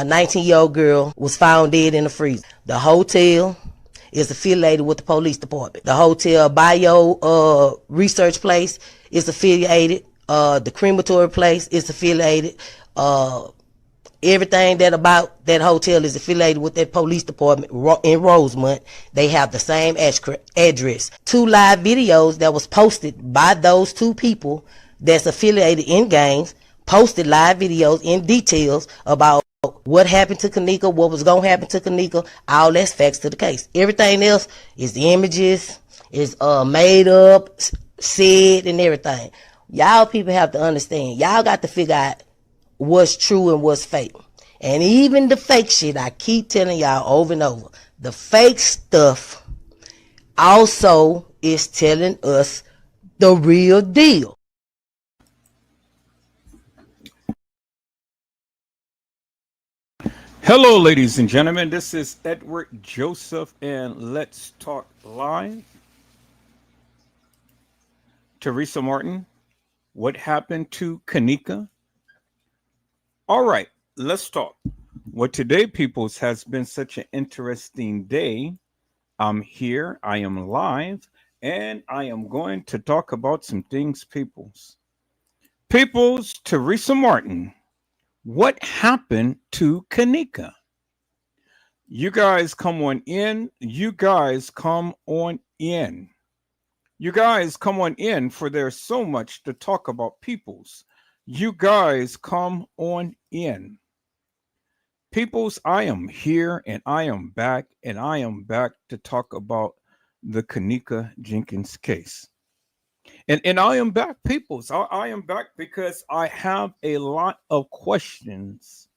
a 19-year-old girl was found dead in the freezer. The hotel is affiliated with the police department. The hotel bio research place is affiliated. The crematory place is affiliated. Everything that about that hotel is affiliated with that police department in Rosemont. They have the same address. 2 live videos that was posted by those 2 people that's affiliated in gangs, posted live videos in details about what happened to Kenneka, what was going to happen to Kenneka. All that's facts to the case. Everything else is the images, is made up, said, and everything. Y'all people have to understand. Y'all got to figure out what's true and what's fake. And even the fake shit, I keep telling y'all over and over, the fake stuff also is telling us the real deal. Hello, ladies and gentlemen. This is Edward Joseph, and let's talk live. Teresa Martin, what happened to Kenneka? All right, let's talk. Well, today, peoples, has been such an interesting day. I'm here, I am live, and I am going to talk about some things, peoples. Peoples, Teresa Martin, what happened to Kenneka? You guys come on in. You guys come on in. You guys come on in, for there's so much to talk about, peoples. You guys come on in. Peoples, I am here and I am back, and I am back to talk about the Kenneka Jenkins case. And I am back, peoples. I am back because I have a lot of questions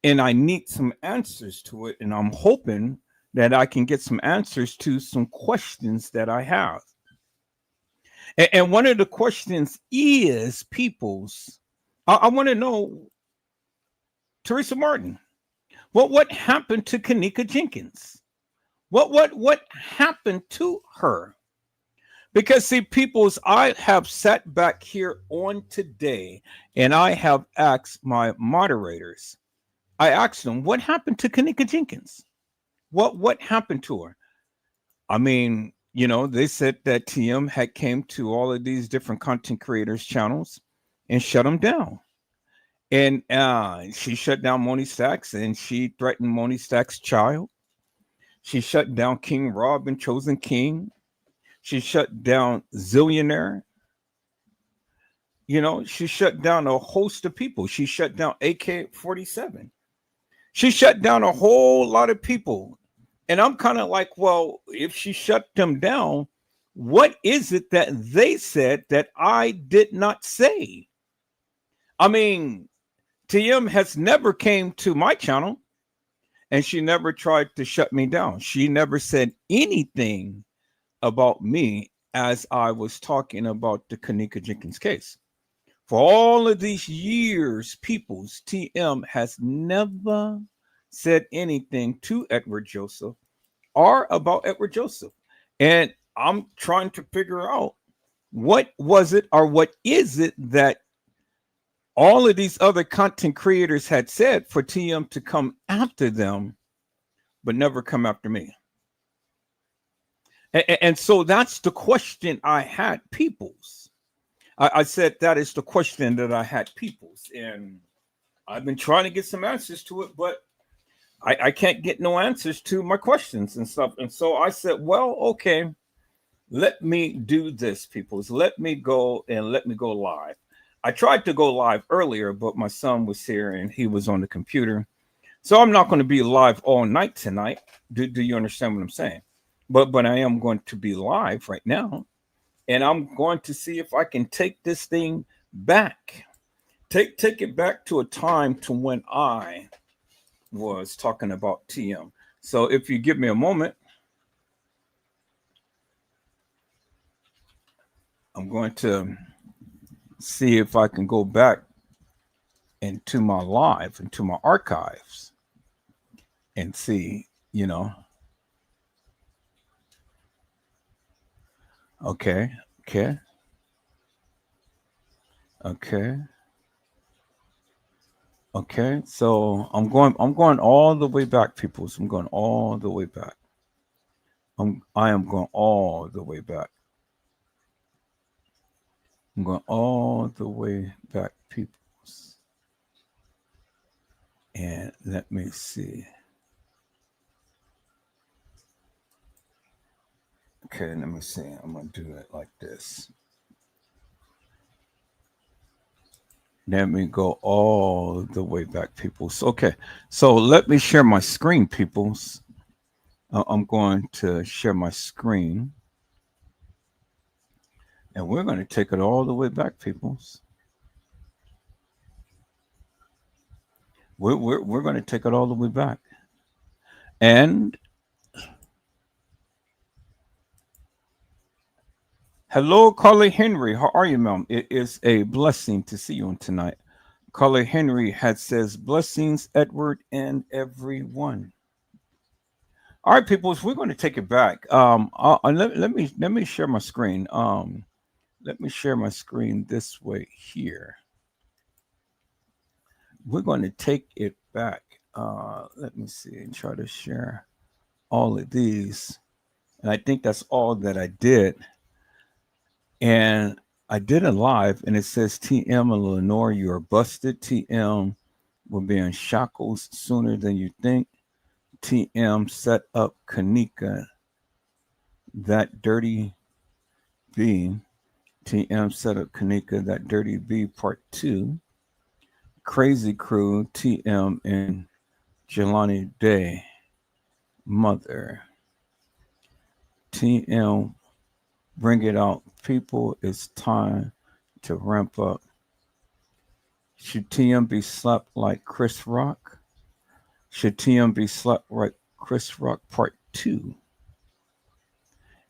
and I need some answers to it. And I'm hoping that I can get some answers to some questions that I have. And one of the questions is, peoples, I want to know, Teresa Martin, what happened to Kenneka Jenkins? What happened to her? Because see, peoples, I have sat back here on today and I have asked my moderators. I asked them, what happened to Kenneka Jenkins? What happened to her? I mean, they said that TM had came to all of these different content creators channels and shut them down. And she shut down Moni Stacks, and she threatened Moni Stacks' child. She shut down King Rob and Chosen King. She shut down Zillionaire. She shut down a host of people. She shut down AK-47. She shut down a whole lot of people. And I'm kind of like, well, if she shut them down, what is it that they said that I did not say? I mean, TM has never came to my channel and she never tried to shut me down. She never said anything about me as I was talking about the Kenneka Jenkins case. For all of these years, people's TM has never said anything to Edward Joseph or about Edward Joseph. And I'm trying to figure out what was it or what is it that all of these other content creators had said for TM to come after them, but never come after me. And so that's the question I had, peoples. I said that is the question that I had, peoples. And I've been trying to get some answers to it, but I can't get no answers to my questions and stuff. And so I said, well, okay, let me do this, peoples. Let me go live. I tried to go live earlier, but my son was here and he was on the computer. So I'm not going to be live all night tonight. Do you understand what I'm saying? But I am going to be live right now. And I'm going to see if I can take this thing back. Take it back to a time to when I was talking about TM. So if you give me a moment, I'm going to see if I can go back into my live, into my archives, and see, Okay. Okay. Okay. Okay, so I'm going all the way back, people. So I'm going all the way back. I am going all the way back. I'm going all the way back, peoples. And let me see. Okay, let me see. I'm gonna do it like this. Let me go all the way back, peoples. Okay, so let me share my screen, peoples. I'm going to share my screen, and we're going to take it all the way back, peoples. We're going to take it all the way back. And hello, Carly Henry. How are you, ma'am? It is a blessing to see you on tonight. Carly Henry had says blessings, Edward, and everyone. All right, people. So we're going to take it back. Let me share my screen. Let me share my screen this way here. We're going to take it back. Let me see and try to share all of these. And I think that's all that I did. And I did it live, and it says TM and Lenore, you are busted. TM will be in shackles sooner than you think. TM set up Kenneka, that dirty B. TM set up Kenneka, that dirty B, part two. Crazy crew, TM and Jelani Day, mother. TM, bring it out. People, it's time to ramp up. Should TM be slapped like Chris Rock? Should TM be slapped like Chris Rock part two?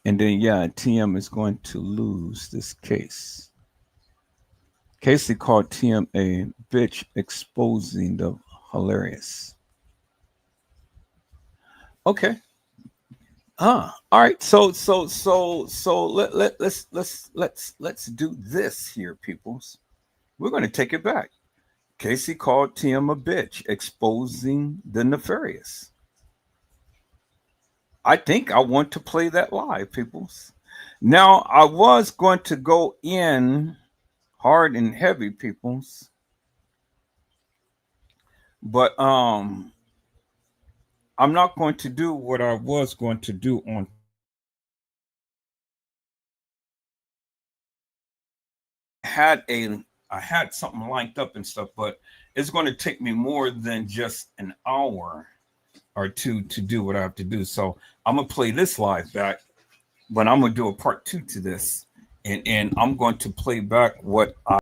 And then, yeah, TM is going to lose this case. Casey called TM a bitch, exposing the hilarious. Okay. All right. So let's do this here, peoples. We're going to take it back. Casey called TM a bitch, exposing the nefarious. I think I want to play that live, peoples. Now, I was going to go in hard and heavy, peoples, but I'm not going to do what I was going to do on. Had a I had something lined up and stuff, but it's going to take me more than just an hour or two to do what I have to do. So I'm gonna play this live back, but I'm gonna do a part two to this, and I'm going to play back what I.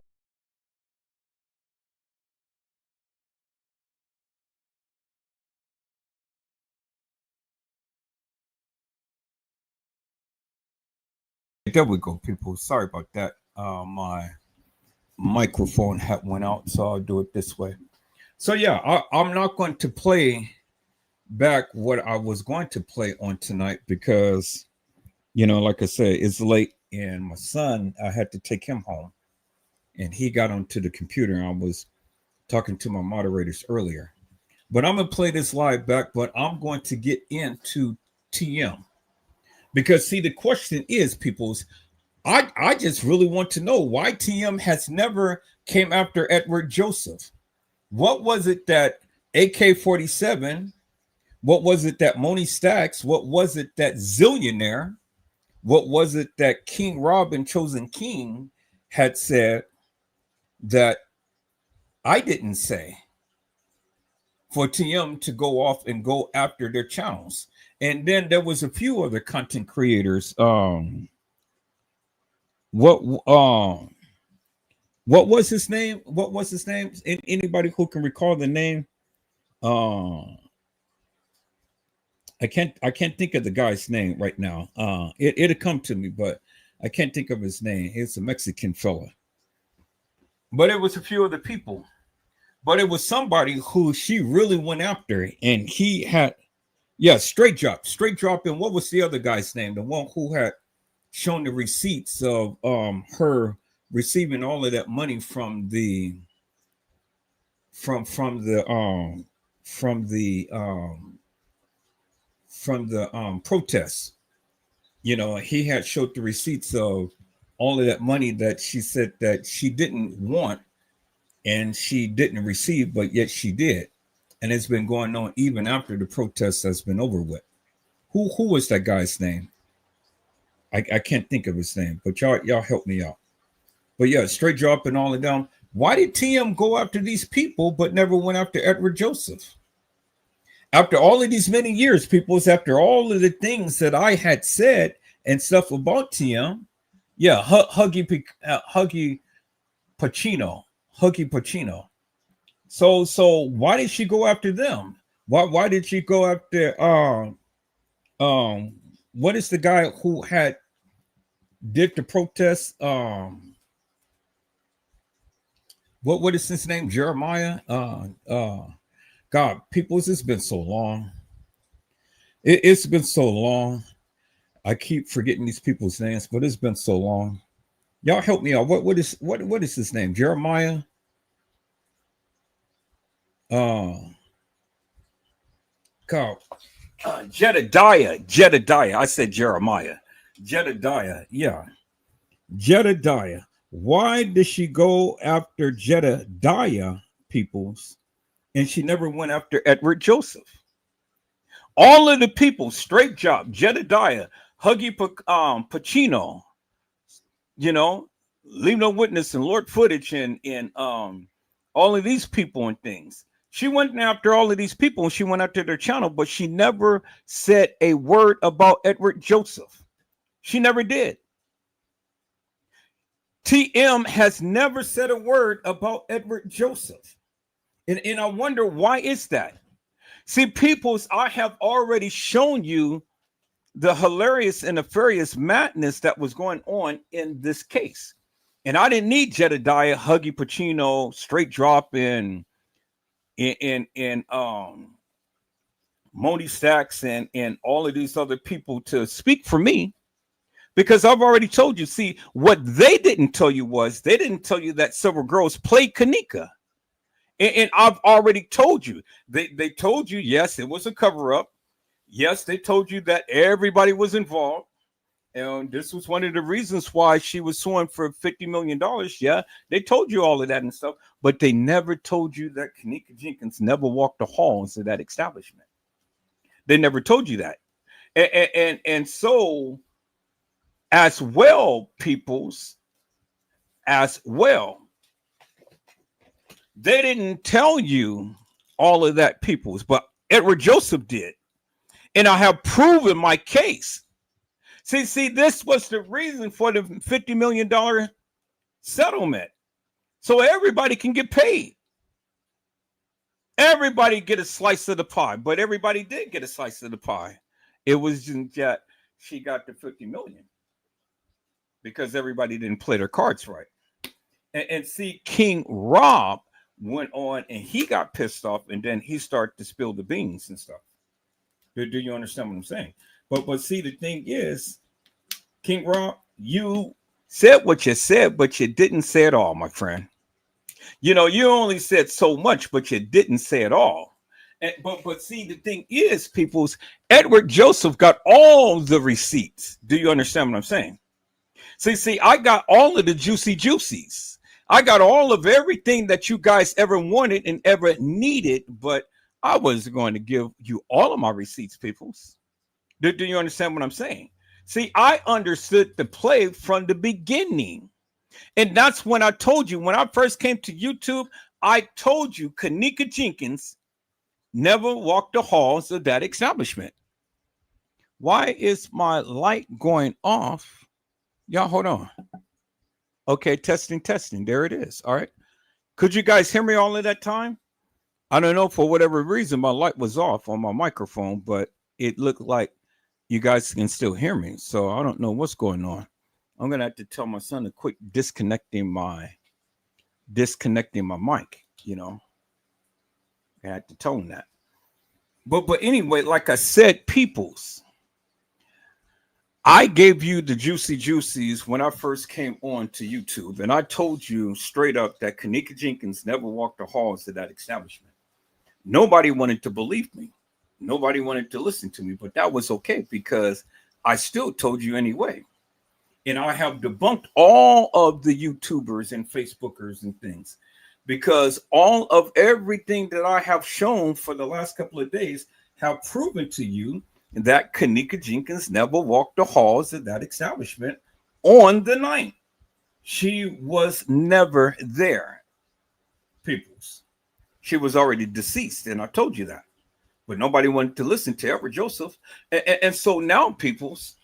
There we go, people. Sorry about that. My microphone had went out, so I'll do it this way. So yeah, I'm not going to play back what I was going to play on tonight because like I said, it's late, and my son, I had to take him home, and he got onto the computer. And I was talking to my moderators earlier, but I'm gonna play this live back. But I'm going to get into TM because see, the question is, people's. I just really want to know why TM has never came after Edward Joseph. What was it that AK-47? What was it that Moni Stacks? What was it that Zillionaire? What was it that King Robin, Chosen King, had said that I didn't say for TM to go off and go after their channels? And then there was a few other content creators. What what was his name? What was his name? Anybody who can recall the name? Uh, I can't think of the guy's name right now. It'll come to me, but I can't think of his name. It's a Mexican fella. But it was a few other people. But it was somebody who she really went after, and he had, yeah, straight drop. And what was the other guy's name? The one who had shown the receipts of her receiving all of that money from from the from the um from the protests. You know, he had showed the receipts of all of that money that she said that she didn't want and she didn't receive, but yet she did. And it's been going on even after the protest has been over with. Who was that guy's name? I can't think of his name, but y'all help me out. But yeah, straight drop and all of them. Why did TM go after these people but never went after Edward Joseph? After all of these many years, peoples, after all of the things that I had said and stuff about TM, yeah, Huggy Pacino. So why did she go after them? Why did she go after what is the guy who had did the protest? What is his name? Jeremiah? God, peoples, it's been so long. It's been so long. I keep forgetting these people's names, but it's been so long. Y'all help me out. What is his name? Jeremiah? God. Jedediah. I said Jeremiah. Jedediah. Yeah. Jedediah. Why did she go after Jedediah, peoples, and she never went after Edward Joseph? All of the people, straight job, Jedediah, Huggy Pacino, you know, Leave No Witness and Lord Footage and all of these people and things. She went after all of these people and she went after their channel, but she never said a word about Edward Joseph. She never did. TM has never said a word about Edward Joseph. And I wonder, why is that? See, peoples, I have already shown you the hilarious and nefarious madness that was going on in this case. And I didn't need Jedediah, Huggy Pacino, Straight Drop, and Moni Stacks and all of these other people to speak for me, because I've already told you. See, what they didn't tell you was they didn't tell you that several girls played Kenneka. And I've already told you. They told you, yes, it was a cover-up. Yes, they told you that everybody was involved. And this was one of the reasons why she was suing for $50 million. Yeah, they told you all of that and stuff, but they never told you that Kenneka Jenkins never walked the halls of that establishment. They never told you that. And so, as well, peoples, as well, they didn't tell you all of that, peoples, but Edward Joseph did. And I have proven my case. See, this was the reason for the $50 million settlement. So everybody can get paid. Everybody get a slice of the pie, but everybody did get a slice of the pie. It was just that she got the 50 million because everybody didn't play their cards right. And see, King Rob went on and he got pissed off, and then he started to spill the beans and stuff. Do you understand what I'm saying? But see, the thing is, King Rob, you said what you said, but you didn't say it all, my friend. You know, you only said so much, but you didn't say it all. But see, the thing is, people's Edward Joseph got all the receipts. Do you understand what I'm saying? See, I got all of the juicies. I got all of everything that you guys ever wanted and ever needed, but I was going to give you all of my receipts, peoples. Do you understand what I'm saying? See, I understood the play from the beginning. And that's when I told you, when I first came to YouTube, I told you Kenneka Jenkins never walked the halls of that establishment. Why is my light going off? Y'all, hold on. Okay, testing. There it is. All right. Could you guys hear me all of that time? I don't know, for whatever reason, my light was off on my microphone, but it looked like you guys can still hear me. So I don't know what's going on. I'm going to have to tell my son to quit disconnecting my mic, you know. I had to tell him that. But anyway, like I said, peoples, I gave you the juicy juicies when I first came on to YouTube, and I told you straight up that Kenneka Jenkins never walked the halls of that establishment. Nobody wanted to believe me. Nobody wanted to listen to me, but that was okay because I still told you anyway. And I have debunked all of the YouTubers and Facebookers and things because all of everything that I have shown for the last couple of days have proven to you that Kenneka Jenkins never walked the halls of that establishment on the night. She was never there, peoples. She was already deceased, and I told you that. But nobody wanted to listen to Edward Joseph. And so now, peoples,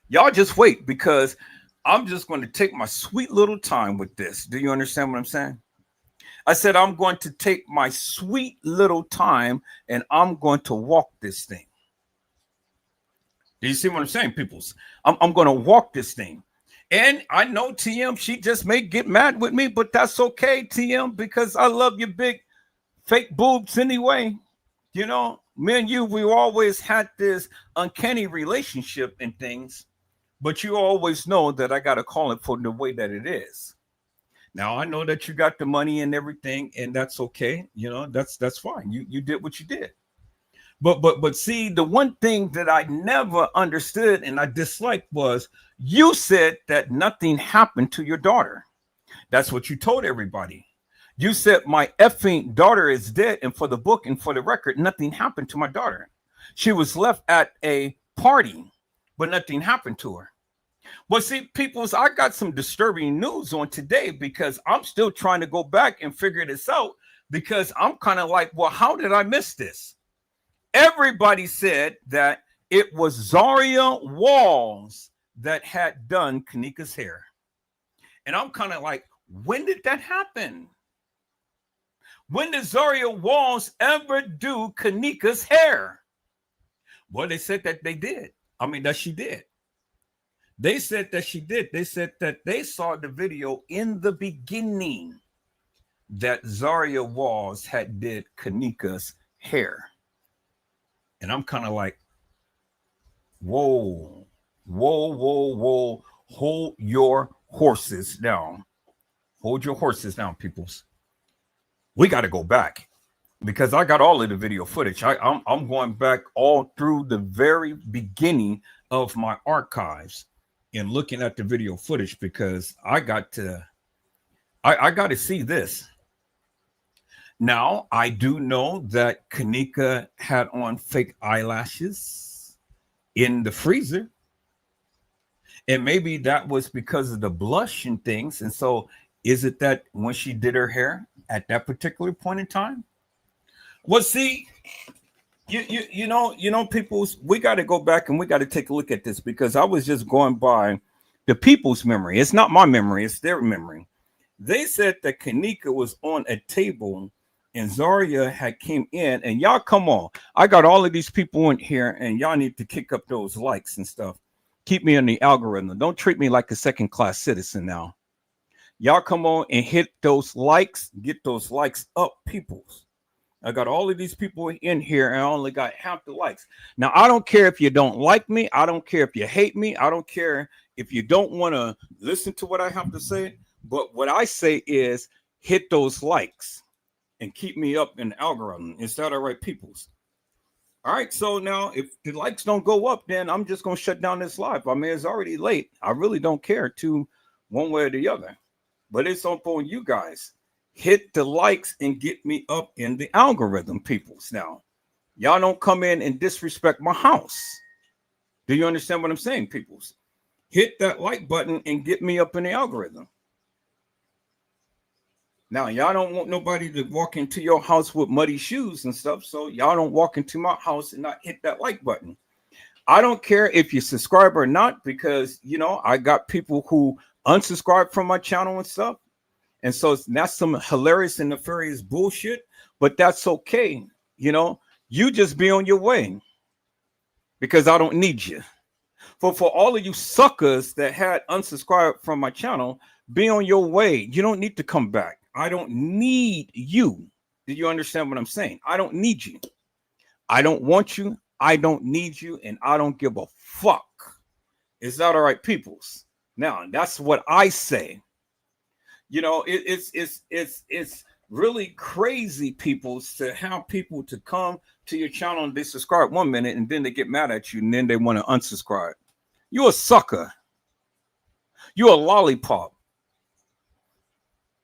y'all just wait because I'm just going to take my sweet little time with this. Do you understand what I'm saying? I said I'm going to take my sweet little time and I'm going to walk this thing. Do you see what I'm saying, peoples? I'm going to walk this thing. And I know TM, she just may get mad with me, but that's okay, TM, because I love your big fake boobs anyway. You know, me and you, we always had this uncanny relationship and things, but you always know that I got to call it for the way that it is. Now I know that you got the money and everything, and that's okay. You know, that's fine. You did what you did. But see, the one thing that I never understood and I disliked was you said that nothing happened to your daughter. That's what you told everybody. You said my effing daughter is dead, and for the book and for the record, nothing happened to my daughter. She was left at a party, but nothing happened to her. Well, see, peoples, I got some disturbing news on today because I'm still trying to go back and figure this out because I'm kind of like, well, how did I miss this? Everybody said that it was Zaria Walls that had done Kenneka's hair. And I'm kind of like, when did that happen? When did Zaria Walls ever do Kenneka's hair? Well, they said that they did. I mean, that she did. They said that she did. They said that they saw the video in the beginning that Zaria Walls had did Kenneka's hair. And I'm kind of like, whoa, whoa, whoa, whoa. Hold your horses down. Hold your horses down, peoples. We got to go back because I got all of the video footage. I'm going back all through the very beginning of my archives and looking at the video footage because I got to see this. Now, I do know that Kenneka had on fake eyelashes in the freezer. And maybe that was because of the blush and things. And so is it that when she did her hair at that particular point in time? Well, see, you know, people, we got to go back and we got to take a look at this because I was just going by the people's memory. It's not my memory, it's their memory. They said that Kenneka was on a table and Zaria had came in, and y'all come on. I got all of these people in here, and y'all need to kick up those likes and stuff. Keep me in the algorithm. Don't treat me like a second-class citizen now. Y'all come on and hit those likes. Get those likes up, peoples. I got all of these people in here, and I only got half the likes. Now, I don't care if you don't like me. I don't care if you hate me. I don't care if you don't want to listen to what I have to say. But what I say is hit those likes and keep me up in the algorithm. Is that all right, peoples? All right, so now if the likes don't go up, then I'm just going to shut down this live. I mean, it's already late. I really don't care to one way or the other. But it's up on you guys. Hit the likes and get me up in the algorithm, peoples. Now, y'all don't come in and disrespect my house. Do you understand what I'm saying, peoples? Hit that like button and get me up in the algorithm. Now, y'all don't want nobody to walk into your house with muddy shoes and stuff, so y'all don't walk into my house and not hit that like button. I don't care if you subscribe or not because, you know, I got people who unsubscribe from my channel and stuff. And so that's some hilarious and nefarious bullshit, but that's okay. You know, you just be on your way because I don't need you. For all of you suckers that had unsubscribed from my channel, be on your way. You don't need to come back. I don't need you. Do you understand what I'm saying? I don't need you. I don't want you. I don't need you. And I don't give a fuck. Is that all right, peoples? Now, that's what I say. It's really crazy, peoples, to have people to come to your channel and they subscribe 1 minute and then they get mad at you and then they want to unsubscribe. You a sucker. You a lollipop.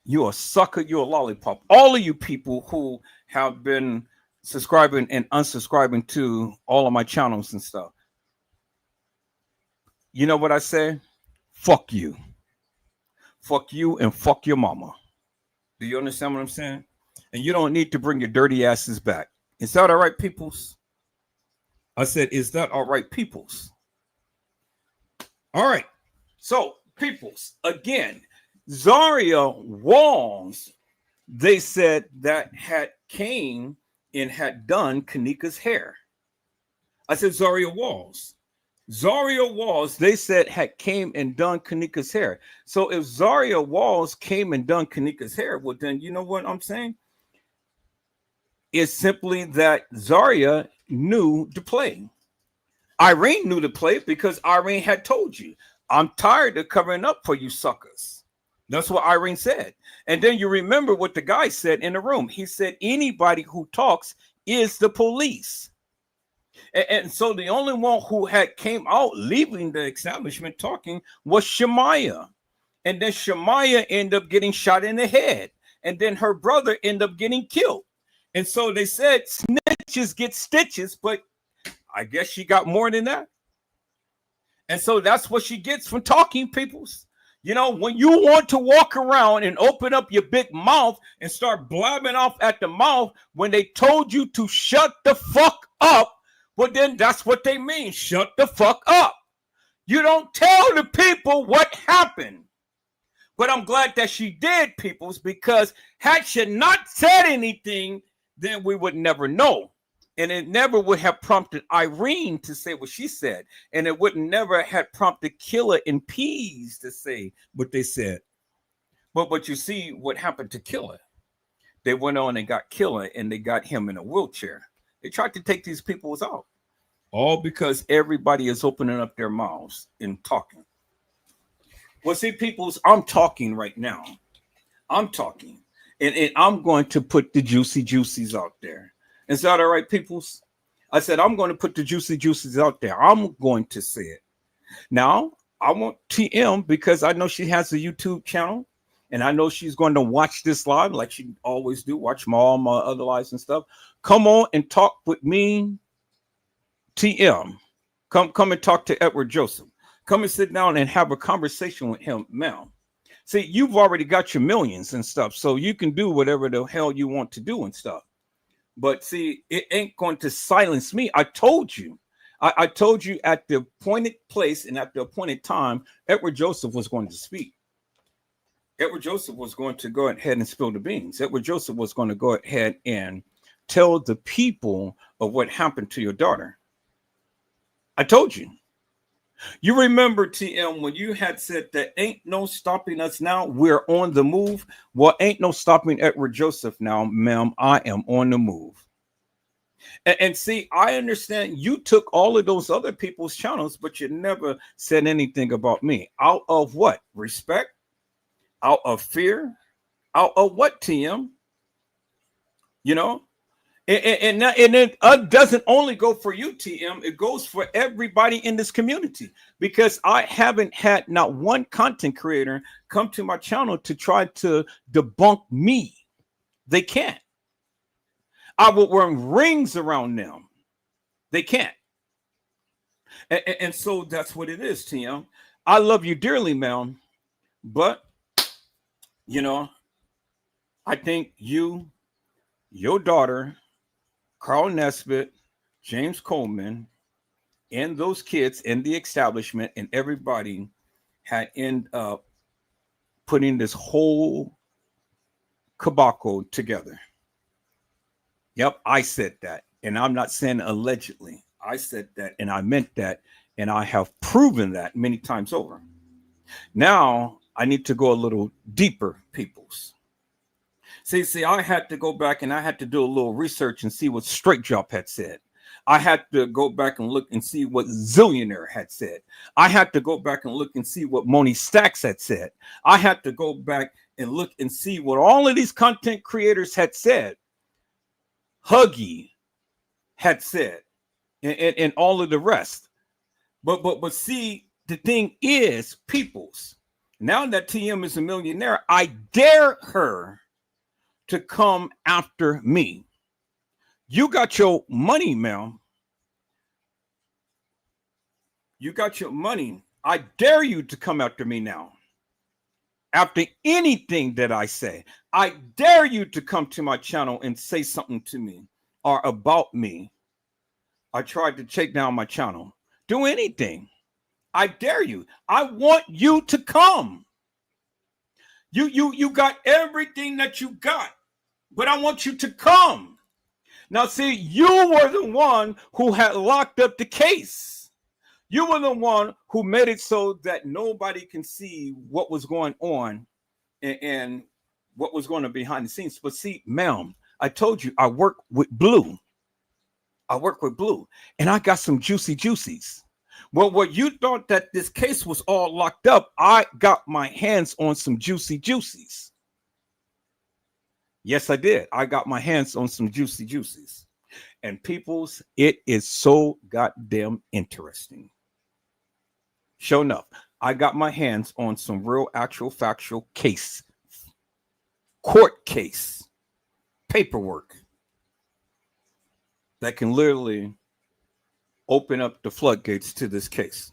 You a sucker. You a lollipop. All of you people who have been subscribing and unsubscribing to all of my channels and stuff. You know what I say? Fuck you. Fuck you and fuck your mama. Do you understand what I'm saying? And you don't need to bring your dirty asses back. Is that all right, peoples? I said, is that all right, peoples? All right. So, peoples, again, Zaria Walls, they said that had came and had done Kenneka's hair. I said, Zaria Walls. Zaria Walls, they said, had came and done Kenneka's hair. So if Zaria Walls came and done Kenneka's hair, well, then you know what I'm saying? It's simply that Zaria knew the play. Irene knew the play because Irene had told you, I'm tired of covering up for you suckers. That's what Irene said. And then you remember what the guy said in the room. He said, anybody who talks is the police. And so the only one who had came out leaving the establishment talking was Shemaya. And then Shemaya ended up getting shot in the head. And then her brother ended up getting killed. And so they said snitches get stitches, but I guess she got more than that. And so that's what she gets from talking, peoples. You know, when you want to walk around and open up your big mouth and start blabbing off at the mouth when they told you to shut the fuck up, well, then that's what they mean. Shut the fuck up. You don't tell the people what happened. But I'm glad that she did, peoples, because had she not said anything, then we would never know. And it never would have prompted Irene to say what she said. And it would never have prompted Killer and Peas to say what they said. But you see what happened to Killer. They went on and got Killer and they got him in a wheelchair. They tried to take these people out. All because everybody is opening up their mouths and talking. Well, see, peoples, I'm talking right now. I'm talking. And I'm going to put the juicies out there. Is that all right, peoples? I said, I'm going to put the juicies out there. I'm going to say it. Now, I want TM because I know she has a YouTube channel. And I know she's going to watch this live like she always do. Watch all my other lives and stuff. Come on and talk with me, TM. Come and talk to Edward Joseph. Come and sit down and have a conversation with him, ma'am. See, you've already got your millions and stuff, so you can do whatever the hell you want to do and stuff. But see, it ain't going to silence me. I told you. I told you at the appointed place and at the appointed time, Edward Joseph was going to speak. Edward Joseph was going to go ahead and spill the beans. Edward Joseph was going to go ahead and tell the people of what happened to your daughter. I told you. You remember, TM, when you had said that ain't no stopping us now. We're on the move. Well, ain't no stopping Edward Joseph now, ma'am. I am on the move. And see, I understand you took all of those other people's channels, but you never said anything about me. Out of what? Respect? Out of fear? Out of what, TM? You know? And it doesn't only go for you, TM. It goes for everybody in this community, because I haven't had not one content creator come to my channel to try to debunk me. They can't. I will wear rings around them. They can't. And so that's what it is, TM. I love you dearly, ma'am. But, you know, I think you, your daughter, Carl Nesbitt, James Coleman, and those kids in the establishment and everybody had ended up putting this whole caboclo together. Yep, I said that. And I'm not saying allegedly. I said that and I meant that. And I have proven that many times over. Now, I need to go a little deeper, peoples. See, I had to go back and I had to do a little research and see what Straight Drop had said. I had to go back and look and see what Zillionaire had said. I had to go back and look and see what Moni Stacks had said. I had to go back and look and see what all of these content creators had said. Huggy had said, and all of the rest. But see, the thing is, peoples, now that TM is a millionaire, I dare her to come after me. You got your money, ma'am. You got your money. I dare you to come after me now. After anything that I say, I dare you to come to my channel and say something to me or about me. I tried to take down my channel. Do anything. I dare you. I want you to come. You got everything that you got, but I want you to come. Now, see, you were the one who had locked up the case. You were the one who made it so that nobody can see what was going on and what was going on behind the scenes. But see, ma'am, I told you I work with Blue. I work with Blue, and I got some juicy juicies. Well, what you thought that this case was all locked up, I got my hands on some juicy juicies. Yes, I did. I got my hands on some juicy juicies. And peoples, it is so goddamn interesting. Sure enough, I got my hands on some real actual factual case, court case, paperwork that can literally open up the floodgates to this case.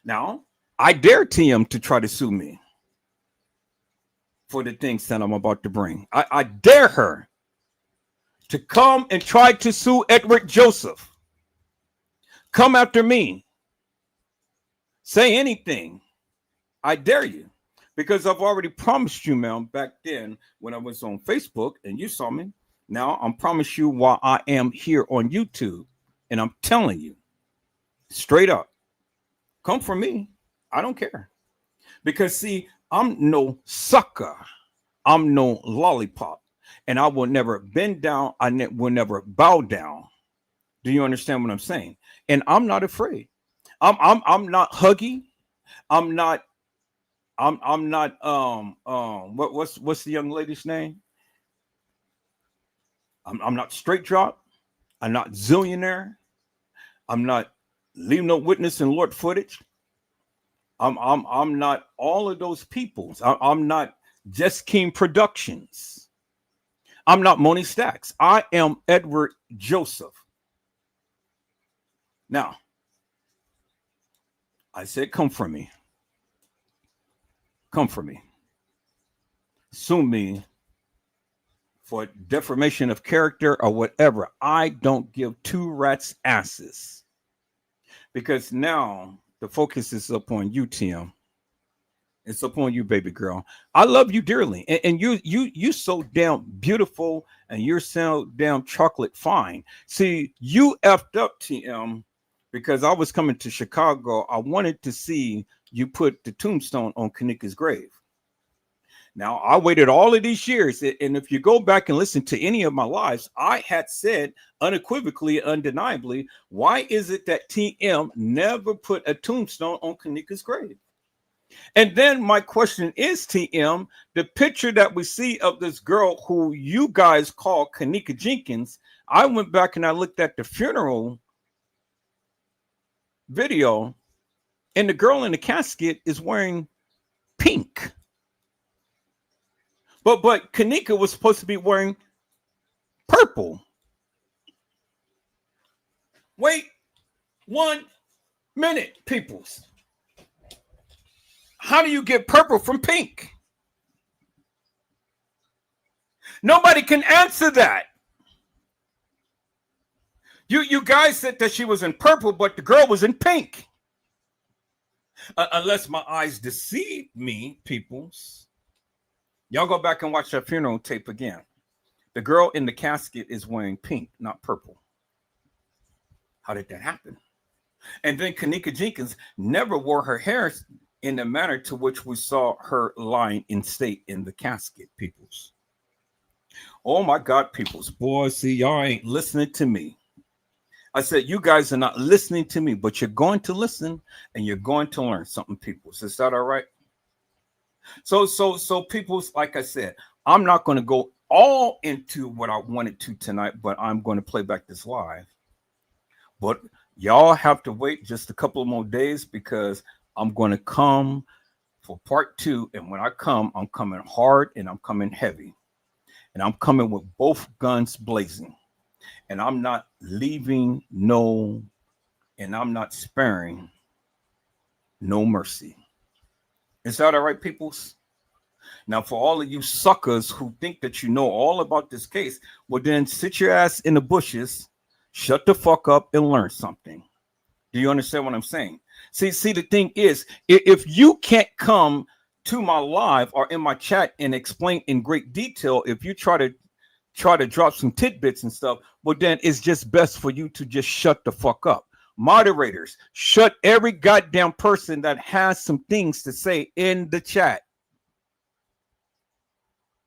Now, I dare TM to try to sue me for the things that I'm about to bring. I dare her to come and try to sue Edward Joseph. Come after me. Say anything. I dare you. Because I've already promised you, ma'am, back then when I was on Facebook and you saw me. Now I'm promising you while I am here on YouTube. And I'm telling you, straight up, come for me. I don't care. Because see, I'm no sucker. I'm no lollipop. And I will never bend down. I will never bow down. Do you understand what I'm saying? And I'm not afraid. I'm not Huggy. I'm not what's the young lady's name? I'm not Straight Drop. I'm not Zillionaire. I'm not Leave No Witness and Lord Footage. I'm not all of those people. I'm not Just King Productions. I'm not Moni Stacks. I am Edward Joseph. Now, I said, come for me. Come for me. Sue me for defamation of character or whatever. I don't give two rats' asses. Because now the focus is up on you, Tim. It's up on you, baby girl. I love you dearly. And you so damn beautiful and you're so damn chocolate fine. See, you effed up, TM, because I was coming to Chicago. I wanted to see you put the tombstone on Kenneka's grave. Now, I waited all of these years, and if you go back and listen to any of my lives, I had said unequivocally, undeniably, why is it that TM never put a tombstone on Kenneka's grave? And then my question is, TM, the picture that we see of this girl who you guys call Kenneka Jenkins, I went back and I looked at the funeral video, and the girl in the casket is wearing pink. But Kenneka was supposed to be wearing purple. Wait 1 minute, peoples. How do you get purple from pink? Nobody can answer that. You guys said that she was in purple, but the girl was in pink. Unless my eyes deceive me, peoples. Y'all go back and watch that funeral tape again. The girl in the casket is wearing pink, not purple. How did that happen? And then Kenneka Jenkins never wore her hair in the manner to which we saw her lying in state in the casket, peoples. Oh my God, peoples. Boy, see, y'all ain't listening to me. I said, you guys are not listening to me, but you're going to listen and you're going to learn something, people. Is that all right? So people, like I said, I'm not going to go all into what I wanted to tonight, but I'm going to play back this live. But y'all have to wait just a couple of more days because I'm going to come for part 2. And when I come, I'm coming hard and I'm coming heavy. And I'm coming with both guns blazing. And I'm not leaving and I'm not sparing no mercy. Is that all right, peoples? Now, for all of you suckers who think that you know all about this case, well, then sit your ass in the bushes, shut the fuck up, and learn something. Do you understand what I'm saying? See, the thing is, if you can't come to my live or in my chat and explain in great detail, if you try to drop some tidbits and stuff, well, then it's just best for you to just shut the fuck up. Moderators, shut every goddamn person that has some things to say in the chat.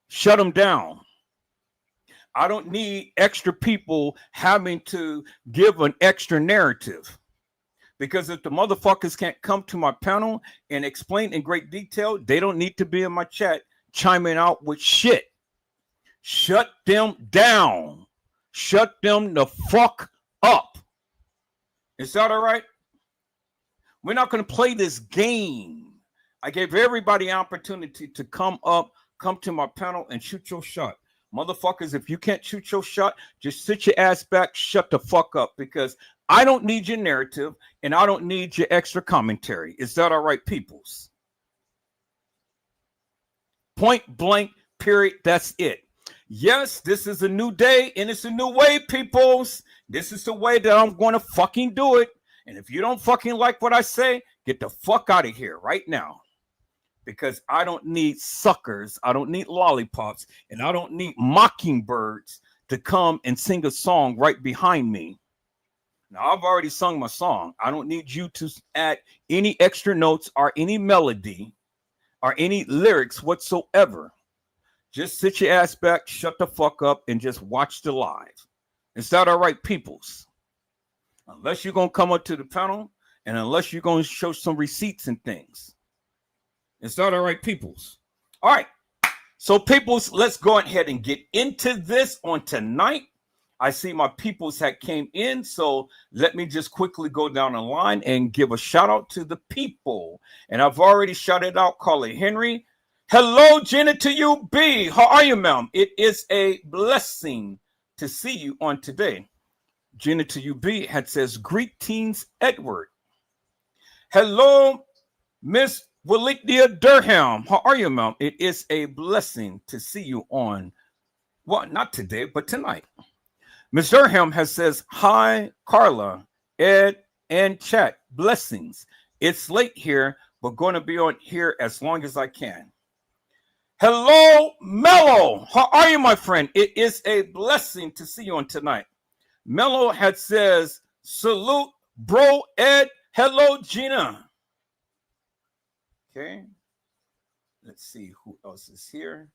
Shut them down. I don't need extra people having to give an extra narrative. Because if the motherfuckers can't come to my panel and explain in great detail, they don't need to be in my chat chiming out with shit. Shut them down. Shut them the fuck up. Is that all right? We're not going to play this game. I gave everybody an opportunity to come to my panel and shoot your shot. Motherfuckers, if you can't shoot your shot, just sit your ass back, shut the fuck up, because I don't need your narrative and I don't need your extra commentary. Is that all right, peoples? Point blank, period. That's it. Yes, this is a new day and it's a new way, peoples. This is the way that I'm going to fucking do it. And if you don't fucking like what I say, get the fuck out of here right now. Because I don't need suckers, I don't need lollipops, and I don't need mockingbirds to come and sing a song right behind me. Now, I've already sung my song. I don't need you to add any extra notes or any melody or any lyrics whatsoever. Just sit your ass back, shut the fuck up, and just watch the live. Is that all right, peoples? Unless you're going to come up to the panel and unless you're going to show some receipts and things. Is that all right, peoples? All right. So, peoples, let's go ahead and get into this on tonight. I see my peoples that came in, so let me just quickly go down the line and give a shout out to the people. And I've already shouted out Carly Henry. Hello, Jenna to you, B. How are you, ma'am? It is a blessing to see you on today. Jenna to you, B had says, greetings, Edward. Hello, Miss Walidia Durham. How are you, ma'am? It is a blessing to see you on, well, not today, but tonight. Ms. Durham has says, hi, Carla, Ed, and chat. Blessings. It's late here, but going to be on here as long as I can. Hello, Mello. How are you, my friend? It is a blessing to see you on tonight. Mello had says, salute, bro, Ed. Hello, Gina. Okay. Let's see who else is here.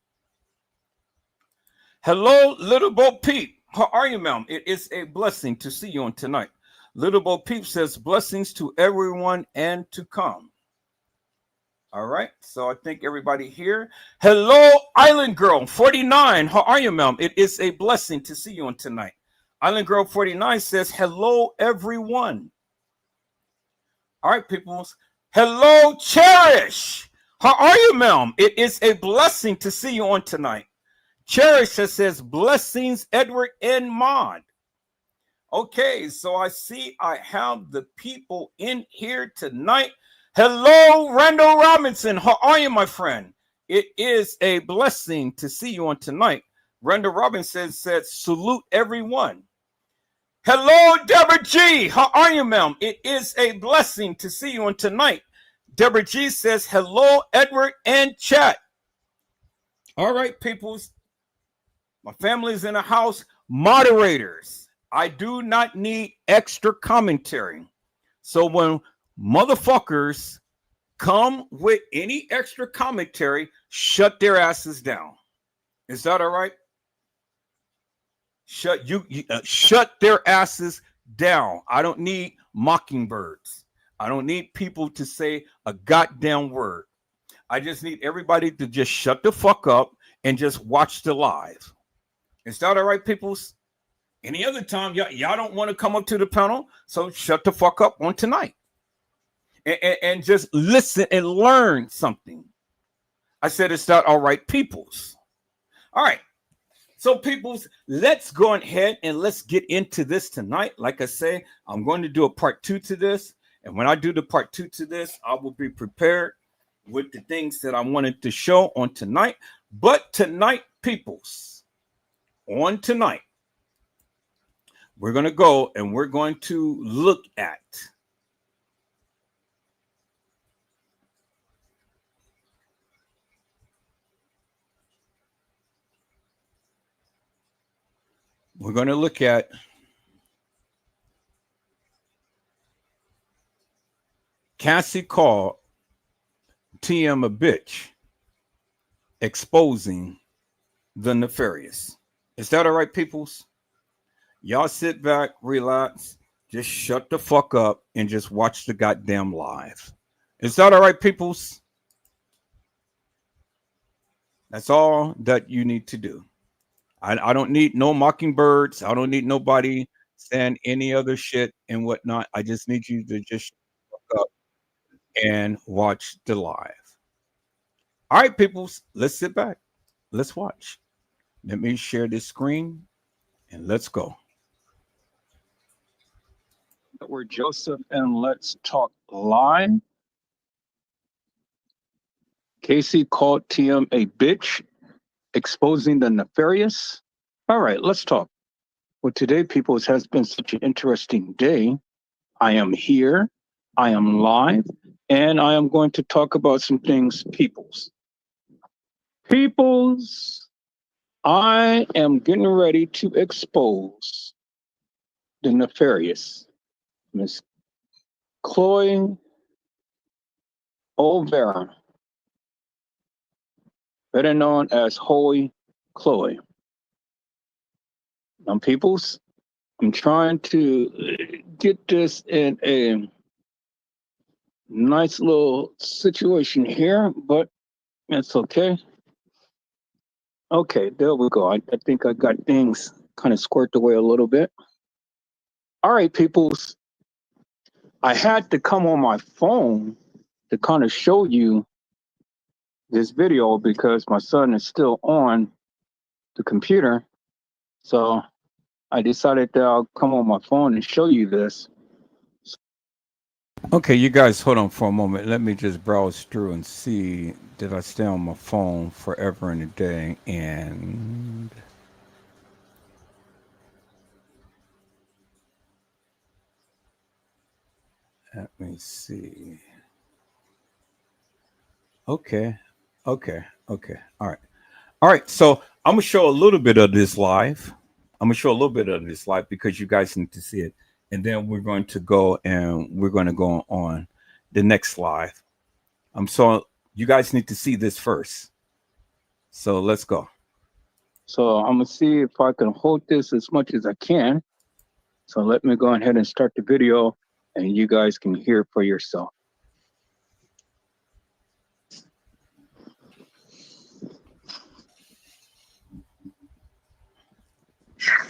Hello, Little Bo Peep. How are you, ma'am? It is a blessing to see you on tonight. Little Bo Peep says, blessings to everyone and to come. All right. So I think everybody here. Hello, Island Girl 49. How are you, ma'am? It is a blessing to see you on tonight. Island Girl 49 says, hello, everyone. All right, people. Hello, Cherish. How are you, ma'am? It is a blessing to see you on tonight. Cherish says, blessings, Edward and Maud. Okay, so I see I have the people in here tonight. Hello, Randall Robinson. How are you, my friend? It is a blessing to see you on tonight. Randall Robinson said, salute everyone. Hello, Deborah G. How are you, ma'am? It is a blessing to see you on tonight. Deborah G says, hello, Edward and chat. All right, peoples. My family's in the house. Moderators, I do not need extra commentary. So when motherfuckers come with any extra commentary, shut their asses down. Is that all right? Shut their asses down. I don't need mockingbirds. I don't need people to say a goddamn word. I just need everybody to just shut the fuck up and just watch the live. Is that all right, peoples? Any other time, y'all don't want to come up to the panel, so shut the fuck up on tonight. And just listen and learn something. I said it's not all right, peoples. All right. So, peoples, let's go ahead and let's get into this tonight. Like I say, I'm going to do a part 2 to this. And when I do the part 2 to this, I will be prepared with the things that I wanted to show on tonight. But tonight, peoples, on tonight, we're going to go and we're going to look at Cassie called TM a bitch, exposing the nefarious. Is that all right, peoples? Y'all sit back, relax, just shut the fuck up and just watch the goddamn live. Is that all right, peoples? That's all that you need to do. I don't need no mockingbirds. I don't need nobody saying any other shit and whatnot. I just need you to just shut up and watch the live. All right, peoples, let's sit back. Let's watch. Let me share this screen and let's go. We're Joseph and Let's Talk Live. Casey called TM a bitch, exposing the nefarious. All right, let's talk. Well, today, people, it has been such an interesting day. I am here, I am live, and I am going to talk about some things, peoples. Peoples, I am getting ready to expose the nefarious, Miss Chloe Olvera, better known as Holy Chloe. Now, peoples, I'm trying to get this in a nice little situation here, but it's okay. Okay, there we go. I think I got things kind of squared away a little bit. All right, peoples, I had to come on my phone to kind of show you this video because my son is still on the computer. So I decided that I'll come on my phone and show you this. Okay, you guys hold on for a moment. Let me just browse through and see, did I stay on my phone forever and a day? And let me see. Okay. All right. All right. So I'm gonna show a little bit of this live. I'm gonna show a little bit of this live because you guys need to see it. And then we're going to go and we're going to go on the next live. So you guys need to see this first. So let's go. So I'm gonna see if I can hold this as much as I can. So let me go ahead and start the video and you guys can hear for yourself.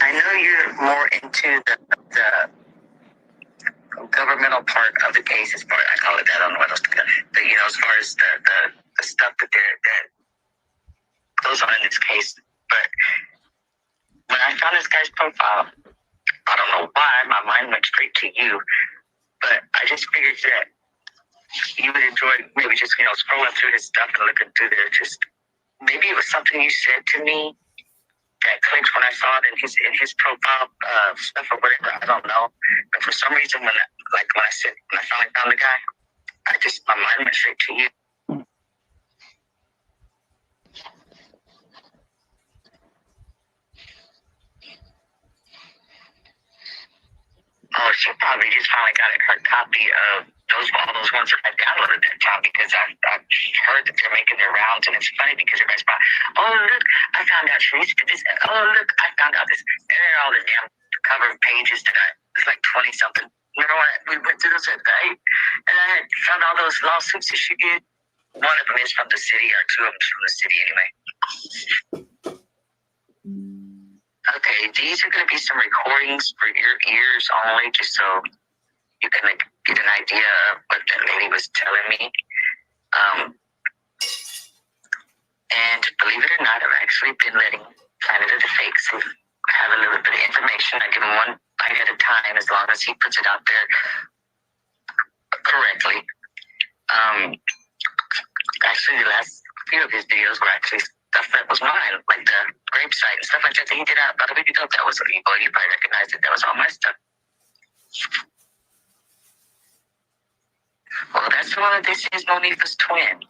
I know you're more into the governmental part of the case, as far I call it that. I don't know what else to call it. But, as far as the stuff that goes on in this case. But when I found this guy's profile, I don't know why my mind went straight to you. But I just figured that you would enjoy maybe just scrolling through his stuff and looking through there. Just maybe it was something you said to me that clicked when I saw it in his profile stuff or whatever. I don't know, but for some reason when I finally found the guy, my mind went straight to you. Oh, she probably just finally got her copy of all those ones that I downloaded that time because I've heard that they're making their rounds, and it's funny because everybody's like, oh look, I found out Tereasa did this. Oh look, I found out this. And they're all the damn cover pages that was like 20 something. Remember when we went through those at night? And I had found all those lawsuits that she did. One of them is from the city, or two of them from the city anyway. Okay, these are going to be some recordings for your ears only, just so you can get an idea of what that lady was telling me. And believe it or not, I've actually been letting Planet of the Fakes have a little bit of information. I give him one bite at a time, as long as he puts it out there correctly. Actually, the last few of his videos were actually stuff that was mine, like the grape site and stuff like that he did out about a week ago. That was illegal. You probably recognized it. That was all my stuff. Well, that's one of this is Monifa's twin.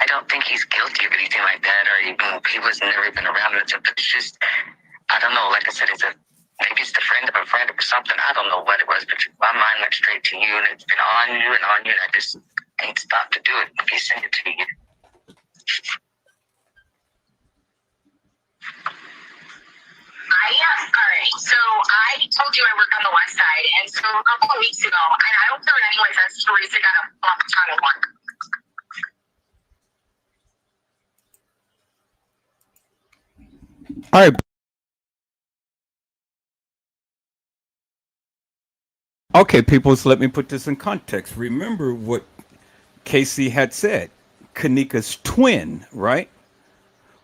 I don't think he's guilty of anything like that, or even he was never even around it. But it's just, I don't know. Like I said, maybe it's the friend of a friend or something. I don't know what it was, but my mind went straight to you, and it's been on you and on you, and I just ain't stopped to do it. If you send it to you. All right. So I told you I work on the west side, and so a couple of weeks ago, and I don't care what anyone says, Tereasa got a fuck ton of work. All right. Okay, people, so let me put this in context. Remember what Casey had said, Kenneka's twin, right?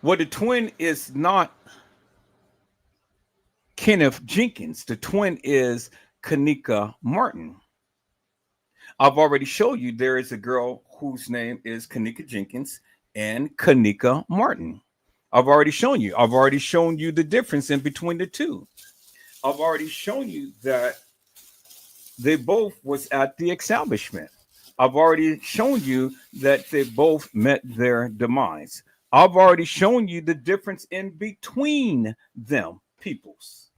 Well, the twin is not Kenneth Jenkins. The twin is Kenneka Martin. I've already showed you there is a girl whose name is Kenneka Jenkins and Kenneka Martin. I've already shown you. I've already shown you the difference in between the two. I've already shown you that they both was at the establishment. I've already shown you that they both met their demise. I've already shown you the difference in between them, peoples.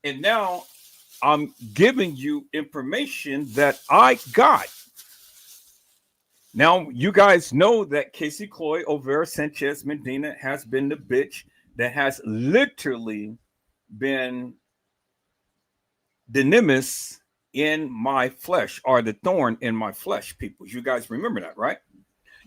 And now I'm giving you information that I got. Now, you guys know that Casey Cloy Overa Sanchez Medina has been the bitch that has literally been the nemesis in my flesh, or the thorn in my flesh, people. You guys remember that, right?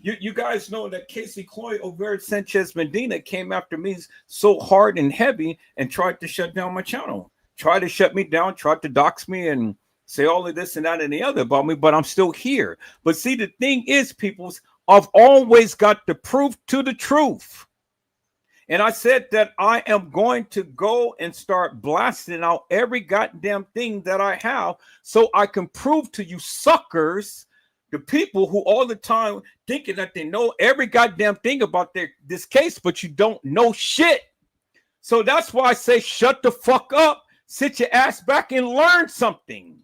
You guys know that Casey Cloy Overa Sanchez Medina came after me so hard and heavy and tried to shut down my channel, tried to shut me down, tried to dox me and say all of this and that and the other about me, but I'm still here. But see, the thing is, peoples, I've always got the proof to the truth. And I said that I am going to go and start blasting out every goddamn thing that I have so I can prove to you suckers, the people who all the time thinking that they know every goddamn thing about this case, but you don't know shit. So that's why I say shut the fuck up, sit your ass back and learn something.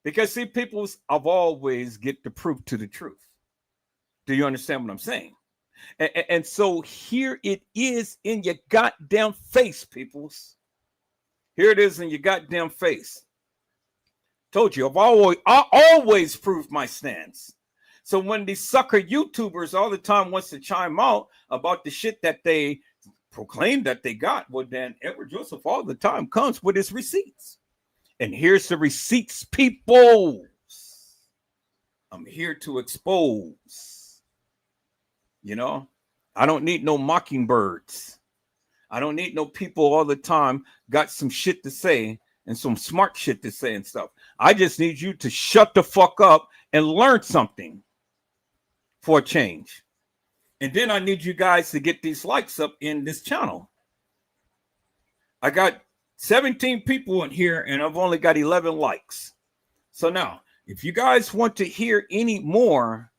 Because see, people, I've always get the proof to the truth. Do you understand what I'm saying? And so here it is in your goddamn face, peoples. Here it is in your goddamn face. Told you, I always prove my stance. So when these sucker YouTubers all the time wants to chime out about the shit that they proclaim that they got, well then Edward Joseph all the time comes with his receipts. And here's the receipts, people. I'm here to expose. You know, I don't need no mockingbirds. I don't need no people all the time got some shit to say and some smart shit to say and stuff. I just need you to shut the fuck up and learn something for a change. And then I need you guys to get these likes up in this channel. I got 17 people in here and I've only got 11 likes. So now, if you guys want to hear any more,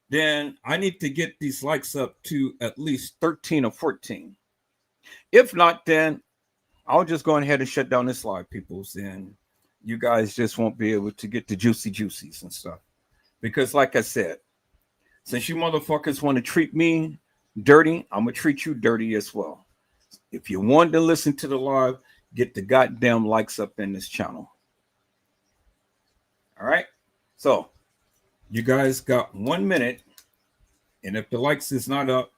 then I need to get these likes up to at least 13 or 14. If not, then I'll just go ahead and shut down this live, peoples, and you guys just won't be able to get the juicies and stuff. Because like I said, since you motherfuckers want to treat me dirty, I'm going to treat you dirty as well. If you want to listen to the live, get the goddamn likes up in this channel. All right? So, you guys got 1 minute, and if the likes is not up,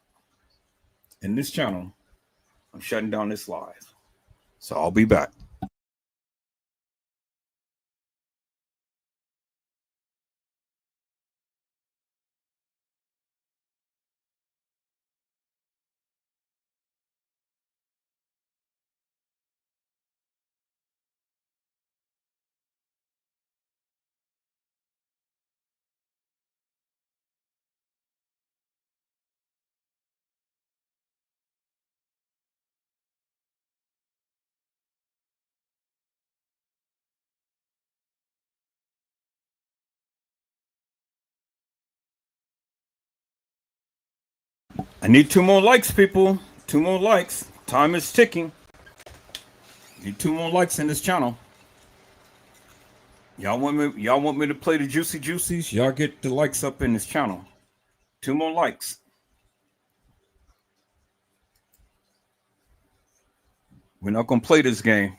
in this channel, I'm shutting down this live. So I'll be back. I need 2 more likes, people. 2 more likes. Time is ticking. Need 2 more likes in this channel. Y'all want me to play the Juicy Juicies? Y'all get the likes up in this channel. 2 more likes. We're not gonna play this game.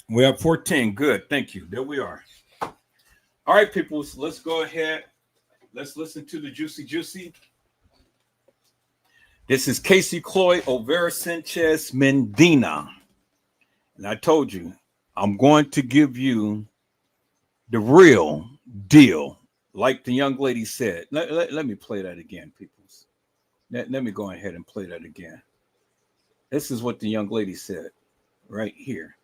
We have 14. Good. Thank you. There we are. All right, people. So let's go ahead. Let's listen to the Juicy Juicy. This is Casey Cloy Overa Sanchez Medina. And I told you, I'm going to give you the real deal. Like the young lady said. Let me play that again, people. Let me go ahead and play that again. This is what the young lady said right here.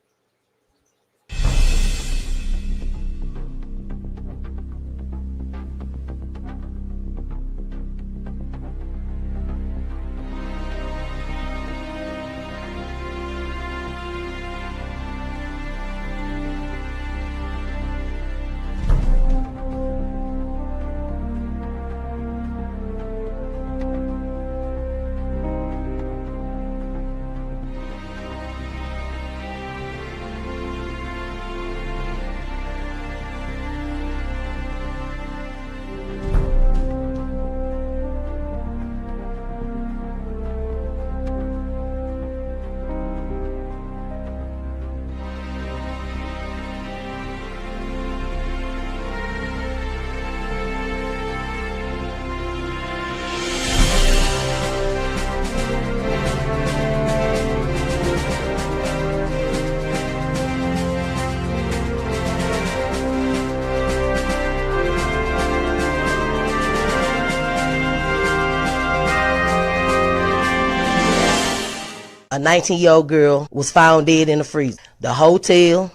A 19-year-old girl was found dead in the freezer. The hotel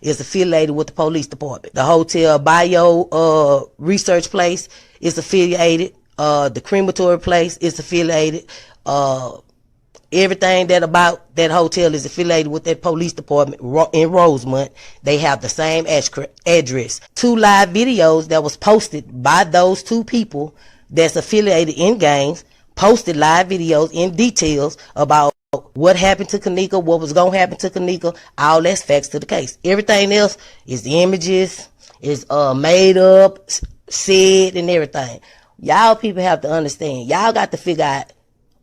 is affiliated with the police department. The hotel bio research place is affiliated. The crematory place is affiliated. Everything that about that hotel is affiliated with that police department in Rosemont. They have the same address. 2 live videos that was posted by those 2 people that's affiliated in gangs, posted live videos in details about what happened to Kenneka, what was going to happen to Kenneka, all that's facts to the case. Everything else is the images, is made up, said, and everything. Y'all people have to understand. Y'all got to figure out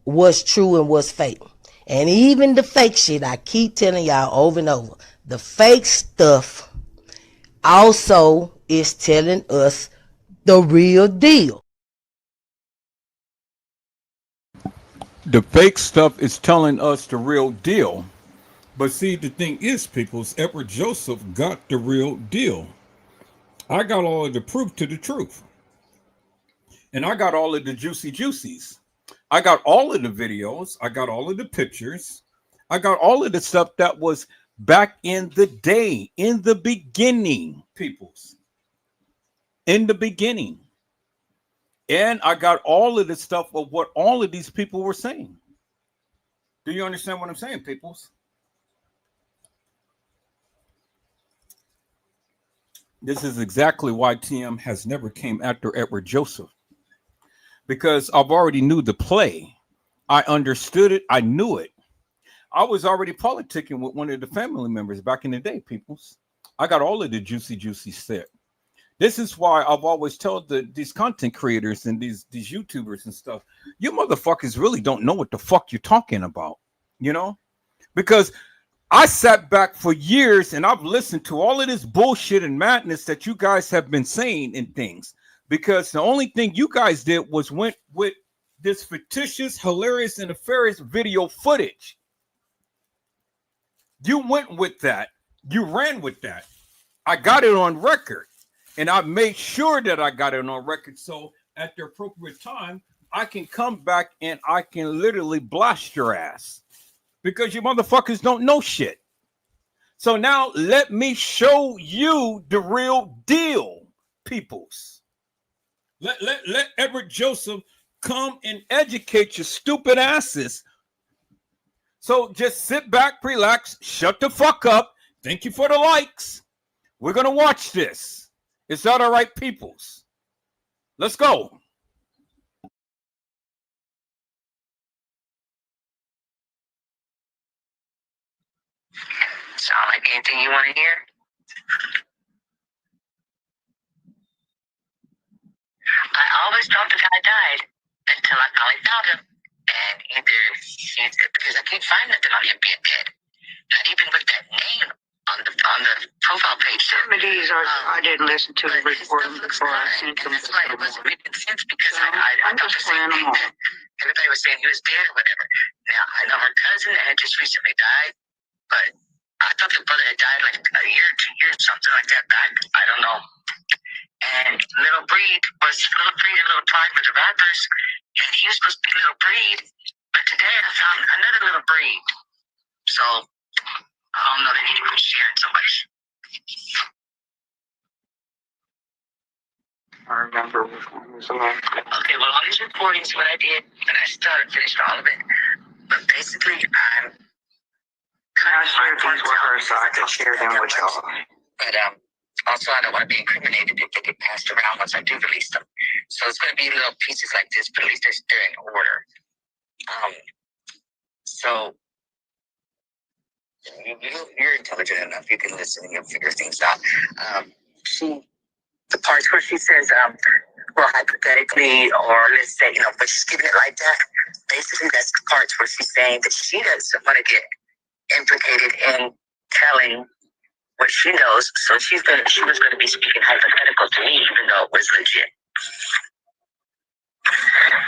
what's true and what's fake. And even the fake shit, I keep telling y'all over and over, the fake stuff also is telling us the real deal. The fake stuff is telling us the real deal. But see, the thing is, people, Edward Joseph got the real deal. I got all of the proof to the truth. And I got all of the juicy juicies. I got all of the videos. I got all of the pictures. I got all of the stuff that was back in the day, in the beginning, peoples. In the beginning. And I got all of the stuff of what all of these people were saying. Do you understand what I'm saying, peoples? This is exactly why TM has never came after Edward Joseph. Because I've already knew the play. I understood it. I knew it. I was already politicking with one of the family members back in the day, peoples. I got all of the juicy set. This is why I've always told these content creators and these YouTubers and stuff, you motherfuckers really don't know what the fuck you're talking about, you know? Because I sat back for years and I've listened to all of this bullshit and madness that you guys have been saying and things, because the only thing you guys did was went with this fictitious, hilarious, and nefarious video footage. You went with that. You ran with that. I got it on record, and I made sure that I got it on record. So at the appropriate time, I can come back and I can literally blast your ass because you motherfuckers don't know shit. So now let me show you the real deal, peoples. Let Edward Joseph come and educate your stupid asses. So just sit back, relax, shut the fuck up. Thank you for the likes. We're going to watch this. Is that all right, peoples? Let's go. Sound like anything you want to hear? I always thought the guy died until I finally found him. And because I can't find nothing on him being dead. Not even with that name on the profile page. Some of these I didn't listen to the recording before I sent them. That's why it wasn't making sense, because I thought the same thing that everybody was saying he was dead or whatever. Now, I know her cousin had just recently died, but I thought the brother had died like a year, 2 years, something like that back. I don't know. And Little Breed and Little Pride were the rappers, and he was supposed to be Little Breed, but today I found another Little Breed. So, I don't know, they need to quit sharing so much. I remember which one was the last one. Okay, well, all these recordings, what I did, and I finished all of it, but basically, I'm I shared these with her so I could share them with y'all. But also, I don't want to be incriminated if they get passed around once I do release them. So it's going to be little pieces like this, but at least they're in order. So you're intelligent enough. You can listen and you'll figure things out. The parts where she says, well, hypothetically, or let's say, but she's giving it like that. Basically, that's the parts where she's saying that she doesn't want to get implicated in telling what she knows, so she was going to be speaking hypothetical to me, even though it was legit.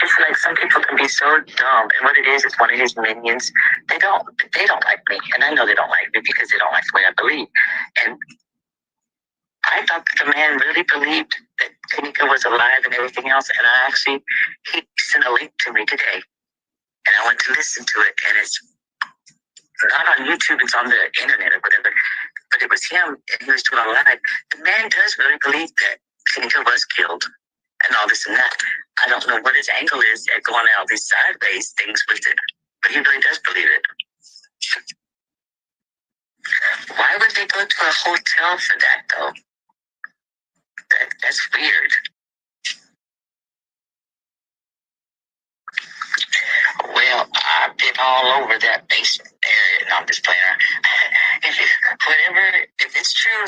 It's like some people can be so dumb, and what it is one of his minions. They don't like me, and I know they don't like me because they don't like the way I believe. And I thought that the man really believed that Kenneka was alive and everything else, and he sent a link to me today, and I went to listen to it, and it's not on YouTube, it's on the internet or whatever. But it was him, and he was doing a live. The man does really believe that Kenneka was killed and all this and that. I don't know what his angle is at going out these sideways things with it, but he really does believe it. Why would they go to a hotel for that, though? That's weird. Well, I've been all over that basement area. No, I'm just playing around. If it's true,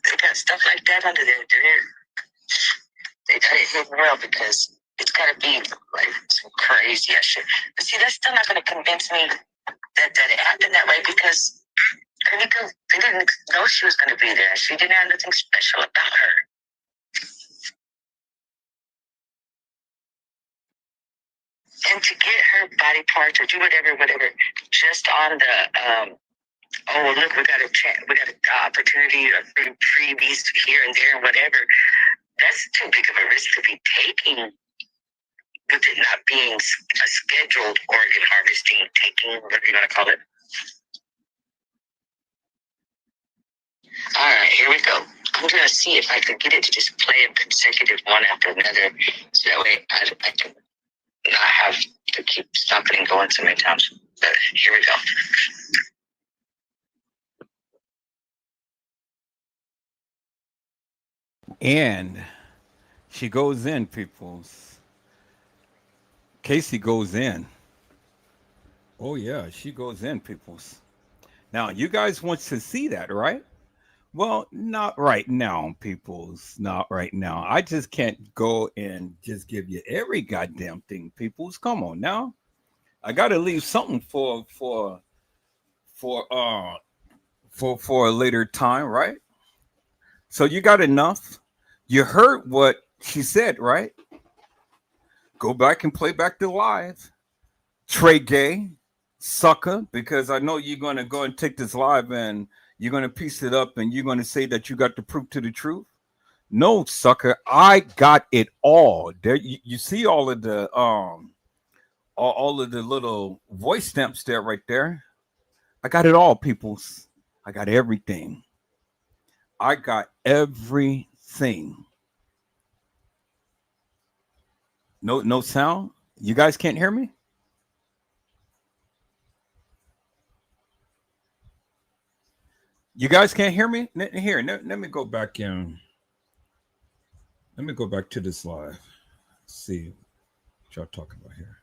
they got stuff like that under there. They got it hidden well, because it's got to be like some crazy ass shit. But see, that's still not going to convince me that it happened that way, because Kenneka, they didn't know she was going to be there. She didn't have nothing special about her. And to get her body parts or do whatever, just on the oh look, we got an opportunity of freebies here and there and whatever. That's too big of a risk to be taking, with it not being a scheduled organ harvesting, whatever you want to call it. All right, here we go. I'm gonna see if I can get it to just play a consecutive one after another, so that way I can not have to keep stopping and going so many times. But here we go. And she goes in, peoples. Casey goes in. Oh, yeah, she goes in, peoples. Now, you guys want to see that, right? Well, not right now, peoples. Not right now. I just can't go and just give you every goddamn thing, peoples. Come on now. I got to leave something for for a later time, right? So you got enough. You heard what she said, right? Go back and play back the live. Trey Gay, sucker, because I know you're gonna go and take this live and you're gonna piece it up and you're gonna say that you got the proof to the truth. No, sucker, I got it all. There, you see all of the little voice stamps there, right there. I got it all, peoples. I got everything. I got everything. No sound. You guys can't hear me. You guys can't hear me. Here, let me go back in. Let me go back to this live. See what y'all talking about here.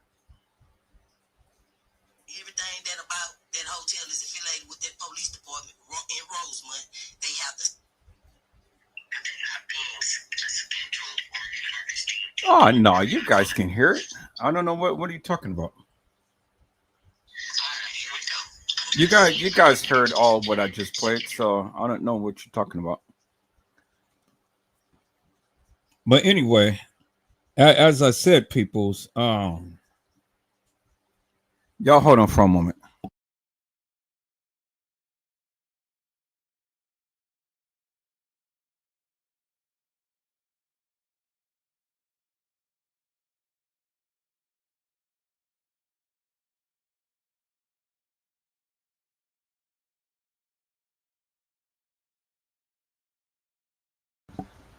Everything that about that hotel is affiliated with that police department in Rosemont. They have the Oh no, you guys can hear it. I don't know what are you talking about. You guys heard all what I just played, so I don't know what you're talking about. But anyway, as I said, peoples, y'all hold on for a moment.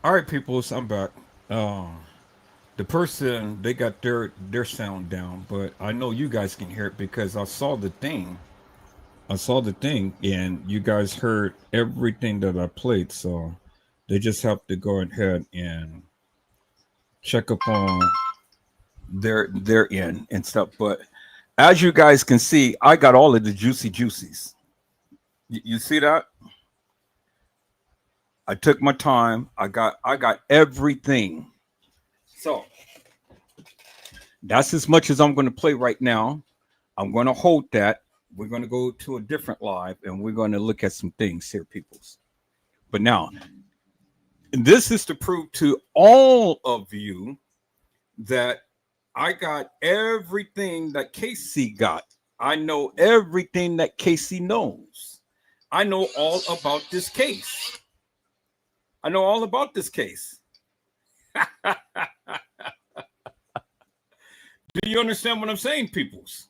All right, peoples, I'm back. The person they got their sound down, but I know you guys can hear it because I saw the thing. I saw the thing, and you guys heard everything that I played. So they just have to go ahead and check up on their end and stuff. But as you guys can see, I got all of the juicy juicies. You see that? I took my time. I got everything. So that's as much as I'm going to play right now. I'm going to hold that. We're going to go to a different live and we're going to look at some things here, peoples. But now, this is to prove to all of you that I got everything that Casey got. I know everything that Casey knows. I know all about this case. I know all about this case. Do you understand what I'm saying, peoples?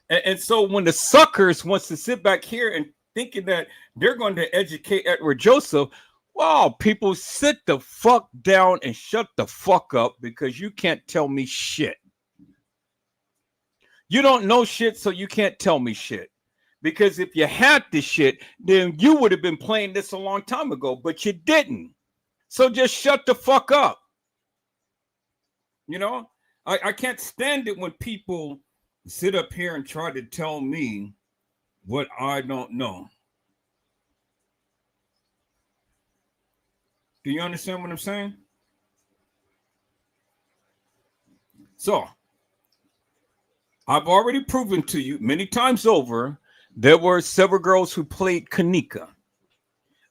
And so when the suckers wants to sit back here and thinking that they're going to educate Edward Joseph, wow, people sit the fuck down and shut the fuck up because you can't tell me shit. You don't know shit, so you can't tell me shit. Because if you had this shit, then you would have been playing this a long time ago, but you didn't. So just shut the fuck up. You know, I can't stand it when people sit up here and try to tell me what I don't know. Do you understand what I'm saying? So, I've already proven to you many times over there were several girls who played Kenneka.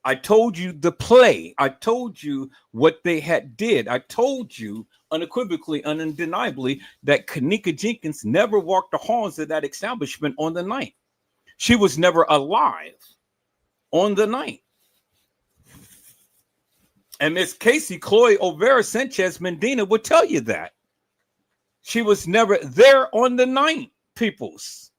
I told you the play. I told you what they had did. I told you unequivocally and undeniably that Kenneka Jenkins never walked the halls of that establishment on the night. She was never alive on the night. And Miss Casey Chloe O'Vera Sanchez Medina would tell you that. She was never there on the night, peoples.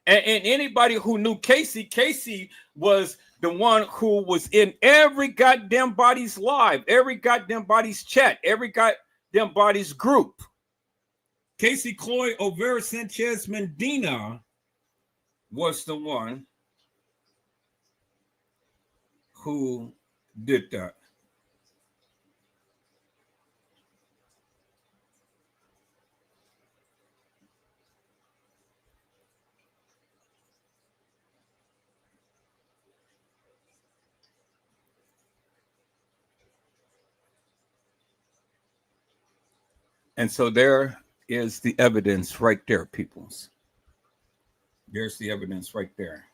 And anybody who knew Casey was the one who was in every goddamn body's live, every goddamn body's chat, every goddamn body's group. Casey Chloe O'Vera Sanchez Medina was the one who did that. And so there is the evidence right there, peoples. There's the evidence right there.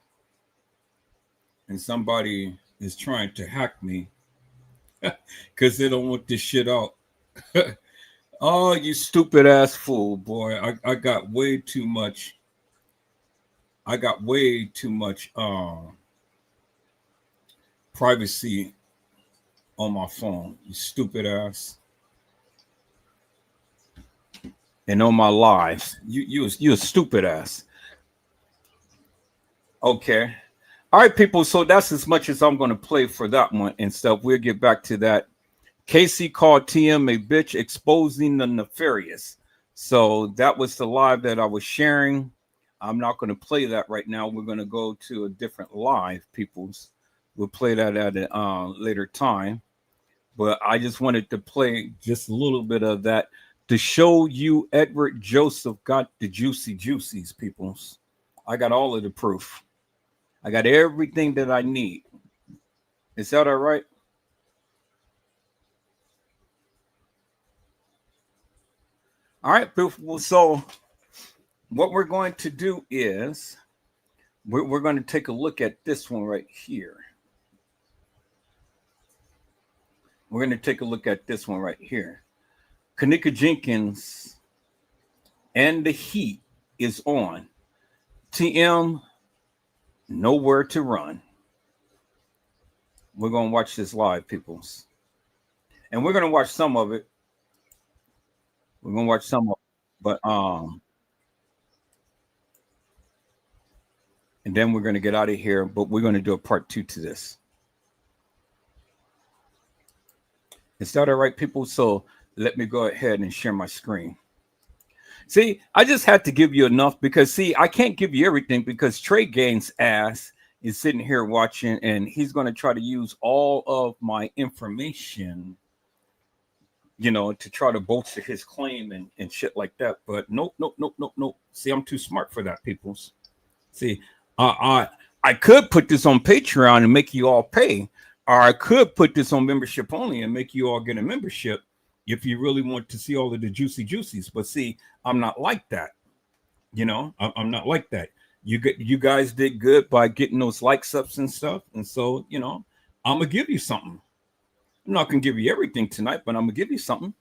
and somebody is trying to hack me because they don't want this shit out. Oh, you stupid ass fool, boy. I got way too much. I got way too much privacy on my phone. You stupid ass. And on my lives. You a stupid ass. Okay. All right, people. So that's as much as I'm gonna play for that one and stuff. We'll get back to that. Casey called TM a bitch, exposing the nefarious. So that was the live that I was sharing. I'm not going to play that right now. We're going to go to a different live, peoples. We'll play that at a later time. But I just wanted to play just a little bit of that to show you Edward Joseph got the juicy juicies, peoples. I got all of the proof. I got everything that I need. Is that all right? All right, people. So what we're going to do is we're going to take a look at this one right here. We're going to take a look at this one right here. Kenneka Jenkins and the heat is on. TM, nowhere to run. We're going to watch this live, peoples. And we're going to watch some of it. We're going to watch some of it. But, and then we're going to get out of here. But we're going to do a part 2 to this. Is that all right, people? So let me go ahead and share my screen. See, I just had to give you enough because, see, I can't give you everything because Trey Gaines' ass is sitting here watching and he's going to try to use all of my information, you know, to try to bolster his claim and shit like that. But nope. See, I'm too smart for that, peoples. See, I could put this on Patreon and make you all pay, or I could put this on membership only and make you all get a membership if you really want to see all of the juicy juicies. But see, I'm not like that. You know, I'm not like that. You guys did good by getting those likes ups and stuff, and so you know, I'm gonna give you something. I'm not gonna give you everything tonight, but I'm gonna give you something.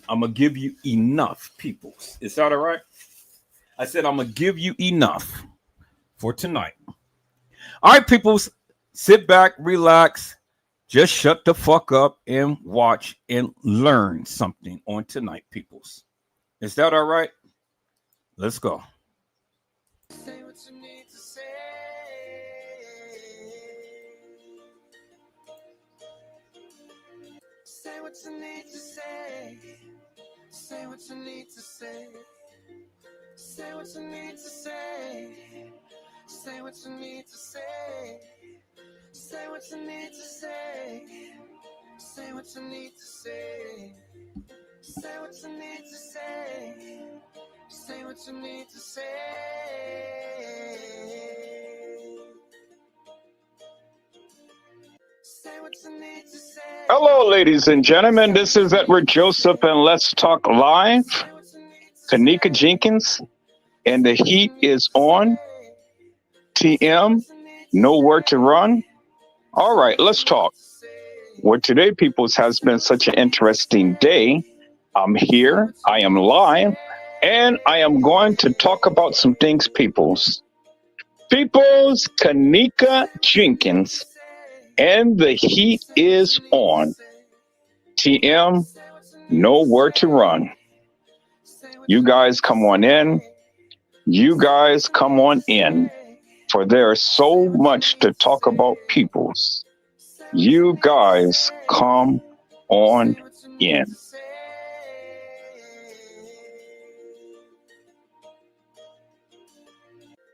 I'm gonna give you enough, peoples. Is that all right? I said I'm gonna give you enough for tonight. All right, peoples, sit back, relax, just shut the fuck up and watch and learn something on tonight, peoples. Is that all right? Let's go. Say what you need to say. Say what you need to say. Say what you need to say. Say what you need to say. Say what you need to say. Say what you need to say. Say what you need to say. Say what you need to say. Say what you need to say. Say what you need to say. Hello, ladies and gentlemen. This is Edward Joseph, and let's talk live. Kenneka Jenkins, and the heat is on. TM, nowhere to run. All right, let's talk. Well, today, peoples, has been such an interesting day. I'm here, I am live, and I am going to talk about some things, peoples. Peoples, Kenneka Jenkins, and the heat is on. TM, nowhere to run. You guys come on in. You guys come on in. For there's so much to talk about, peoples. You guys come on in.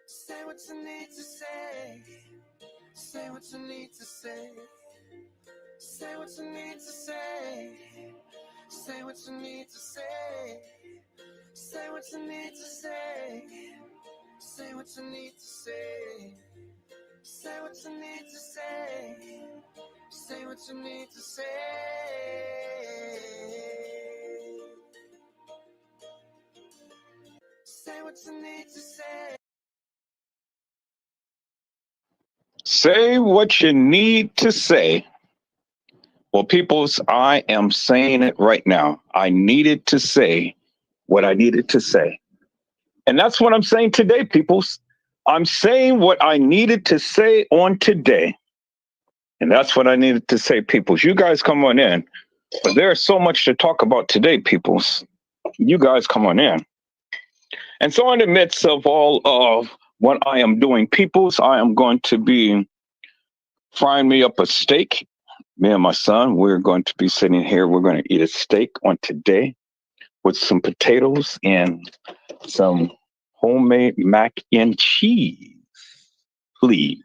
Say what you need to say. Say what you need to say. Say what you need to say. Say what you need to say. Say what you need to say. Say what you need to say. Say what you need to say. Say what you need to say. Say what you need to say. Say what you need to say. Well, peoples, I am saying it right now. I needed to say what I needed to say. And that's what I'm saying today, peoples. I'm saying what I needed to say on today. And that's what I needed to say, peoples. You guys come on in. But there's so much to talk about today, peoples. You guys come on in. And so in the midst of all of what I am doing, peoples, I am going to be frying me up a steak. Me and my son, we're going to be sitting here. We're going to eat a steak on today with some potatoes and some homemade mac and cheese, please.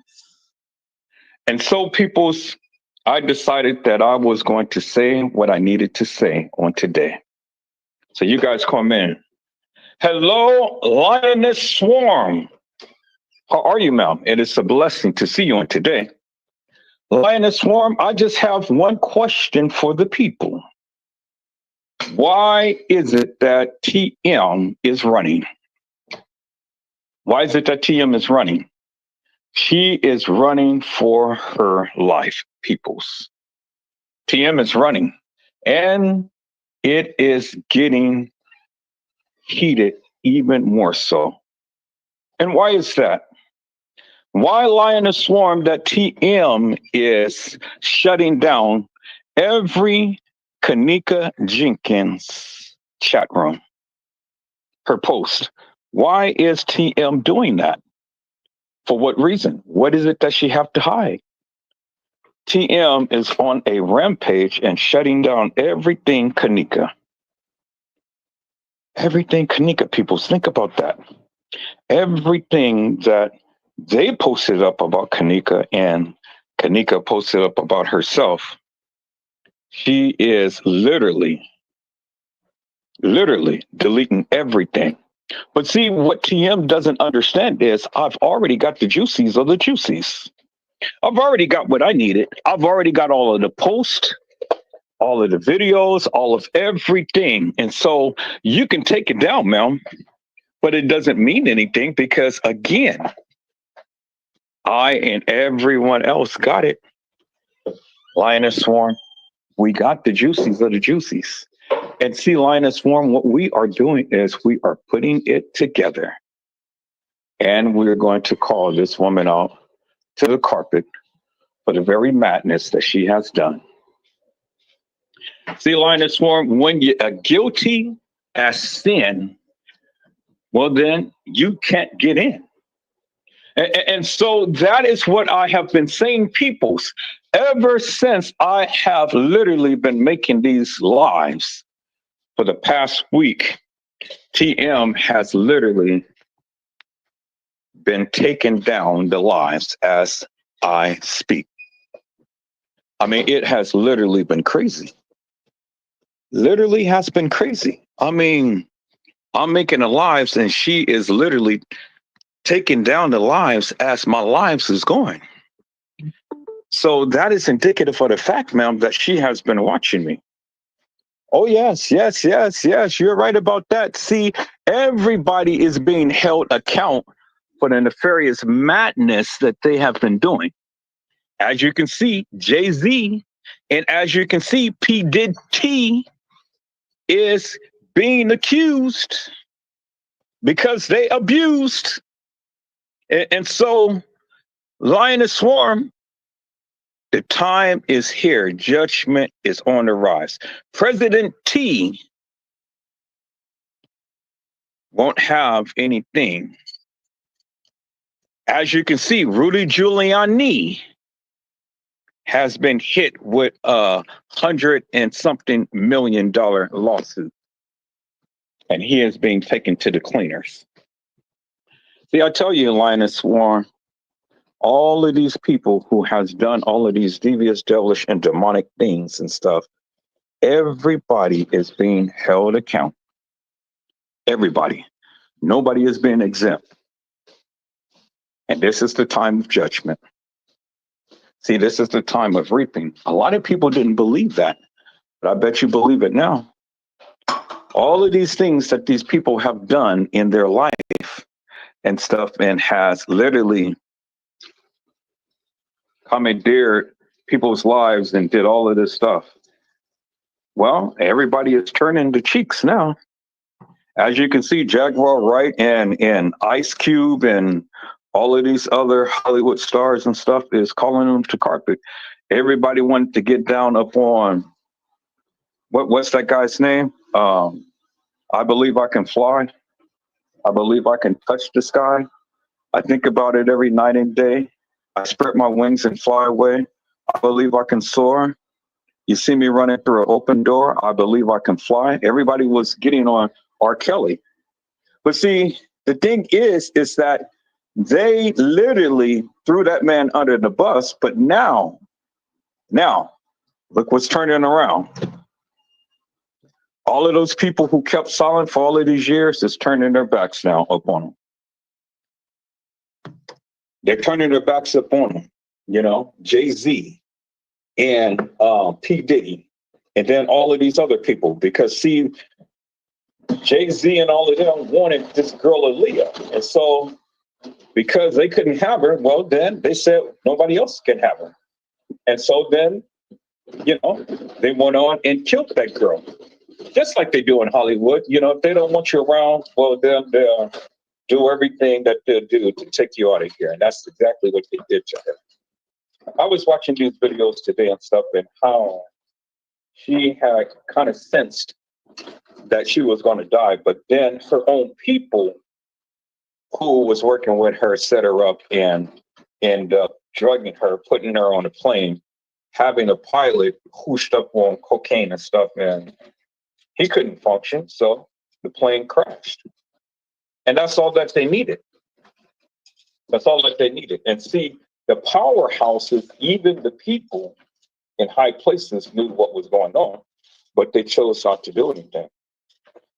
And so, peoples, I decided that I was going to say what I needed to say on today. So you guys come in. Hello, Lioness Swarm. How are you, ma'am? It is a blessing to see you on today. Lioness Swarm, I just have one question for the people. Why is it that TM is running? Why is it that TM is running? She is running for her life, peoples. TM is running, and it is getting heated even more so. And why is that? Why Lioness Swarm that TM is shutting down every Kenneka Jenkins chat room, her post? Why is TM doing that? For what reason? What is it that she have to hide? TM is on a rampage and shutting down everything Kenneka. Everything Kenneka, people, think about that. Everything that they posted up about Kenneka and Kenneka posted up about herself, she is literally deleting everything. But see, what TM doesn't understand is I've already got the juicies of the juicies. I've already got what I needed. I've already got all of the posts, all of the videos, all of everything. And so you can take it down, ma'am, but it doesn't mean anything because, again, I and everyone else got it. Lioness Swarm, we got the juicies of the juicies. And see, Lioness Swarm, what we are doing is we are putting it together. And we're going to call this woman out to the carpet for the very madness that she has done. See, Lioness Swarm, when you are guilty as sin, well, then you can't get in. And so that is what I have been saying, peoples, ever since I have literally been making these lives for the past week. TM has literally been taking down the lives as I speak. I mean, it has literally been crazy. Literally has been crazy. I mean, I'm making the lives and she is literally taking down the lives as my lives is going. So that is indicative of the fact, ma'am, that she has been watching me. Oh, yes. You're right about that. See, everybody is being held account for the nefarious madness that they have been doing. As you can see, Jay-Z, and as you can see, P. Diddy is being accused because they abused. And so, Lioness Swarm, the time is here. Judgment is on the rise. President T won't have anything. As you can see, Rudy Giuliani has been hit with $100 and something million lawsuit. And he is being taken to the cleaners. See, I tell you, Lioness Swarm, all of these people who has done all of these devious, devilish, and demonic things and stuff, everybody is being held account. Everybody. Nobody is being exempt. And this is the time of judgment. See, this is the time of reaping. A lot of people didn't believe that, but I bet you believe it now. All of these things that these people have done in their life and stuff and has literally commandeered people's lives and did all of this stuff. Well, everybody is turning the cheeks now. As you can see, Jaguar Wright and Ice Cube and all of these other Hollywood stars and stuff is calling them to carpet. Everybody wanted to get down up on what's that guy's name? I believe I can fly. I believe I can touch the sky. I think about it every night and day. I spread my wings and fly away. I believe I can soar. You see me running through an open door. I believe I can fly. Everybody was getting on R. Kelly. But see, the thing is that they literally threw that man under the bus. But now, look what's turning around. All of those people who kept silent for all of these years is turning their backs now upon him. They're turning their backs up on him. You know, Jay-Z and P. Diddy, and then all of these other people. Because see, Jay-Z and all of them wanted this girl Aaliyah. And so because they couldn't have her, well, then they said nobody else can have her. And so then, you know, they went on and killed that girl. Just like they do in Hollywood. You know, if they don't want you around, well, then they'll do everything that they'll do to take you out of here. And that's exactly what they did to her. I was watching these videos today and stuff, and how she had kind of sensed that she was going to die, but then her own people who was working with her set her up and end up drugging her, putting her on a plane, having a pilot hooshed up on cocaine and stuff, and he couldn't function, so the plane crashed. And that's all that they needed. That's all that they needed. And see, the powerhouses, even the people in high places knew what was going on, but they chose not to do anything.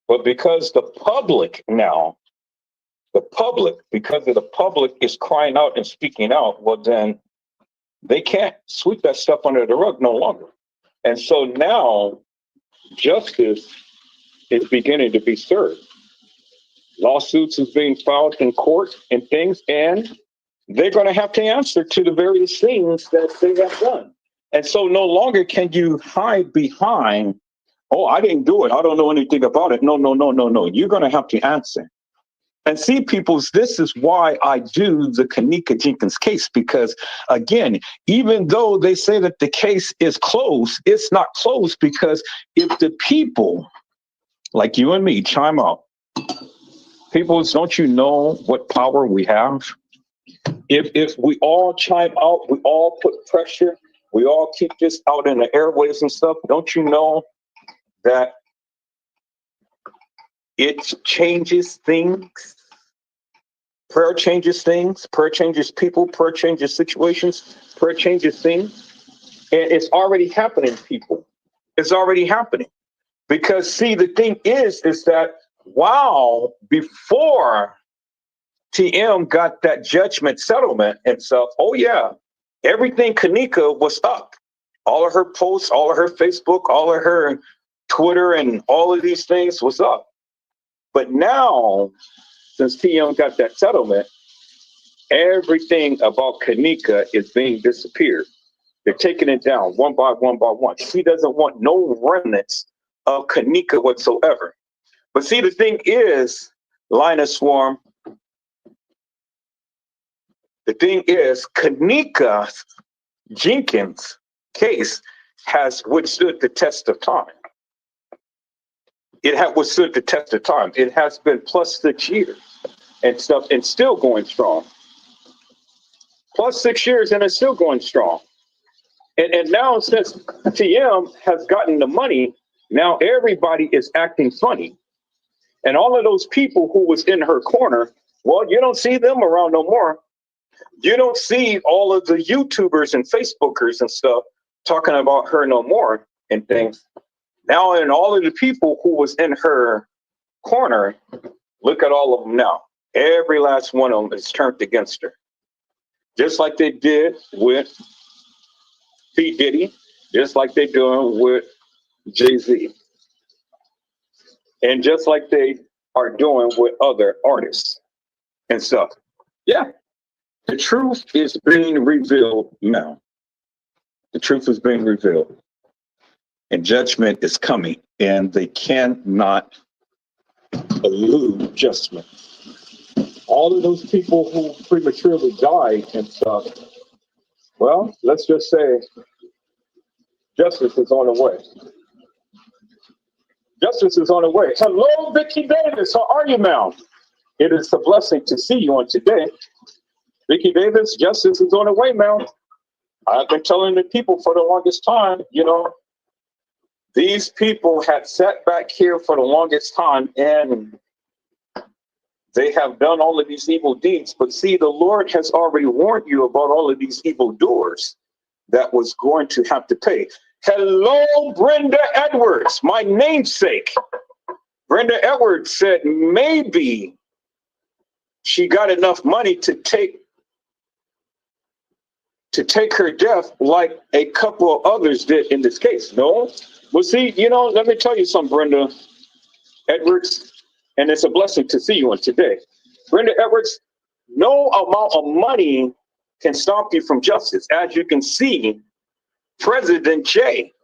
But because the public now, because of the public is crying out and speaking out, well, then they can't sweep that stuff under the rug no longer. And so now justice is beginning to be served. Lawsuits is being filed in court and things, and they're going to have to answer to the various things that they have done. And so no longer can you hide behind, oh, I didn't do it. I don't know anything about it. No. You're going to have to answer. And see, peoples, this is why I do the Kenneka Jenkins case, because, again, even though they say that the case is closed, it's not closed, because if the people like you and me chime out, peoples, don't you know what power we have? If we all chime out, we all put pressure, we all keep this out in the airwaves and stuff, don't you know that it changes things? Prayer changes things, prayer changes people, prayer changes situations, prayer changes things. And it's already happening, people. It's already happening. Because see, the thing is that wow, before TM got that judgment settlement and stuff, oh yeah, everything Kenneka was up. All of her posts, all of her Facebook, all of her Twitter, and all of these things was up. But now, since TM got that settlement, everything about Kenneka is being disappeared. They're taking it down one by one by one. She doesn't want no remnants of Kenneka whatsoever. But see, the thing is, Linus Swarm, the thing is, Kenneka Jenkins' case has withstood the test of time. It has withstood the test of time. It has been plus 6 years and stuff, and still going strong. Plus 6 years, and it's still going strong. And now, since TM has gotten the money, now everybody is acting funny. And all of those people who was in her corner, well, you don't see them around no more. You don't see all of the YouTubers and Facebookers and stuff talking about her no more and things. Now, and all of the people who was in her corner, look at all of them now. Every last one of them is turned against her. Just like they did with P. Diddy, just like they're doing with Jay-Z. And just like they are doing with other artists and stuff. Yeah. The truth is being revealed now. The truth is being revealed. And judgment is coming. And they cannot elude judgment. All of those people who prematurely died and stuff, well, let's just say justice is on the way. Justice is on the way. Hello, Vicky Davis. How are you, ma'am? It is a blessing to see you on today. Vicky Davis, justice is on the way, ma'am. I've been telling the people for the longest time, these people had sat back here for the longest time and they have done all of these evil deeds. But see, the Lord has already warned you about all of these evil doers that was going to have to pay. Hello, Brenda Edwards, my namesake. Brenda Edwards said maybe she got enough money to take her death like a couple of others did in this case. No? Well, see, let me tell you something, Brenda Edwards, and it's a blessing to see you on today. Brenda Edwards, no amount of money can stop you from justice. As you can see, President T.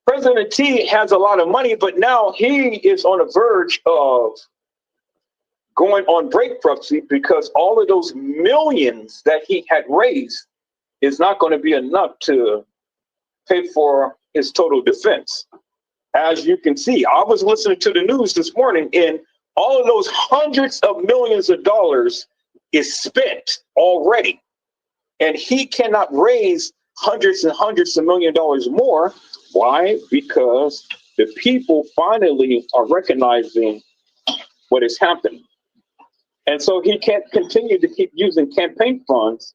President T has a lot of money, but now he is on the verge of going on bankruptcy because all of those millions that he had raised is not going to be enough to pay for his total defense. As you can see, I was listening to the news this morning and all of those hundreds of millions of dollars is spent already. And he cannot raise hundreds and hundreds of $millions more. Why? Because the people finally are recognizing what is happening. And so he can't continue to keep using campaign funds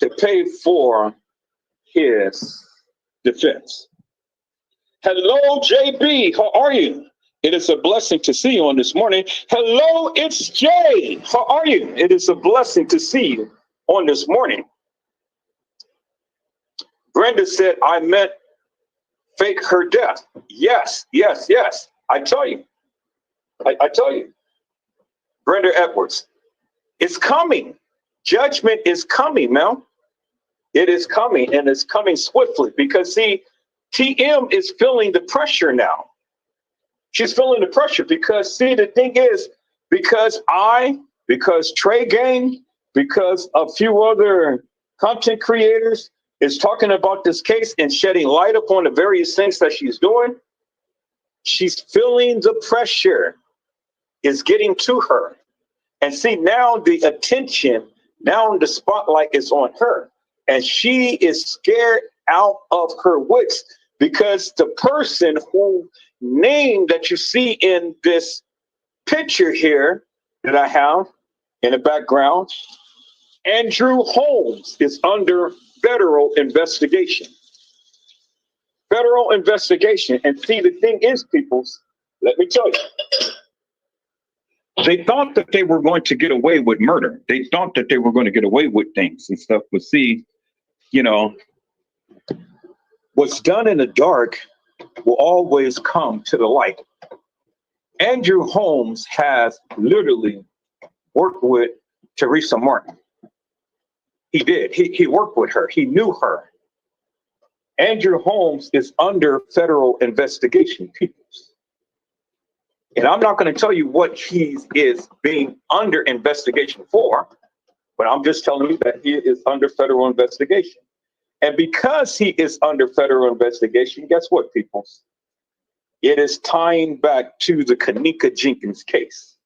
to pay for his defense. Hello, JB. How are you? It is a blessing to see you on this morning. Hello, it's Jay. How are you? It is a blessing to see you on this morning. Brenda said, I meant fake her death. Yes. I tell you. I tell you. Brenda Edwards, it's coming. Judgment is coming, Mel. It is coming, and it's coming swiftly because, see, TM is feeling the pressure now. She's feeling the pressure because, see, the thing is, because Trey Gang, because a few other content creators is talking about this case and shedding light upon the various things that she's doing, she's feeling the pressure is getting to her. And see, now the attention, now the spotlight is on her. And she is scared out of her wits because the person who name that you see in this picture here that I have in the background, Andrew Holmes, is under federal investigation. Federal investigation. And see, the thing is, peoples, let me tell you, they thought that they were going to get away with murder. They thought that they were going to get away with things and stuff. But see, what's done in the dark will always come to the light. Andrew Holmes has literally worked with Tereasa Martin. He did. He worked with her. He knew her. Andrew Holmes is under federal investigation, people. And I'm not going to tell you what he is being under investigation for, but I'm just telling you that he is under federal investigation. And because he is under federal investigation, guess what, people? It is tying back to the Kenneka Jenkins case.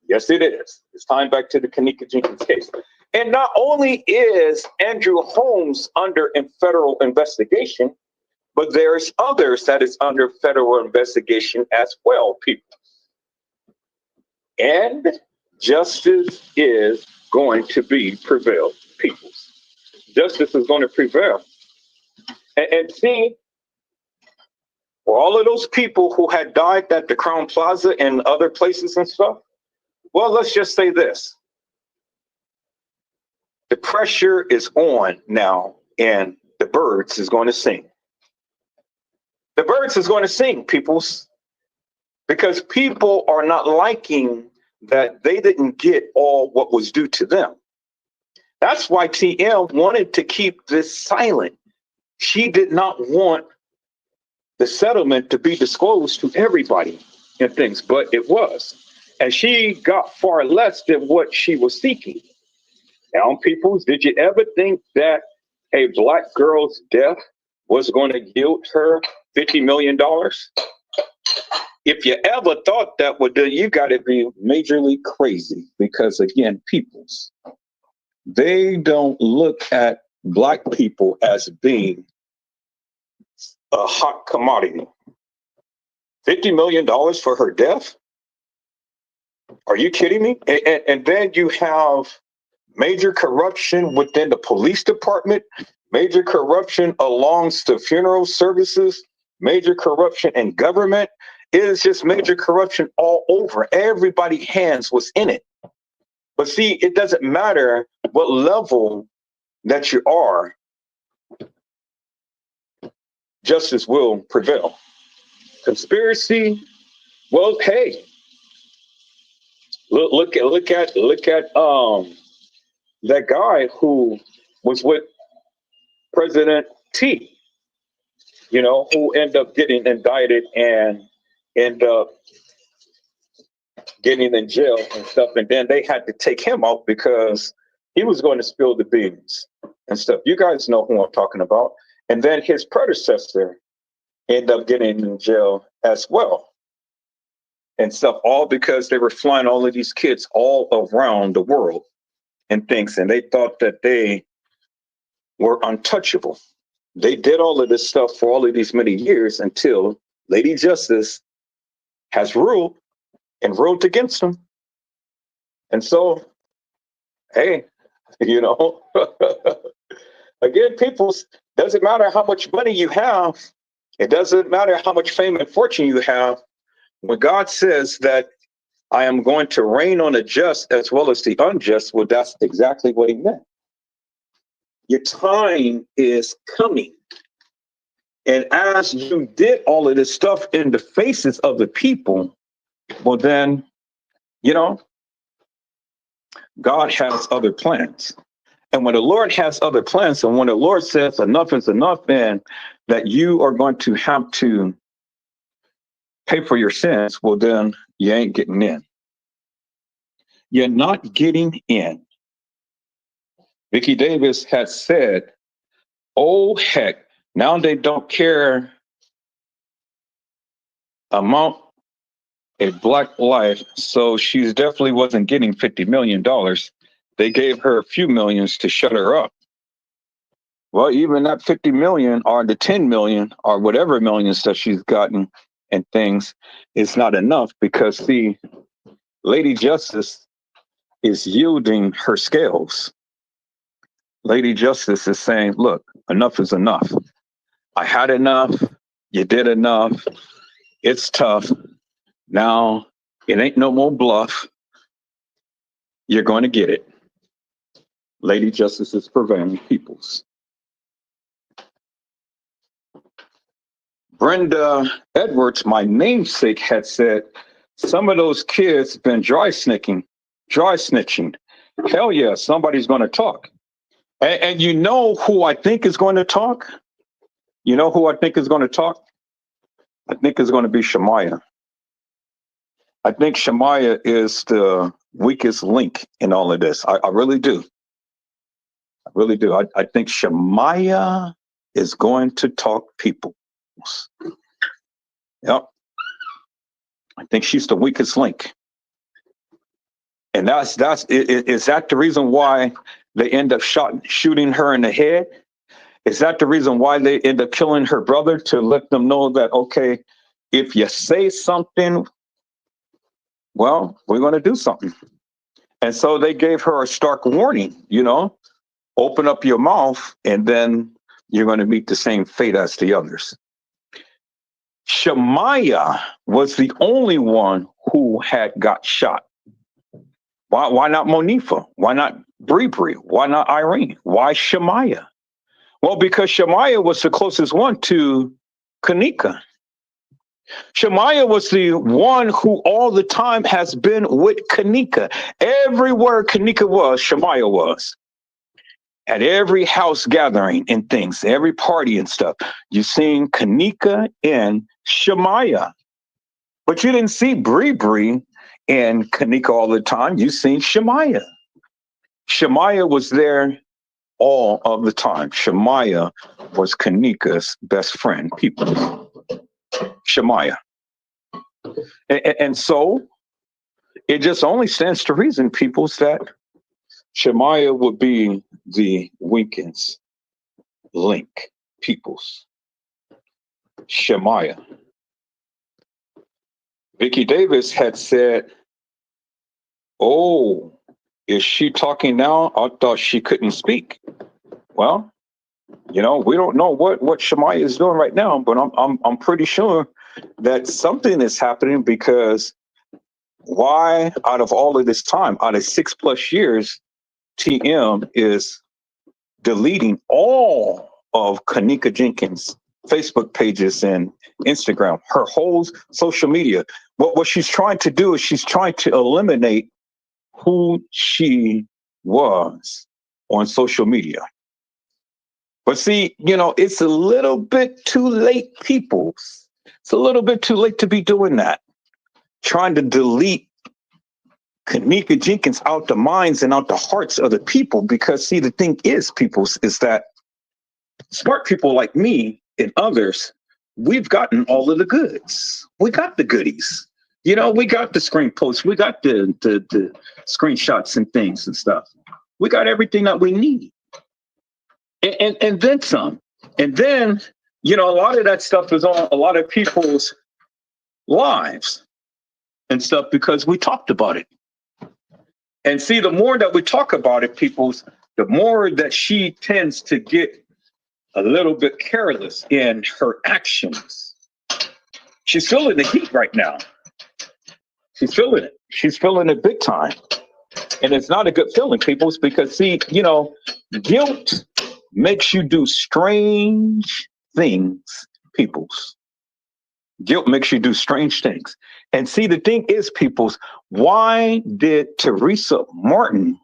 Yes, it is. It's tying back to the Kenneka Jenkins case. And not only is Andrew Holmes under federal investigation, but there's others that is under federal investigation as well, people. And justice is going to be prevailed, people. Justice is going to prevail. And see, for all of those people who had died at the Crown Plaza and other places and stuff, well, let's just say this. The pressure is on now, and the birds is going to sing. The birds is going to sing, peoples, because people are not liking that they didn't get all what was due to them. That's why TM wanted to keep this silent. She did not want the settlement to be disclosed to everybody and things, but it was. And she got far less than what she was seeking. Now, peoples, did you ever think that a black girl's death was going to yield her $50 million? If you ever thought that would do, you got to be majorly crazy, because again, peoples, they don't look at black people as being a hot commodity. $50 million for her death? Are you kidding me? And then you have major corruption within the police department, major corruption alongs the funeral services, major corruption in government. It is just major corruption all over. Everybody's hands was in it. But see, it doesn't matter what level that you are, justice will prevail. Conspiracy, well, hey, look at that guy who was with President T, who ended up getting indicted and end up getting in jail and stuff. And then they had to take him out because he was going to spill the beans and stuff. You guys know who I'm talking about. And then his predecessor ended up getting in jail as well and stuff, all because they were flying all of these kids all around the world and things. And they thought that they were untouchable. They did all of this stuff for all of these many years until Lady Justice has ruled and ruled against them. And so, hey, again, people, doesn't matter how much money you have. It doesn't matter how much fame and fortune you have. When God says that I am going to reign on the just as well as the unjust, well, that's exactly what he meant. Your time is coming. And as you did all of this stuff in the faces of the people, well, then, God has other plans. And when the Lord has other plans, and when the Lord says enough is enough, and that you are going to have to pay for your sins, well, then you ain't getting in. You're not getting in. Vicki Davis had said, oh, heck, now they don't care about a black life, so she definitely wasn't getting $50 million. They gave her a few millions to shut her up. Well, even that 50 million or the 10 million or whatever millions that she's gotten and things is not enough, because see, Lady Justice is yielding her scales. Lady Justice is saying, look, enough is enough. I had enough. You did enough. It's tough. Now it ain't no more bluff. You're going to get it. Lady Justice is prevailing, peoples. Brenda Edwards, my namesake, had said, some of those kids been dry snitching. Hell yeah, somebody's going to talk. And you know who I think is going to talk? You know who I think is going to talk? I think it's going to be Shemaiah. I think Shemaiah is the weakest link in all of this. I really do. I really do. I think Shemaiah is going to talk people. Yep. I think she's the weakest link. And is that the reason why they end up shooting her in the head? Is that the reason why they end up killing her brother, to let them know that, okay, if you say something, well, we're going to do something. And so they gave her a stark warning, open up your mouth and then you're going to meet the same fate as the others. Shemaiah was the only one who had got shot. Why not Monifa? Why not Bree? Why not Irene? Why Shemaiah? Well, because Shemaiah was the closest one to Kenneka. Shemaiah was the one who all the time has been with Kenneka. Everywhere Kenneka was, Shemaiah was. At every house gathering and things, every party and stuff, you seen Kenneka and Shemaiah. But you didn't see Bree and Kenneka all the time. You seen Shemaiah. Shemaiah was there all of the time. Shemaiah was Kenneka's best friend, people. Shemaiah. And so it just only stands to reason, peoples, that Shemaiah would be the weakest link, peoples. Shemaiah. Vicky Davis had said, "Oh, is she talking now? I thought she couldn't speak." Well, we don't know what Shemaiah is doing right now, but I'm pretty sure that something is happening, because why, out of all of this time, out of 6+ years, TM is deleting all of Kenneka Jenkins' Facebook pages and Instagram, her whole social media. What she's trying to do is she's trying to eliminate who she was on social media. But see, it's a little bit too late, people. It's a little bit too late to be doing that. Trying to delete Kenneka Jenkins out the minds and out the hearts of the people. Because see, the thing is, people, is that smart people like me and others, we've gotten all of the goods. We got the goodies. We got the screen posts. We got the screenshots and things and stuff. We got everything that we need. And then some. And then, a lot of that stuff is on a lot of people's lives and stuff because we talked about it. And see, the more that we talk about it, people's, the more that she tends to get a little bit careless in her actions. She's feeling the heat right now. She's feeling it. She's feeling it big time. And it's not a good feeling, peoples, because see, guilt makes you do strange things, peoples. Guilt makes you do strange things. And see, the thing is, peoples, why did Tereasa Martin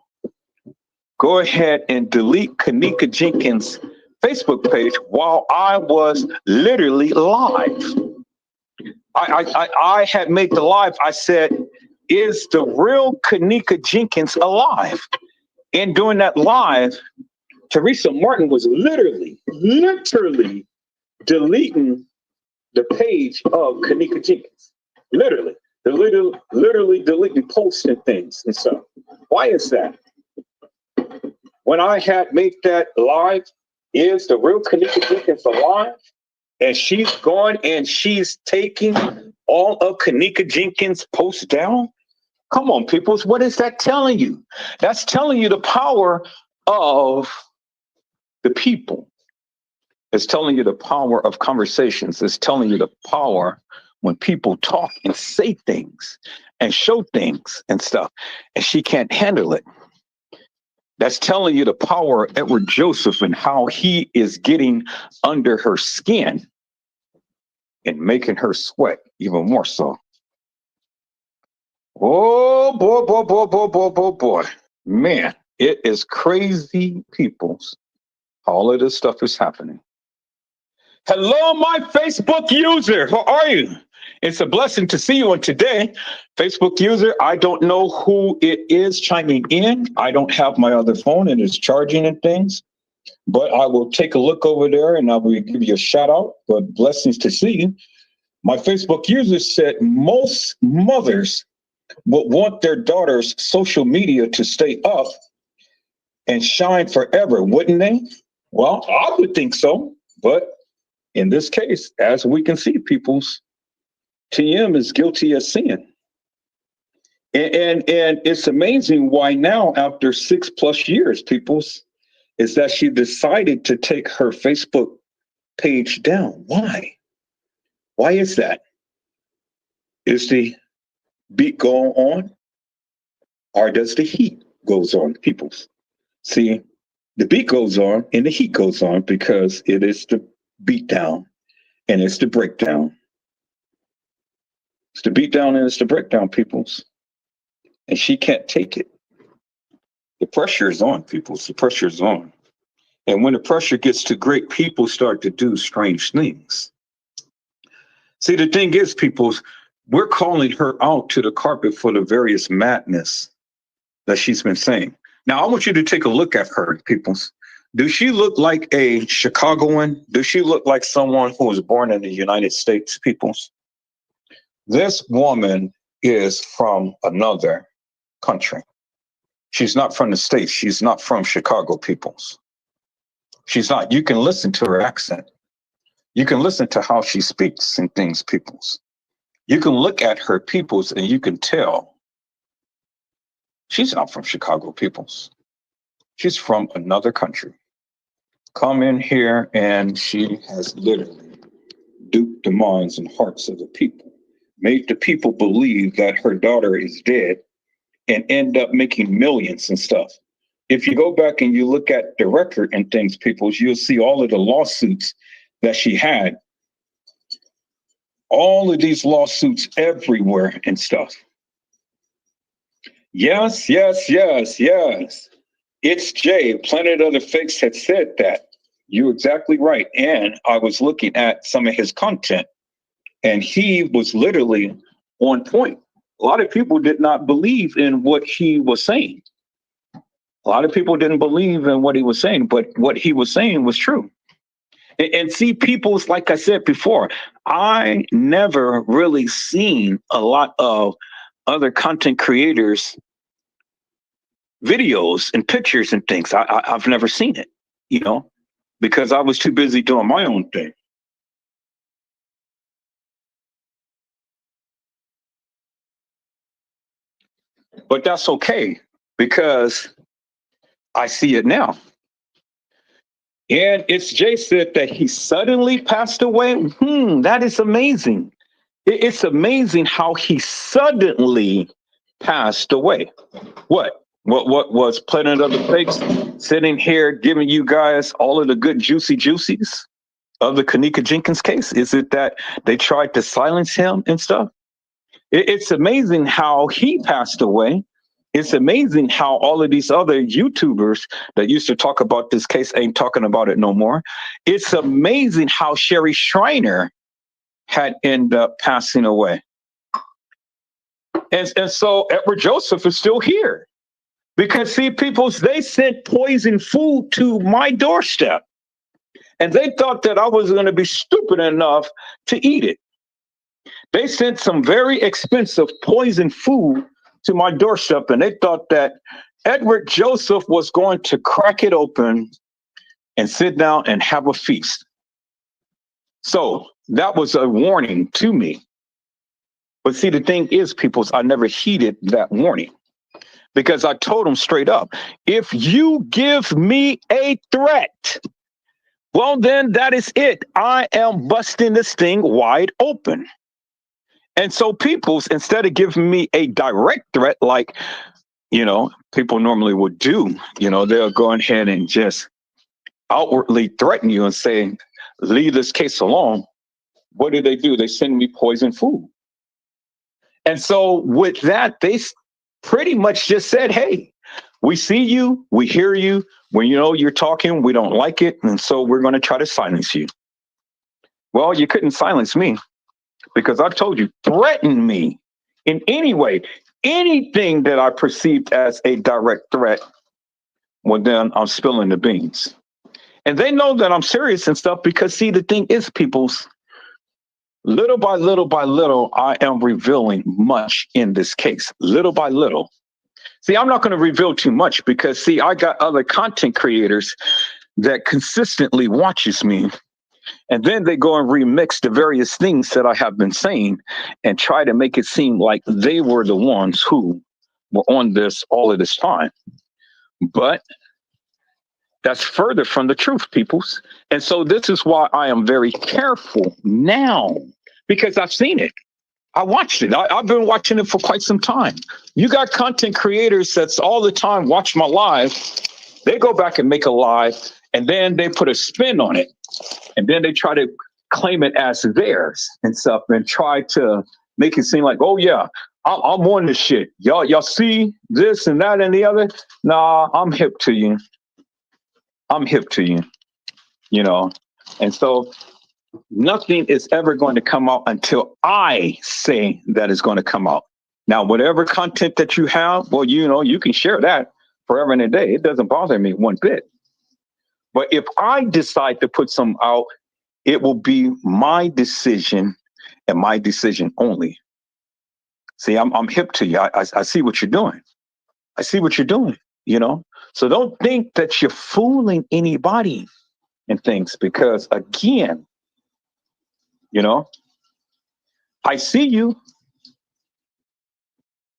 go ahead and delete Kenneka Jenkins' Facebook page while I was literally live? I had made the live. I said, is the real Kenneka Jenkins alive? And during that live, Tereasa Martin was literally deleting the page of Kenneka Jenkins. Literally deleting posts and things and stuff. Why is that? When I had made that live, is the real Kenneka Jenkins alive? And she's gone and she's taking all of Kenneka Jenkins' posts down? Come on, peoples. What is that telling you? That's telling you the power of the people. It's telling you the power of conversations. It's telling you the power when people talk and say things and show things and stuff, and she can't handle it. That's telling you the power of Edward Joseph and how he is getting under her skin and making her sweat even more so. Oh, boy. Man, it is crazy, peoples. All of this stuff is happening. Hello, my Facebook user. How are you? It's a blessing to see you on today. Facebook user, I don't know who it is chiming in. I don't have my other phone and it's charging and things, but I will take a look over there and I will give you a shout out. But blessings to see you. My Facebook user said most mothers would want their daughter's social media to stay up and shine forever, wouldn't they? Well, I would think so, but in this case, as we can see, people's TM is guilty of sin. And it's amazing why now, after 6+ years, people's, is that she decided to take her Facebook page down. Why? Why is that? Is the beat go on? Or does the heat goes on, people's? See, the beat goes on and the heat goes on because it is the beat down and it's the breakdown. It's the beat down and it's the breakdown, peoples. And she can't take it. The pressure is on, peoples. The pressure is on. And when the pressure gets too great, people start to do strange things. See, the thing is, peoples, we're calling her out to the carpet for the various madness that she's been saying. Now, I want you to take a look at her, peoples. Does she look like a Chicagoan? Does she look like someone who was born in the United States, peoples? This woman is from another country. She's not from the States. She's not from Chicago, peoples. She's not. You can listen to her accent. You can listen to how she speaks and things, peoples. You can look at her, peoples, and you can tell she's not from Chicago, peoples. She's from another country. Come in here, and she has literally duped the minds and hearts of the people, made the people believe that her daughter is dead, and end up making millions and stuff. If you go back and you look at the record and things, peoples, you'll see all of the lawsuits that she had. All of these lawsuits everywhere and stuff. Yes, yes, yes, yes. It's Jay. Planet of the Fakes had said that. You're exactly right. And I was looking at some of his content, and he was literally on point. A lot of people did not believe in what he was saying. A lot of people didn't believe in what he was saying, but what he was saying was true. And see, people's, like I said before, I never really seen a lot of other content creators' videos and pictures and things. I've never seen it, you know, because I was too busy doing my own thing. But that's okay, because I see it now. And it's Jay said that he suddenly passed away. That is amazing. It's amazing how he suddenly passed away. What was Planet of the Fakes sitting here giving you guys all of the good juicies of the Kenneka Jenkins case? Is it that they tried to silence him and stuff? It's amazing how he passed away. It's amazing how all of these other YouTubers that used to talk about this case ain't talking about it no more. It's amazing how Sherry Shriner had ended up passing away. And so Edward Joseph is still here. Because, see, people, they sent poison food to my doorstep. And they thought that I was going to be stupid enough to eat it. They sent some very expensive poison food to my doorstep, and they thought that Edward Joseph was going to crack it open and sit down and have a feast. So that was a warning to me. But see, the thing is, people, I never heeded that warning, because I told them straight up, if you give me a threat, well, then that is it. I am busting this thing wide open. And so peoples, instead of giving me a direct threat, like, you know, people normally would do, you know, they'll go ahead and just outwardly threaten you and say, leave this case alone. What do? They send me poison food. And so with that, they pretty much just said, hey, we see you, we hear you. When, you know, you're talking, we don't like it. And so we're going to try to silence you. Well, you couldn't silence me, because I told you, threaten me in any way, anything that I perceived as a direct threat, well, then I'm spilling the beans. And they know that I'm serious and stuff, because, see, the thing is, peoples, little by little, I am revealing much in this case, little by little. See, I'm not going to reveal too much, because, see, I got other content creators that consistently watches me. And then they go and remix the various things that I have been saying and try to make it seem like they were the ones who were on this all of this time. But that's further from the truth, peoples. And so this is why I am very careful now, because I've seen it. I watched it. I've been watching it for quite some time. You got content creators that's all the time watch my live. They go back and make a live, and then they put a spin on it. And then they try to claim it as theirs and stuff, and try to make it seem like, oh yeah, I'm on this shit. Y'all see this and that and the other. Nah, I'm hip to you. I'm hip to you. You know, and so nothing is ever going to come out until I say that is going to come out. Now, whatever content that you have, well, you know, you can share that forever and a day. It doesn't bother me one bit. But if I decide to put some out, it will be my decision and my decision only. See, I'm hip to you. I see what you're doing. I see what you're doing, you know? So don't think that you're fooling anybody and things because, again, you know, I see you.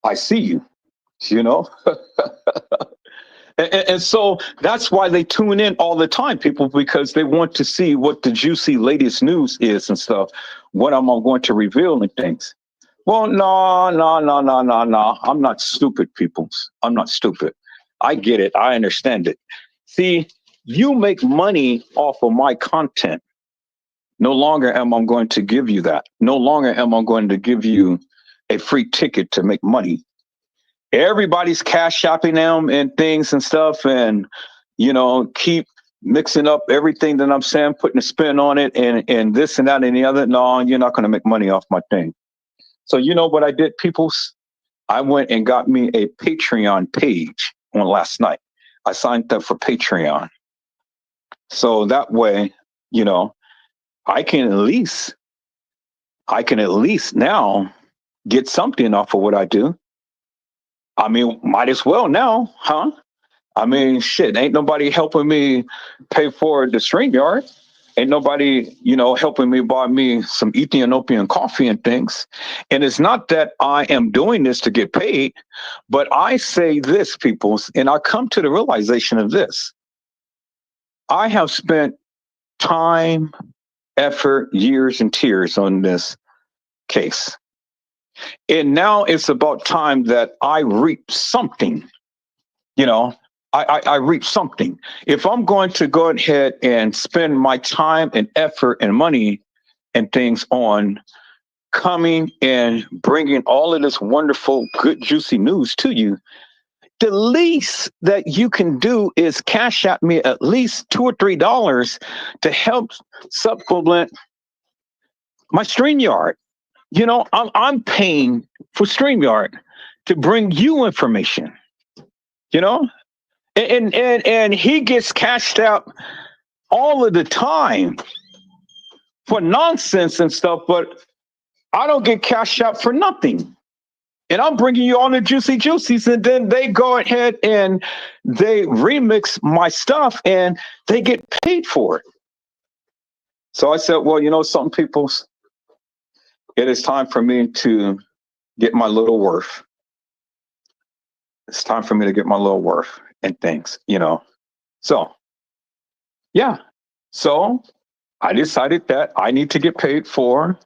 I see you, you know? And so that's why they tune in all the time, people, because they want to see what the juicy latest news is and stuff, what I'm going to reveal and things. Well, no. I'm not stupid, people. I'm not stupid. I get it. I understand it. See, you make money off of my content. No longer am I going to give you that. No longer am I going to give you a free ticket to make money. Everybody's cash shopping them and things and stuff, and you know, keep mixing up everything that I'm saying, putting a spin on it, and this and that and the other. No, you're not going to make money off my thing. So you know what I did, peoples? I went and got me a Patreon page on last night. I signed up for Patreon, so that way, you know, I can at least now get something off of what I do. I mean, might as well now, huh? I mean, shit, ain't nobody helping me pay for the StreamYard. Ain't nobody, you know, helping me buy me some Ethiopian coffee and things. And it's not that I am doing this to get paid, but I say this, peoples, and I come to the realization of this. I have spent time, effort, years, and tears on this case. And now it's about time that I reap something, you know. I reap something. If I'm going to go ahead and spend my time and effort and money and things on coming and bringing all of this wonderful, good, juicy news to you, the least that you can do is cash out me at least $2 or $3 to help supplement my StreamYard. You know, I'm paying for StreamYard to bring you information, you know? And he gets cashed out all of the time for nonsense and stuff, but I don't get cashed out for nothing. And I'm bringing you all the juicy juicies, and then they go ahead and they remix my stuff and they get paid for it. So I said, well, you know, some people, it is time for me to get my little worth. It's time for me to get my little worth and things, you know. So, yeah. So I decided that I need to get paid for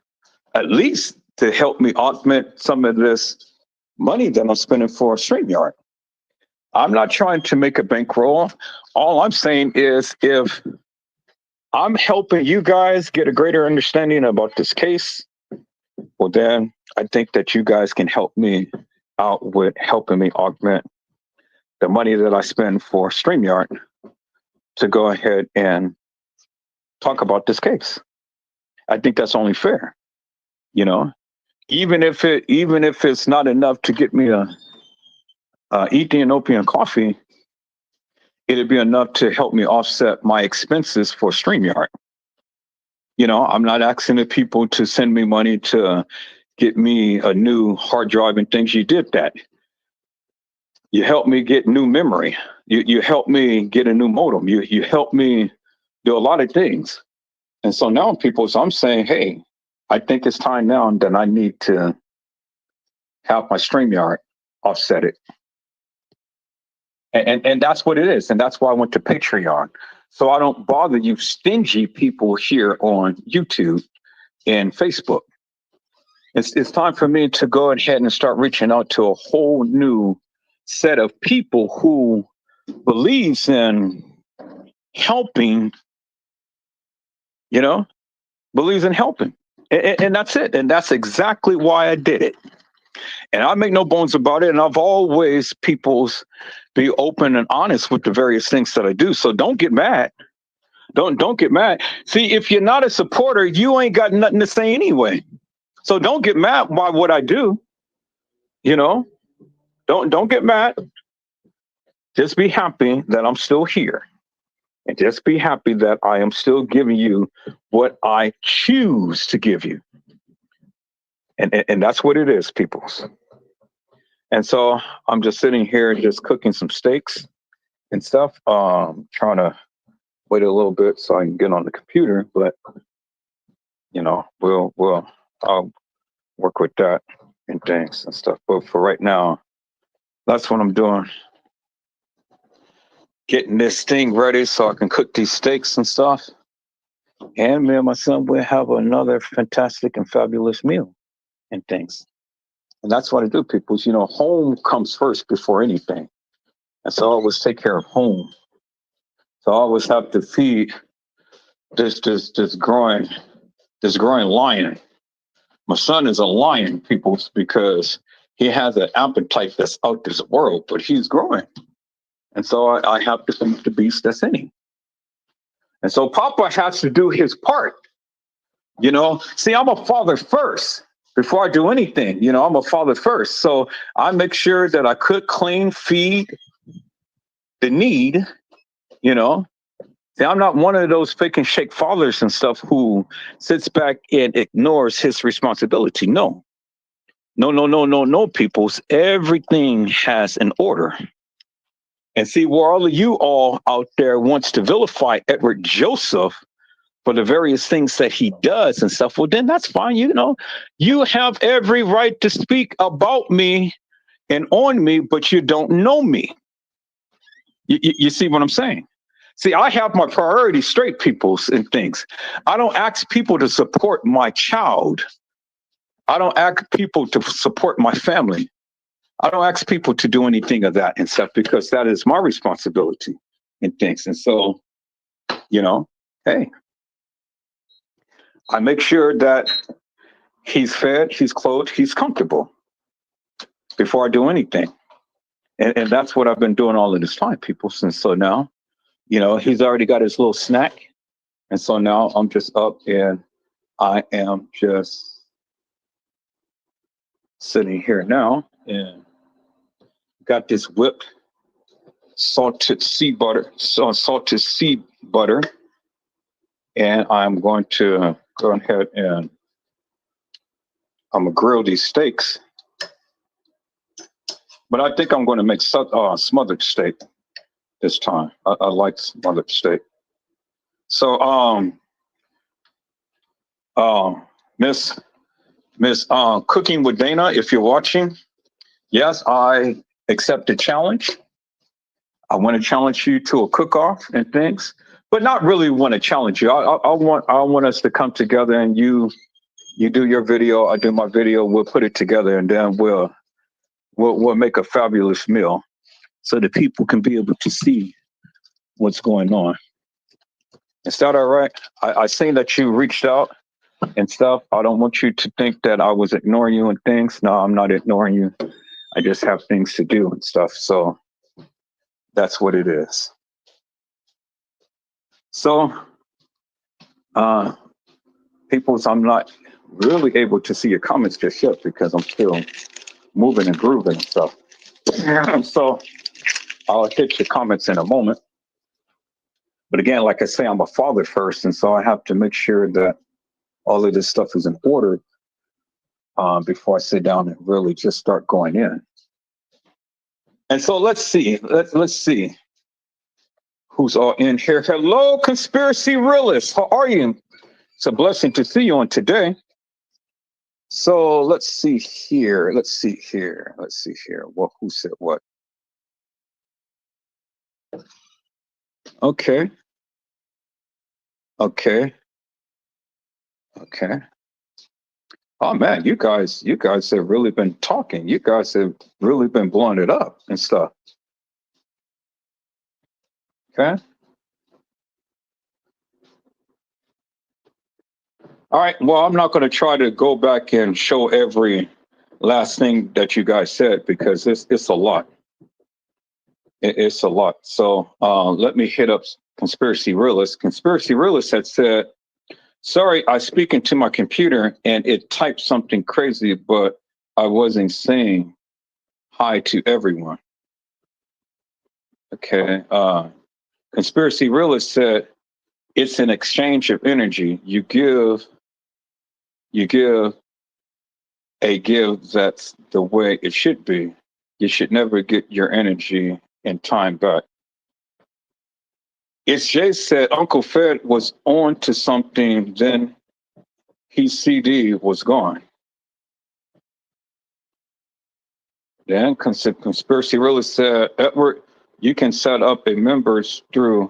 at least to help me augment some of this money that I'm spending for StreamYard. I'm not trying to make a bankroll. All I'm saying is if I'm helping you guys get a greater understanding about this case, well, then I think that you guys can help me out with helping me augment the money that I spend for StreamYard to go ahead and talk about this case. I think that's only fair, you know. Even if it's not enough to get me a Ethiopian coffee, it'd be enough to help me offset my expenses for StreamYard. You know, I'm not asking the people to send me money to get me a new hard drive and things. You did that. You helped me get new memory. You helped me get a new modem. You helped me do a lot of things. And so now so I'm saying, hey, I think it's time now that I need to have my StreamYard offset it. And that's what it is. And that's why I went to Patreon. So I don't bother you stingy people here on YouTube and Facebook. It's time for me to go ahead and start reaching out to a whole new set of people who believes in helping, you know, believes in helping And that's it. And that's exactly why I did it. And I make no bones about it. And I've always people's be open and honest with the various things that I do. So don't get mad. Don't get mad. See, if you're not a supporter, you ain't got nothing to say anyway. So don't get mad by what I do. You know, don't get mad. Just be happy that I'm still here. And just be happy that I am still giving you what I choose to give you. And that's what it is, peoples. And so I'm just sitting here just cooking some steaks and stuff. Trying to wait a little bit so I can get on the computer, but I'll work with that and things and stuff. But for right now, that's what I'm doing. Getting this thing ready so I can cook these steaks and stuff. And me and my son will have another fantastic and fabulous meal and things. And that's what I do, people. Home comes first before anything. And so I always take care of home. So I always have to feed this growing lion. My son is a lion, people, because he has an appetite that's out this world, but he's growing. And so I have to feed the beast that's in him. And so Papa has to do his part. See, I'm a father first. Before I do anything, I'm a father first. So I make sure that I cook, clean, feed the need, See, I'm not one of those fake and shake fathers and stuff who sits back and ignores his responsibility. No, peoples. Everything has an order. And see, where all of you all out there wants to vilify Edward Joseph for the various things that he does and stuff, well, then that's fine. You have every right to speak about me and on me, but you don't know me. You see what I'm saying? See, I have my priorities straight, peoples, and things. I don't ask people to support my child. I don't ask people to support my family. I don't ask people to do anything of that and stuff because that is my responsibility and things. And so, hey, I make sure that he's fed, he's clothed, he's comfortable before I do anything. And that's what I've been doing all of this time, people. And so now, he's already got his little snack. And so now I'm just up and I am just sitting here now and got this whipped salted sea butter, and I'm going to go ahead and I'm gonna grill these steaks. But I think I'm going to make smothered steak this time. I like smothered steak. So, Miss Cooking with Dana, if you're watching, yes, I accept the challenge. I want to challenge you to a cook-off and things, but not really want to challenge you. I want us to come together and you do your video, I do my video. We'll put it together, and then we'll make a fabulous meal so that people can be able to see what's going on. Is that all right? I seen that you reached out and stuff. I don't want you to think that I was ignoring you and things. No, I'm not ignoring you. I just have things to do and stuff. So that's what it is. So, peoples, I'm not really able to see your comments just yet because I'm still moving and grooving and stuff. So I'll hit your comments in a moment. But again, like I say, I'm a father first, and so I have to make sure that all of this stuff is in order before I sit down and really just start going in. And so let's see. Let's see who's all in here. Hello, conspiracy realists. How are you? It's a blessing to see you on today. So let's see here. Well, who said what? Okay. Oh man, you guys have really been talking. You guys have really been blowing it up and stuff. Okay. All right. Well, I'm not going to try to go back and show every last thing that you guys said because it's a lot. It's a lot. So let me hit up Conspiracy Realist. Conspiracy Realist had said, sorry, I speak into my computer and it typed something crazy, but I wasn't saying hi to everyone. Okay. Conspiracy Realist said, it's an exchange of energy. You give a give that's the way it should be. You should never get your energy and time back. It's Jay said Uncle Fed was on to something, then his CD was gone. Then Conspiracy Realist said, Edward, you can set up a members only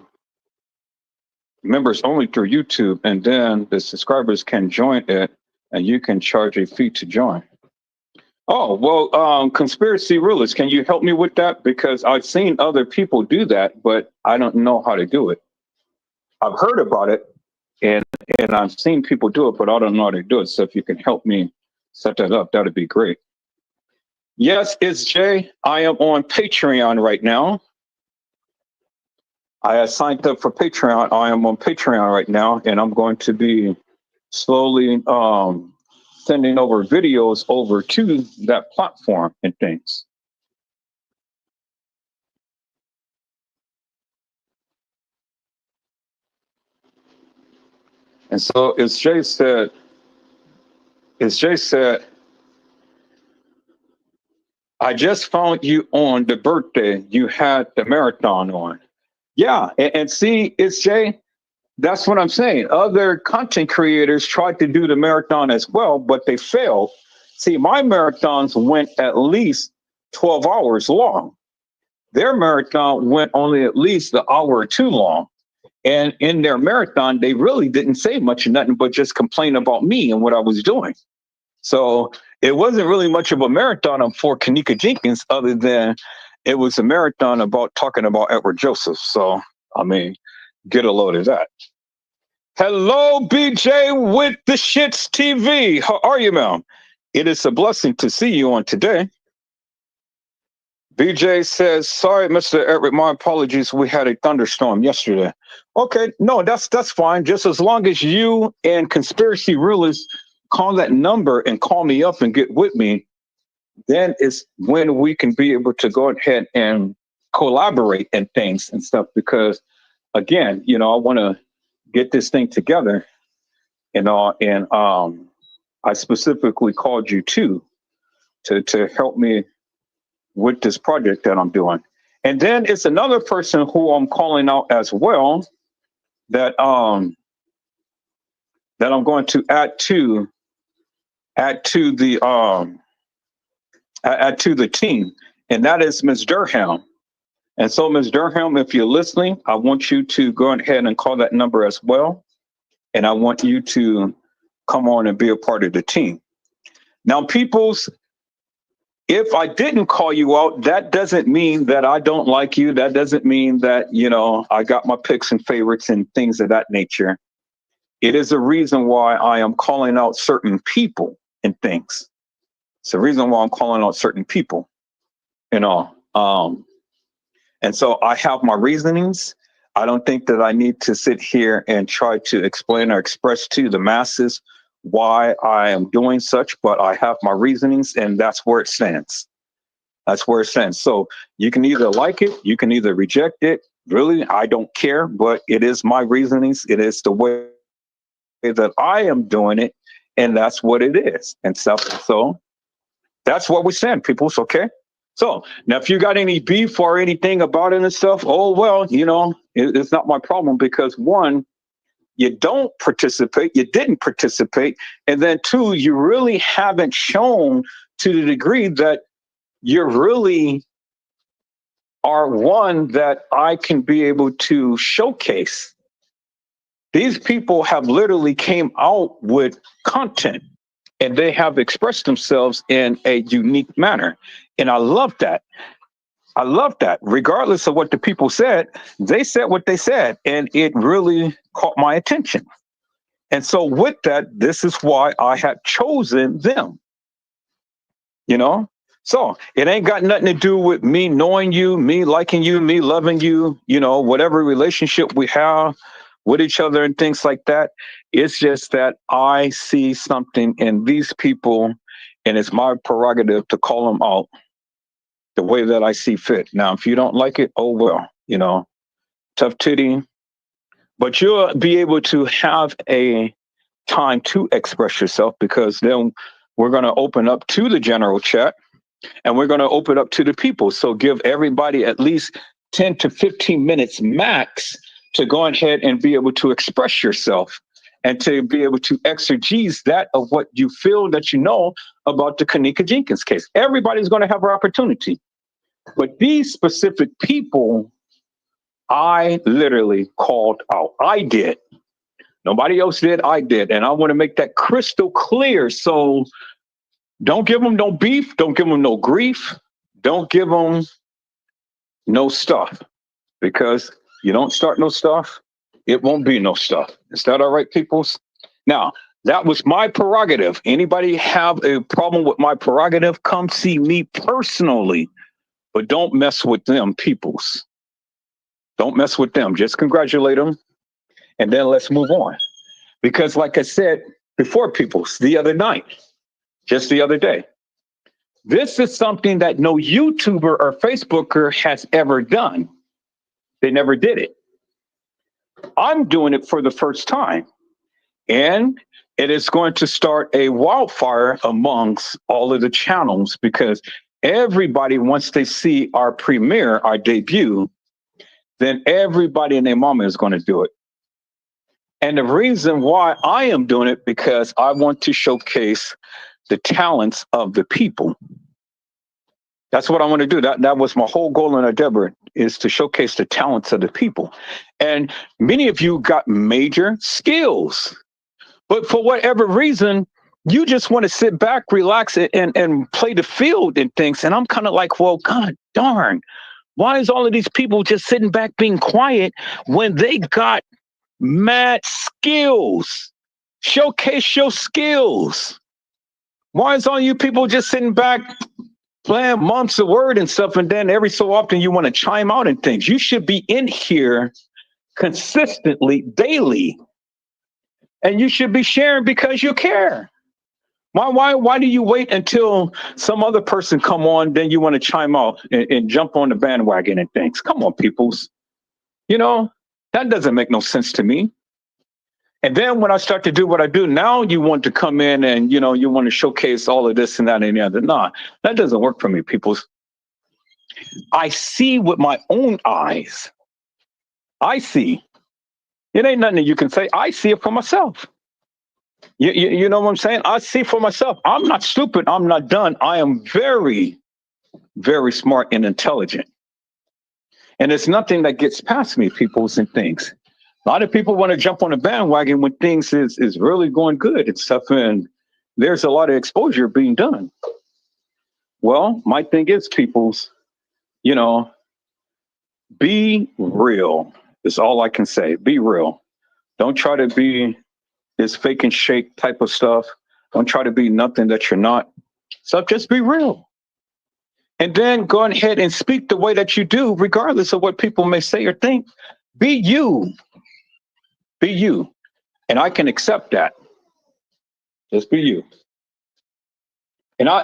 through YouTube, and then the subscribers can join it, and you can charge a fee to join. Oh, well, Conspiracy Realist, can you help me with that? Because I've seen other people do that, but I don't know how to do it. I've heard about it, and I've seen people do it, but I don't know how to do it. So if you can help me set that up, that'd be great. Yes, it's Jay. I am on Patreon right now. I have signed up for Patreon. I am on Patreon right now, and I'm going to be slowly sending over videos over to that platform and things. And so as Jay said, I just found you on the birthday. You had the marathon on. Yeah, and see, it's Jay. That's what I'm saying. Other content creators tried to do the marathon as well, but they failed. See, my marathons went at least 12 hours long. Their marathon went only at least an hour or two long. And in their marathon, they really didn't say much of nothing but just complain about me and what I was doing. So it wasn't really much of a marathon for Kenneka Jenkins, other than it was a marathon about talking about Edward Joseph. So, I mean, get a load of that. Hello, BJ with the Shits TV. How are you, ma'am? It is a blessing to see you on today. BJ says, sorry, Mr. Everett, my apologies. We had a thunderstorm yesterday. Okay, no, that's fine. Just as long as you and Conspiracy Realists call that number and call me up and get with me, then it's when we can be able to go ahead and collaborate and things and stuff. Because again, you know, I want to get this thing together, and I specifically called you too to help me with this project that I'm doing. And then it's another person who I'm calling out as well that I'm going to add to the team, and that is Ms. Durham. And so, Ms. Durham, if you're listening, I want you to go ahead and call that number as well, and I want you to come on and be a part of the team. Now, peoples, if I didn't call you out, that doesn't mean that I don't like you. That doesn't mean that, you know, I got my picks and favorites and things of that nature. It is a reason why I am calling out certain people and things. It's the reason why I'm calling out certain people, you know. And so I have my reasonings. I don't think that I need to sit here and try to explain or express to the masses why I am doing such, but I have my reasonings, and that's where it stands. That's where it stands. So you can either like it, you can either reject it. Really, I don't care, but it is my reasonings. It is the way that I am doing it, and that's what it is. And stuff. So that's what we stand, people. Okay. So now, if you got any beef or anything about it and stuff, oh, well, you know, it's not my problem, because one, you don't participate, you didn't participate. And then two, you really haven't shown to the degree that you really are one that I can be able to showcase. These people have literally came out with content, and they have expressed themselves in a unique manner. And I love that. I love that. Regardless of what the people said, they said what they said, and it really caught my attention. And so with that, this is why I have chosen them, you know? So it ain't got nothing to do with me knowing you, me liking you, me loving you, you know, whatever relationship we have with each other and things like that. It's just that I see something in these people, and it's my prerogative to call them out the way that I see fit. Now, if you don't like it, oh well, you know, tough titty, but you'll be able to have a time to express yourself, because then we're going to open up to the general chat and we're going to open up to the people. So give everybody at least 10 to 15 minutes max to go ahead and be able to express yourself and to be able to exegese that of what you feel that you know about the Kenneka Jenkins case. Everybody's going to have an opportunity. But these specific people, I literally called out. I did. Nobody else did. I did. And I want to make that crystal clear. So don't give them no beef. Don't give them no grief. Don't give them no stuff, because you don't start no stuff, it won't be no stuff. Is that all right, peoples? Now, that was my prerogative. Anybody have a problem with my prerogative, come see me personally, but don't mess with them, peoples. Don't mess with them. Just congratulate them, and then let's move on. Because like I said before, peoples, the other night, just the other day, this is something that no YouTuber or Facebooker has ever done. They never did it. I'm doing it for the first time. And it is going to start a wildfire amongst all of the channels, because everybody, once they see our premiere, our debut, then everybody and their mama is going to do it. And the reason why I am doing it, because I want to showcase the talents of the people. That's what I want to do. That was my whole goal in endeavor, is to showcase the talents of the people. And many of you got major skills, but for whatever reason, you just want to sit back, relax, and play the field and things. And I'm kind of like, well, God darn, why is all of these people just sitting back being quiet when they got mad skills? Showcase your skills. Why is all you people just sitting back playing mumps of word and stuff, and then every so often you want to chime out and things? You should be in here consistently, daily, and you should be sharing because you care. Why do you wait until some other person come on, then you want to chime out and jump on the bandwagon and things? Come on, peoples. You know, that doesn't make no sense to me. And then when I start to do what I do, now you want to come in and, you know, you want to showcase all of this and that and the other. Nah, that doesn't work for me, peoples. I see with my own eyes. I see. It ain't nothing that you can say. I see it for myself. You know what I'm saying? I see for myself. I'm not stupid. I'm not dumb. I am very, very smart and intelligent. And it's nothing that gets past me, peoples and things. A lot of people want to jump on a bandwagon when things is really going good and stuff, and there's a lot of exposure being done. Well, my thing is, peoples, you know, be real is all I can say. Be real. Don't try to be this fake and shake type of stuff. Don't try to be nothing that you're not. So just be real. And then go ahead and speak the way that you do, regardless of what people may say or think. Be you. Be you. And I can accept that. Just be you. And I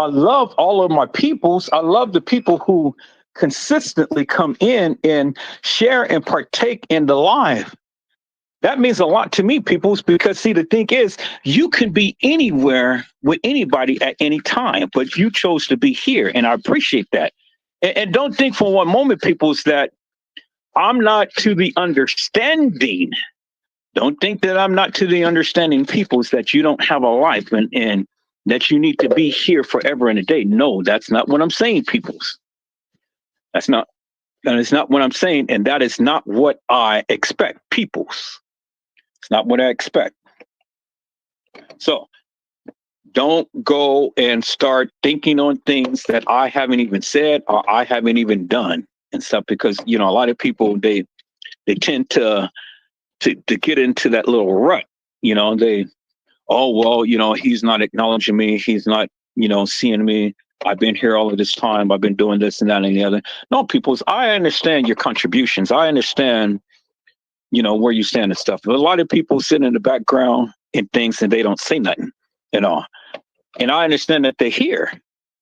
love all of my peoples. I love the people who consistently come in and share and partake in the live. That means a lot to me, peoples, because see, the thing is, you can be anywhere with anybody at any time, but you chose to be here, and I appreciate that. And don't think for one moment, peoples, that I'm not to the understanding. Don't think that I'm not to the understanding, peoples, that you don't have a life and that you need to be here forever and a day. No, that's not what I'm saying, peoples. That is not what I'm saying, and that is not what I expect, peoples. It's not what I expect. So don't go and start thinking on things that I haven't even said or I haven't even done and stuff, because, you know, a lot of people, they tend to get into that little rut They, oh, well, he's not acknowledging me. He's not, seeing me. I've been here all of this time. I've been doing this and that and the other. No, peoples, I understand your contributions. I understand, where you stand and stuff. But a lot of people sit in the background and things and they don't say nothing, you know. And I understand that they're here.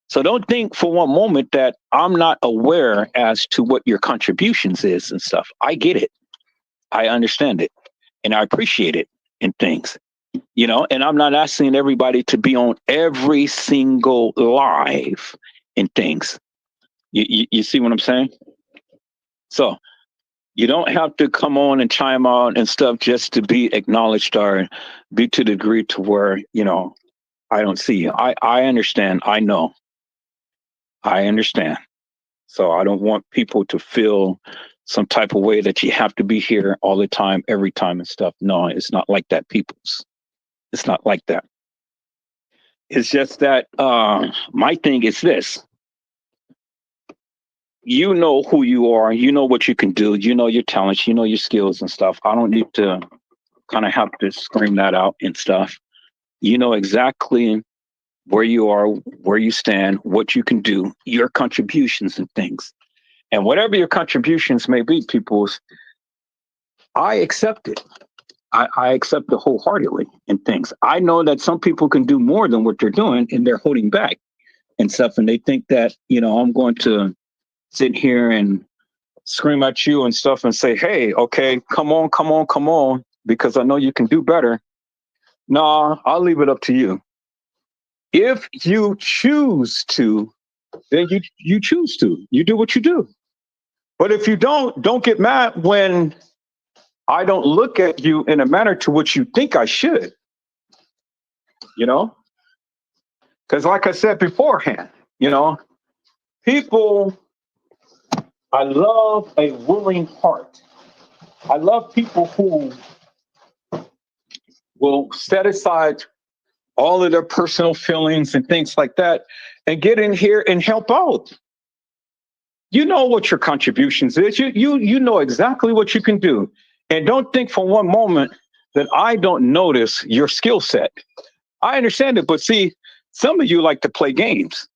So don't think for one moment that I'm not aware as to what your contributions is and stuff. I get it. I understand it. And I appreciate it in things. And I'm not asking everybody to be on every single live in things. You see what I'm saying? So you don't have to come on and chime out and stuff just to be acknowledged or be to the degree to where, I don't see you. I understand. I know. I understand. So I don't want people to feel some type of way that you have to be here all the time, every time and stuff. No, it's not like that, peoples. It's not like that. It's just that my thing is this. You know who you are. You know what you can do. You know your talents. You know your skills and stuff. I don't need to kind of have to scream that out and stuff. You know exactly where you are, where you stand, what you can do, your contributions and things. And whatever your contributions may be, peoples, I accept it. I accept it wholeheartedly in things. I know that some people can do more than what they're doing and they're holding back and stuff. And they think that, I'm going to sit here and scream at you and stuff and say, hey, okay, come on, because I know you can do better. No, I'll leave it up to you. If you choose to, then you choose to. You do what you do. But if you don't get mad when I don't look at you in a manner to which you think I should, Because like I said beforehand, people, I love a willing heart. I love people who will set aside all of their personal feelings and things like that and get in here and help out. You know what your contributions is. You know exactly what you can do. And don't think for one moment that I don't notice your skill set. I understand it, but see, some of you like to play games.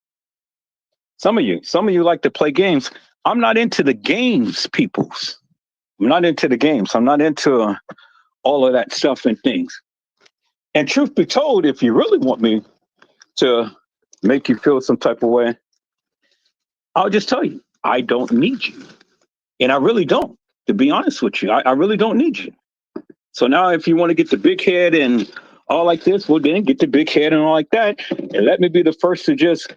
Some of you like to play games. I'm not into the games, peoples. I'm not into the games. I'm not into all of that stuff and things. And truth be told, if you really want me to make you feel some type of way, I'll just tell you, I don't need you. And I really don't, to be honest with you. I really don't need you. So now if you want to get the big head and all like this, well, then get the big head and all like that. And let me be the first to just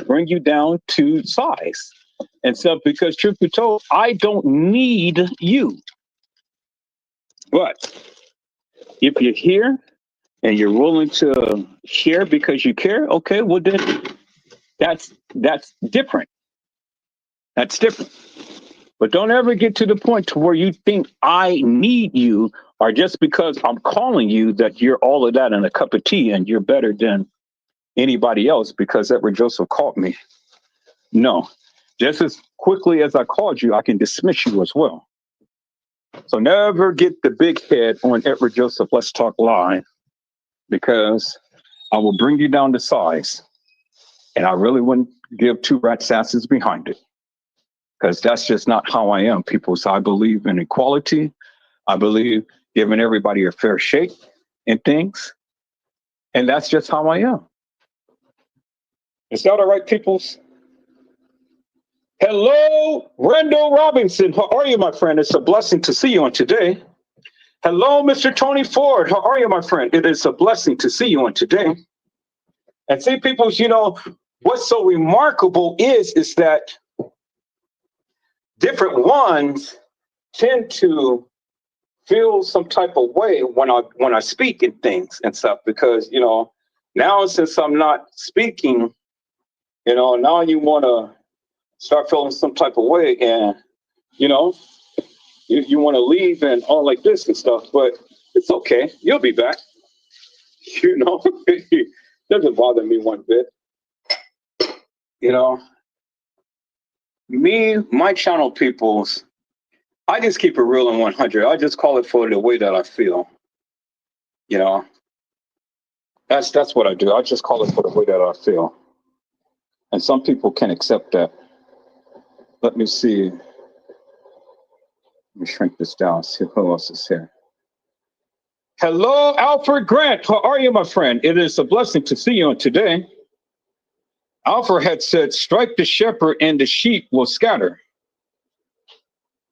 bring you down to size and stuff, because truth be told, I don't need you. But if you're here and you're willing to share because you care, okay, well then that's different. That's different. But don't ever get to the point to where you think I need you, or just because I'm calling you that you're all of that in a cup of tea and you're better than anybody else because Edward Joseph called me. No, just as quickly as I called you, I can dismiss you as well. So never get the big head on Edward Joseph. Let's talk live, because I will bring you down to size. And I really wouldn't give two rat's asses behind it, because that's just not how I am, people. So I believe in equality. I believe giving everybody a fair shake in things. And that's just how I am. Is that all right, peoples? Hello, Randall Robinson. How are you, my friend? It's a blessing to see you on today. Hello, Mr. Tony Ford. How are you, my friend? It is a blessing to see you on today. And see, peoples, what's so remarkable is that different ones tend to feel some type of way when I speak in things and stuff, because now since I'm not speaking, now you want to start feeling some type of way, and you want to leave and all like this and stuff. But it's okay, you'll be back. It doesn't bother me one bit. My channel, peoples, I just keep it real and 100. I just call it for the way that I feel. You know, that's what I do. I just call it for the way that I feel. And some people can accept that. Let me see. Let me shrink this down, see who else is here. Hello, Alfred Grant. How are you, my friend? It is a blessing to see you on today. Alfred had said, strike the shepherd and the sheep will scatter.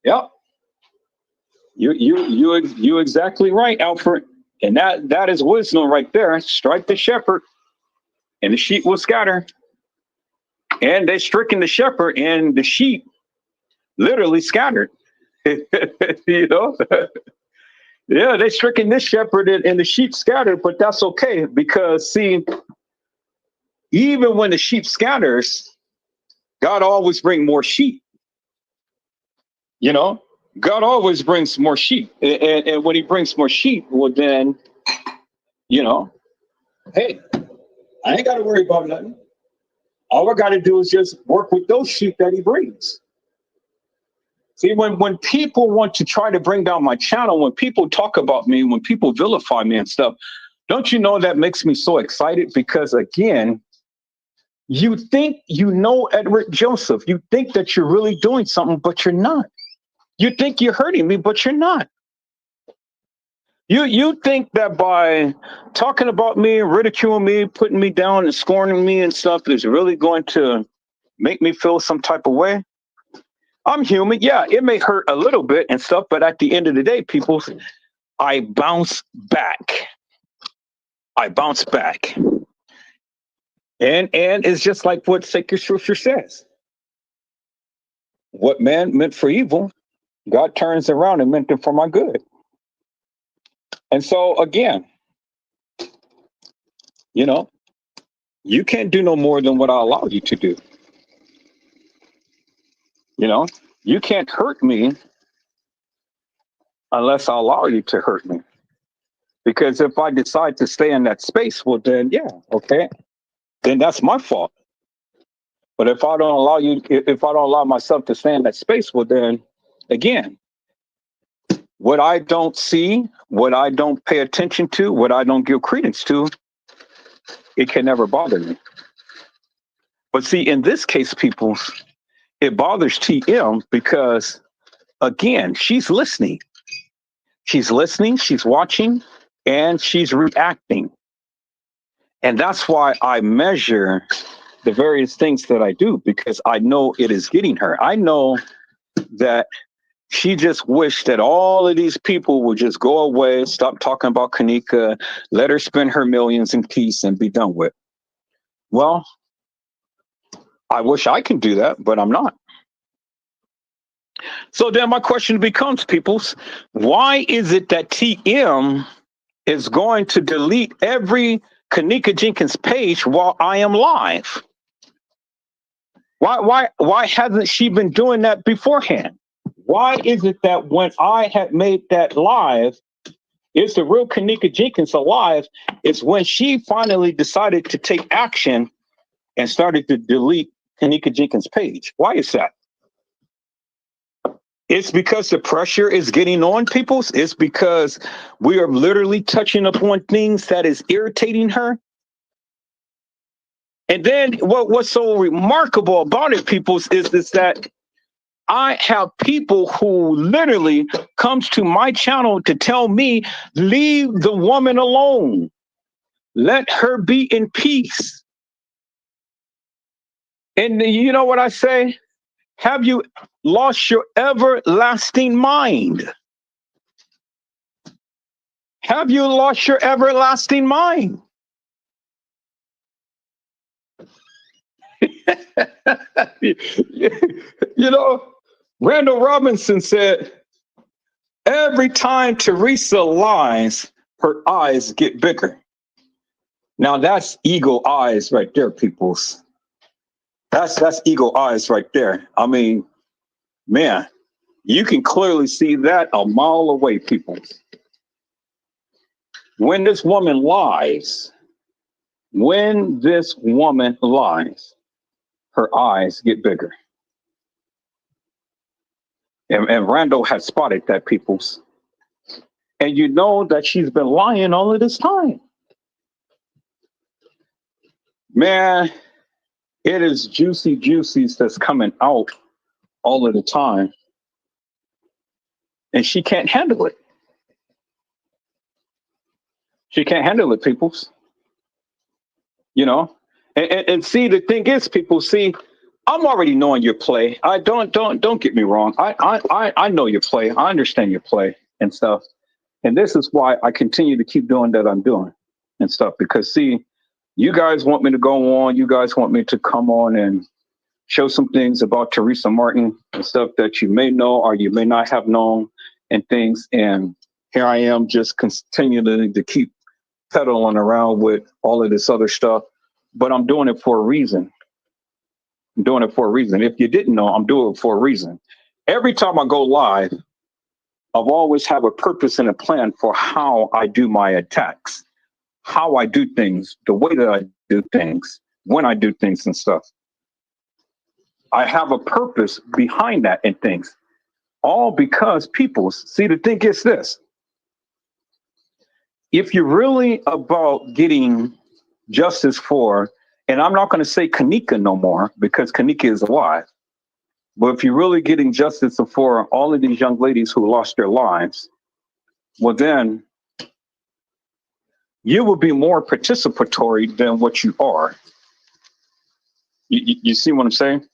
Yep. You exactly right, Alfred. And that is wisdom right there. Strike the shepherd and the sheep will scatter. And they stricken the shepherd and the sheep literally scattered. You know? Yeah, they stricken this shepherd and the sheep scattered, but that's okay because see, even when the sheep scatters, God always brings more sheep. You know, God always brings more sheep. And when he brings more sheep, well, then, you know, hey, I ain't got to worry about nothing. All I got to do is just work with those sheep that he brings. See, when people want to try to bring down my channel, when people talk about me, when people vilify me and stuff, don't you know that makes me so excited? Because again, you think you know Edward Joseph. You think that you're really doing something, but you're not. You think you're hurting me, but you're not. You think that by talking about me, ridiculing me, putting me down and scorning me and stuff is really going to make me feel some type of way? I'm human. Yeah, it may hurt a little bit and stuff, but at the end of the day, people, I bounce back. I bounce back. And it's just like what sacred scripture says. What man meant for evil, God turns around and meant it for my good. And so again, you know, you can't do no more than what I allow you to do. You know, you can't hurt me unless I allow you to hurt me. Because if I decide to stay in that space, well, then, yeah, okay, then that's my fault. But if I don't allow you, if I don't allow myself to stay in that space, well, then again, what I don't see, what I don't pay attention to, what I don't give credence to, it can never bother me. But see, in this case, people, it bothers TM because, again, she's listening. She's listening, she's watching, and she's reacting. And that's why I measure the various things that I do, because I know it is getting her. I know that she just wished that all of these people would just go away, stop talking about Kenneka, let her spend her millions in peace and be done with. Well, I wish I could do that, but I'm not. So then my question becomes, peoples, why is it that TM is going to delete every Kenneka Jenkins page while I am live? Why hasn't she been doing that beforehand? Why is it that when I had made that live, it's the real Kenneka Jenkins alive, it's when she finally decided to take action and started to delete Kenneka Jenkins' page? Why is that? It's because the pressure is getting on, people. It's because we are literally touching upon things that is irritating her. And then what's so remarkable about it, people, is that I have people who literally comes to my channel to tell me, leave the woman alone. Let her be in peace. And you know what I say? Have you lost your everlasting mind? Have you lost your everlasting mind? You know, Randall Robinson said, every time Teresa lies, her eyes get bigger. Now that's eagle eyes right there, peoples. That's eagle eyes right there. I mean, man, you can clearly see that a mile away, peoples. When this woman lies, her eyes get bigger. And Randall has spotted that, peoples. and you know that she's been lying all of this time. Man, it is juicy juicies that's coming out all of the time, and she can't handle it. She can't handle it, peoples. You know, and see, the thing is, people, see, I'm already knowing your play. I don't get me wrong. I know your play. I understand your play and stuff. And this is why I continue to keep doing that I'm doing and stuff. Because see, you guys want me to go on. You guys want me to come on and show some things about Tereasa Martin and stuff that you may know or you may not have known and things. And here I am just continuing to keep pedaling around with all of this other stuff. But I'm doing it for a reason. I'm doing it for a reason. If you didn't know, I'm doing it for a reason. Every time I go live, I've always have a purpose and a plan for how I do my attacks, how I do things, the way that I do things, when I do things and stuff. I have a purpose behind that and things. All because people, see, the thing is this. If you're really about getting justice for, and I'm not going to say Kenneka no more because Kenneka is alive, but if you're really getting justice for all of these young ladies who lost their lives, well, then you will be more participatory than what you are. You see what I'm saying?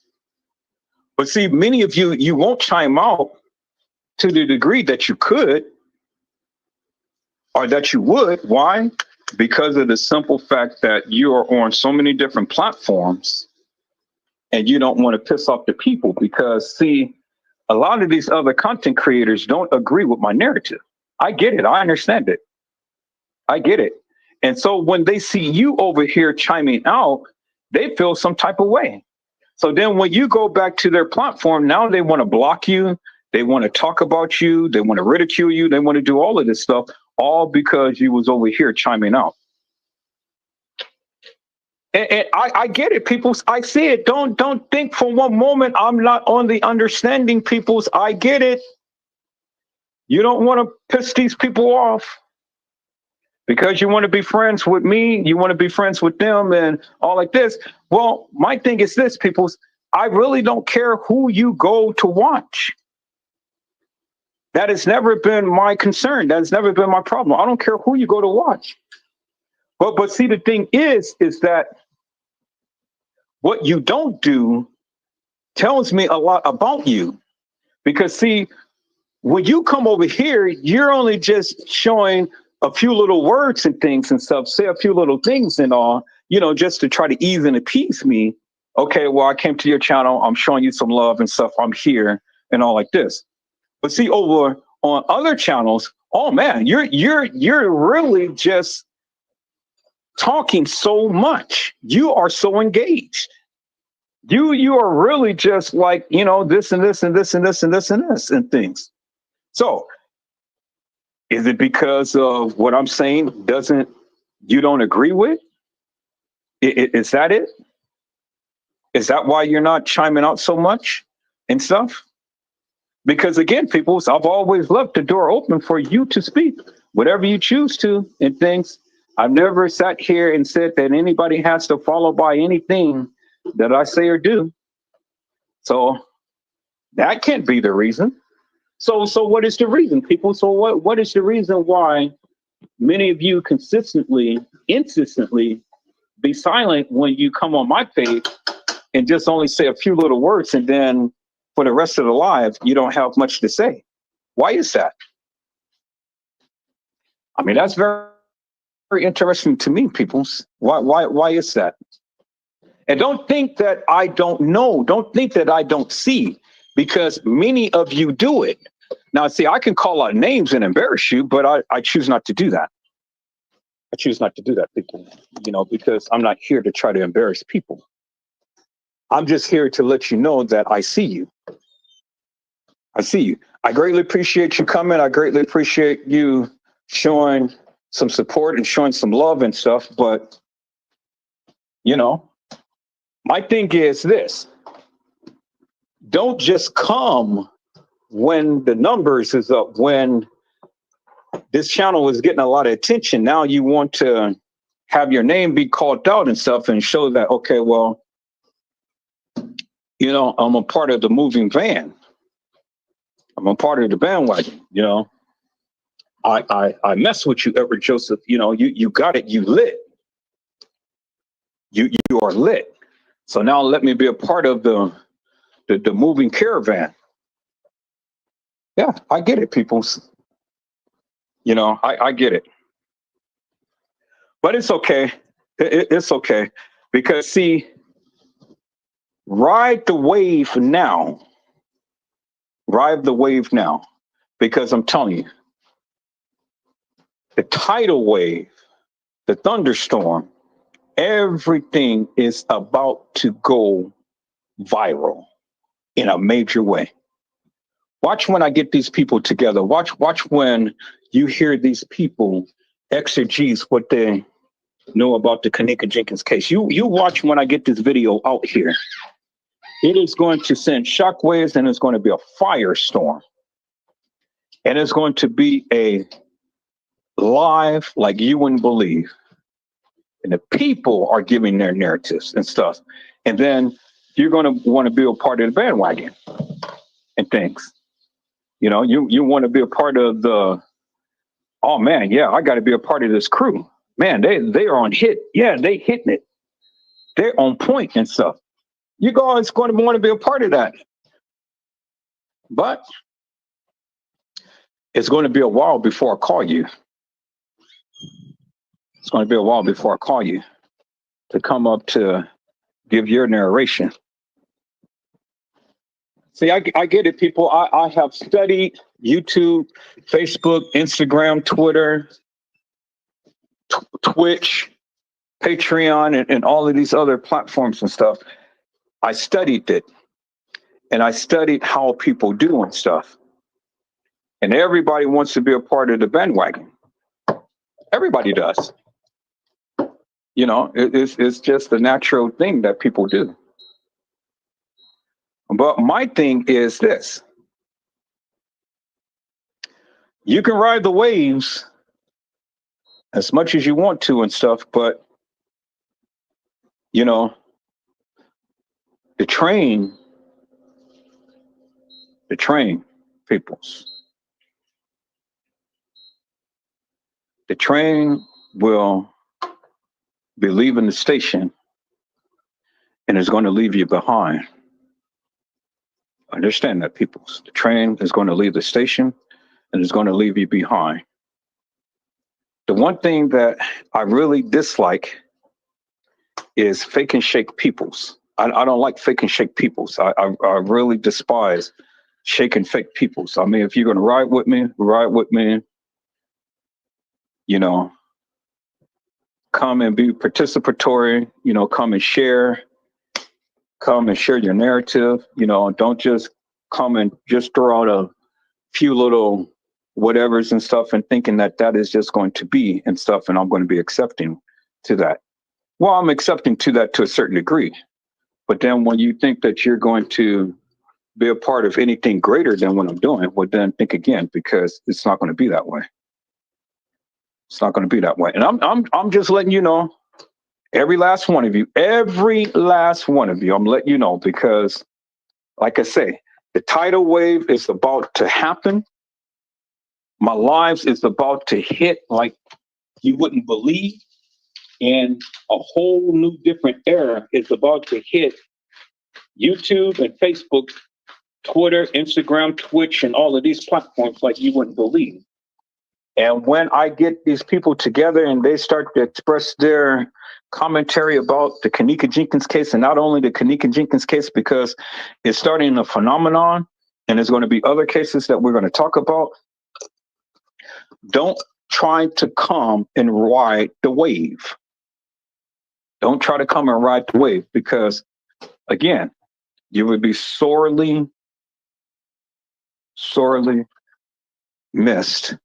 But see, many of you, you won't chime out to the degree that you could or that you would. Why? Because of the simple fact that you are on so many different platforms and you don't want to piss off the people because, see, a lot of these other content creators don't agree with my narrative. I get it. I understand it. I get it. And so when they see you over here chiming out, they feel some type of way. So then when you go back to their platform, now they want to block you. They want to talk about you. They want to ridicule you. They want to do all of this stuff, all because you was over here chiming out. And I get it, peoples. I see it. Don't think for one moment I'm not on the understanding, peoples. I get it. You don't want to piss these people off because you want to be friends with me. You want to be friends with them and all like this. Well, my thing is this, peoples. I really don't care who you go to watch. That has never been my concern. That has never been my problem. I don't care who you go to watch. But see, the thing is that what you don't do tells me a lot about you. Because see, when you come over here, you're only just showing a few little words and things and stuff, say a few little things and all, you know, just to try to ease and appease me. Okay, well, I came to your channel. I'm showing you some love and stuff. I'm here and all like this. But see, over on other channels, oh man, you're really just talking so much. You are so engaged. You are really just like, you know, this and this and this and this and this and this and things. So is it because of what I'm saying you don't agree with? Is that it? Is that why you're not chiming out so much and stuff? Because again, people, I've always left the door open for you to speak, whatever you choose to and things. I've never sat here and said that anybody has to follow by anything that I say or do. So that can't be the reason. So what is the reason, people? So what is the reason why many of you consistently, insistently be silent when you come on my page and just only say a few little words, and then for the rest of the live, you don't have much to say? Why is that? I mean, that's very, very interesting to me, peoples. Why is that? And don't think that I don't know. Don't think that I don't see, because many of you do it. Now, see, I can call out names and embarrass you, but I choose not to do that. I choose not to do that, people, you know, because I'm not here to try to embarrass people. I'm just here to let you know that I see you. I see you. I greatly appreciate you coming. I greatly appreciate you showing some support and showing some love and stuff. But, you know, my thing is this. Don't just come when the numbers is up, when this channel is getting a lot of attention. Now you want to have your name be called out and stuff and show that, okay, well, you know, I'm a part of the moving van. I'm a part of the bandwagon, you know. I mess with you, Edward Joseph. You know, you got it, you lit. You are lit. So now let me be a part of the moving caravan. Yeah, I get it, people. You know, I get it. But it's okay. It's okay. Because see, ride the wave now. Ride the wave now. Because I'm telling you, the tidal wave, the thunderstorm, everything is about to go viral in a major way. Watch when I get these people together. Watch when you hear these people exegese what they know about the Kenneka Jenkins case. You watch when I get this video out here. It is going to send shockwaves, and it's going to be a firestorm. And it's going to be a live like you wouldn't believe. And the people are giving their narratives and stuff. And then you're going to want to be a part of the bandwagon and things. You know, you want to be a part of the, oh man, yeah, I got to be a part of this crew. Man, they are on hit. Yeah, they hitting it. They're on point and stuff. You guys going to want to be a part of that. But it's going to be a while before I call you. It's going to be a while before I call you to come up to give your narration. See, I get it, people. I have studied YouTube, Facebook, Instagram, Twitter, Twitch, Patreon, and all of these other platforms and stuff. I studied it. And I studied how people do and stuff. And everybody wants to be a part of the bandwagon. Everybody does. You know, it's just the natural thing that people do. But my thing is this. You can ride the waves as much as you want to and stuff, but, you know, the train, peoples, the train will be leaving the station and is going to leave you behind. Understand that, peoples. The train is going to leave the station and is going to leave you behind. The one thing that I really dislike is fake and shake peoples. I don't like fake and shake peoples. I really despise shake and fake peoples. I mean, if you're going to ride with me, you know, come and be participatory, you know, come and share your narrative, you know, don't just come and just throw out a few little whatevers and stuff and thinking that is just going to be and stuff and I'm going to be accepting to that. Well, I'm accepting to that to a certain degree. But then when you think that you're going to be a part of anything greater than what I'm doing, well, then think again, because it's not going to be that way. It's not going to be that way. And I'm just letting you know, every last one of you, I'm letting you know, because like I say, the tidal wave is about to happen. My lives is about to hit like you wouldn't believe. And a whole new different era is about to hit YouTube and Facebook, Twitter, Instagram, Twitch, and all of these platforms like you wouldn't believe. And when I get these people together and they start to express their commentary about the Kenneka Jenkins case, and not only the Kenneka Jenkins case, because it's starting a phenomenon and there's going to be other cases that we're going to talk about, don't try to come and ride the wave. Don't try to come and ride the wave, because, again, you would be sorely missed,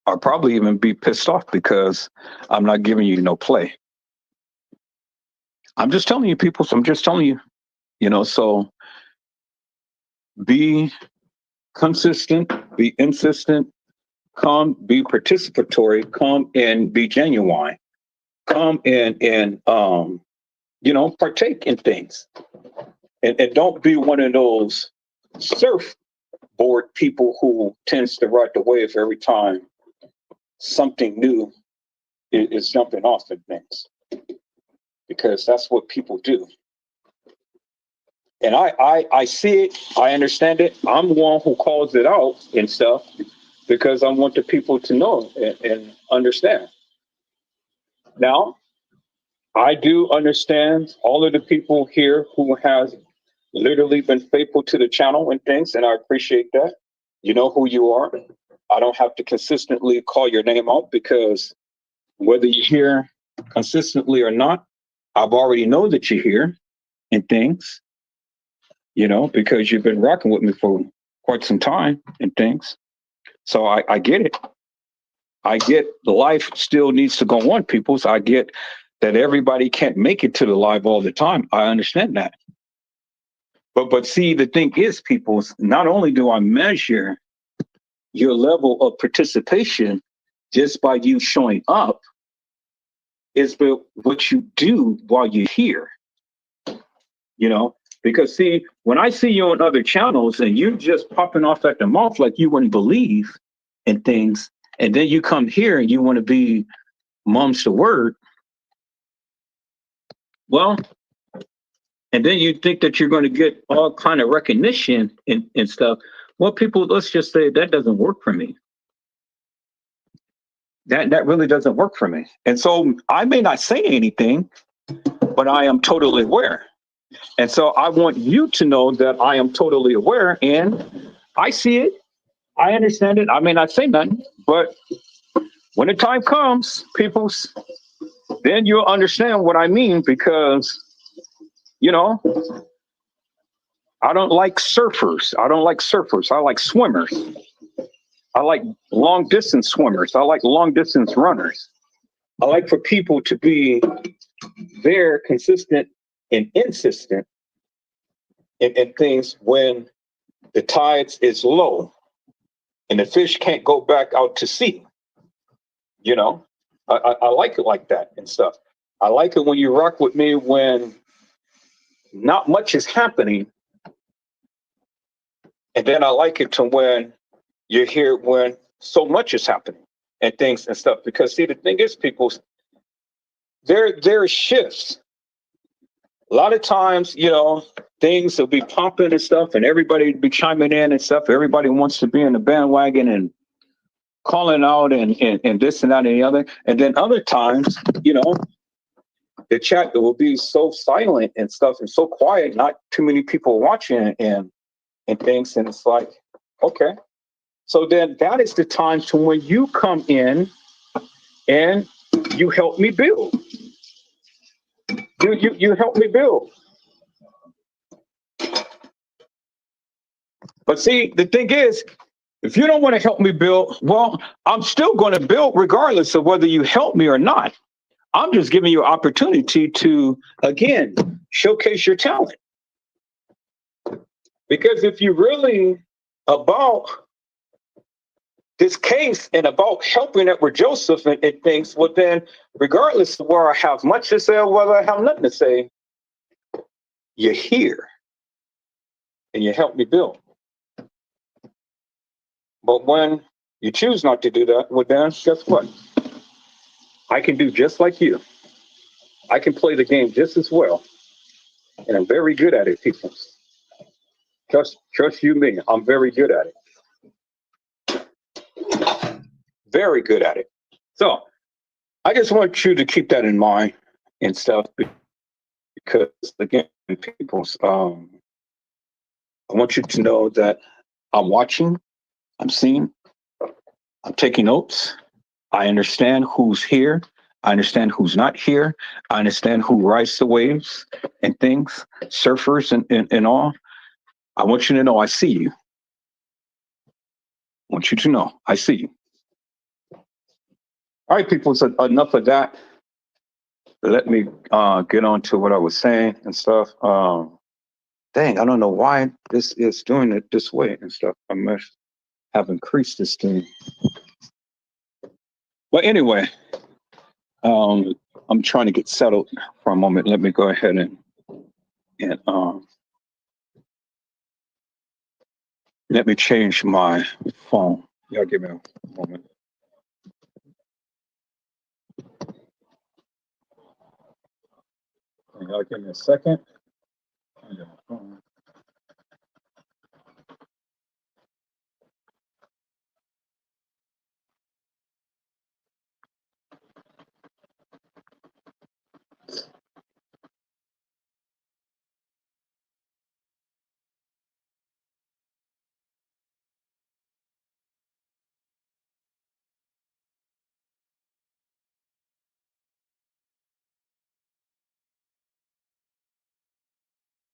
or probably even be pissed off because I'm not giving you no play. I'm just telling you, people. So I'm just telling you, you know, so be consistent, be insistent, come be participatory, come and be genuine, come and partake in things. And don't be one of those surfboard people who tends to ride the wave every time something new is jumping off of things. Because that's what people do. And I see it, I understand it. I'm the one who calls it out and stuff because I want the people to know and understand. Now, I do understand all of the people here who has literally been faithful to the channel and things, and I appreciate that. You know who you are. I don't have to consistently call your name out because whether you're here consistently or not, I've already know that you're here and things, because you've been rocking with me for quite some time and things. So I get it. I get the life still needs to go on, people. So I get that everybody can't make it to the live all the time. I understand that. But see, the thing is, people, not only do I measure your level of participation just by you showing up, is what you do while you're here. Because see, when I see you on other channels and you just popping off at the mouth like you wouldn't believe in things, and then you come here and you want to be mom's the word, well, and then you think that you're going to get all kind of recognition and stuff. Well, people, let's just say that doesn't work for me. That really doesn't work for me. And so I may not say anything, but I am totally aware. And so I want you to know that I am totally aware and I see it. I understand it. I may not say nothing, but when the time comes, peoples, then you'll understand what I mean because, I don't like surfers. I like swimmers. I like long distance swimmers. I like long distance runners. I like for people to be there, consistent and insistent in things when the tides is low and the fish can't go back out to sea. I like it like that and stuff. I like it when you rock with me when not much is happening. And then I like it to when you're here when so much is happening and things and stuff. Because see, the thing is, people, there are shifts. A lot of times, things will be popping and stuff, and everybody will be chiming in and stuff. Everybody wants to be in the bandwagon and calling out and this and that and the other. And then other times, the chat will be so silent and stuff and so quiet, not too many people watching and things. And it's like, okay. So then that is the time to when you come in and you help me build. You help me build. But see, the thing is, if you don't want to help me build, well, I'm still going to build regardless of whether you help me or not. I'm just giving you an opportunity to, again, showcase your talent. Because if you really about this case and about helping Edward Joseph and things, well, then regardless of where I have much to say or whether I have nothing to say, you're here and you help me build. But when you choose not to do that, well, then guess what? I can do just like you. I can play the game just as well. And I'm very good at it, people. Trust you me, I'm very good at it. Very good at it. So I just want you to keep that in mind and stuff because, again, people, I want you to know that I'm watching, I'm seeing, I'm taking notes. I understand who's here. I understand who's not here. I understand who rides the waves and things, surfers and all. I want you to know I see you. I want you to know I see you. All right, people, so enough of that. Let me get on to what I was saying and stuff. Dang, I don't know why this is doing it this way and stuff. I must have increased this thing. But anyway, I'm trying to get settled for a moment. Let me go ahead and let me change my phone. Y'all give me a moment. Y'all give me a second.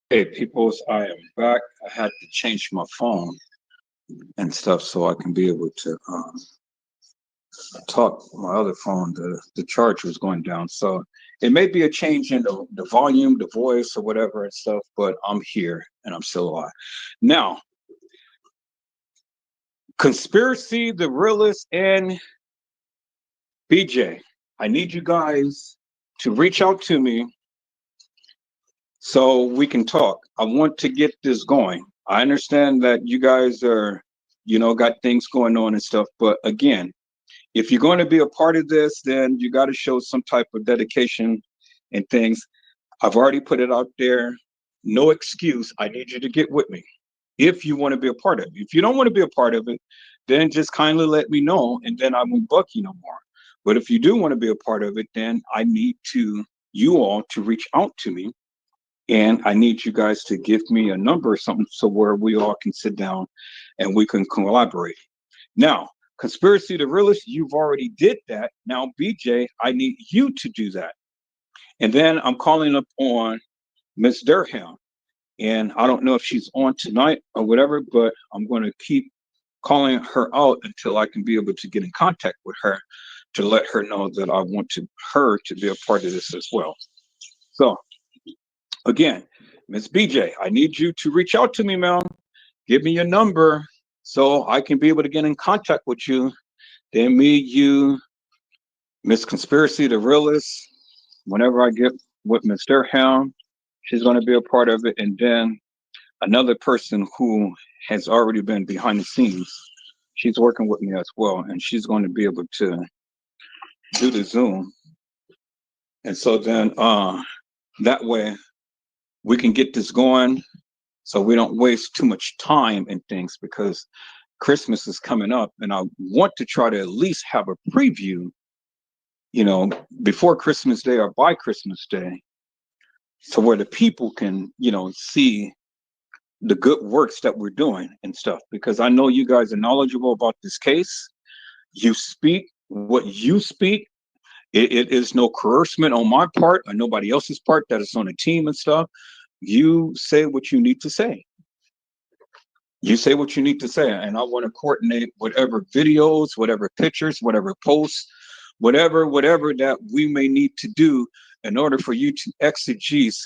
Hey, peoples, I am back. I had to change my phone and stuff so I can be able to talk. My other phone, the charge was going down. So it may be a change in the volume, the voice, or whatever and stuff, but I'm here and I'm still alive. Now, Conspiracy, the Realist, and BJ, I need you guys to reach out to me so we can talk. I want to get this going. I understand that you guys are, got things going on and stuff, but again, if you're going to be a part of this, then you got to show some type of dedication and things. I've already put it out there. No excuse. I need you to get with me if you want to be a part of it. If you don't want to be a part of it, then just kindly let me know, and then I won't bug you no more. But if you do want to be a part of it, then I need you all to reach out to me, and I need you guys to give me a number or something so where we all can sit down and we can collaborate. Now, Conspiracy the Realist, you've already did that. Now, BJ, I need you to do that. And then I'm calling up on Miss Durham. And I don't know if she's on tonight or whatever, but I'm going to keep calling her out until I can be able to get in contact with her to let her know that I want her to be a part of this as well. So, again, Miss BJ, I need you to reach out to me, ma'am. Give me your number so I can be able to get in contact with you. Then me, you, Miss Conspiracy, the Realist, whenever I get with Miss Durham, she's going to be a part of it. And then another person who has already been behind the scenes, she's working with me as well, and she's going to be able to do the Zoom. And so then that way we can get this going so we don't waste too much time and things, because Christmas is coming up and I want to try to at least have a preview, before Christmas Day or by Christmas Day, so where the people can, see the good works that we're doing and stuff, because I know you guys are knowledgeable about this case. You speak what you speak. It is no coercion on my part or nobody else's part that is on the team and stuff. You say what you need to say. You say what you need to say, and I want to coordinate whatever videos, whatever pictures, whatever posts, whatever that we may need to do in order for you to exegese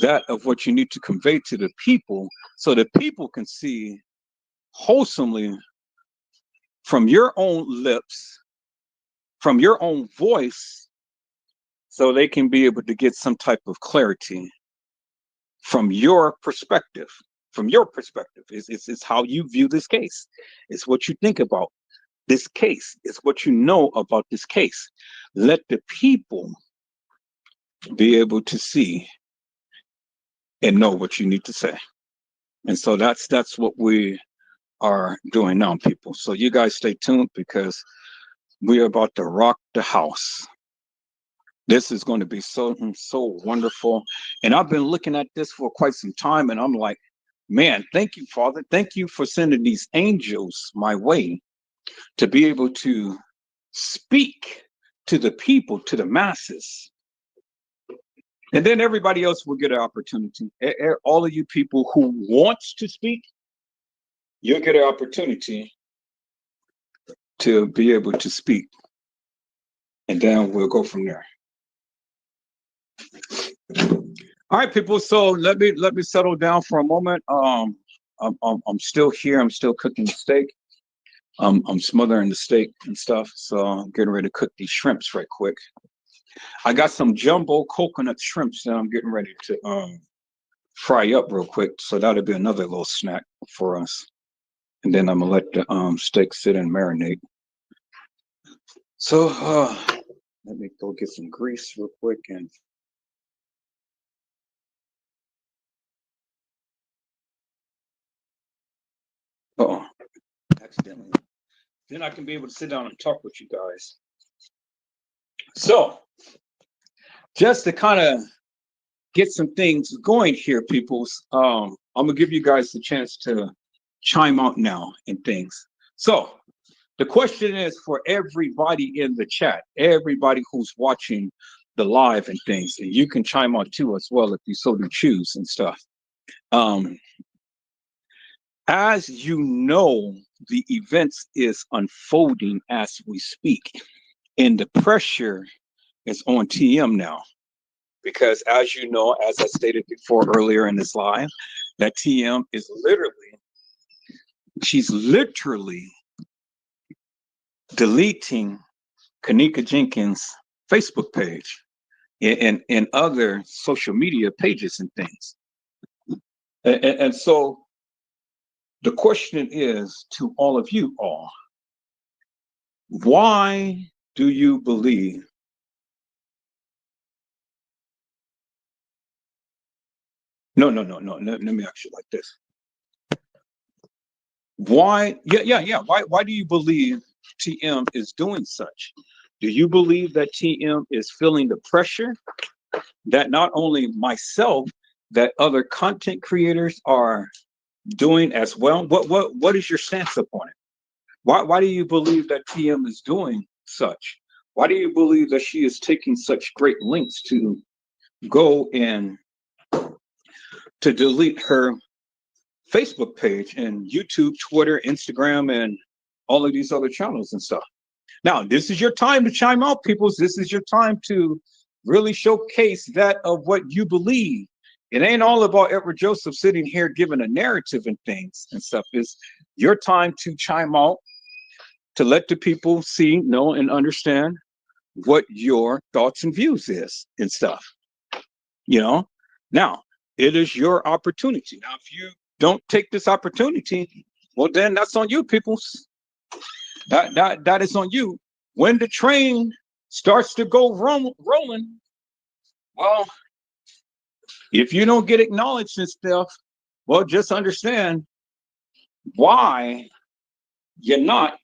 that of what you need to convey to the people, so that people can see wholesomely from your own lips, from your own voice, so they can be able to get some type of clarity from your perspective. From your perspective, it's how you view this case. It's what you think about this case. It's what you know about this case. Let the people be able to see and know what you need to say. And so that's what we are doing now, people. So you guys stay tuned, because we are about to rock the house. This is going to be so wonderful. And I've been looking at this for quite some time, and I'm like, man, thank you, Father. Thank you for sending these angels my way to be able to speak to the people, to the masses. And then everybody else will get an opportunity. All of you people who wants to speak, you'll get an opportunity to be able to speak. And then we'll go from there. All right, people. So let me settle down for a moment. I'm still here. I'm still cooking steak. I'm smothering the steak and stuff, so I'm getting ready to cook these shrimps right quick. I got some jumbo coconut shrimps that I'm getting ready to fry up real quick, so that'll be another little snack for us. And then I'm gonna let the steak sit and marinate. So let me go get some grease real quick and accidentally. Then I can be able to sit down and talk with you guys. So just to kind of get some things going here, peoples, I'm gonna give you guys the chance to chime out now and things. So the question is for everybody in the chat, everybody who's watching the live and things, and you can chime out too as well if you so to choose and stuff. As you know, the events is unfolding as we speak, and the pressure is on TM now. Because as you know, as I stated before earlier in this live, that TM is she's literally deleting Kenneka Jenkins' Facebook page and other social media pages and things. And so the question is to all of you all, why do you believe no, let me ask you like this. Why why do you believe TM is doing such? Do you believe that TM is feeling the pressure that not only myself, that other content creators are doing as well? What is your stance upon it? Why do you believe that TM is doing such? Why do you believe that she is taking such great lengths to go and to delete her Facebook page and YouTube, Twitter, Instagram, and all of these other channels and stuff? Now, this is your time to chime out, peoples. This is your time to really showcase that of what you believe. It ain't all about Edward Joseph sitting here giving a narrative and things and stuff. It's your time to chime out, to let the people see, know, and understand what your thoughts and views is and stuff. You know, now it is your opportunity. Now, if you don't take this opportunity, well, then that's on you, peoples. That is on you. When the train starts to go rolling, well, if you don't get acknowledged and stuff, well, just understand why you're not.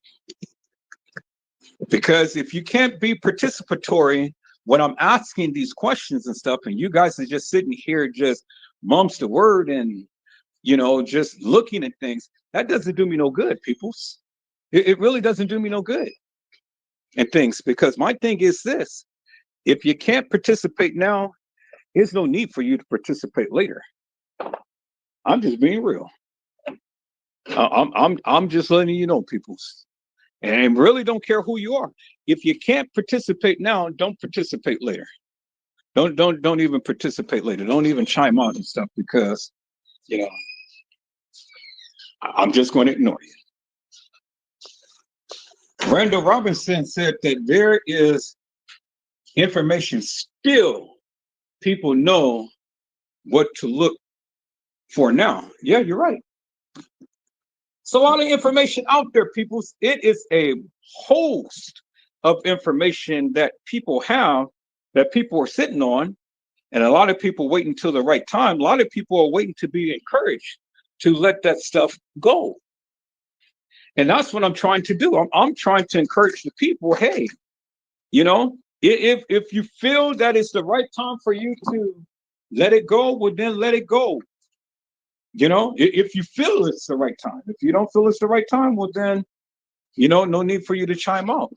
Because if you can't be participatory when I'm asking these questions and stuff, and you guys are just sitting here just mumps the word and, you know, just looking at things, that doesn't do me no good, peoples. It really doesn't do me no good and things, because my thing is this: if you can't participate now, there's no need for you to participate later. I'm just being real. I'm just letting you know, peoples, and really don't care who you are. If you can't participate now, don't participate later. Don't even participate later. Don't even chime on and stuff, because you know I'm just going to ignore you. Randall Robinson said that there is information still. People know what to look for now. Yeah, you're right. So all the information out there, people, it is a host of information that people have, that people are sitting on, and a lot of people wait until the right time. A lot of people are waiting to be encouraged to let that stuff go. And that's what I'm trying to do. I'm trying to encourage the people. Hey, you know, if you feel that it's the right time for you to let it go, well, then let it go. You know, if you feel it's the right time. If you don't feel it's the right time, well, then, you know, no need for you to chime out.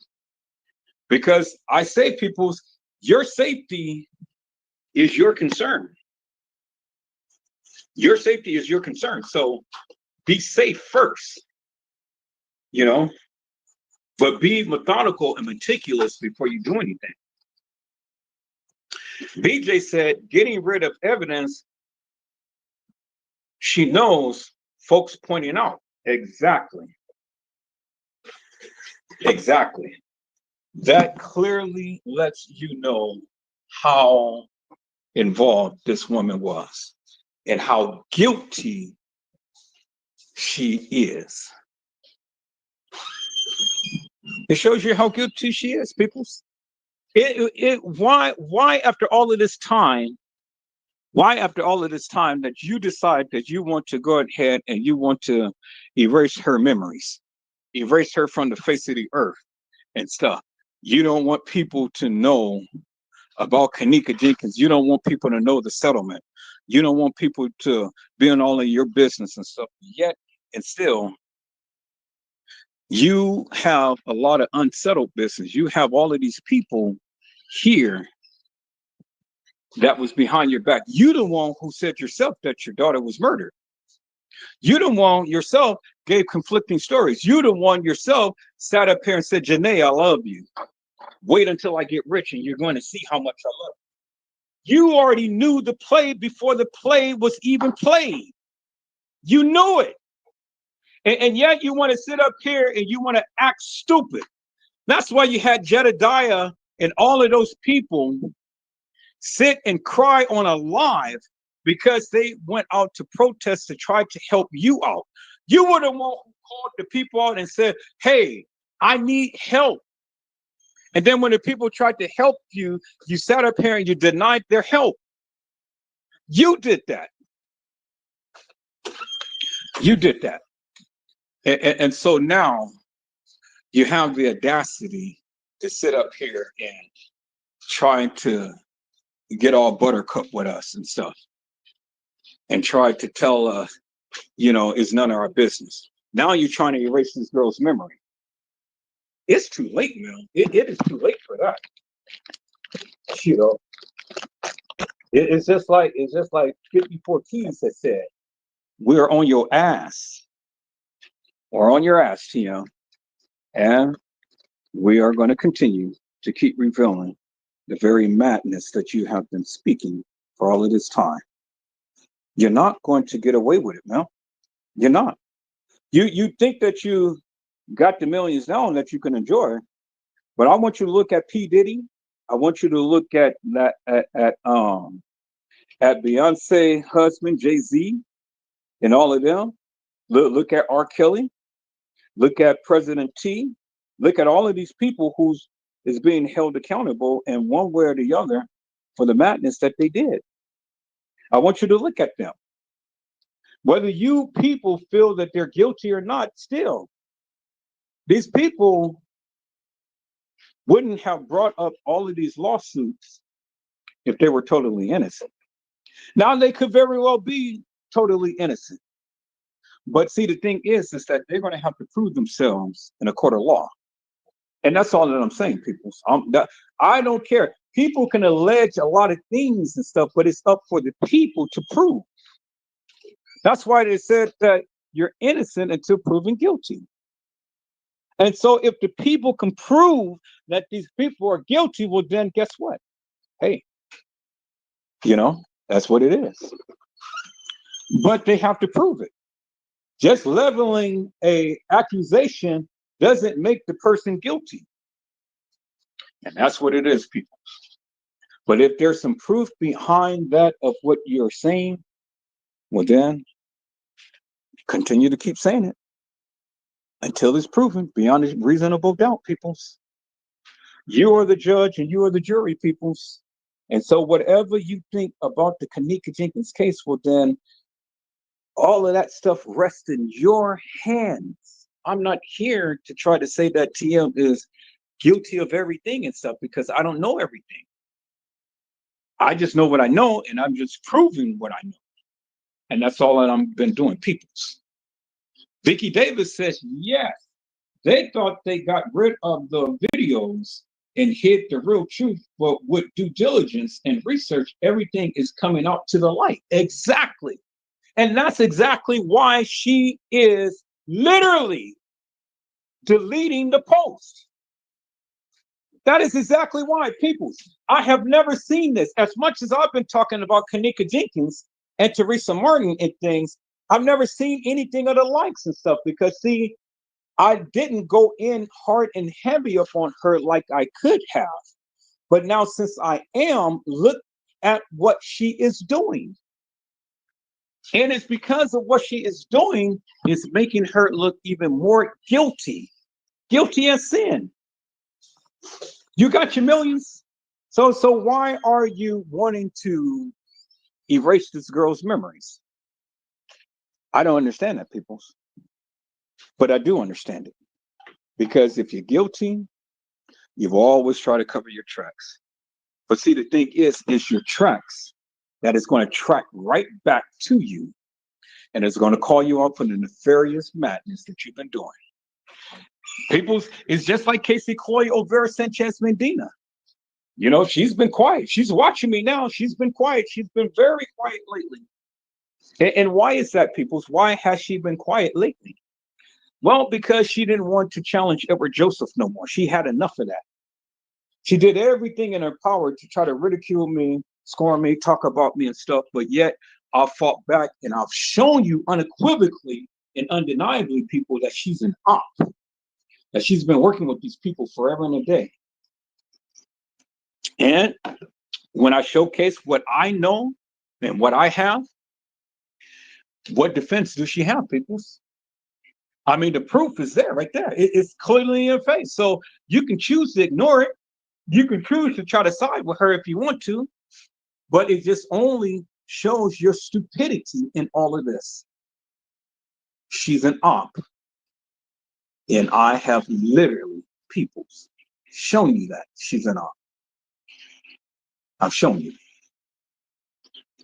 Because I say, people's, your safety is your concern. Your safety is your concern. So be safe first, you know, but be methodical and meticulous before you do anything. BJ said, getting rid of evidence she knows folks pointing out. Exactly. Exactly. That clearly lets you know how involved this woman was and how guilty she is. It shows you how guilty she is, people. Why after all of this time, that you decide that you want to go ahead and you want to erase her memories, erase her from the face of the earth and stuff. You don't want people to know about Kenneka Jenkins. You don't want people to know the settlement. You don't want people to be in all of your business and stuff. Yet and still, you have a lot of unsettled business. You have all of these people here that was behind your back. You the one who said yourself that your daughter was murdered. You the one yourself gave conflicting stories. You the one yourself sat up here and said, Janae, I love you. Wait until I get rich and you're going to see how much I love you. You already knew the play before the play was even played. You knew it. And yet you want to sit up here and you want to act stupid. That's why you had Jedediah and all of those people sit and cry on a live because they went out to protest to try to help you out. You were the one who called the people out and said, hey, I need help. And then when the people tried to help you, you sat up here and you denied their help. You did that. You did that. And so now you have the audacity to sit up here and try to get all buttercup with us and stuff and try to tell us, it's none of our business. Now you're trying to erase this girl's memory. It's too late, man. It is too late for that. It's just like 54 Keys has said, we're on your ass or on your ass, TM. And we are going to continue to keep revealing the very madness that you have been speaking for all of this time. You're not going to get away with it, man. You're not. You think that you got the millions now and that you can enjoy, but I want you to look at P. Diddy. I want you to look at Beyonce husband Jay-Z and all of them. Look at R. Kelly. Look at President T. Look at all of these people who is being held accountable in one way or the other for the madness that they did. I want you to look at them. Whether you people feel that they're guilty or not, still, these people wouldn't have brought up all of these lawsuits if they were totally innocent. Now, they could very well be totally innocent. But see, the thing is that they're going to have to prove themselves in a court of law. And that's all that I'm saying, people. I don't care. People can allege a lot of things and stuff, but it's up for the people to prove. That's why they said that you're innocent until proven guilty. And so if the people can prove that these people are guilty, well, then guess what? Hey, that's what it is. But they have to prove it. Just leveling an accusation doesn't make the person guilty. And that's what it is, people. But if there's some proof behind that of what you're saying, well, then continue to keep saying it until it's proven beyond a reasonable doubt, peoples. You are the judge and you are the jury, peoples. And so whatever you think about the Kenneka Jenkins case, well, then all of that stuff rests in your hands. I'm not here to try to say that TM is guilty of everything and stuff because I don't know everything. I just know what I know, and I'm just proving what I know. And that's all that I've been doing, peoples. Vicky Davis says, yes, they thought they got rid of the videos and hid the real truth, but with due diligence and research, everything is coming out to the light. Exactly. And that's exactly why she is literally deleting the post. That is exactly why, people. I have never seen this. As much as I've been talking about Kenneka Jenkins and Tereasa Martin and things, I've never seen anything of the likes and stuff because, see, I didn't go in hard and heavy upon her like I could have. But now, since I am, look at what she is doing. And it's because of what she is doing is making her look even more guilty. Guilty as sin. You got your millions. So why are you wanting to erase this girl's memories? I don't understand that, peoples. But I do understand it. Because if you're guilty, you've always tried to cover your tracks. But see, the thing is your tracks that is going to track right back to you. And it's going to call you out for the nefarious madness that you've been doing. People's, it's just like Casey Cloy Olvera Sanchez Medina. You know, she's been quiet. She's watching me now. She's been quiet. She's been very quiet lately. And why is that, peoples? Why has she been quiet lately? Well, because she didn't want to challenge Edward Joseph no more. She had enough of that. She did everything in her power to try to ridicule me, scorn me, talk about me and stuff. But yet I fought back and I've shown you unequivocally and undeniably, people, that she's an op, that she's been working with these people forever and a day. And when I showcase what I know and what I have, what defense does she have, peoples? I mean, the proof is there, right there. It's clearly in your face. So you can choose to ignore it. You can choose to try to side with her if you want to, but it just only shows your stupidity in all of this. She's an op. And I have literally, peoples, shown you that she's an op. I've shown you.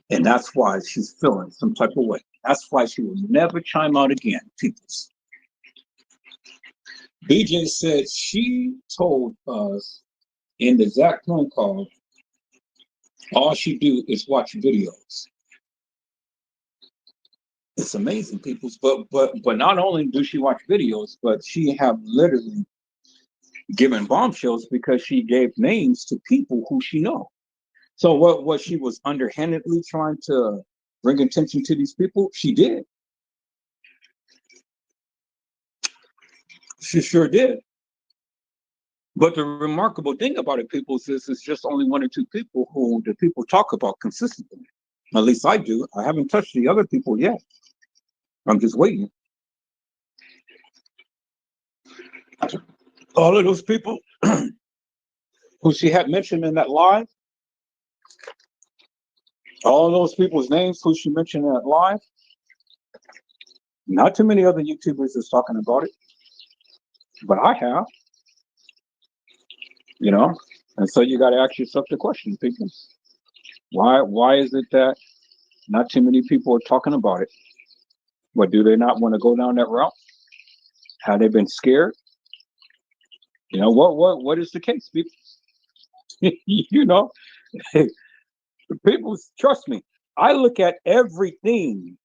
And that's why she's feeling some type of way. That's why she will never chime out again, peoples. BJ said she told us in the exact phone call, all she do is watch videos. It's amazing, peoples. But not only do she watch videos, but she have literally given bombshells because she gave names to people who she know. So what she was underhandedly trying to bring attention to these people, she did. She sure did. But the remarkable thing about it, people, is it's just only one or two people who the people talk about consistently. At least I do. I haven't touched the other people yet. I'm just waiting. All of those people who she had mentioned in that live, all those people's names who she mentioned in that live, not too many other YouTubers is talking about it, but I have, you know. And so you got to ask yourself the question, people. Why is it that not too many people are talking about it? What, do they not want to go down that route? Have they been scared? You know, what is the case, people? You know, people, trust me, I look at everything.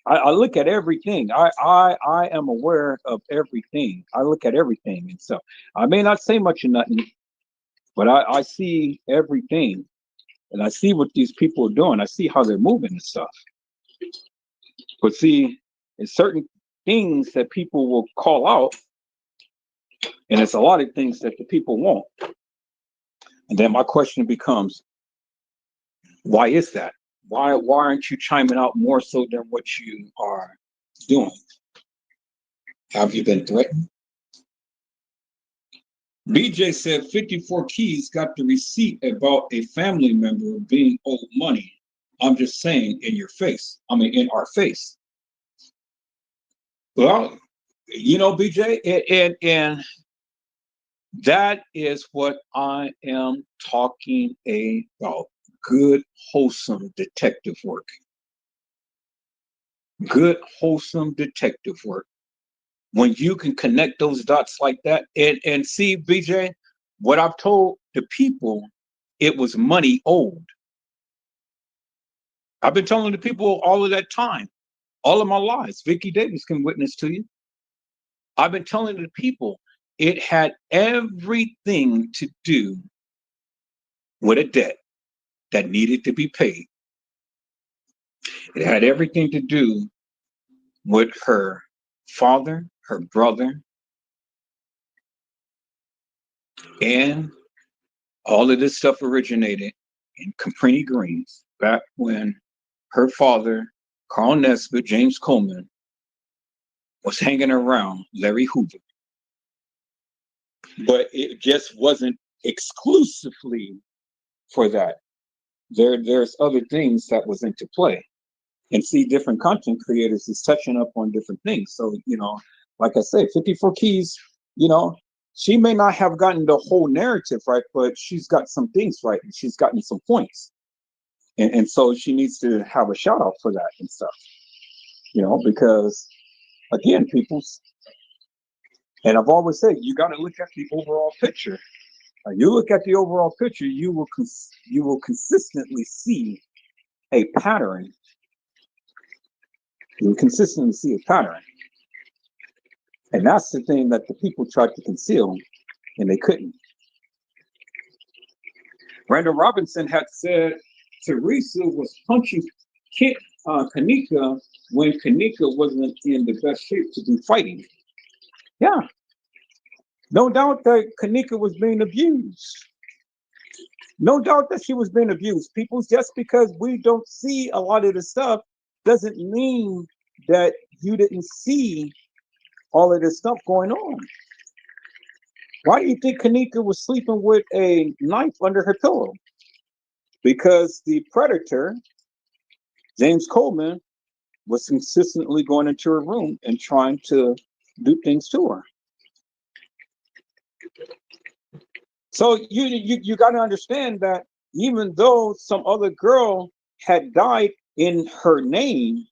I look at everything. I am aware of everything. I look at everything. And so I may not say much of nothing, but I see everything. And I see what these people are doing. I see how they're moving and stuff. But see, it's certain things that people will call out, and it's a lot of things that the people won't. And then my question becomes, why is that? Why aren't you chiming out more so than what you are doing? Have you been threatened? BJ said 54 Keys got the receipt about a family member being owed money. I'm just saying, in your face. I mean, in our face. Well, you know, BJ, and that is what I am talking about. Good, wholesome detective work. Good, wholesome detective work. When you can connect those dots like that, and see, BJ, what I've told the people, it was money owed. I've been telling the people all of that time, all of my lives. Vicky Davis can witness to you. I've been telling the people it had everything to do with a debt that needed to be paid. It had everything to do with her father, her brother, And all of this stuff originated in Caprini Greens back when her father, Carl Nesbitt, James Coleman, was hanging around Larry Hoover. But it just wasn't exclusively for that. There's other things that was into play. And see, different content creators is touching up on different things. So, like I said, 54 Keys, she may not have gotten the whole narrative right, but she's got some things right, and she's gotten some points. And so she needs to have a shout out for that and stuff, because again, and I've always said, you got to look at the overall picture. You look at the overall picture, you will consistently see a pattern. You will consistently see a pattern. And that's the thing that the people tried to conceal, and they couldn't. Randall Robinson had said Tereasa was punching Kenneka when Kenneka wasn't in the best shape to do fighting. Yeah. No doubt that Kenneka was being abused. No doubt that she was being abused. People, just because we don't see a lot of the stuff doesn't mean that you didn't see all of this stuff going on. Why do you think Kenneka was sleeping with a knife under her pillow? Because the predator, James Coleman, was consistently going into her room and trying to do things to her. So you got to understand that even though some other girl had died in her name,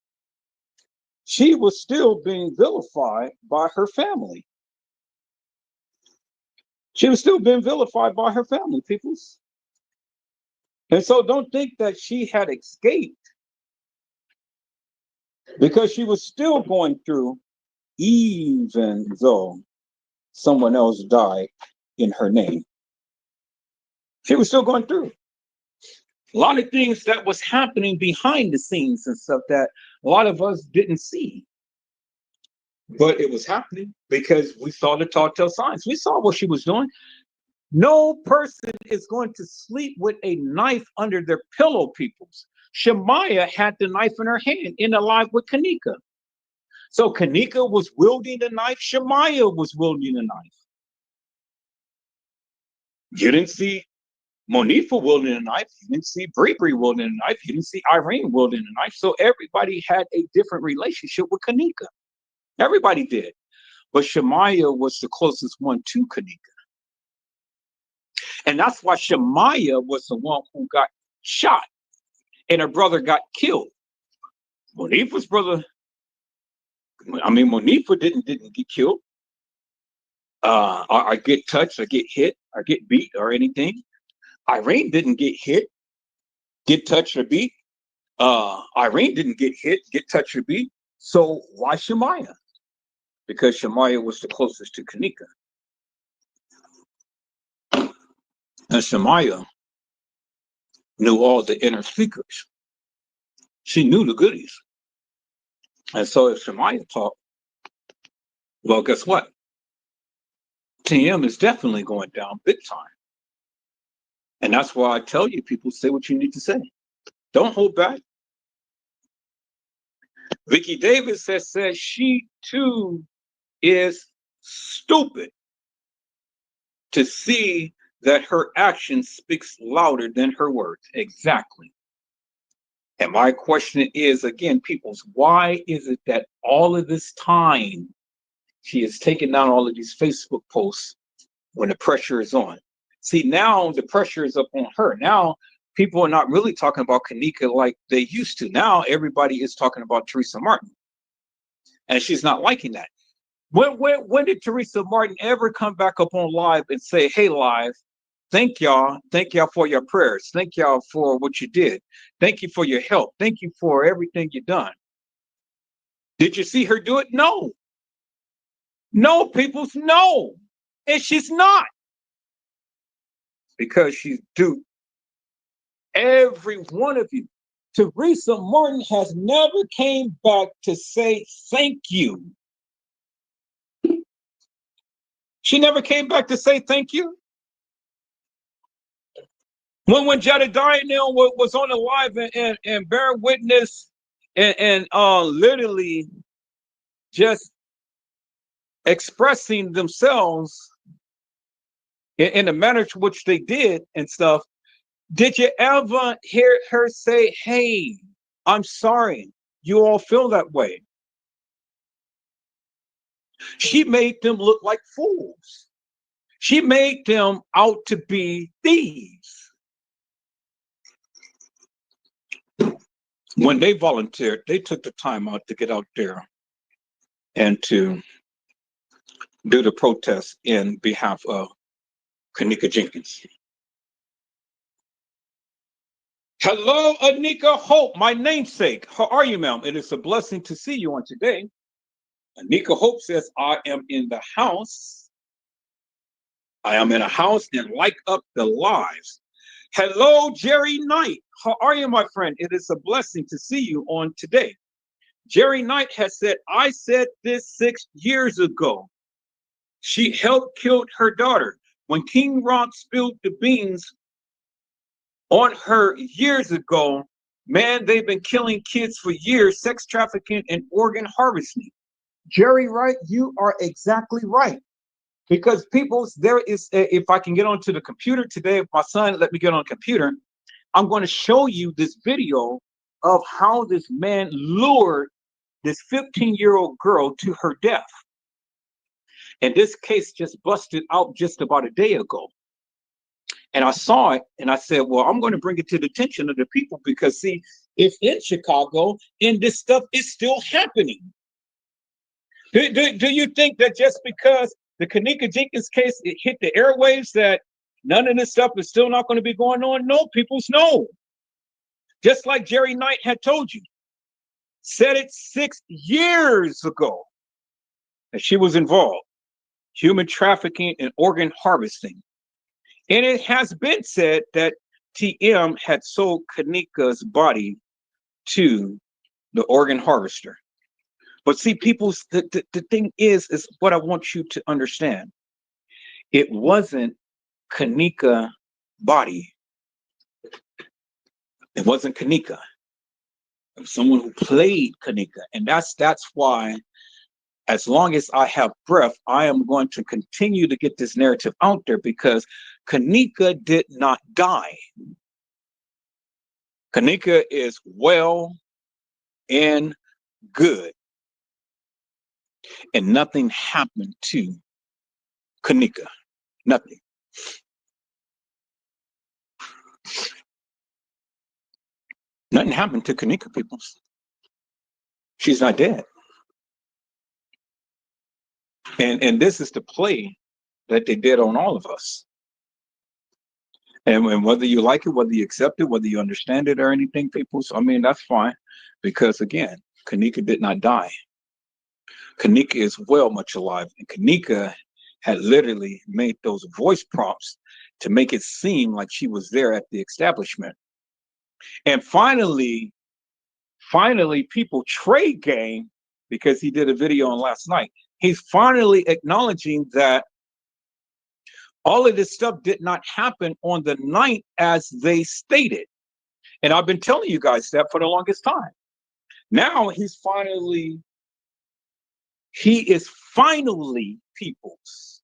she was still being vilified by her family. She was still being vilified by her family, peoples. And so don't think that she had escaped, because she was still going through, even though someone else died in her name. She was still going through a lot of things that was happening behind the scenes and stuff that a lot of us didn't see. But it was happening because we saw the telltale signs. We saw what she was doing. No person is going to sleep with a knife under their pillow, peoples. Shemaiah had the knife in her hand in the live with Kenneka. So Kenneka was wielding the knife. Shemaiah was wielding the knife. You didn't see Monifa wielding a knife. You didn't see Bree wielding a knife. You didn't see Irene wielding a knife. So everybody had a different relationship with Kenneka. Everybody did. But Shemaiah was the closest one to Kenneka. And that's why Shemaiah was the one who got shot and her brother got killed. Monifa's brother, Monifa didn't get killed, or get touched, or get hit, or get beat, or anything. Irene didn't get hit, get touched, or beat. Irene didn't get hit, get touched, or beat. So why Shemaiah? Because Shemaiah was the closest to Kenneka. And Shemaiah knew all the inner secrets. She knew the goodies. And so if Shemaiah talked, well, guess what? TM is definitely going down big time. And that's why I tell you, people, say what you need to say. Don't hold back. Vicki Davis has said she too is stupid to see that her action speaks louder than her words. Exactly. And my question is, again, peoples, why is it that all of this time she is taking down all of these Facebook posts when the pressure is on? See, now the pressure is up on her. Now people are not really talking about Kenneka like they used to. Now everybody is talking about Tereasa Martin. And she's not liking that. When did Tereasa Martin ever come back up on live and say, hey, live, thank y'all for your prayers. Thank y'all for what you did. Thank you for your help. Thank you for everything you've done. Did you see her do it? No. No, peoples, no. And she's not. Because she's duped every one of you. Tereasa Martin has never came back to say thank you. She never came back to say thank you. When Jedediah now was on the live and bear witness and literally just expressing themselves in the manner to which they did and stuff, did you ever hear her say, hey, I'm sorry you all feel that way? She made them look like fools. She made them out to be thieves. When they volunteered, they took the time out to get out there and to do the protest in behalf of Kenneka Jenkins. Hello, Anika Hope, my namesake. How are you, ma'am? It is a blessing to see you on today. Anika Hope says, I am in the house. I am in a house and like up the lives. Hello, Jerry Knight. How are you, my friend? It is a blessing to see you on today. Jerry Knight has said, I said this 6 years ago. She helped killed her daughter. When King Rock spilled the beans on her years ago, man, they've been killing kids for years, sex trafficking and organ harvesting. Jerry Wright, you are exactly right. Because there is, if I can get onto the computer today, if my son let me get on the computer, I'm going to show you this video of how this man lured this 15-year-old girl to her death. And this case just busted out just about a day ago. And I saw it and I said, well, I'm going to bring it to the attention of the people because, see, it's in Chicago and this stuff is still happening. Do you think that just because the Kenneka Jenkins case it hit the airwaves that none of this stuff is still not going to be going on? No, peoples know. Just like Jerry Knight had told you, said it 6 years ago that she was involved, human trafficking and organ harvesting. And it has been said that TM had sold Kenneka's body to the organ harvester. But see, people's the thing is what I want you to understand. It wasn't Kenneka body. It wasn't Kenneka. It was someone who played Kenneka. And that's why, as long as I have breath, I am going to continue to get this narrative out there because Kenneka did not die. Kenneka is well and good. And nothing happened to Kenneka. Nothing. Nothing happened to Kenneka, people. She's not dead. And this is the play that they did on all of us. And whether you like it, whether you accept it, whether you understand it or anything, people, I mean, that's fine. Because again, Kenneka did not die. Kenneka is well much alive. And Kenneka had literally made those voice prompts to make it seem like she was there at the establishment. And finally, people, Trey Gang, because he did a video on last night, he's finally acknowledging that all of this stuff did not happen on the night as they stated. And I've been telling you guys that for the longest time. Now he is finally, peoples,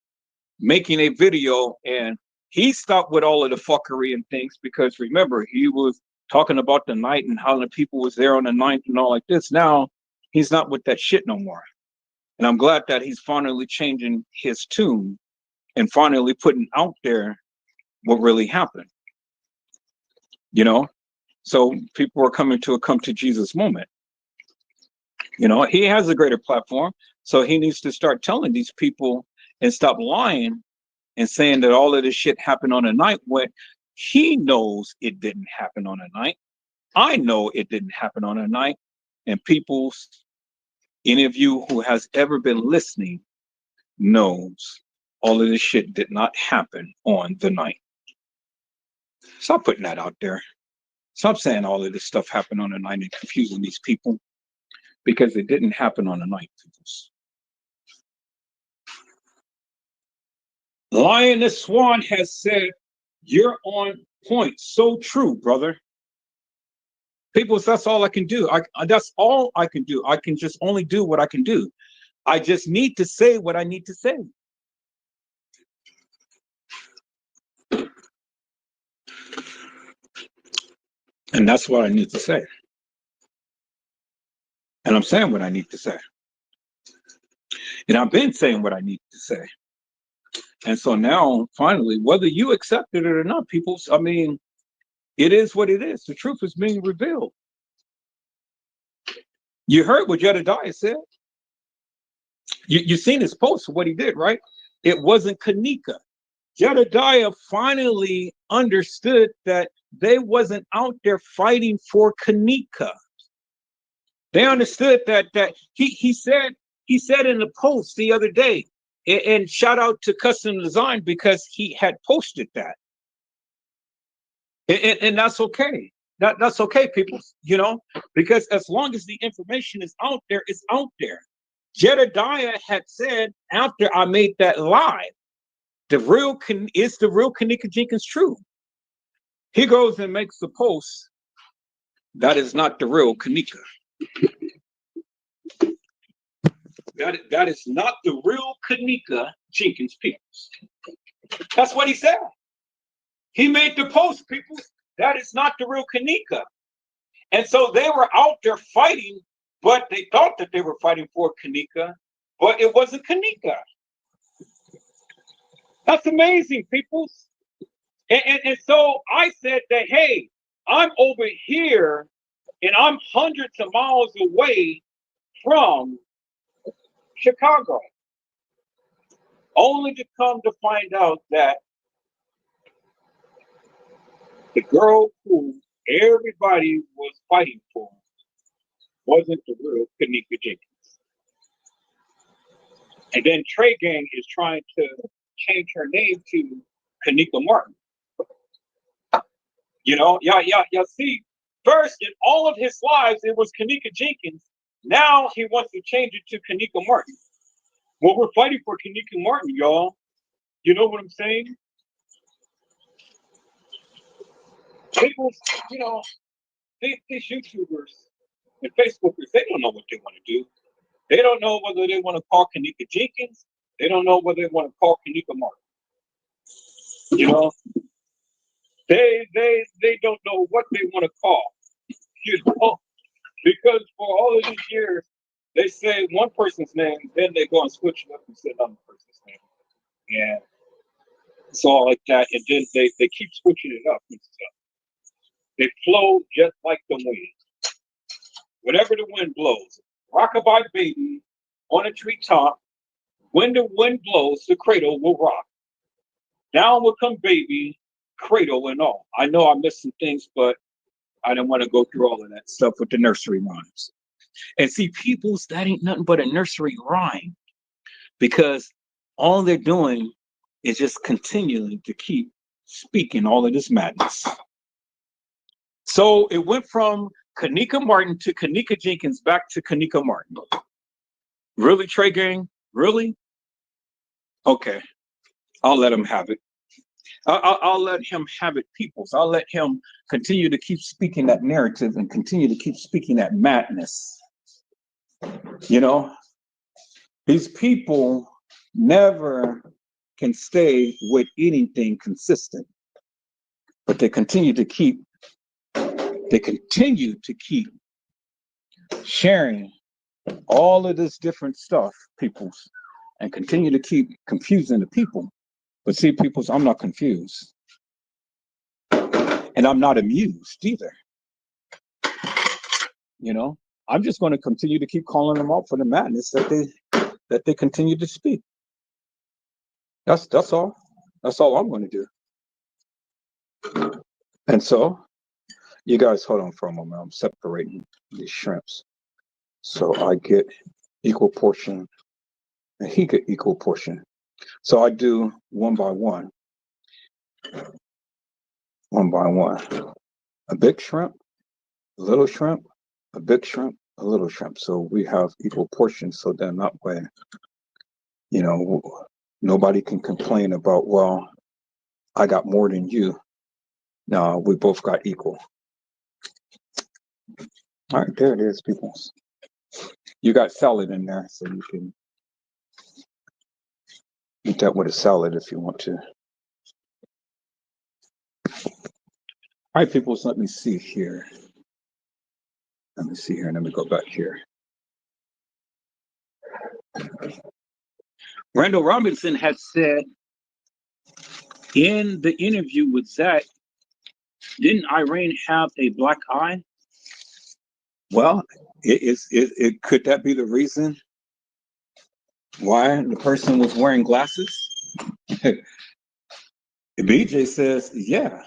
making a video, and he stopped with all of the fuckery and things because remember, he was talking about the night and how the people was there on the ninth and all like this. Now he's not with that shit no more. And I'm glad that he's finally changing his tune and finally putting out there what really happened. You know, so people are coming to a come to Jesus moment. You know, he has a greater platform, so he needs to start telling these people and stop lying and saying that all of this shit happened on a night when he knows it didn't happen on a night. I know it didn't happen on a night. And people, any of you who has ever been listening knows all of this shit did not happen on the night. Stop putting that out there. Stop saying all of this stuff happened on the night and confusing these people because it didn't happen on the night. Lioness Swan has said, you're on point. So true, brother. People, that's all I can do. That's all I can do. I can just only do what I can do. I just need to say what I need to say. And that's what I need to say. And I'm saying what I need to say. And I've been saying what I need to say. And so now, finally, whether you accept it or not, people, I mean, it is what it is. The truth is being revealed. You heard what Jedediah said. You seen his post, what he did, right? It wasn't Kenneka. Jedediah finally understood that they wasn't out there fighting for Kenneka. They understood that he said in the post the other day, and shout out to Custom Design because he had posted that. And that's okay. That's okay, people, you know, because as long as the information is out there, it's out there. Jedediah had said after I made that live, is the real Kenneka Jenkins true? He goes and makes the post, that is not the real Kenneka. That is not the real Kenneka Jenkins, people. That's what he said. He made the post, people. That is not the real Kenneka. And so they were out there fighting, but they thought that they were fighting for Kenneka, but it wasn't Kenneka. That's amazing, people. And so I said that, hey, I'm over here and I'm hundreds of miles away from Chicago, only to come to find out that the girl who everybody was fighting for wasn't the real Kenneka Jenkins. And then Trey Gang is trying to change her name to Kenneka Martin. You know, y'all see, first in all of his lives, it was Kenneka Jenkins. Now he wants to change it to Kenneka Martin. Well, we're fighting for Kenneka Martin, y'all. You know what I'm saying? People, you know, these YouTubers and Facebookers, they don't know what they want to do. They don't know whether they want to call Kenneka Jenkins. They don't know whether they want to call Kenneka Martin. You know, they don't know what they want to call. You know, because for all of these years, they say one person's name, then they go and switch it up and say another person's name. Yeah, it's all like that, and then they keep switching it up and stuff. They flow just like the wind. Whatever the wind blows. Rockabye baby on a treetop. When the wind blows, the cradle will rock. Down will come baby, cradle and all. I know I missed some things, but I didn't want to go through all of that stuff with the nursery rhymes. And see, people's, that ain't nothing but a nursery rhyme, because all they're doing is just continuing to keep speaking all of this madness. So it went from Kenneka Martin to Kenneka Jenkins back to Kenneka Martin. Really, Trey Gang? Really? Okay, I'll let him have it. I'll let him have it, peoples. I'll let him continue to keep speaking that narrative and continue to keep speaking that madness. You know, these people never can stay with anything consistent, but they continue to keep sharing all of this different stuff, peoples, and continue to keep confusing the people. But see, peoples, I'm not confused. And I'm not amused either. You know, I'm just going to continue to keep calling them out for the madness that they continue to speak. That's all. That's all I'm going to do. And so, you guys hold on for a moment. I'm separating these shrimps so I get equal portion and he get equal portion. So I do one by one. One by one. A big shrimp, a little shrimp, a big shrimp, a little shrimp. So we have equal portions. So then that way, you know, nobody can complain about, well, I got more than you. No, we both got equal. All right, there it is, people. You got salad in there, so you can eat that with a salad if you want to. All right, people, so let me see here. Let me see here. Let me go back here. Randall Robinson had said in the interview with Zach, didn't Irene have a black eye? Well, it could that be the reason why the person was wearing glasses? BJ says, yeah.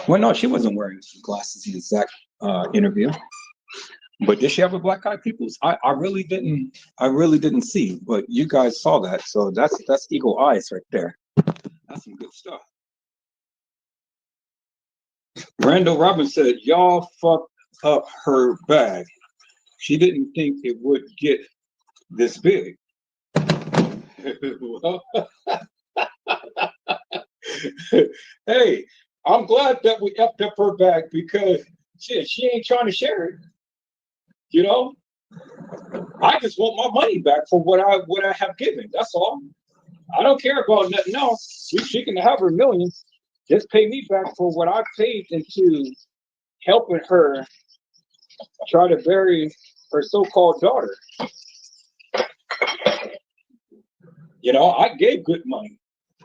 Well, no, she wasn't wearing glasses in the Zach interview. But did she have a black eye, peoples? I really didn't see, but you guys saw that. So that's eagle eyes right there. That's some good stuff. Randall Robbins said, y'all fucked up her bag. She didn't think it would get this big. Hey, I'm glad that we upped up her bag because shit, she ain't trying to share it. You know? I just want my money back for what I have given. That's all. I don't care about nothing else. She can have her millions. Just pay me back for what I paid into helping her try to bury her so-called daughter. You know, I gave good money,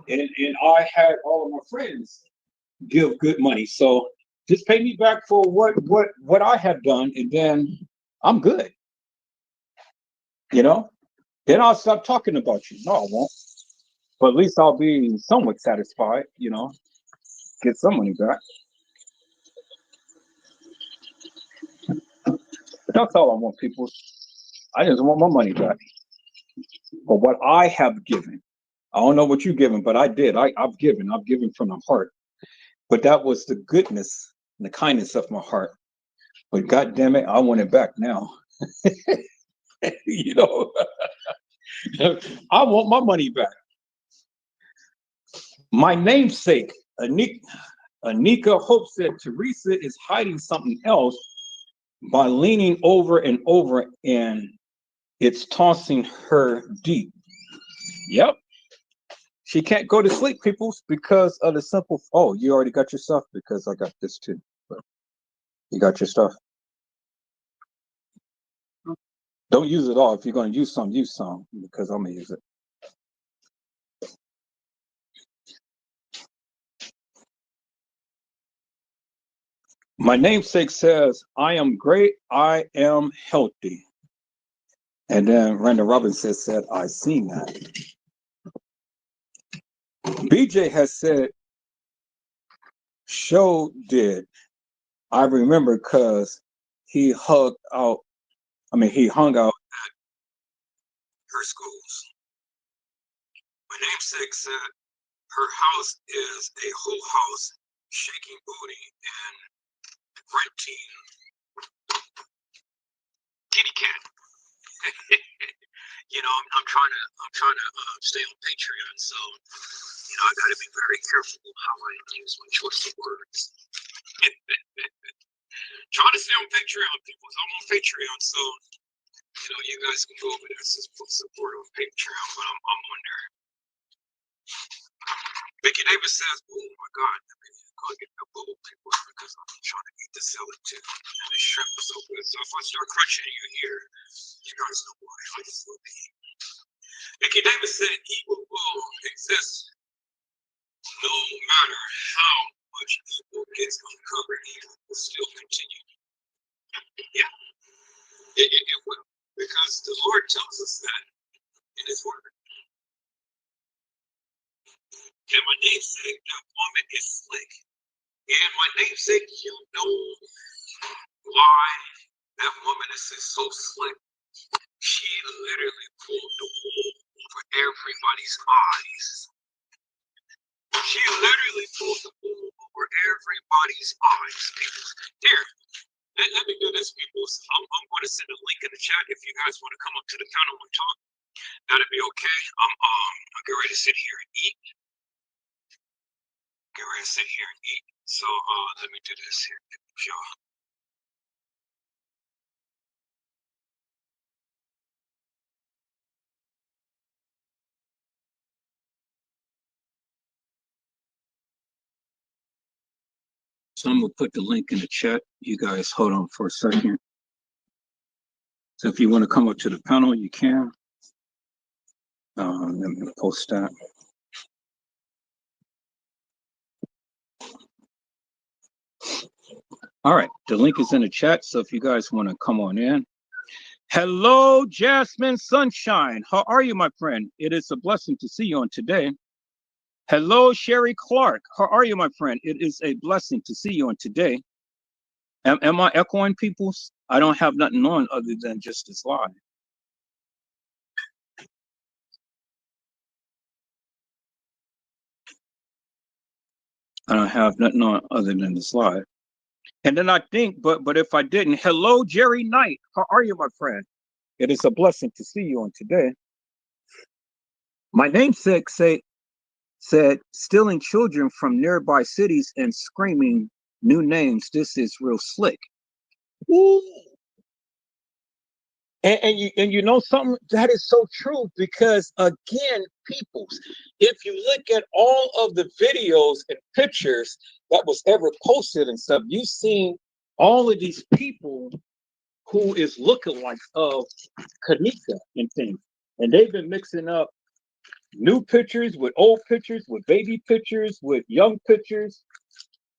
and I had all of my friends give good money. So just pay me back for what I have done, and then I'm good. You know, then I'll stop talking about you. No, I won't. But at least I'll be somewhat satisfied. You know, get some money back. But that's all I want, people. I just want my money back for what I have given. I don't know what you've given, but I did. I've given. I've given from the heart. But that was the goodness and the kindness of my heart. But God damn it, I want it back now. You know, I want my money back. My namesake, Anika Hope said Teresa is hiding something else by leaning over and over, and it's tossing her deep. Yep. She can't go to sleep, people, because of the simple. Oh, you already got your stuff? Because I got this too. But you got your stuff. Don't use it all. If you're going to use some, because I'm going to use it. My namesake says, I am great. I am healthy. And then Randall Robinson said, I seen that. BJ has said, show did. I remember because he hung out at her schools. My namesake said, her house is a whole house shaking booty and renting kitty cat. You know, I'm trying to stay on Patreon, so you know I got to be very careful how I use my choice of words. Trying to stay on Patreon, people. I'm on Patreon, so you know you guys can go over there and support on Patreon, but I'm on there. Vicky Davis says, "Oh my God, I'm gonna get a bowl, people, because I'm trying to eat the salad too, and the shrimp is so good. So if I start crunching in your ear, you guys know why. I just love to eat." Vicky Davis said, "Evil will exist no matter how much evil gets uncovered. Evil will still continue." Yeah, it will, because the Lord tells us that in His Word. And my namesake, that woman is slick. And my namesake, you know why that woman is so slick. She literally pulled the wool over everybody's eyes. She literally pulled the wool over everybody's eyes. Here, let me do this, people. I'm going to send a link in the chat if you guys want to come up to the panel and talk. That'd be okay. I'm getting ready to sit here and eat. get ready to sit here and eat. So let me do this here, y'all. So I'm gonna put the link in the chat. You guys hold on for a second. So if you want to come up to the panel, you can. Let me post that. All right, the link is in the chat. So if you guys want to come on in. Hello, Jasmine Sunshine. How are you, my friend? It is a blessing to see you on today. Hello, Sherry Clark. How are you, my friend? It is a blessing to see you on today. Am I echoing people's? I don't have nothing on other than just this live. I don't have nothing on other than this live. And then I think, but if I didn't, hello, Jerry Knight. How are you, my friend? It is a blessing to see you on today. My namesake said stealing children from nearby cities and screaming new names. This is real slick. Ooh. And you know something, that is so true, because again, peoples, if you look at all of the videos and pictures that was ever posted and stuff, you've seen all of these people who is lookalikes of Kenneka and things, and they've been mixing up new pictures with old pictures, with baby pictures, with young pictures,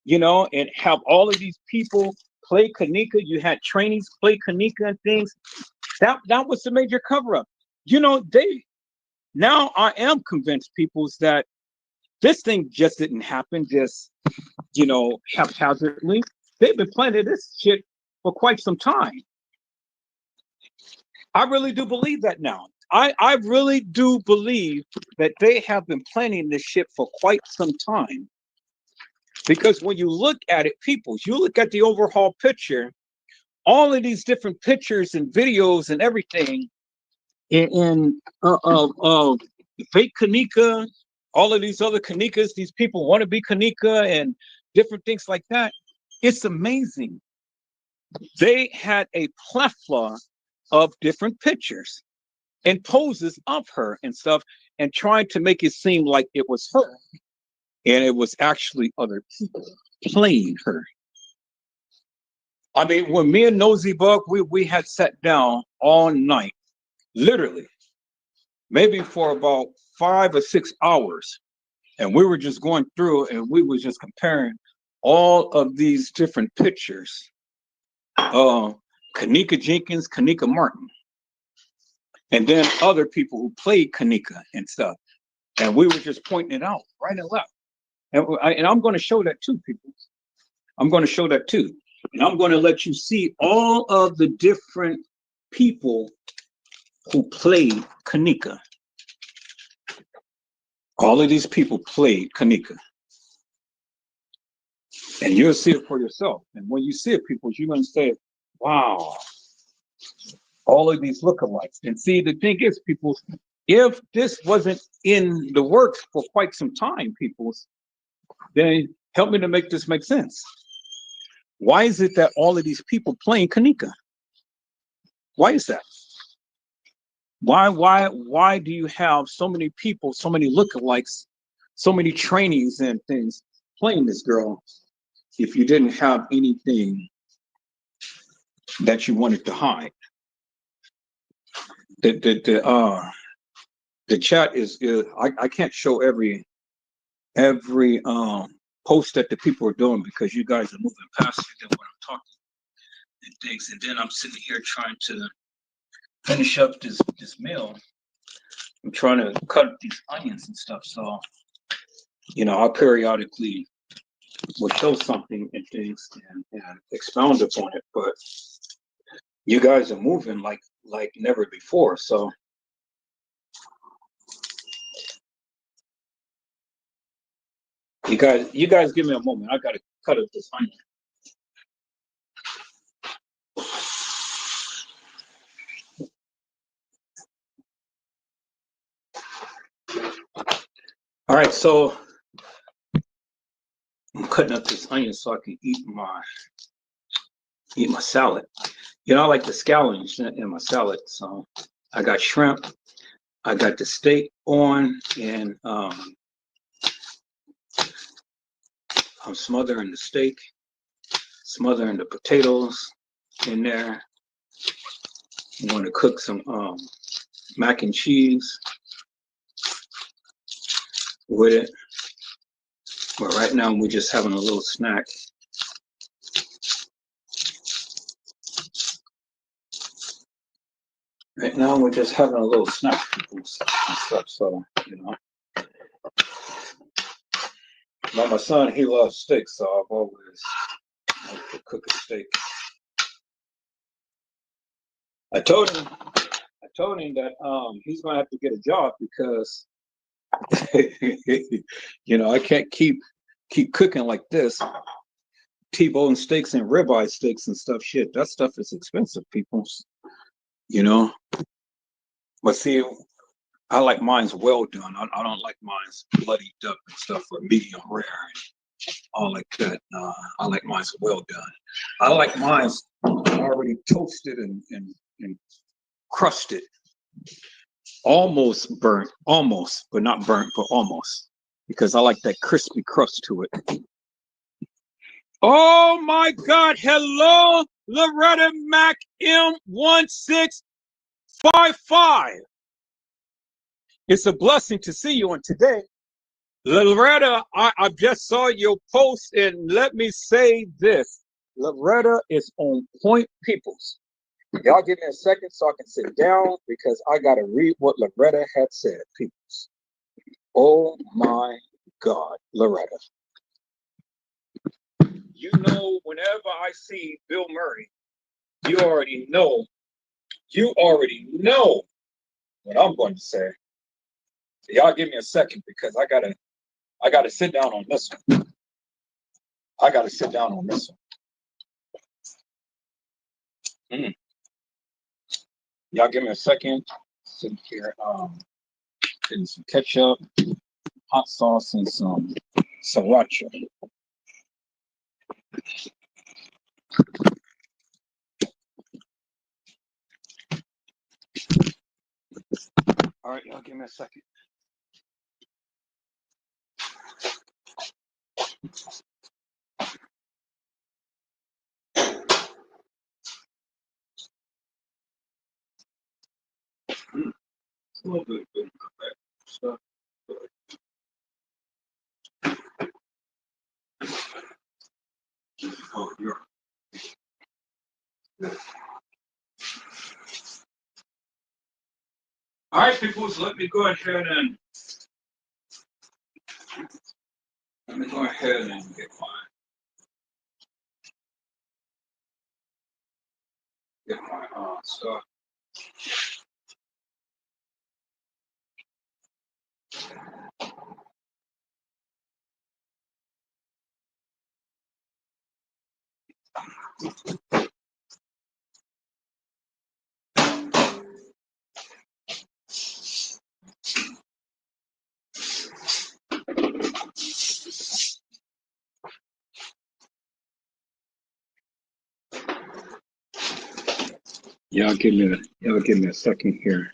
you know, and have all of these people play Kenneka. You had trainees play Kenneka and things. That was the major cover-up. You know, now I am convinced, peoples, that this thing just didn't happen just, you know, haphazardly. They've been planning this shit for quite some time. I really do believe that now. I really do believe that they have been planning this shit for quite some time. Because when you look at it, peoples, you look at the overall picture, all of these different pictures and videos and everything, and fake Kenneka, all of these other Kennekas, these people want to be Kenneka and different things like that. It's amazing. They had a plethora of different pictures and poses of her and stuff, and trying to make it seem like it was her, and it was actually other people playing her. I mean, when me and Nosy Bug, we had sat down all night, literally, maybe for about 5 or 6 hours, and we were just going through and we was just comparing all of these different pictures. Kenneka Jenkins, Kenneka Martin, and then other people who played Kenneka and stuff, and we were just pointing it out right and left. And I'm going to show that too, people. I'm going to show that too. And I'm going to let you see all of the different people who played Kenneka. All of these people played Kenneka. And you'll see it for yourself. And when you see it, people, you're going to say, wow, all of these lookalikes. And see, the thing is, people, if this wasn't in the works for quite some time, people, then help me to make this make sense. Why is it that all of these people playing Kenneka? Why is that? Why do you have so many people, so many lookalikes, so many trainees and things playing this girl if you didn't have anything that you wanted to hide? The chat is I can't show every post that the people are doing, because you guys are moving faster than what I'm talking and things, and then I'm sitting here trying to finish up this meal. I'm trying to cut these onions and stuff, so you know, I'll periodically will show something and things and expound upon it, but you guys are moving like never before. So you guys give me a moment. I gotta cut up this onion. All right, so I'm cutting up this onion so I can eat my salad. You know, I like the scallions in my salad. So I got shrimp. I got the steak on, and I'm smothering the steak, smothering the potatoes in there. I'm going to cook some mac and cheese with it. But right now we're just having a little snack. Right now we're just having a little snack and stuff. So, you know. Now my son, he loves steak, so I've always liked to cook a steak. I told him that he's gonna have to get a job because you know, I can't keep cooking like this. T-bone steaks and ribeye steaks and stuff. Shit, that stuff is expensive, people. You know. But see, I like mine's well done. I don't like mine's bloodied up and stuff, or medium rare and all like that. I like mine's well done. I like mine's already toasted and crusted, almost burnt, almost, but not burnt, but almost, because I like that crispy crust to it. Oh my God! Hello, Loretta Mac M1655. It's a blessing to see you on today. Loretta, I just saw your post, and let me say this. Loretta is on point, peoples. Y'all give me a second so I can sit down because I got to read what Loretta had said, peoples. Oh my God, Loretta. You know, whenever I see Bill Murray, you already know what I'm going to say. So y'all give me a second because I gotta sit down on this one. Y'all give me a second. Sitting here, getting some ketchup, hot sauce, and some sriracha. All right, y'all give me a second. It's a little bit good. Stuff. Oh, you're. All right, people, so let me go ahead and get my stuff. Y'all give me a second here.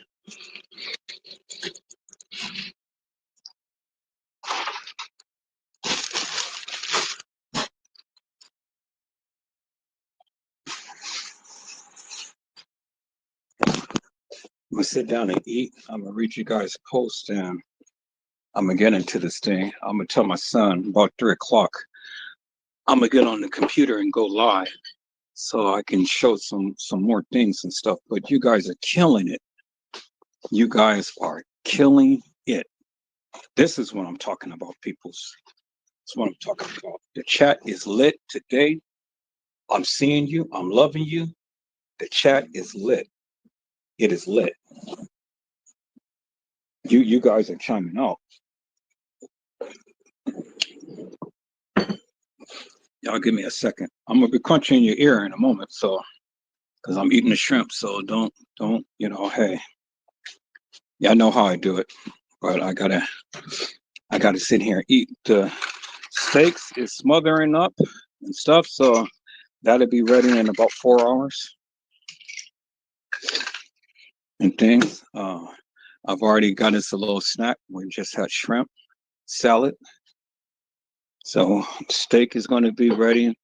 I'm gonna sit down and eat. I'm gonna read you guys' post, and I'm gonna get into this thing. I'm gonna tell my son about 3:00. I'm gonna get on the computer and go live so I can show some more things and stuff. But you guys are killing it. You guys are killing it. This is what I'm talking about, peoples. That's what I'm talking about. The chat is lit today. I'm seeing you. I'm loving you. The chat is lit. It is lit. You guys are chiming out. Y'all give me a second. I'm gonna be crunching your ear in a moment, so because I'm eating the shrimp, so don't hey. Y'all know how I do it. But I gotta sit here and eat the steaks is smothering up and stuff, so that'll be ready in about 4 hours and things. I've already got us a little snack. We just had shrimp salad, so steak is going to be ready.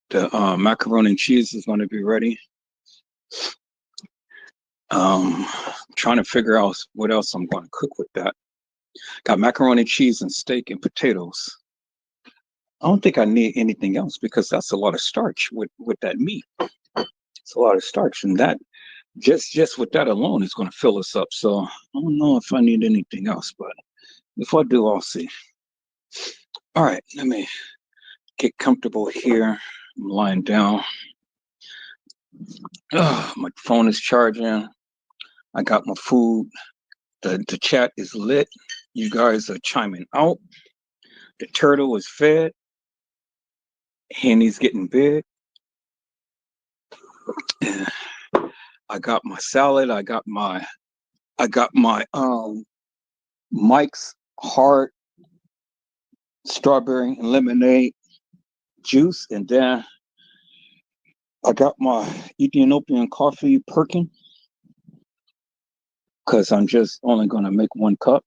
The macaroni and cheese is going to be ready. Trying to figure out what else I'm going to cook with that. Got macaroni and cheese and steak and potatoes. I don't think I need anything else because that's a lot of starch with that meat. It's a lot of starch, and that just with that alone is going to fill us up. So I don't know if I need anything else, but if I do, I'll see. All right, let me get comfortable here. I'm lying down. My phone is charging. I got my food. The chat is lit. You guys are chiming out. The turtle is fed. Henny's getting big. I got my salad. I got my Mike's hard strawberry and lemonade juice, and then I got my Ethiopian coffee perking because I'm just only gonna make 1 cup.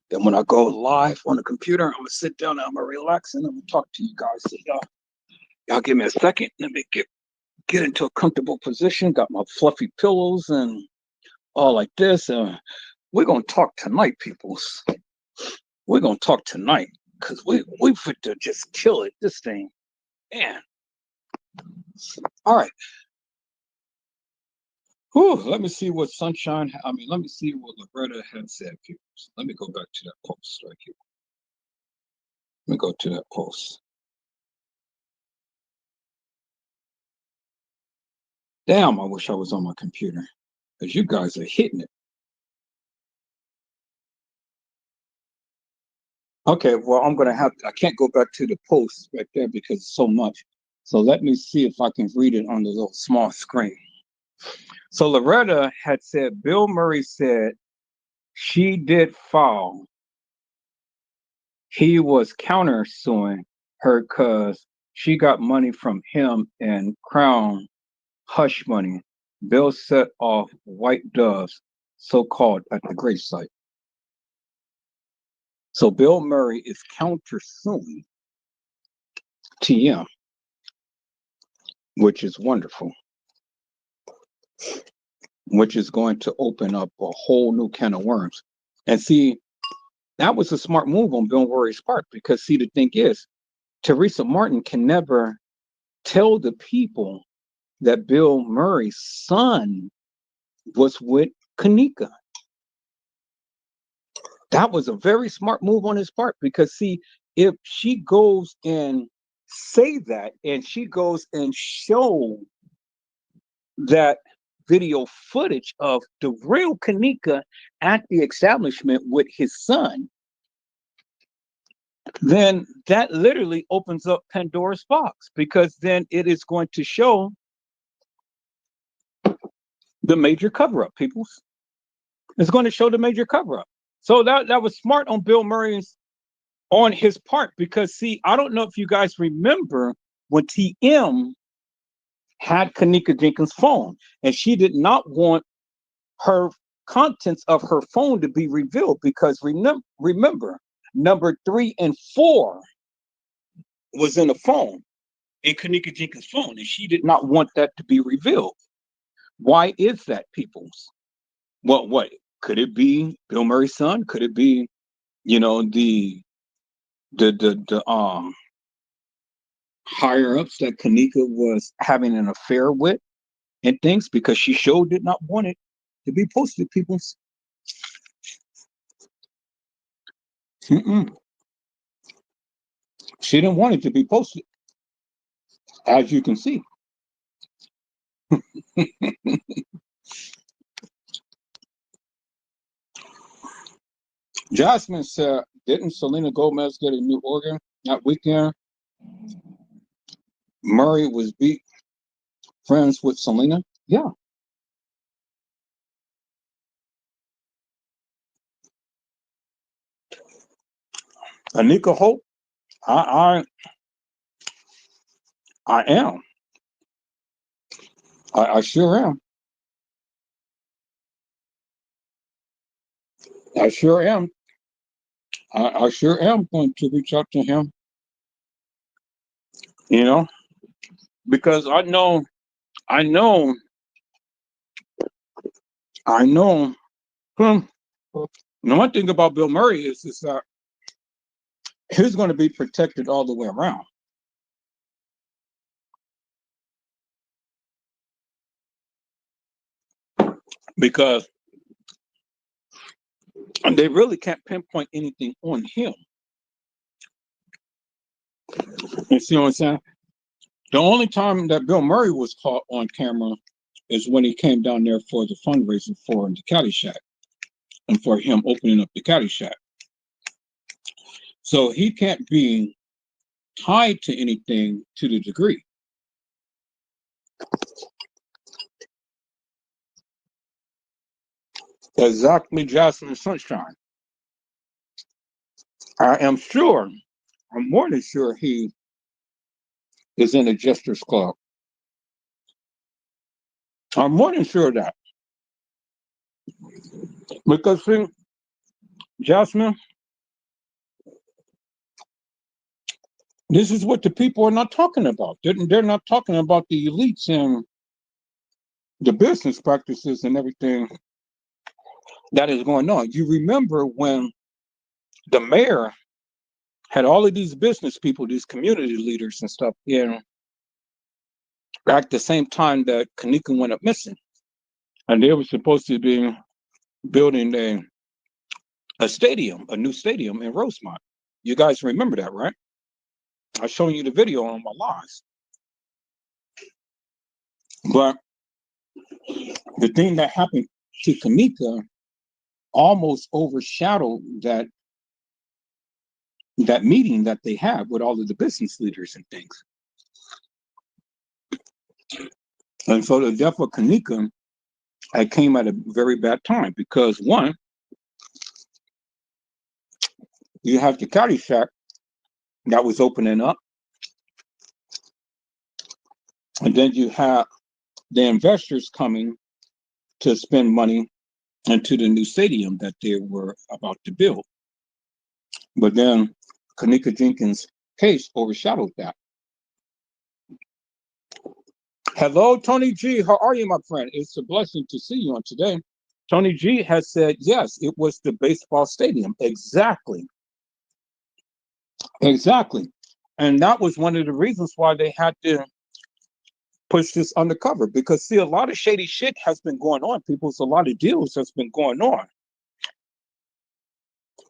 Then when I go live on the computer, I'm gonna sit down and I'm gonna relax and I'm gonna talk to you guys. So y'all give me a second. Let me get into a comfortable position. Got my fluffy pillows and all like this. We're gonna talk tonight, peoples. We're gonna talk tonight because we fit to just kill it. This thing, man. All right. Whew, let me see what Sunshine. Let me see what Loretta had said, peoples. Let me go back to that post right here. Let me go to that post. Damn, I wish I was on my computer because you guys are hitting it. Okay, well, I can't go back to the post right there because it's so much. So let me see if I can read it on the little small screen. So Loretta had said, Bill Murray said she did file. He was countersuing her because she got money from him and Crown hush money. Bill set off white doves, so-called, at the gravesite. So Bill Murray is countersuing TM, which is wonderful, which is going to open up a whole new can of worms. And see, that was a smart move on Bill Murray's part because, see, the thing is, Teresa Martin can never tell the people that Bill Murray's son was with Kenneka. That was a very smart move on his part because, see, if she goes and say that and she goes and show that video footage of the real Kenneka at the establishment with his son, then that literally opens up Pandora's box because then it is going to show the major cover-up, peoples. It's going to show the major cover-up. So that was smart on Bill Murray's on his part because, see, I don't know if you guys remember when TM had Kenneka Jenkins' phone and she did not want her contents of her phone to be revealed because remember, number 3 and 4 was in the phone, in Kenneka Jenkins' phone, and she did not want that to be revealed. Why is that, peoples? Well, what could it be? Bill Murray's son? Could it be, the higher ups that Kenneka was having an affair with and things because she sure did not want it to be posted, peoples. She didn't want it to be posted, as you can see. Jasmine said, didn't Selena Gomez get a new organ that weekend? Murray was friends with Selena? Yeah. Anika Hope I am. I sure am. I sure am. I sure am going to reach out to him, you know, because I know, I know. Hmm, the one thing about Bill Murray is that he's going to be protected all the way around. Because they really can't pinpoint anything on him. You see what I'm saying? The only time that Bill Murray was caught on camera is when he came down there for the fundraiser for the Caddyshack and for him opening up the Caddyshack. So he can't be tied to anything to the degree. Exactly, Jasmine Sunshine. I am sure, I'm more than sure he is in a Jester's Club. I'm more than sure of that. Because, see, Jasmine, this is what the people are not talking about. They're not talking about the elites and the business practices and everything that is going on. You remember when the mayor had all of these business people, these community leaders and stuff, at the same time that Kenneka went up missing. And they were supposed to be building a stadium, a new stadium in Rosemont. You guys remember that, right? I was showing you the video on my lives. But the thing that happened to Kenneka almost overshadowed that meeting that they had with all of the business leaders and things. And so the death of Kenneka came at a very bad time because one, you have the Caddyshack that was opening up, and then you have the investors coming to spend money into the new stadium that they were about to build. But then Kenneka Jenkins' case overshadowed that. Hello, Tony G. How are you, my friend? It's a blessing to see you on today. Tony G has said, yes, it was the baseball stadium. Exactly. Exactly. And that was one of the reasons why they had to push this undercover, because see, a lot of shady shit has been going on. People's a lot of deals has been going on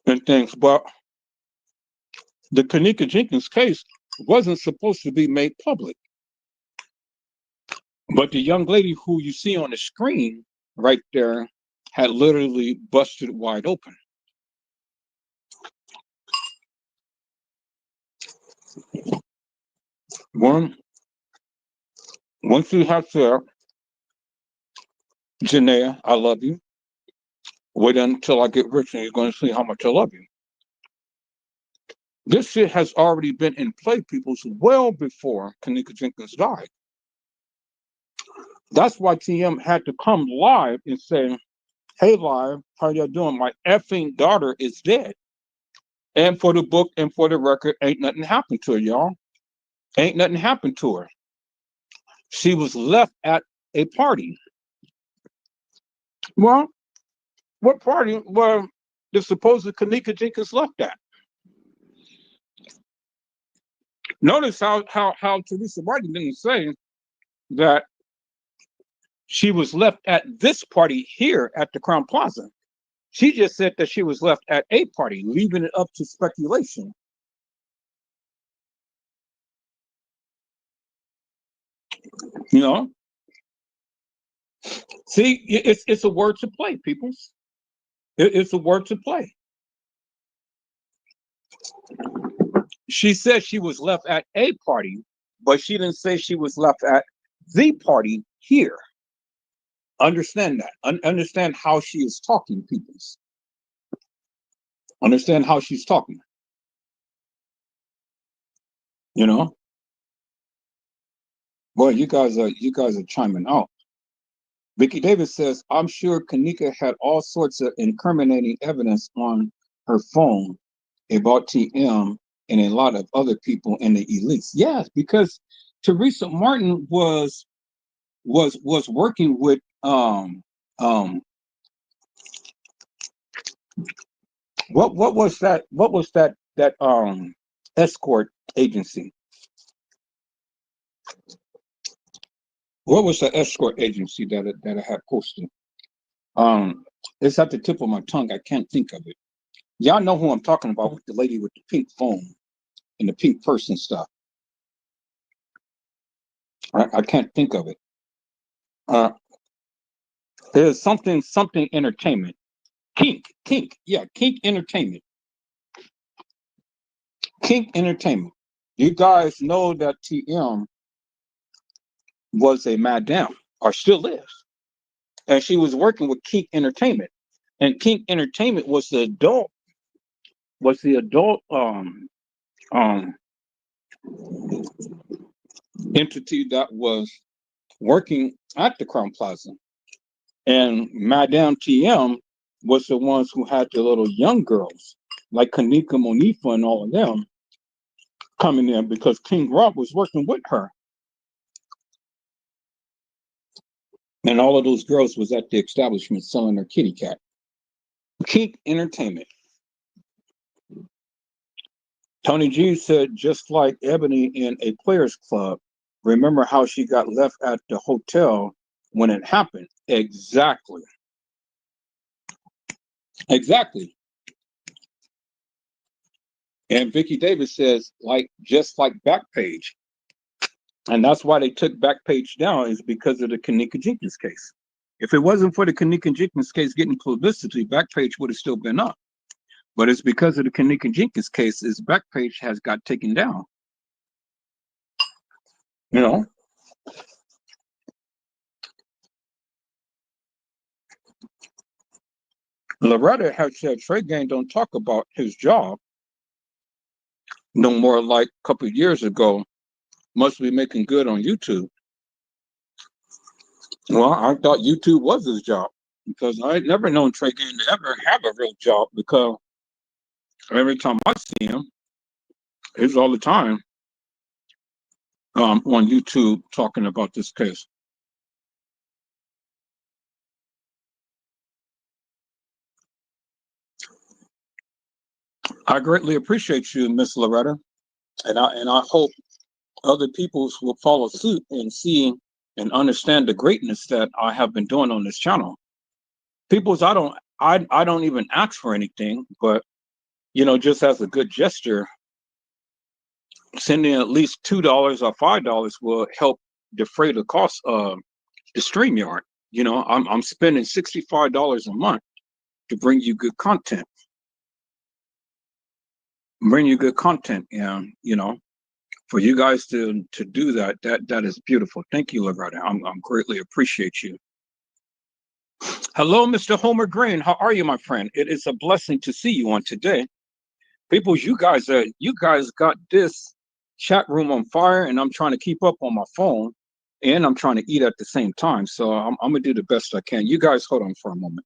and things. But the Kenneka Jenkins case wasn't supposed to be made public. But the young lady who you see on the screen right there had literally busted wide open. Once you have said, Janaea, I love you. Wait until I get rich and you're going to see how much I love you. This shit has already been in play, people, well before Kenneka Jenkins died. That's why TM had to come live and say, hey, live, how y'all doing? My effing daughter is dead. And for the book and for the record, ain't nothing happened to her, y'all. Ain't nothing happened to her. She was left at a party. Well, what party were the supposed Kenneka Jenkins left at? Notice how Teresa Martin didn't say that she was left at this party here at the Crown Plaza. She just said that she was left at a party, leaving it up to speculation. You know? See, it's a word to play, peoples. It's a word to play. She said she was left at a party, but she didn't say she was left at the party here. Understand that. Understand how she is talking, peoples. Understand how she's talking. You know, boy, you guys are chiming out. Vicky Davis says, I'm sure Kenneka had all sorts of incriminating evidence on her phone about TM and a lot of other people in the elites. Yes, because Teresa Martin was working with um what was that escort agency? What was the escort agency that I had posted? Um, it's at the tip of my tongue. I can't think of it. Y'all know who I'm talking about with the lady with the pink phone and the pink purse and stuff. I can't think of it. Uh, there's something entertainment. Kink, yeah, Kink Entertainment. Kink Entertainment. You guys know that TM was a madam, or still is, and she was working with Kink Entertainment, and Kink Entertainment was the adult um entity that was working at the Crown Plaza. And Madame TM was the ones who had the little young girls, like Kanika Monifa and all of them, coming in because King Rob was working with her. And all of those girls was at the establishment selling their kitty cat. Kink Entertainment. Tony G said, just like Ebony in a players club, remember how she got left at the hotel when it happened? Exactly. Exactly. And Vicky Davis says, just like Backpage. And that's why they took Backpage down, is because of the Kenneka Jenkins case. If it wasn't for the Kenneka Jenkins case getting publicity, Backpage would have still been up. But it's because of the Kenneka Jenkins case is Backpage has got taken down. You know, Loretta had said Trey Gang don't talk about his job no more, like a couple of years ago. Must be making good on YouTube. Well, I thought YouTube was his job because I had never known Trey Gang to ever have a real job, because every time I see him, it's all the time on YouTube talking about this case. I greatly appreciate you, Miss Loretta, and I hope other peoples will follow suit and see and understand the greatness that I have been doing on this channel. Peoples, I don't even ask for anything, but just as a good gesture, sending at least $2 or $5 will help defray the cost of the StreamYard. I'm spending $65 a month to bring you good content. And for you guys to do that is beautiful. Thank you, Loretta. I'm greatly appreciate you. Hello, Mr. Homer Green. How are you, my friend? It is a blessing to see you on today. People, you guys got this chat room on fire, and I'm trying to keep up on my phone, and I'm trying to eat at the same time. So I'm gonna do the best I can. You guys hold on for a moment.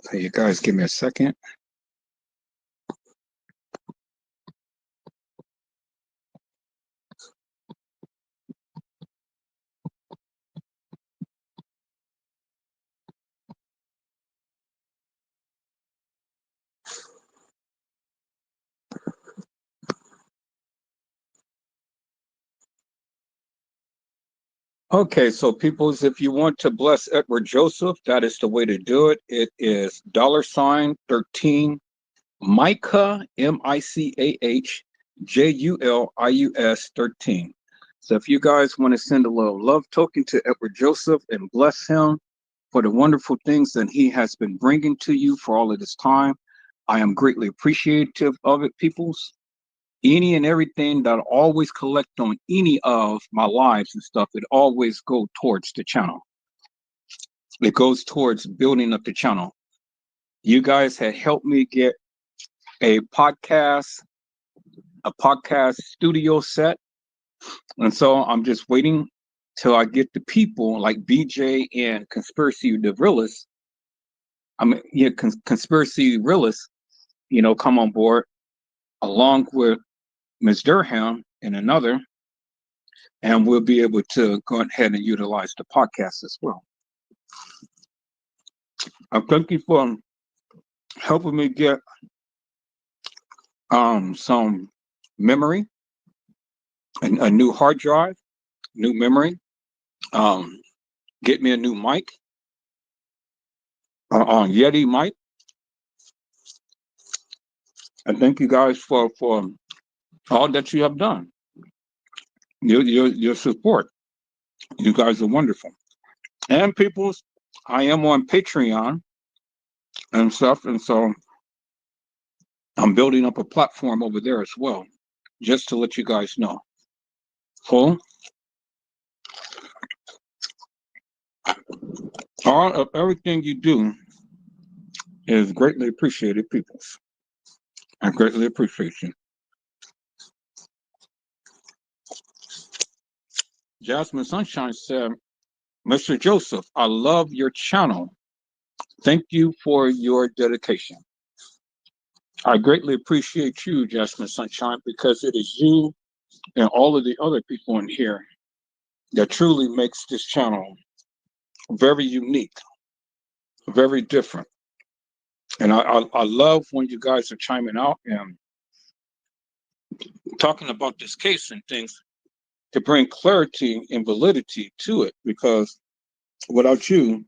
So you guys give me a second. Okay, so peoples, if you want to bless Edward Joseph, that is the way to do it. It is $13 Micah, MICAH, JULIUS 13. So if you guys want to send a little love token to Edward Joseph and bless him for the wonderful things that he has been bringing to you for all of this time, I am greatly appreciative of it, peoples. Any and everything that I always collect on any of my lives and stuff, it always go towards the channel. It goes towards building up the channel. You guys had helped me get a podcast studio set, and so I'm just waiting till I get the people like BJ and Conspiracy the Realist. I mean, yeah, Conspiracy Realist, come on board along with Ms. Durham and another, and we'll be able to go ahead and utilize the podcast as well. I thank you for helping me get some memory, a new hard drive, new memory, get me a new mic, on Yeti mic. And thank you guys for all that you have done. Your support. You guys are wonderful. And people, I am on Patreon and stuff, and so I'm building up a platform over there as well, just to let you guys know. Cool. All of everything you do is greatly appreciated, peoples. I greatly appreciate you. Jasmine Sunshine said, Mr. Joseph, I love your channel. Thank you for your dedication. I greatly appreciate you, Jasmine Sunshine, because it is you and all of the other people in here that truly makes this channel very unique, very different. And I love when you guys are chiming out and talking about this case and things to bring clarity and validity to it, because without you,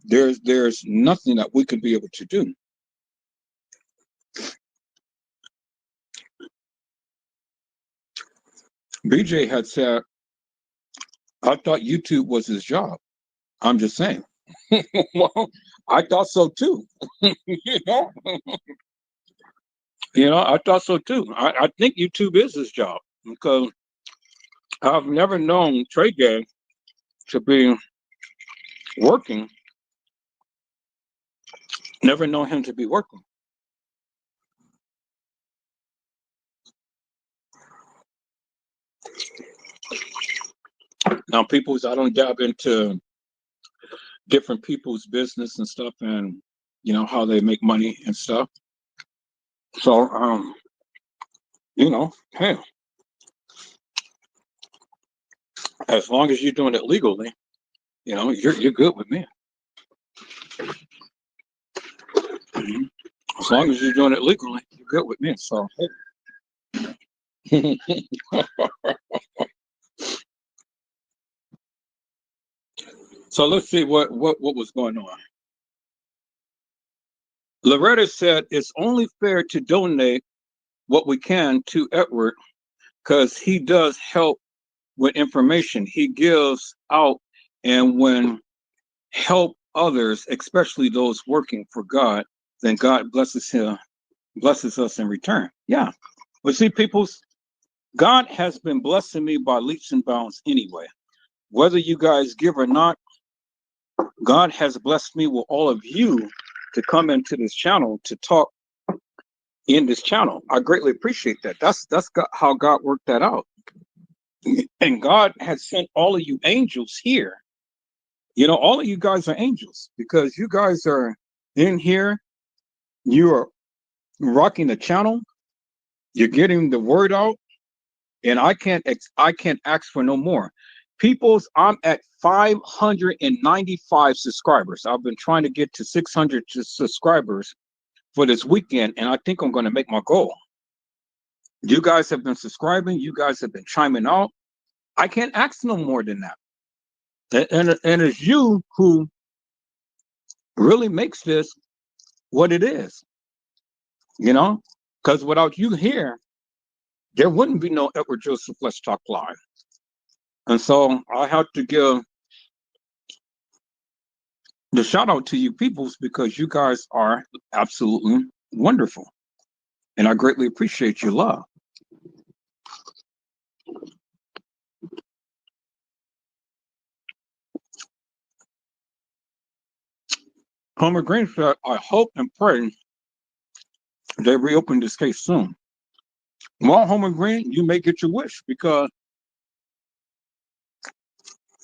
there's nothing that we could be able to do. BJ had said, I thought YouTube was his job. I'm just saying. Well, I thought so too. you know, I thought so too. I think YouTube is his job, because I've never known Trey Gang to be working. Never known him to be working. Now, I don't dive into different people's business and stuff, and how they make money and stuff. So, hey, as long as you're doing it legally, you're good with me. As long as you're doing it legally, you're good with me. So, hey. So let's see what was going on. Loretta said it's only fair to donate what we can to Edward, because he does help with information he gives out, and when help others, especially those working for God, then God blesses us in return. Yeah. But see, God has been blessing me by leaps and bounds anyway. Whether you guys give or not, God has blessed me with all of you to come into this channel to talk in this channel. I greatly appreciate that. That's how God worked that out. And God has sent all of you angels here. All of you guys are angels, because you guys are in here. You are rocking the channel. You're getting the word out, and I can't ask for no more. Peoples, I'm at 595 subscribers. I've been trying to get to 600 subscribers for this weekend, and I think I'm going to make my goal. You guys have been subscribing. You guys have been chiming out. I can't ask no more than that. And it's you who really makes this what it is, you know? Because without you here, there wouldn't be no Edward Joseph Let's Talk Live. And so I have to give the shout out to you peoples because you guys are absolutely wonderful. And I greatly appreciate your love. Homer Green said, I hope and pray they reopen this case soon. Well, Homer Green, you may get your wish because,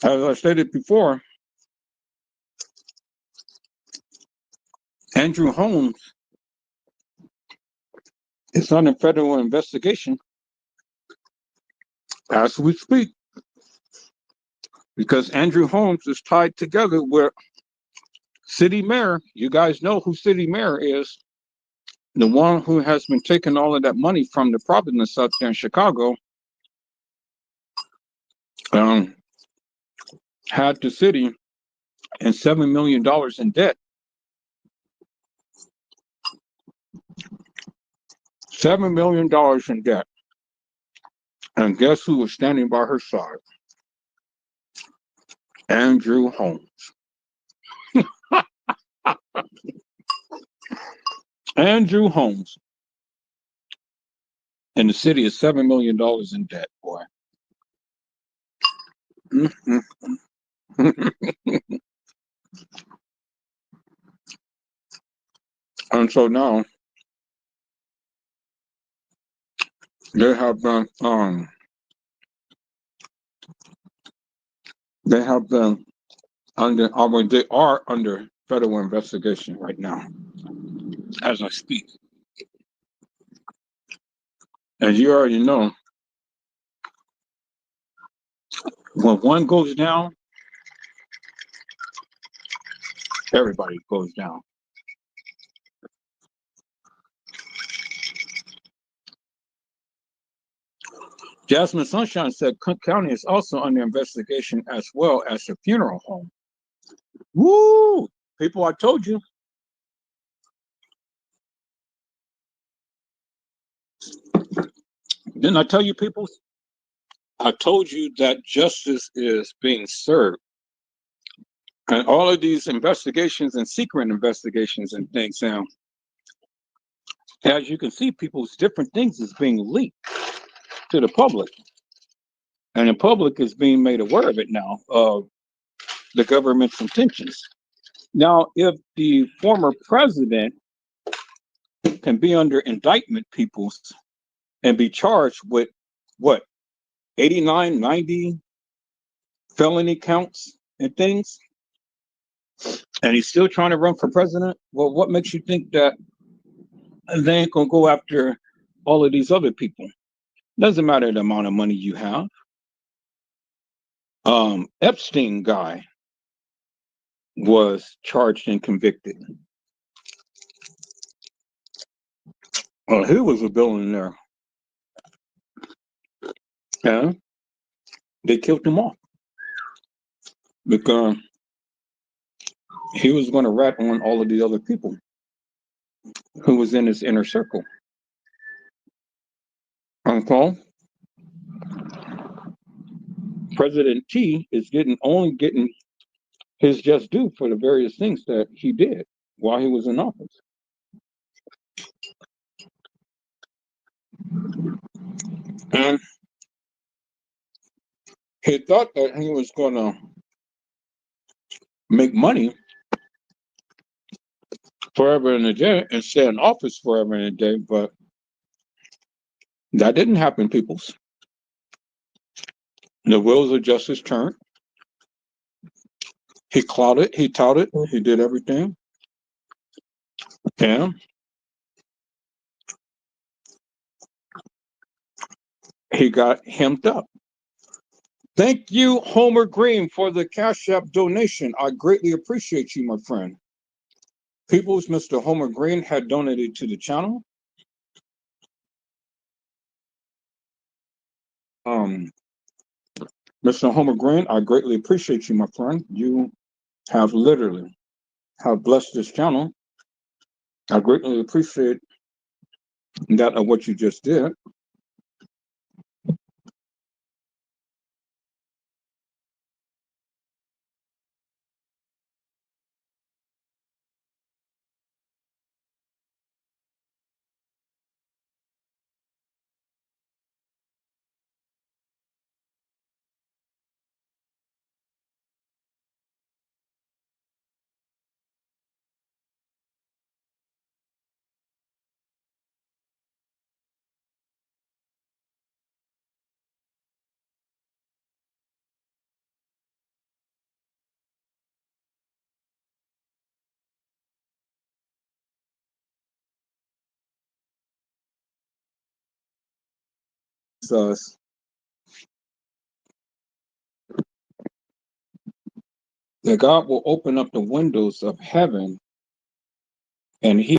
as I stated before, Andrew Holmes is under federal investigation as we speak because Andrew Holmes is tied together with City Mayor. You guys know who City Mayor is. The one who has been taking all of that money from the Providence up there in Chicago, had the city in $7 million in debt. $7 million in debt. And guess who was standing by her side? Andrew Holmes. Andrew Holmes. And the city is $7 million in debt, boy. And so now they have been under they are under federal investigation right now as I speak. And you already know when one goes down, everybody goes down. Jasmine Sunshine said Cook County is also under investigation as well as a funeral home. Woo! People, I told you. Didn't I tell you, people? I told you that justice is being served. And all of these investigations and secret investigations and things now, as you can see, people's different things is being leaked to the public. And the public is being made aware of it now, of the government's intentions. Now, if the former president can be under indictment, peoples, and be charged with what, 89, 90 felony counts and things, and he's still trying to run for president, well, what makes you think that they ain't gonna go after all of these other people? Doesn't matter the amount of money you have. Epstein guy was charged and convicted. He was a billionaire. Yeah, they killed him off because he was going to rat on all of the other people who was in his inner circle. Uncle, President T is only getting his just due for the various things that he did while he was in office. And he thought that he was going to make money forever and a day and stay in office forever and a day, but that didn't happen, peoples. The wheels of justice turned. He clouded, he touted, he did everything. And he got hemmed up. Thank you, Homer Green, for the Cash App donation. I greatly appreciate you, my friend. Peoples, Mr. Homer Green had donated to the channel. Mr. Homer Green, I greatly appreciate you, my friend. You have literally have blessed this channel. I greatly appreciate that of what you just did. Us that God will open up the windows of heaven and he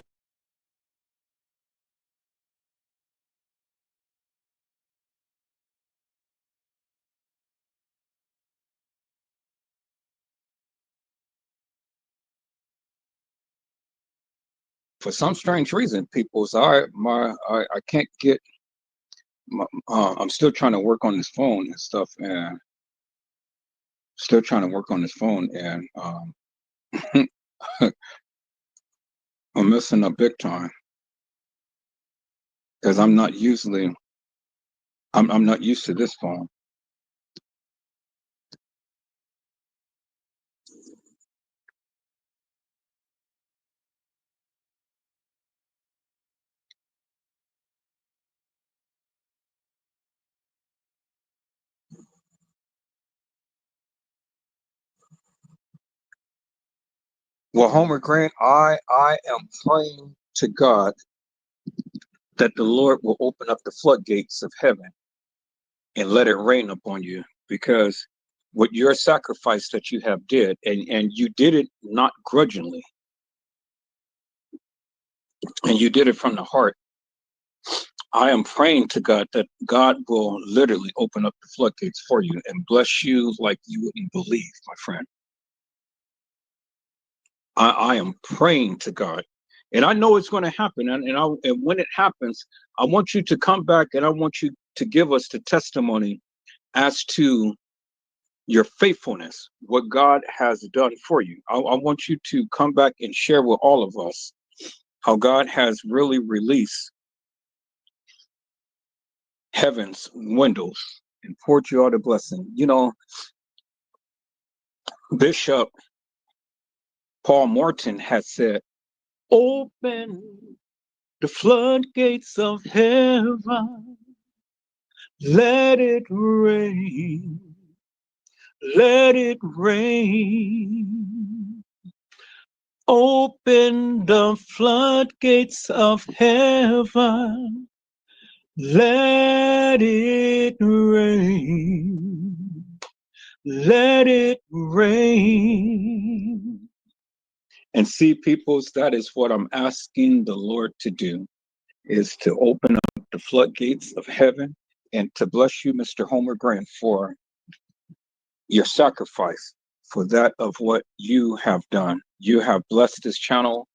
for some strange reason people say, all right, I can't get I'm still trying to work on this phone and stuff, and still trying to work on this phone, and I'm messing up big time because I'm not usually I'm not used to this phone. Well, Homer Grant, I am praying to God that the Lord will open up the floodgates of heaven and let it rain upon you, because with your sacrifice that you have did, and you did it not grudgingly, and you did it from the heart. I am praying to God that God will literally open up the floodgates for you and bless you like you wouldn't believe, my friend. I am praying to God, and I know it's going to happen. And when it happens, I want you to come back, and I want you to give us the testimony as to your faithfulness, what God has done for you. I want you to come back and share with all of us how God has really released heaven's windows and poured you out a blessing. You know, Bishop Paul Morton has said, open the floodgates of heaven, let it rain, let it rain. Open the floodgates of heaven, let it rain, let it rain. And see, peoples, that is what I'm asking the Lord to do, is to open up the floodgates of heaven and to bless you, Mr. Homer Grant, for your sacrifice, for that of what you have done. You have blessed this channel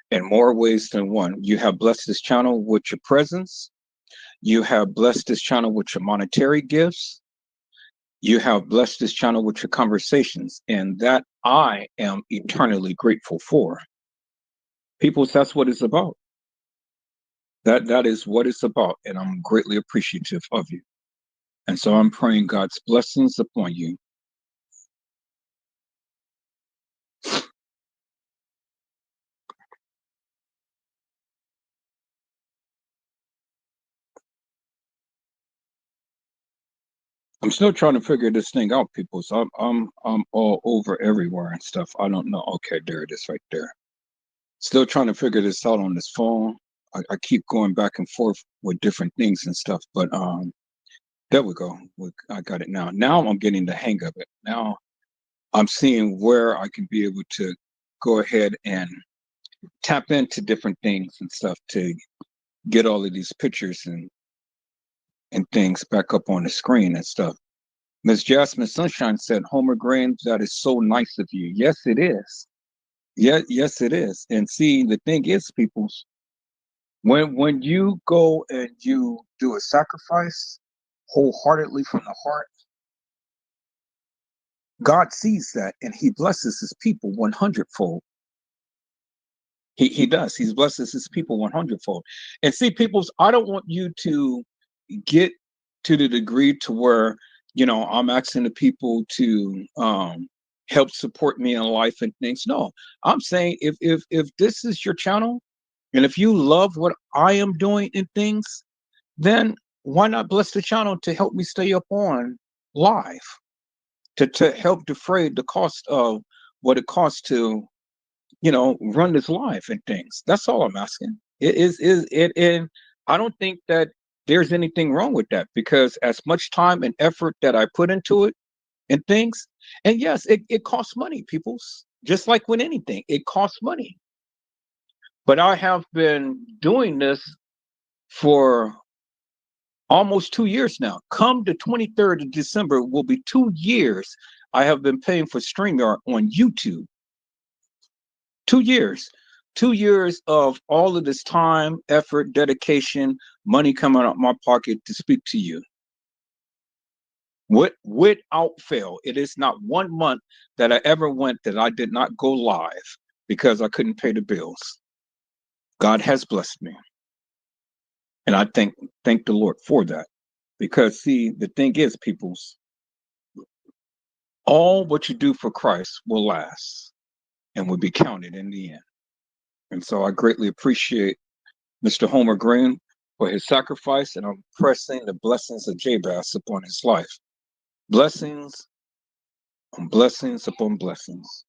in more ways than one. You have blessed this channel with your presence. You have blessed this channel with your monetary gifts. You have blessed this channel with your conversations, and that I am eternally grateful for. People, that's what it's about. That is what it's about, and I'm greatly appreciative of you. And so I'm praying God's blessings upon you. I'm still trying to figure this thing out, people. So I'm all over everywhere and stuff. I don't know. Okay, there it is right there. Still trying to figure this out on this phone. I keep going back and forth with different things and stuff, but there we go. I got it now. Now I'm getting the hang of it. Now I'm seeing where I can be able to go ahead and tap into different things and stuff to get all of these pictures and things back up on the screen and stuff. Miss Jasmine Sunshine said, Homer Graham, that is so nice of you. Yes, it is. Yeah, yes, it is. And see, the thing is, peoples, when you go and you do a sacrifice wholeheartedly from the heart, God sees that and he blesses his people 100-fold. He does. He blesses his people 100-fold. And see, peoples, I don't want you to get to the degree to where, I'm asking the people to help support me in life and things. No, I'm saying if this is your channel and if you love what I am doing and things, then why not bless the channel to help me stay up on live, to help defray the cost of what it costs to run this live and things. That's all I'm asking. It is it and I don't think that there's anything wrong with that, because as much time and effort that I put into it and things, and yes, it costs money, peoples. Just like with anything, it costs money. But I have been doing this for almost 2 years now. Come the 23rd of December will be 2 years I have been paying for StreamYard on YouTube. 2 years. 2 years of all of this time, effort, dedication, money coming out of my pocket to speak to you. Without fail, it is not 1 month that I ever went that I did not go live because I couldn't pay the bills. God has blessed me. And I thank the Lord for that. Because see, the thing is, peoples, all what you do for Christ will last and will be counted in the end. And so I greatly appreciate Mr. Homer Green for his sacrifice, and I'm pressing the blessings of Jabez upon his life. Blessings on blessings upon blessings.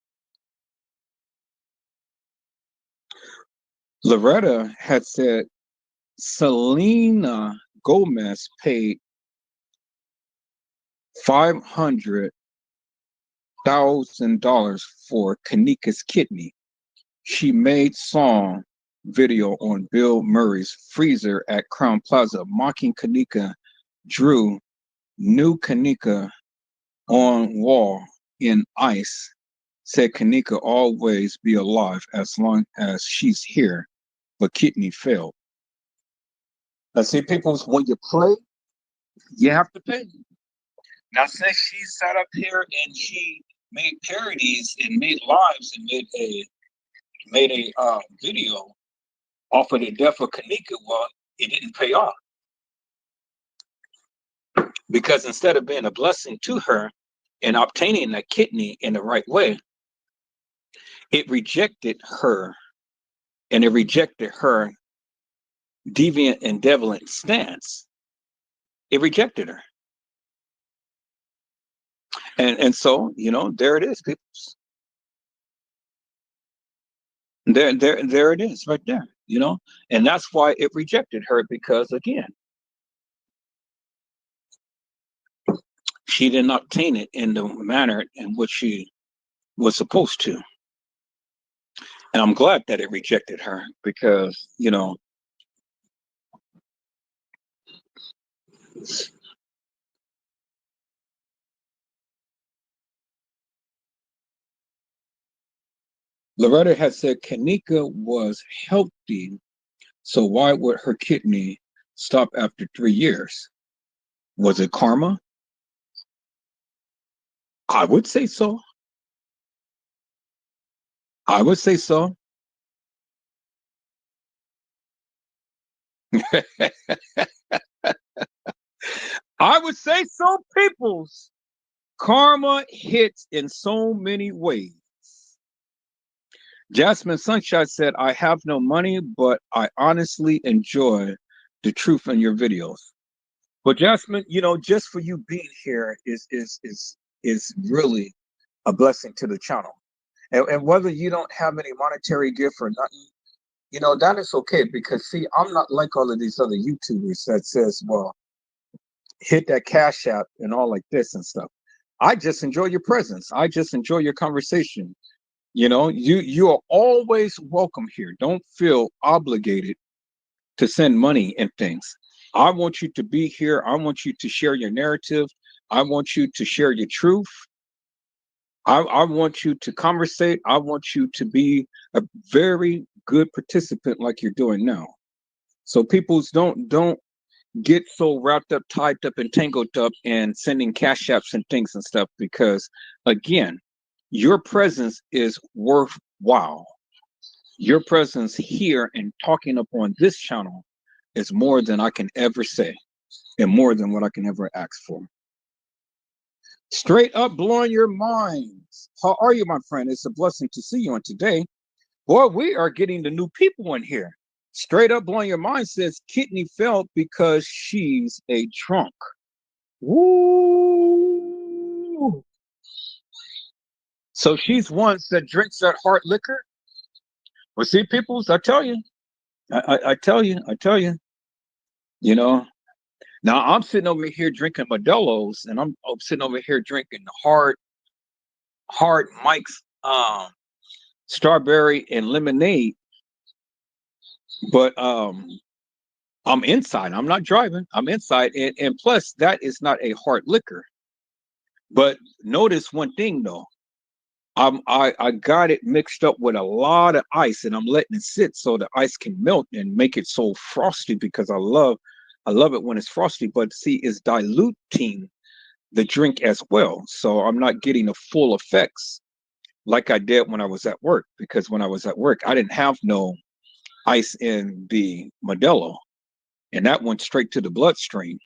Loretta had said Selena Gomez paid $500,000 for Kenneka's kidney. She made song video on Bill Murray's freezer at Crown Plaza, mocking Kenneka, drew new Kenneka on wall in ice, said Kenneka always be alive as long as she's here, but kidney failed. Now see, people, when you play, you have to pay. Now since she sat up here and she made parodies and made lives and made a video off of the death of Kenneka, well, it didn't pay off. Because instead of being a blessing to her and obtaining that kidney in the right way, it rejected her, and it rejected her deviant and deviant stance. It rejected her. And so, there it is, people. There it is right there, and that's why it rejected her, because again, she didn't obtain it in the manner in which she was supposed to. And I'm glad that it rejected her, because, Loretta had said Kenneka was healthy, so why would her kidney stop after 3 years? Was it karma? I would say so. I would say so. I would say so, peoples. Karma hits in so many ways. Jasmine Sunshine said, I have no money, but I honestly enjoy the truth in your videos. But Jasmine, just for you being here is really a blessing to the channel. And whether you don't have any monetary gift or nothing, that is okay, because see, I'm not like all of these other YouTubers that says, well, hit that cash app and all like this and stuff. I just enjoy your presence. I just enjoy your conversation. You are always welcome here. Don't feel obligated to send money and things. I want you to be here. I want you to share your narrative. I want you to share your truth. I want you to conversate. I want you to be a very good participant like you're doing now. So peoples don't get so wrapped up, tied up, and tangled up in sending cash apps and things and stuff, because again, your presence is worthwhile. Your presence here and talking up on this channel is more than I can ever say and more than what I can ever ask for. Straight up blowing your minds. How are you, my friend? It's a blessing to see you on today. Boy, we are getting the new people in here. Straight up blowing your mind says kidney failed because she's a drunk. Woo! So she's one that drinks that hard liquor. Well, see, peoples, I tell you, I tell you, you know. Now I'm sitting over here drinking Modelo's, and I'm sitting over here drinking hard Mike's strawberry and lemonade. But I'm inside. I'm not driving. I'm inside, and plus that is not a hard liquor. But notice one thing though. I got it mixed up with a lot of ice, and I'm letting it sit so the ice can melt and make it so frosty, because I love it when it's frosty. But see, it's diluting the drink as well, so I'm not getting the full effects like I did when I was at work. Because when I was at work, I didn't have no ice in the Modelo, and that went straight to the bloodstream.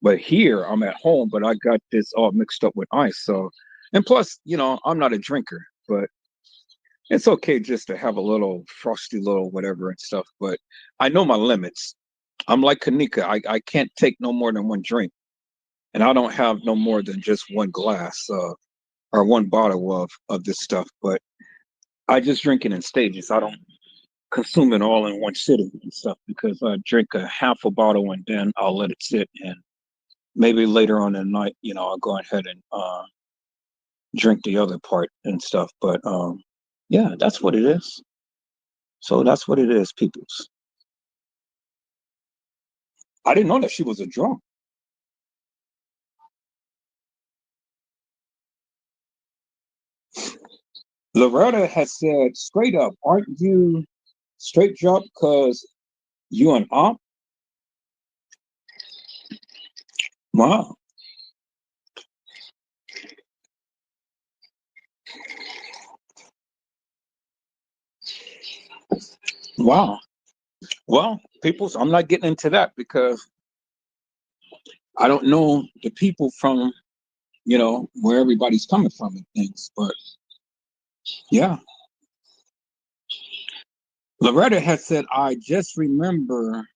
But here I'm at home, but I got this all mixed up with ice. So, and plus, I'm not a drinker, but it's okay just to have a little frosty little whatever and stuff. But I know my limits. I'm like Kenneka. I can't take no more than one drink, and I don't have no more than just one glass or one bottle of this stuff. But I just drink it in stages. I don't consume it all in one sitting and stuff, because I drink a half a bottle and then I'll let it sit, and maybe later on in the night, I'll go ahead and drink the other part and stuff. But yeah, that's what it is. So that's what it is, peoples. I didn't know that she was a drunk. Loretta has said, straight up, aren't you straight drunk because you an op? Wow. Wow. Well, peoples, I'm not getting into that because I don't know the people from, where everybody's coming from and things. But yeah. Loretta has said, I just remember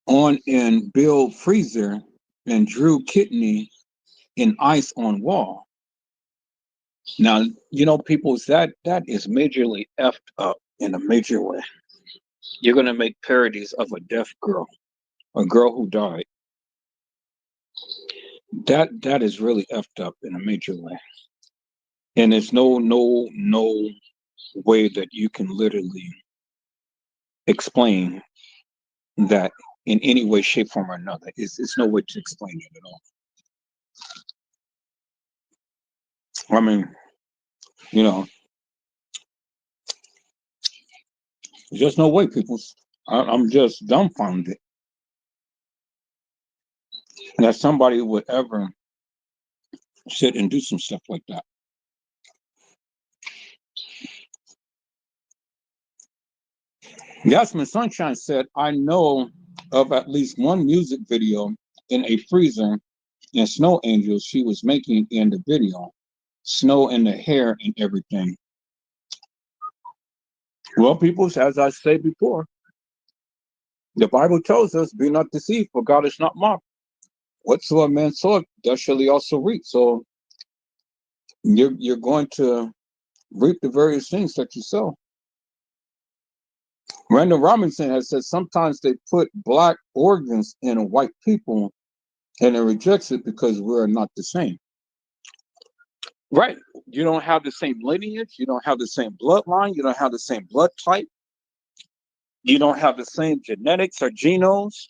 on in Bill Freezer and Drew Kidney in ice on wall. Now, people, that is majorly effed up in a major way. You're gonna make parodies of a deaf girl, a girl who died. That is really effed up in a major way. And there's no way that you can literally explain that in any way, shape, form, or another. It's no way to explain it at all. I mean, there's just no way, people. I'm just dumbfounded that somebody would ever sit and do some stuff like that. Yasmin Sunshine said, I know of at least one music video in a freezer and snow angels she was making in the video. Snow in the hair and everything. Well, people, as I said before, the Bible tells us, be not deceived, for God is not mocked. Whatsoever man soweth, that shall he also reap. So you're going to reap the various things that you sow. Randall Robinson has said sometimes they put black organs in white people and it rejects it because we're not the same. Right. You don't have the same lineage. You don't have the same bloodline. You don't have the same blood type. You don't have the same genetics or genomes.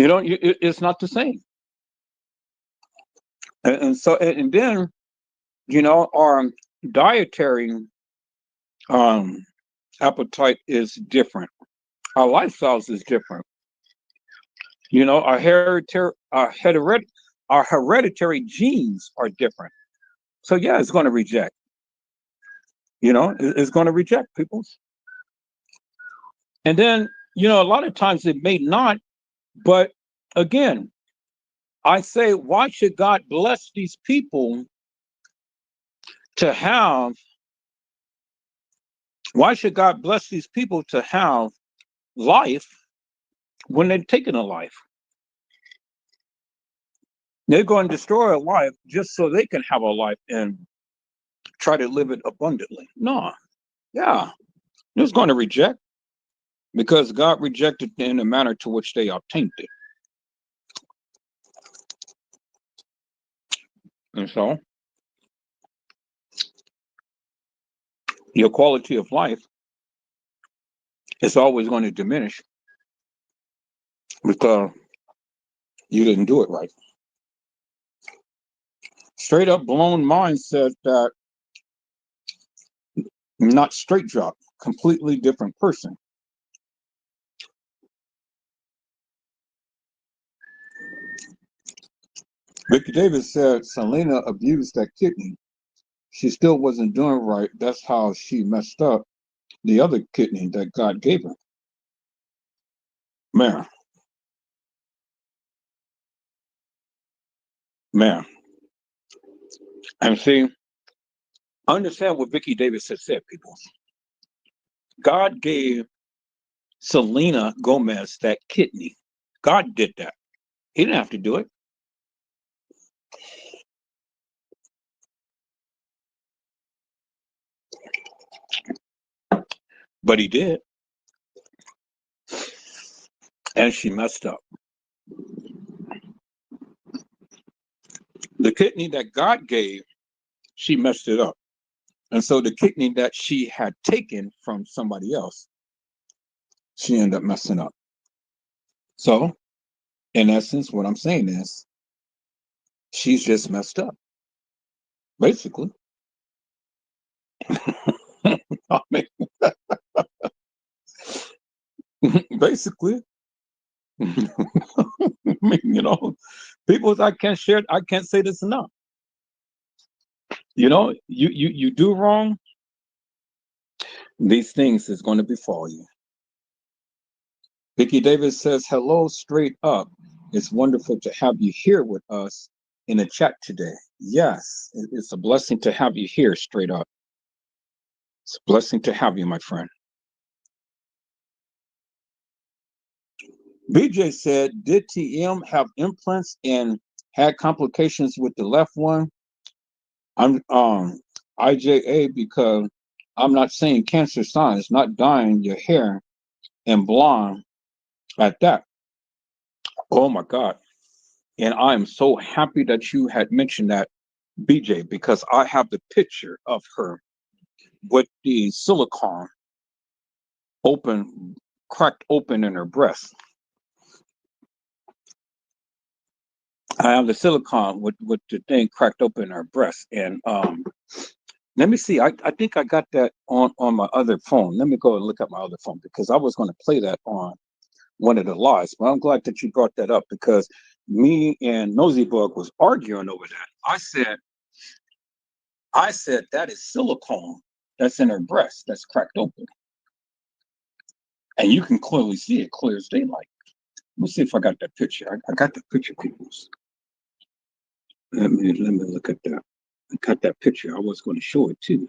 It's not the same. And then, our dietary um, appetite is different. Our lifestyles is different. Our hereditary genes are different. So yeah, it's going to reject. It's going to reject people. And then, a lot of times it may not, but again, I say, why should God bless these people to have, why should God bless these people to have life when they're taking a life? They're going to destroy a life just so they can have a life and try to live it abundantly. No, yeah, it's going to reject because God rejected in the manner to which they obtained it. And so your quality of life is always going to diminish because you didn't do it right. Straight up blown mind said that not straight drop, completely different person. Ricky Davis said Selena abused that kidney. She still wasn't doing right. That's how she messed up the other kidney that God gave her. Man. Man. And see, understand what Vicky Davis has said, people. God gave Selena Gomez that kidney. God did that. He didn't have to do it. But he did. And she messed up. The kidney that God gave, she messed it up. And so the kidney that she had taken from somebody else, she ended up messing up. So, in essence, what I'm saying is, she's just messed up. Basically. I mean, basically. I mean, people, I can't say this enough. You do wrong, these things is going to befall you. Vicky Davis says, hello, straight up. It's wonderful to have you here with us in the chat today. Yes, it's a blessing to have you here, straight up. It's a blessing to have you, my friend. BJ said, did TM have implants and had complications with the left one? I'm IJA because I'm not saying cancer signs, not dyeing your hair and blonde at that. Oh my God. And I am so happy that you had mentioned that, BJ, because I have the picture of her with the silicone cracked open in her breast. I have the silicone with the thing cracked open in her breast. And let me see. I think I got that on my other phone. Let me go and look at my other phone because I was going to play that on one of the lives. But I'm glad that you brought that up because me and Nosybug was arguing over that. I said that is silicone that's in her breast that's cracked open. And you can clearly see it, clear as daylight. Let me see if I got that picture. I got the picture, people. Let me look at that. I got that picture. I was going to show it too.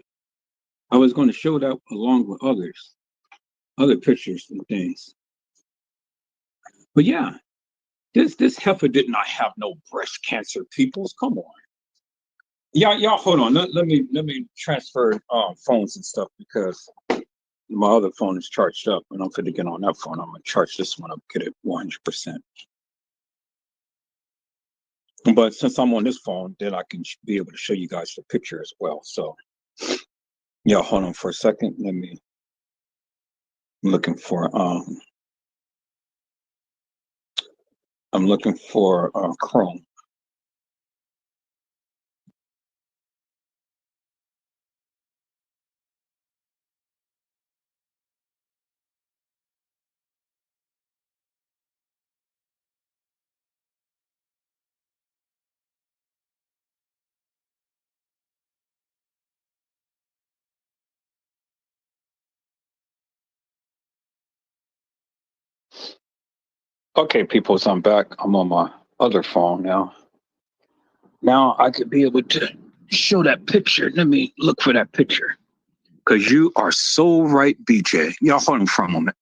I was going to show that along with other pictures and things. But yeah, this heifer did not have no breast cancer, peoples. Come on. Y'all hold on. Let me transfer phones and stuff because my other phone is charged up and I'm going to get on that phone. I'm going to charge this one up, get it 100%. But since I'm on this phone, then I can be able to show you guys the picture as well. So yeah, hold on for a second. I'm looking for I'm looking for Chrome. Okay, people, so I'm back. I'm on my other phone now. Now I could be able to show that picture. Let me look for that picture. Because you are so right, BJ. Y'all hold on for a moment.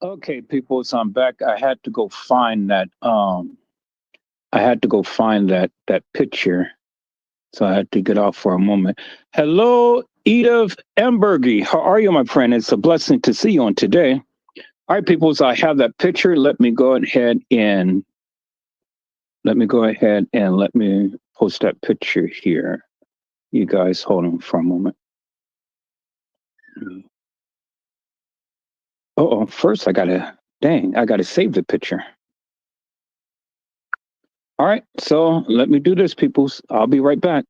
Okay, people, so I'm back. I had to go find that. I had to go find that picture. So I had to get off for a moment. Hello, Edith Embergy. How are you, my friend? It's a blessing to see you on today. All right, people. So I have that picture. Let me go ahead and let me post that picture here. You guys hold on for a moment. Oh, first I gotta save the picture. All right, so let me do this, peoples. I'll be right back.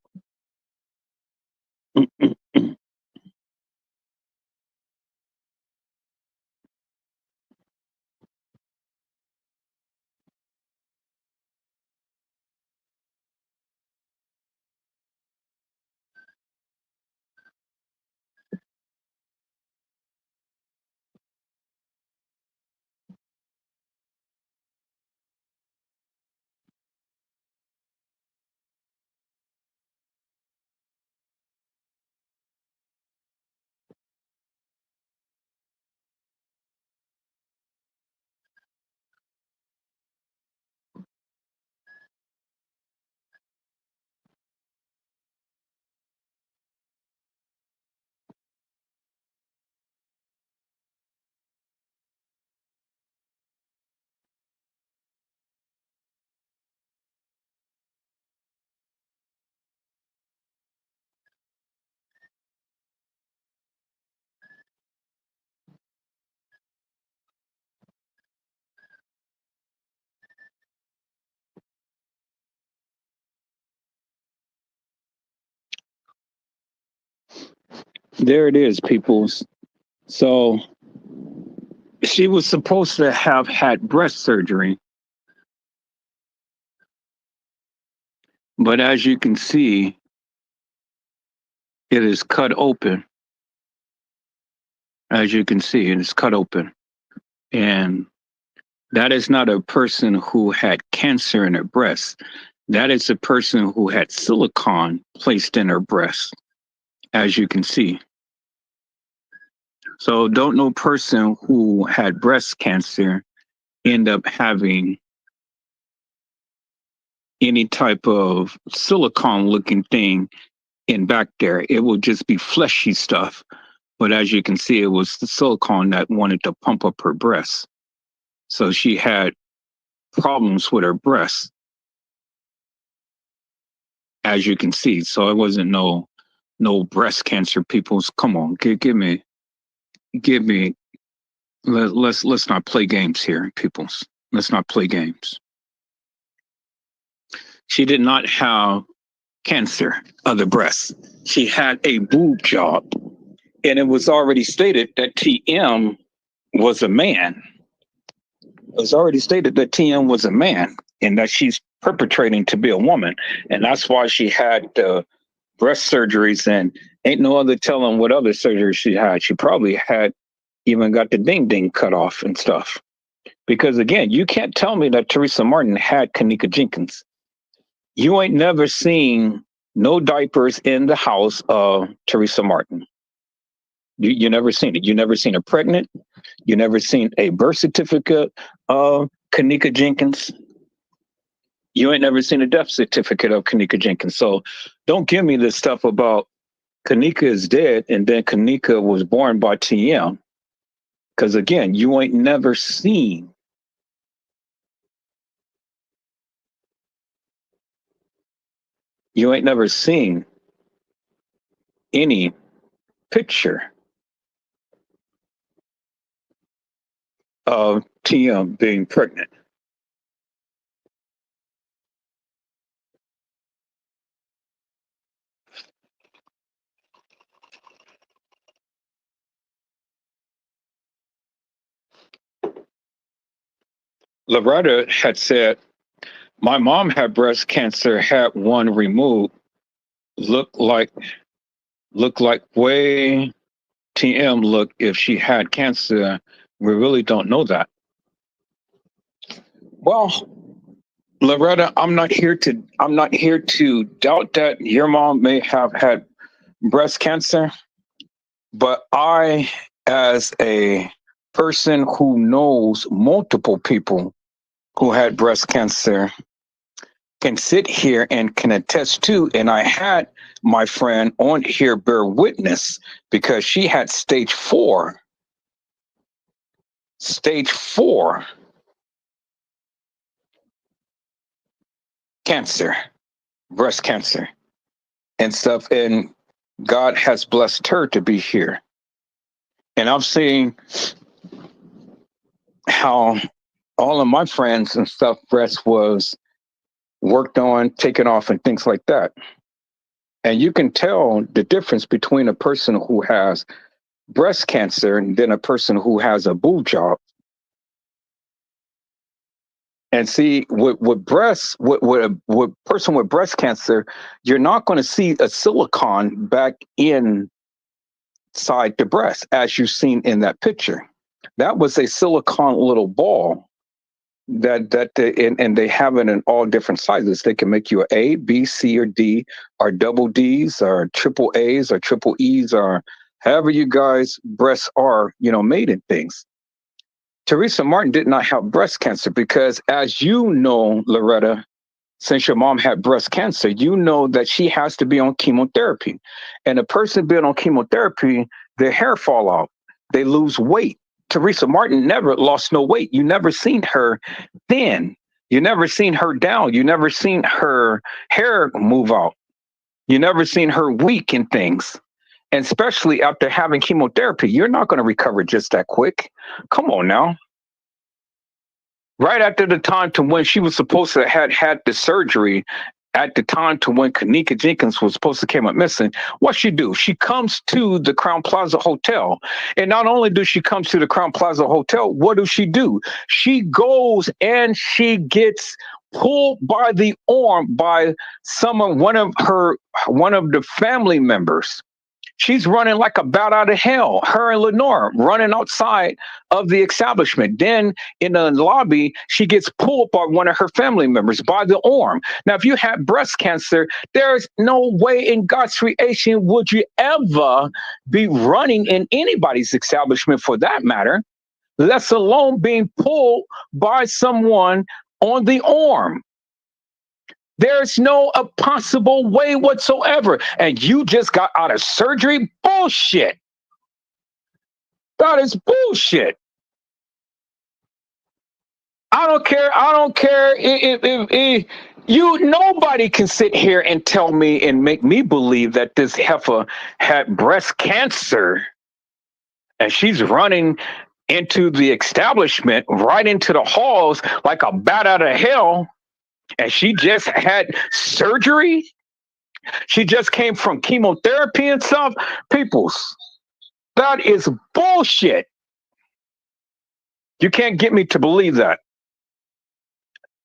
There it is, peoples. So she was supposed to have had breast surgery, but as you can see, it is cut open. As you can see, it is cut open. And that is not a person who had cancer in her breast. That is a person who had silicone placed in her breast, as you can see. So don't no person who had breast cancer end up having any type of silicone looking thing in back there. It will just be fleshy stuff. But as you can see, it was the silicone that wanted to pump up her breasts. So she had problems with her breasts, as you can see. So it wasn't no breast cancer. People's, come on, give me. Let's not play games here, peoples. Let's not play games. She did not have cancer of the breast. She had a boob job, and it was already stated that TM was a man. It was already stated that TM was a man and that she's perpetrating to be a woman. And that's why she had breast surgeries, and ain't no other telling what other surgeries she had. She probably had even got the ding ding cut off and stuff. Because again, you can't tell me that Tereasa Martin had Kenneka Jenkins. You ain't never seen no diapers in the house of Tereasa Martin. You never seen it. You never seen her pregnant. You never seen a birth certificate of Kenneka Jenkins. You ain't never seen a death certificate of Kenneka Jenkins. So don't give me this stuff about Kenneka is dead and then Kenneka was born by TM. Because again, you ain't never seen any picture of TM being pregnant. Loretta had said, my mom had breast cancer, had one removed, looked like way TM looked if she had cancer. We really don't know that. Well, Loretta, I'm not here to doubt that your mom may have had breast cancer, but I, as a person who knows multiple people who had breast cancer, can sit here and can attest to, and I had my friend on here bear witness because she had stage 4 cancer, breast cancer and stuff. And God has blessed her to be here. And I'm seeing how all of my friends and stuff, breast was worked on, taken off, and things like that. And you can tell the difference between a person who has breast cancer and then a person who has a boob job. And see, with a person with breast cancer, you're not going to see a silicone back inside the breast, as you've seen in that picture. That was a silicone little ball and they have it in all different sizes. They can make you an A, B, C, or D, or double D's, or triple A's, or triple E's, or however you guys breasts are, made in things. Tereasa Martin did not have breast cancer because, as you know, Loretta, since your mom had breast cancer, you know that she has to be on chemotherapy. And a person being on chemotherapy, their hair fall out. They lose weight. Tereasa Martin never lost no weight. You never seen her thin. You never seen her down. You never seen her hair move out. You never seen her weak in things. And especially after having chemotherapy, you're not going to recover just that quick. Come on now. Right after the time to when she was supposed to have had the surgery, at the time to when Kenneka Jenkins was supposed to come up missing, what she do? She comes to the Crown Plaza Hotel. And not only does she come to the Crown Plaza Hotel, what does she do? She goes and she gets pulled by the arm by one of the family members. She's running like a bat out of hell. Her and Lenore running outside of the establishment. Then in the lobby, she gets pulled by one of her family members by the arm. Now, if you had breast cancer, there's no way in God's creation would you ever be running in anybody's establishment for that matter, let alone being pulled by someone on the arm. There's no possible way whatsoever. And you just got out of surgery? Bullshit. That is bullshit. I don't care. I don't care if nobody can sit here and tell me and make me believe that this heifer had breast cancer and she's running into the establishment, right into the halls like a bat out of hell. And she just had surgery. She just came from chemotherapy and stuff. Peoples, that is bullshit. You can't get me to believe that.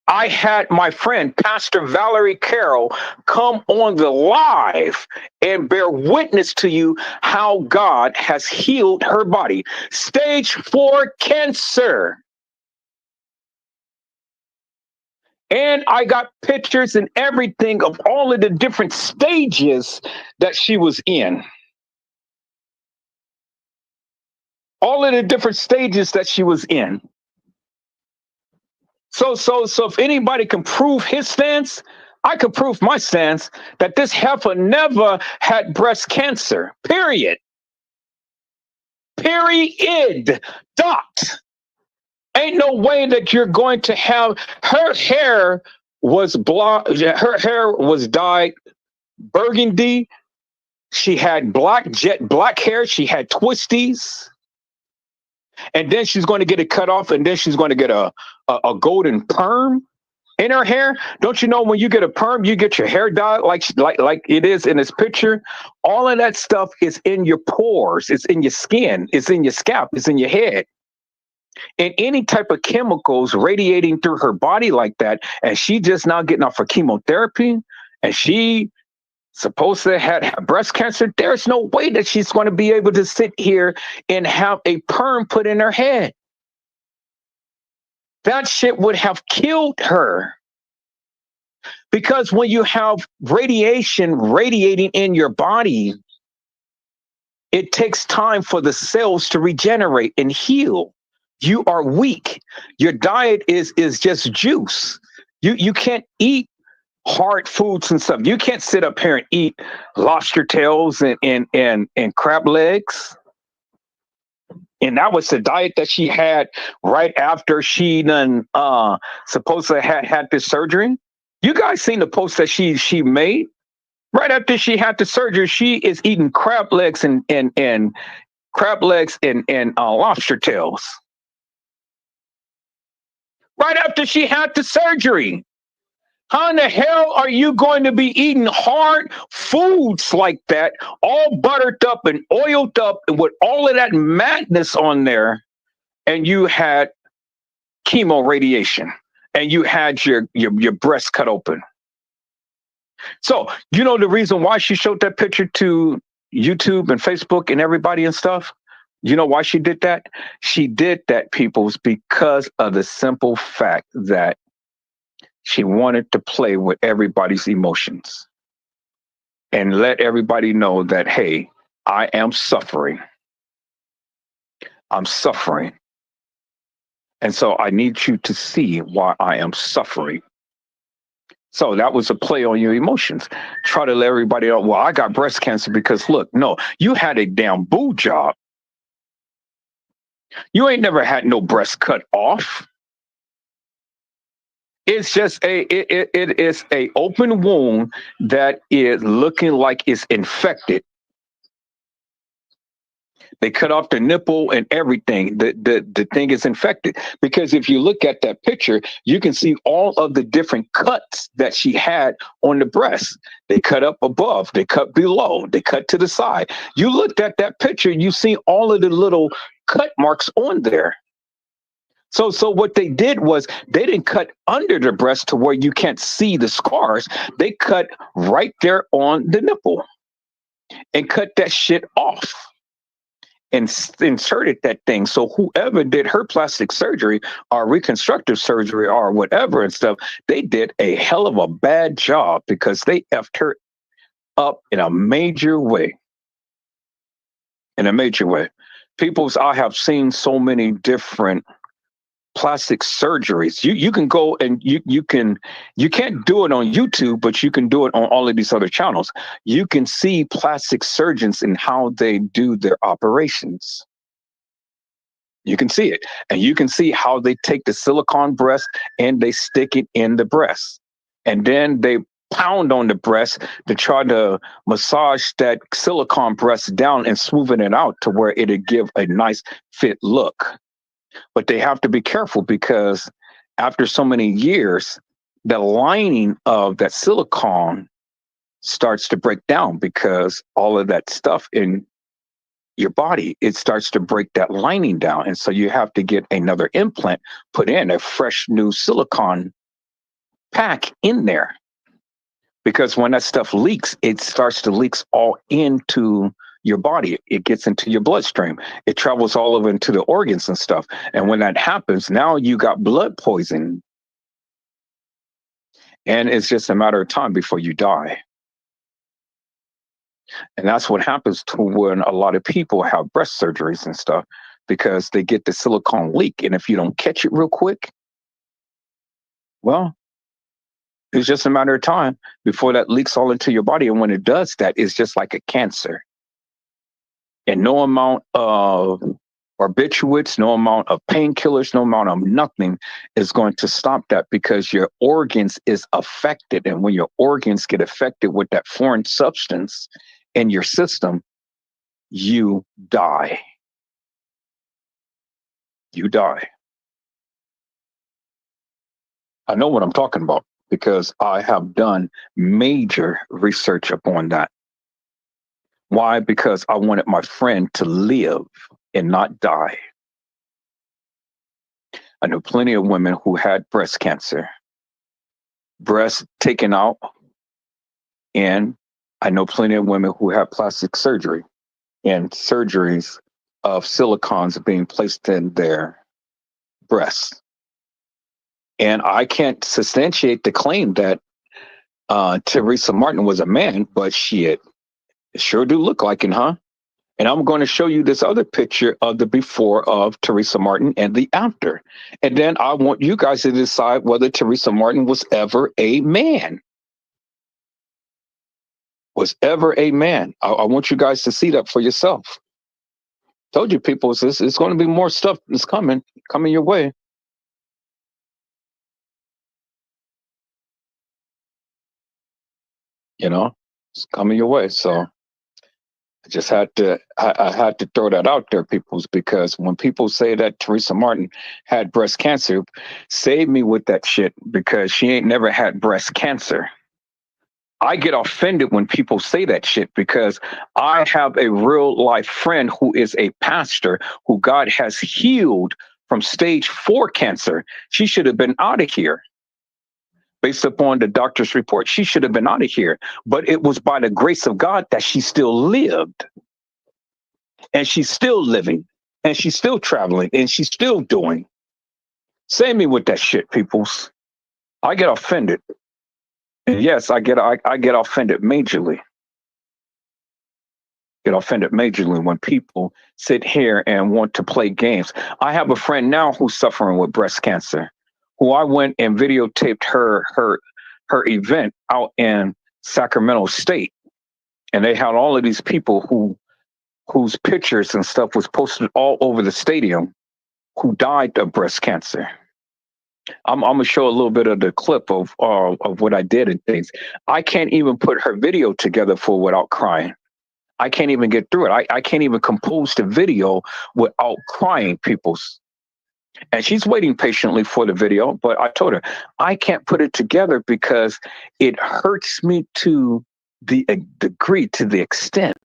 I had my friend, Pastor Valerie Carroll, come on the live and bear witness to you how God has healed her body. Stage 4 cancer. And I got pictures and everything of all of the different stages that she was in. All of the different stages that she was in. So if anybody can prove his stance, I could prove my stance that this heifer never had breast cancer. Period. Period. Dot. Ain't no way that you're going to have her hair was blonde. Her hair was dyed burgundy. She had jet black hair. She had twisties. And then she's going to get it cut off. And then she's going to get a golden perm in her hair. Don't you know when you get a perm, you get your hair dyed like it is in this picture? All of that stuff is in your pores. It's in your skin. It's in your scalp. It's in your head. And any type of chemicals radiating through her body like that, and she just now getting off her chemotherapy, and she supposed to have breast cancer, there's no way that she's going to be able to sit here and have a perm put in her head. That shit would have killed her. Because when you have radiation radiating in your body, it takes time for the cells to regenerate and heal. You are weak. Your diet is just juice. You can't eat hard foods and stuff. You can't sit up here and eat lobster tails and crab legs. And that was the diet that she had right after she done supposedly had this surgery. You guys seen the post that she made? Right after she had the surgery, she is eating crab legs and lobster tails. Right after she had the surgery. How in the hell are you going to be eating hard foods like that, all buttered up and oiled up and with all of that madness on there, and you had chemo radiation and you had your breast cut open? So, you know the reason why she showed that picture to YouTube and Facebook and everybody and stuff? You know why she did that? She did that, peoples, because of the simple fact that she wanted to play with everybody's emotions and let everybody know that, hey, I am suffering. I'm suffering. And so I need you to see why I am suffering. So that was a play on your emotions. Try to let everybody know, well, I got breast cancer because, look, no, you had a damn boob job. You ain't never had no breast cut off. It's just it is a open wound that is looking like it's infected. They cut off the nipple and everything. The thing is infected. Because if you look at that picture, you can see all of the different cuts that she had on the breast. They cut up above, they cut below, they cut to the side. You looked at that picture, you see all of the little cut marks on there. So what they did was they didn't cut under the breast to where you can't see the scars. They cut right there on the nipple and cut that shit off and inserted that thing. So whoever did her plastic surgery or reconstructive surgery or whatever and stuff, they did a hell of a bad job because they effed her up in a major way. In a major way. I have seen so many different plastic surgeries. You can go and you can't do it on YouTube, but you can do it on all of these other channels. You can see plastic surgeons and how they do their operations. You can see it, and you can see how they take the silicone breast and they stick it in the breast, and then they pound on the breast to try to massage that silicone breast down and smoothing it out to where it'll give a nice fit look. But they have to be careful because after so many years, the lining of that silicone starts to break down because all of that stuff in your body, it starts to break that lining down. And so you have to get another implant put in, a fresh new silicone pack in there. Because when that stuff leaks, it starts to leak all into your body. It gets into your bloodstream. It travels all over into the organs and stuff. And when that happens, now you got blood poisoning. And it's just a matter of time before you die. And that's what happens to when a lot of people have breast surgeries and stuff, because they get the silicone leak. And if you don't catch it real quick, well, it's just a matter of time before that leaks all into your body. And when it does that, it's just like a cancer. And no amount of barbiturates, no amount of painkillers, no amount of nothing is going to stop that, because your organs is affected. And when your organs get affected with that foreign substance in your system, you die. You die. I know what I'm talking about because I have done major research upon that. Why? Because I wanted my friend to live and not die. I know plenty of women who had breast cancer, breast taken out, and I know plenty of women who had plastic surgery and surgeries of silicons being placed in their breasts. And I can't substantiate the claim that Tereasa Martin was a man, but it sure do look like it, huh? And I'm going to show you this other picture of the before of Tereasa Martin and the after. And then I want you guys to decide whether Tereasa Martin was ever a man. Was ever a man. I want you guys to see that for yourself. Told you, people, it's going to be more stuff that's coming your way. You know, it's coming your way. So I just had to throw that out there, peoples, because when people say that Tereasa Martin had breast cancer, save me with that shit, because she ain't never had breast cancer. I get offended when people say that shit, because I have a real life friend who is a pastor who God has healed from stage 4 cancer. She should have been out of here. Based upon the doctor's report, she should have been out of here. But it was by the grace of God that she still lived. And she's still living. And she's still traveling. And she's still doing. Save me with that shit, peoples. I get offended. And yes, I get offended majorly. Get offended majorly when people sit here and want to play games. I have a friend now who's suffering with breast cancer, who I went and videotaped her event out in Sacramento State. And they had all of these people whose pictures and stuff was posted all over the stadium who died of breast cancer. I'm gonna show a little bit of the clip of what I did and things. I can't even put her video together for without crying. I can't even get through it. I can't even compose the video without crying, peoples. And she's waiting patiently for the video, but I told her I can't put it together because it hurts me to the degree, to the extent.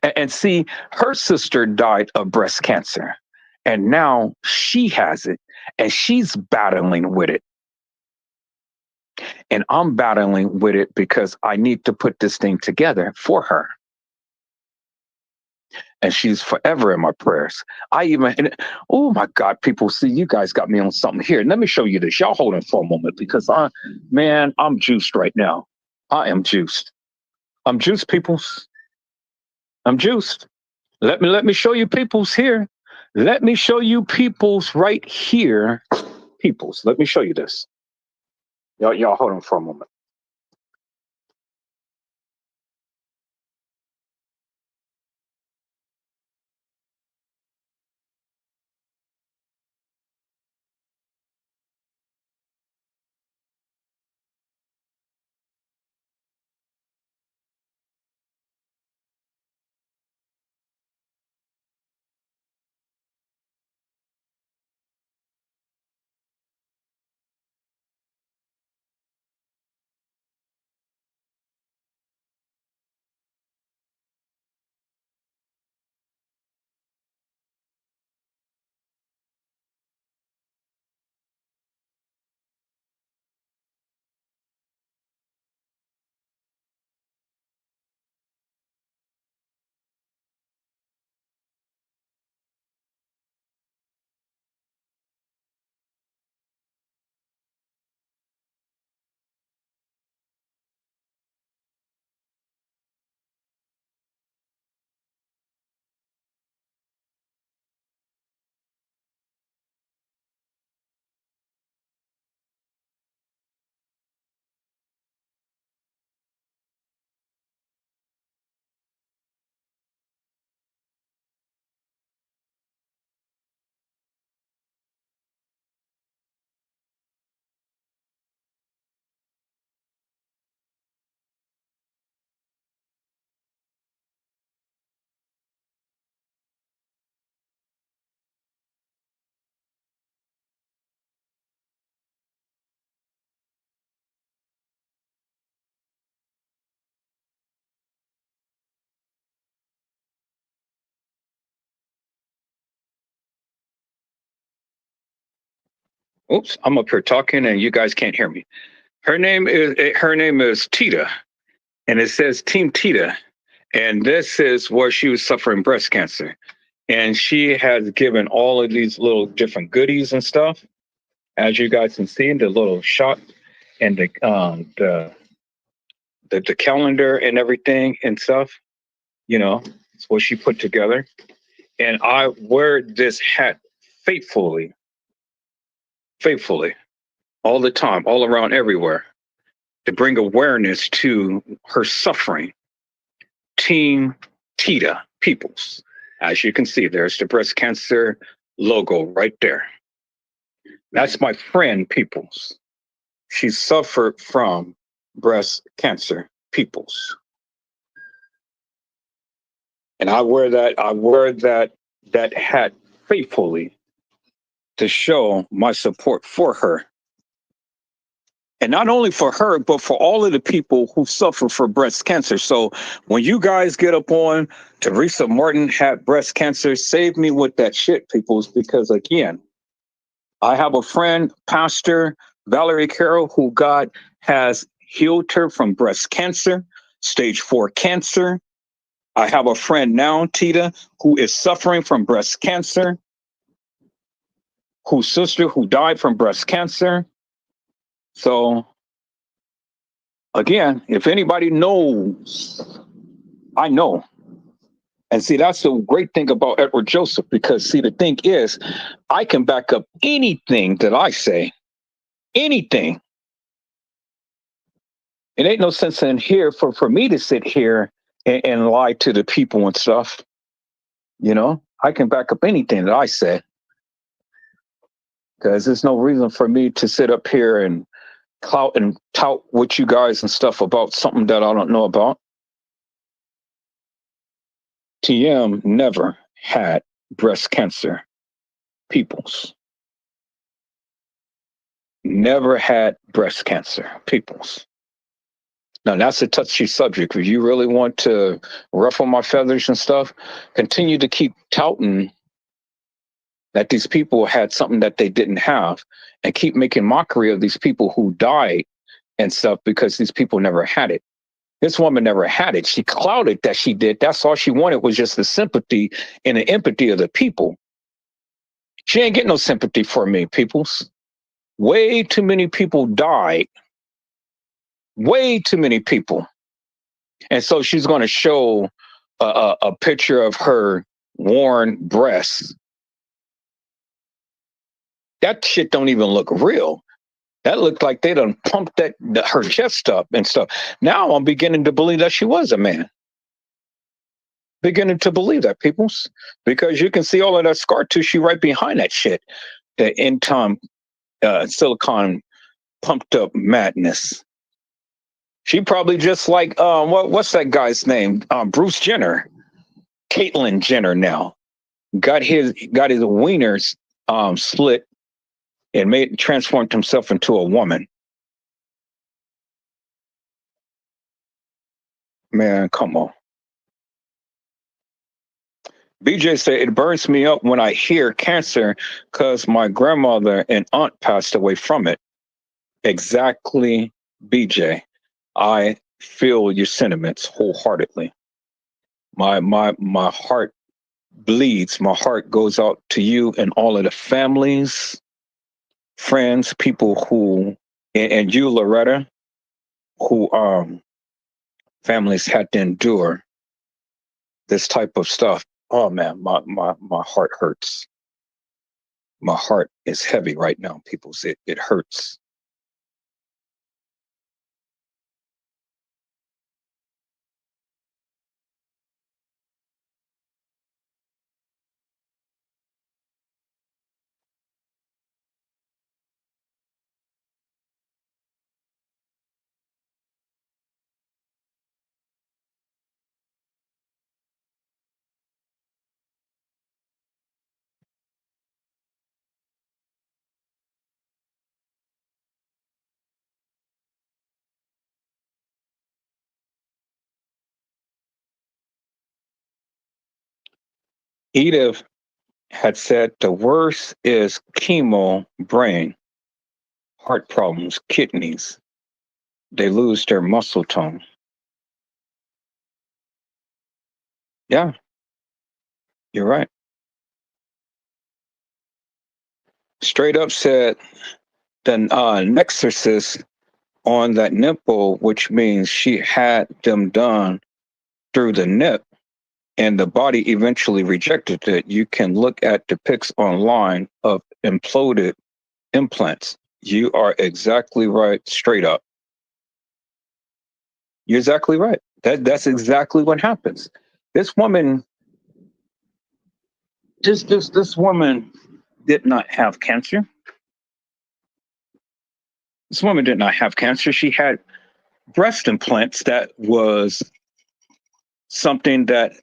And see, her sister died of breast cancer, and now she has it, and she's battling with it. And I'm battling with it because I need to put this thing together for her. And she's forever in my prayers. Oh my God, people, see, you guys got me on something here. Let me show you this. Y'all hold on for a moment because I'm juiced right now. I am juiced. I'm juiced, peoples. I'm juiced. Let me show you peoples here. Let me show you peoples right here. Peoples, let me show you this. Y'all hold on for a moment. Oops, I'm up here talking and you guys can't hear me. Her name is Tita, and it says Team Tita, and this is where she was suffering breast cancer, and she has given all of these little different goodies and stuff, as you guys can see, the little shot and the calendar and everything and stuff. It's what she put together, and I wear this hat faithfully, faithfully, all the time, all around, everywhere, to bring awareness to her suffering. Team Tita Peoples. As you can see, there's the breast cancer logo right there. That's my friend Peoples. She suffered from breast cancer, Peoples. And I wear that hat faithfully to show my support for her. And not only for her, but for all of the people who suffer from breast cancer. So when you guys get up on Teresa Martin had breast cancer, save me with that shit, peoples, because again, I have a friend, Pastor Valerie Carroll, who God has healed her from breast cancer, stage 4 cancer. I have a friend now, Tita, who is suffering from breast cancer, whose sister who died from breast cancer. So again, if anybody knows, I know. And see, that's the great thing about Edward Joseph, because see, the thing is, I can back up anything that I say, anything. It ain't no sense in here for me to sit here and lie to the people and stuff. I can back up anything that I said, because there's no reason for me to sit up here and clout and tout with you guys and stuff about something that I don't know about. TM never had breast cancer, peoples. Never had breast cancer, peoples. Now, that's a touchy subject. If you really want to ruffle my feathers and stuff, continue to keep touting that these people had something that they didn't have and keep making mockery of these people who died and stuff because these people never had it. This woman never had it. She clouded that she did. That's all she wanted was just the sympathy and the empathy of the people. She ain't getting no sympathy for me, peoples. Way too many people died. Way too many people. And so she's going to show a picture of her worn breasts. That shit don't even look real. That looked like they done pumped her chest up and stuff. Now I'm beginning to believe that she was a man. Beginning to believe that, peoples, because you can see all of that scar tissue right behind that shit. The end time silicone pumped up madness. She probably just like what's that guy's name? Bruce Jenner, Caitlyn Jenner. Now got his wieners slit and transformed himself into a woman. Man, come on. BJ said it burns me up when I hear cancer because my grandmother and aunt passed away from it. Exactly, BJ. I feel your sentiments wholeheartedly. My heart bleeds. My heart goes out to you and all of the families, friends, people who, and you, Loretta, who families had to endure this type of stuff. Oh man, my heart hurts. My heart is heavy right now, people. It hurts. Edith had said the worst is chemo, brain, heart problems, kidneys. They lose their muscle tone. Yeah, you're right. Straight up said the nexuses on that nipple, which means she had them done through the nip and the body eventually rejected it. You can look at the pics online of imploded implants. You are exactly right, straight up. You're exactly right. That's exactly what happens. This woman, this woman did not have cancer. This woman did not have cancer. She had breast implants that was something that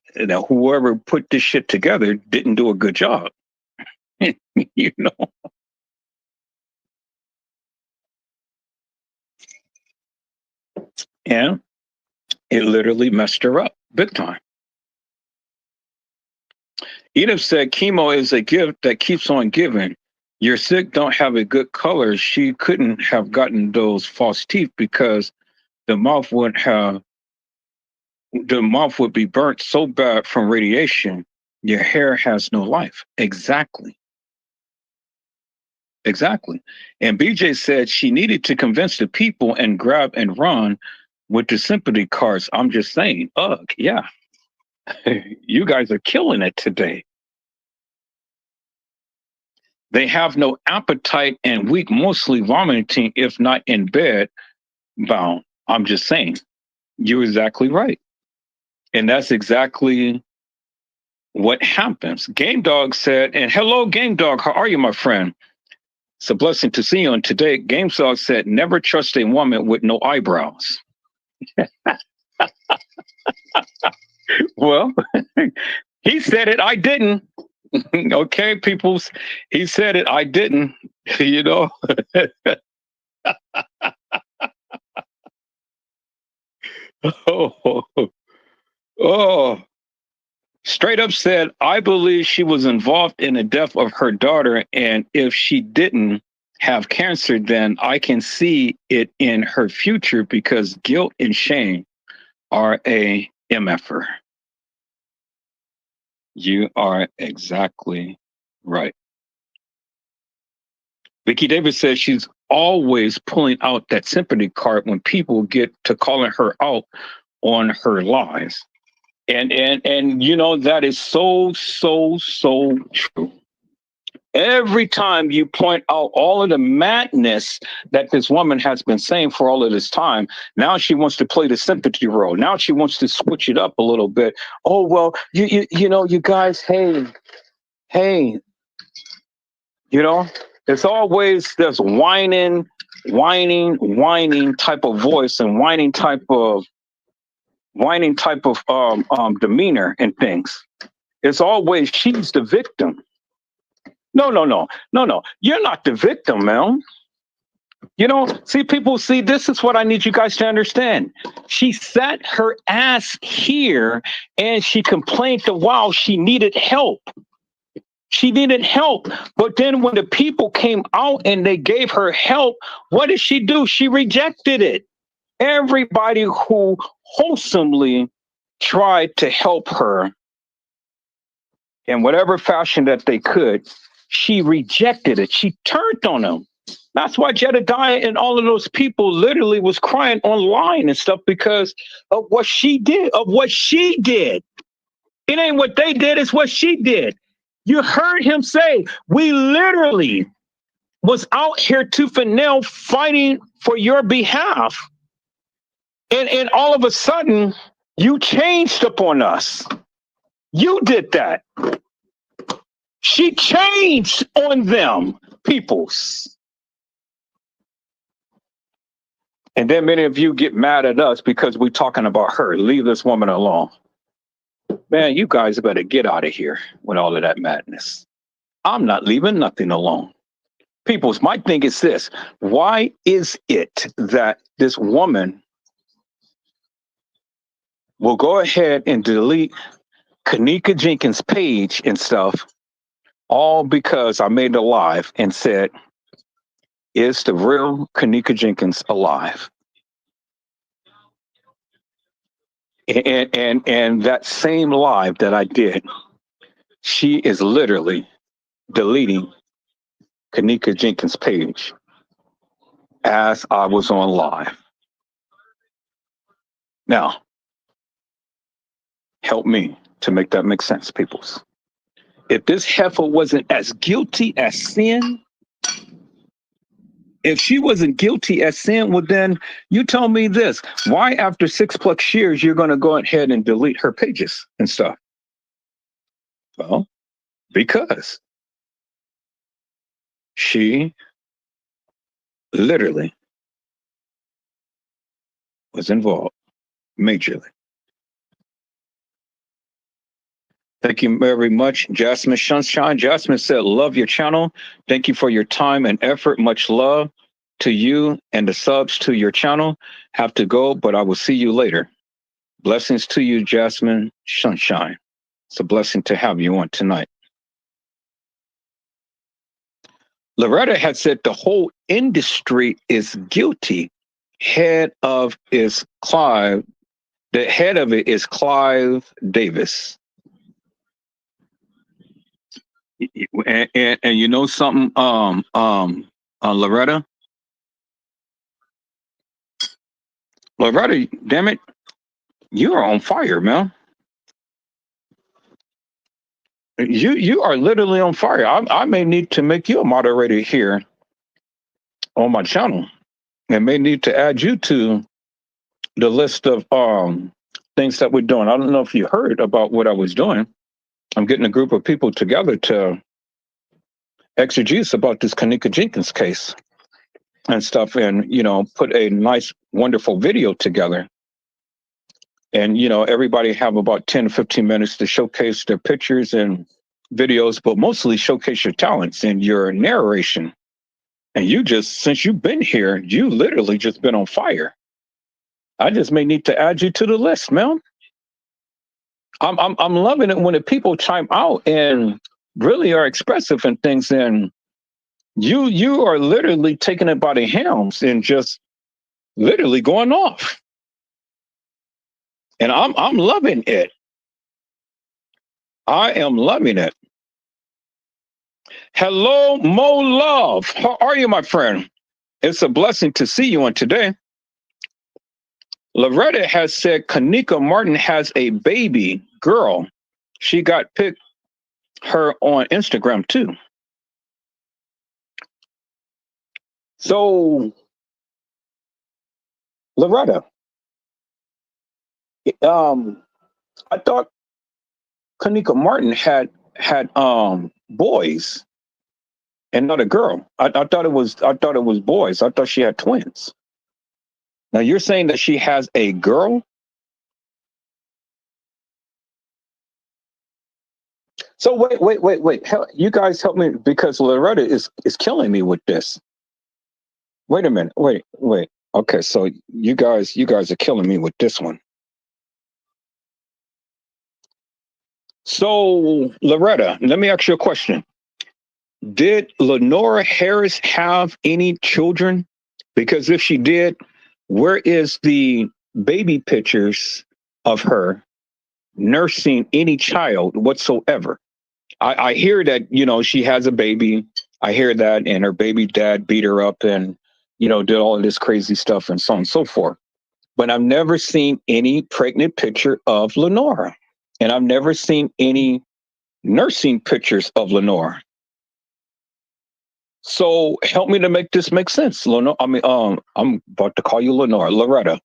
whoever put this shit together didn't do a good job. you know. And it literally messed her up big time. Edith said chemo is a gift that keeps on giving. You're sick, don't have a good color. She couldn't have gotten those false teeth because the mouth would be burnt so bad from radiation. Your hair has no life. Exactly. Exactly. And BJ said she needed to convince the people and grab and run with the sympathy cards. I'm just saying, ugh, yeah. You guys are killing it today. They have no appetite and weak, mostly vomiting, if not in bed bound. I'm just saying, you're exactly right. And that's exactly what happens. Game Dog said, and hello, Game Dog, how are you, my friend? It's a blessing to see you. And today, GameStop said, never trust a woman with no eyebrows. Well, he said it. I didn't. Okay, peoples. He said it. I didn't. You know. Oh, oh. Straight up said, I believe she was involved in the death of her daughter. And if she didn't have cancer, then I can see it in her future because guilt and shame are a MFer. You are exactly right. Vicky Davis says she's always pulling out that sympathy card when people get to calling her out on her lies. And you know, that is so true. Every time you point out all of the madness that this woman has been saying for all of this time, now she wants to play the sympathy role. Now she wants to switch it up a little bit. Oh, well, you know, you guys, hey, you know, it's always this whining type of voice and whining type of demeanor and things. It's always she's the victim. No. You're not the victim, man. You know, see, people, see, this is what I need you guys to understand. She sat her ass here and she complained to wow, she needed help. She needed help. But then when the people came out and they gave her help, what did she do? She rejected it. Everybody who wholesomely tried to help her in whatever fashion that they could, she rejected it. She turned on them. That's why Jedediah and all of those people literally was crying online and stuff because of what she did, It ain't what they did, it's what she did. You heard him say, we literally was out here tooth and nail fighting for your behalf. And all of a sudden, you changed upon us. You did that. She changed on them, peoples. And then many of you get mad at us because we're talking about her. Leave this woman alone. Man, you guys better get out of here with all of that madness. I'm not leaving nothing alone. Peoples, my thing is this. Why is it that this woman will go ahead and delete Kenneka Jenkins' page and stuff, all because I made a live and said, is the real Kenneka Jenkins alive? And that same live that I did, she is literally deleting Kenneka Jenkins' page as I was on live. Now, help me to make that make sense, peoples. If this heifer wasn't as guilty as sin, if she wasn't guilty as sin, well, then you tell me this. Why after 6+ years, you're going to go ahead and delete her pages and stuff? Well, because she literally was involved majorly. Thank you very much, Jasmine Sunshine. Jasmine said, love your channel. Thank you for your time and effort. Much love to you and the subs to your channel. Have to go, but I will see you later. Blessings to you, Jasmine Sunshine. It's a blessing to have you on tonight. Loretta had said the whole industry is guilty. The head of it is Clive Davis. And you know something, Loretta, damn it, you are on fire, man. You are literally on fire. I may need to make you a moderator here on my channel, and may need to add you to the list of things that we're doing. I don't know if you heard about what I was doing. I'm getting a group of people together to exegesis about this Kenneka Jenkins case and stuff, and put a nice, wonderful video together. And everybody have about 10 to 15 minutes to showcase their pictures and videos, but mostly showcase your talents and your narration. And you just, since you've been here, you literally just been on fire. I just may need to add you to the list, man. I'm loving it when the people chime out and really are expressive and things. And you are literally taking it by the helms and just literally going off. And I'm loving it. I am loving it. Hello, Mo Love. How are you, my friend? It's a blessing to see you on today. Loretta has said Kenneka Martin has a baby girl. She got picked her on Instagram too. So, Loretta, I thought Kenneka Martin had boys and not a girl. I thought it was boys. I thought she had twins. Now you're saying that she has a girl? So wait. You guys help me because Loretta is killing me with this. Wait a minute. Wait. Okay, so you guys are killing me with this one. So Loretta, let me ask you a question. Did Lenora Harris have any children? Because if she did, where is the baby pictures of her nursing any child whatsoever? I hear that, she has a baby. I hear that, and her baby dad beat her up and, did all of this crazy stuff and so on and so forth. But I've never seen any pregnant picture of Lenora. And I've never seen any nursing pictures of Lenora. So help me to make this make sense, Lenora. I'm about to call you Lenora. Loretta.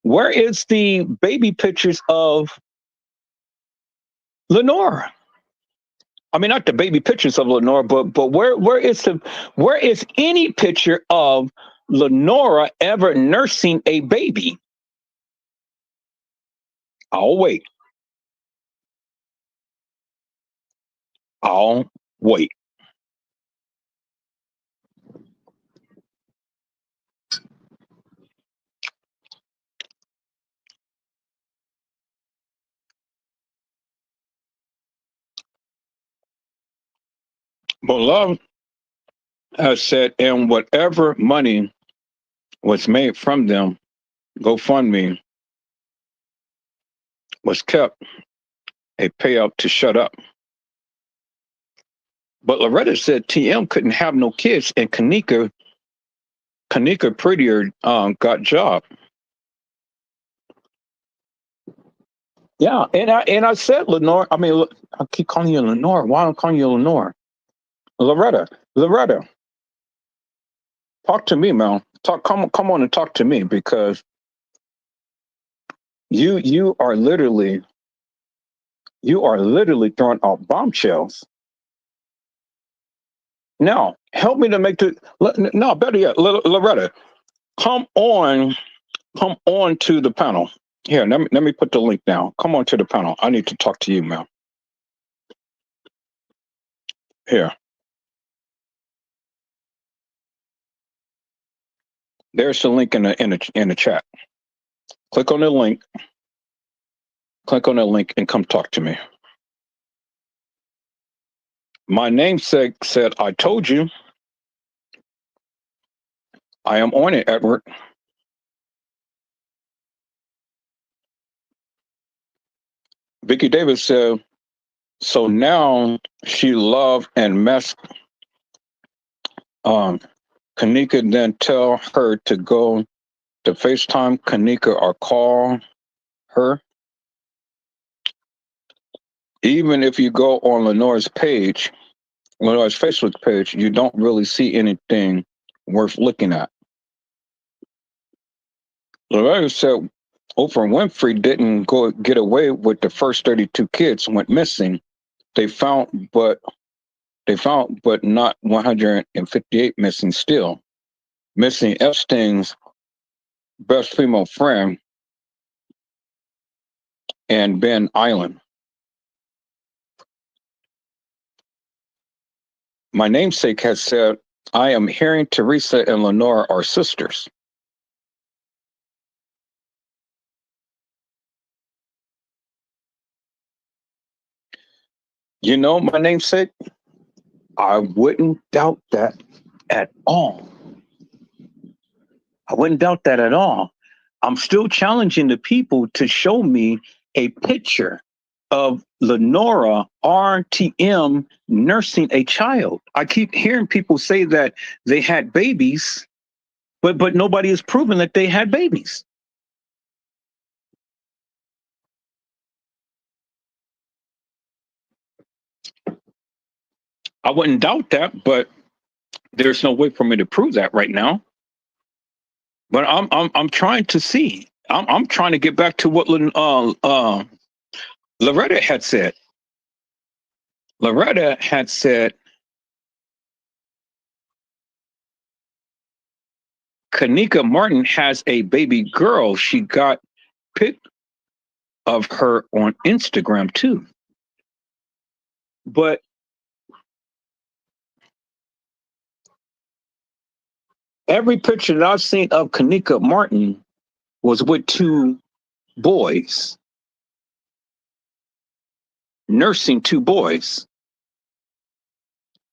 Where is the baby pictures of Lenora? I mean, not the baby pictures of Lenora, but where is any picture of Lenora ever nursing a baby? I'll wait. I'll wait. But Love has said, and whatever money was made from them, GoFundMe was kept a payout to shut up. But Loretta said TM couldn't have no kids, and Kenneka Prettier got job. Yeah, and I said Lenore. I mean, I keep calling you Lenore. Why am I calling you Lenore? Loretta, talk to me, man. Come on and talk to me because you are literally throwing out bombshells. Now, help me to make the no better yet, Loretta, come on to the panel. Here, let me put the link down. Come on to the panel. I need to talk to you, man. Here. There's the link in the chat. Click on the link. Click on the link and come talk to me. My namesake said, I told you. I am on it, Edward. Vicky Davis said, so now she loved and messed Kenneka, then tell her to go to FaceTime Kenneka or call her. Even if you go on Lenore's Facebook page, you don't really see anything worth looking at. Loretta said Oprah Winfrey didn't get away with the first 32 kids went missing. They found They found, but not 158 missing still. Missing Epstein's best female friend and Ben Island. My namesake has said, I am hearing Teresa and Lenora are sisters. You know, my namesake, I wouldn't doubt that at all. I wouldn't doubt that at all. I'm still challenging the people to show me a picture of Lenora RTM nursing a child. I keep hearing people say that they had babies, but nobody has proven that they had babies. I wouldn't doubt that, but there's no way for me to prove that right now. But I'm trying to see. I'm trying to get back to what Loretta had said. Loretta had said Kenneka Martin has a baby girl. She got pic of her on Instagram too. But every picture that I've seen of Kenneka Martin was with two boys, nursing two boys.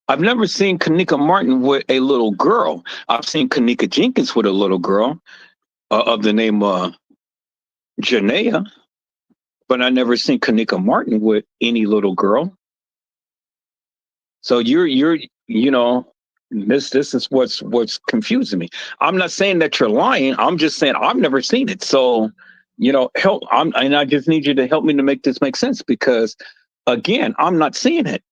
I've never seen Kenneka Martin with a little girl. I've seen Kenneka Jenkins with a little girl of the name Janaea, but I never seen Kenneka Martin with any little girl. So you're you know, this is what's confusing me. I'm not saying that you're lying. I'm just saying I've never seen it. So, you know, and I just need you to help me to make this make sense, because again, I'm not seeing it.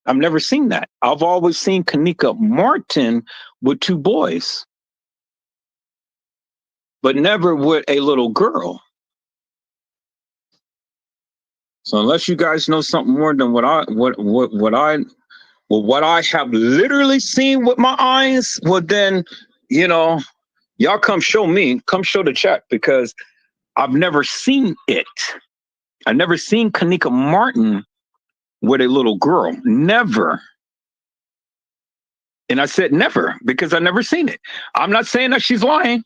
I've never seen that. I've always seen Kenneka Martin with two boys, but never with a little girl. So unless you guys know something more than what I have literally seen with my eyes, well then, you know, y'all come show me, come show the chat, because I've never seen it. I've never seen Kenneka Martin with a little girl. Never. And I said never because I've never seen it. I'm not saying that she's lying.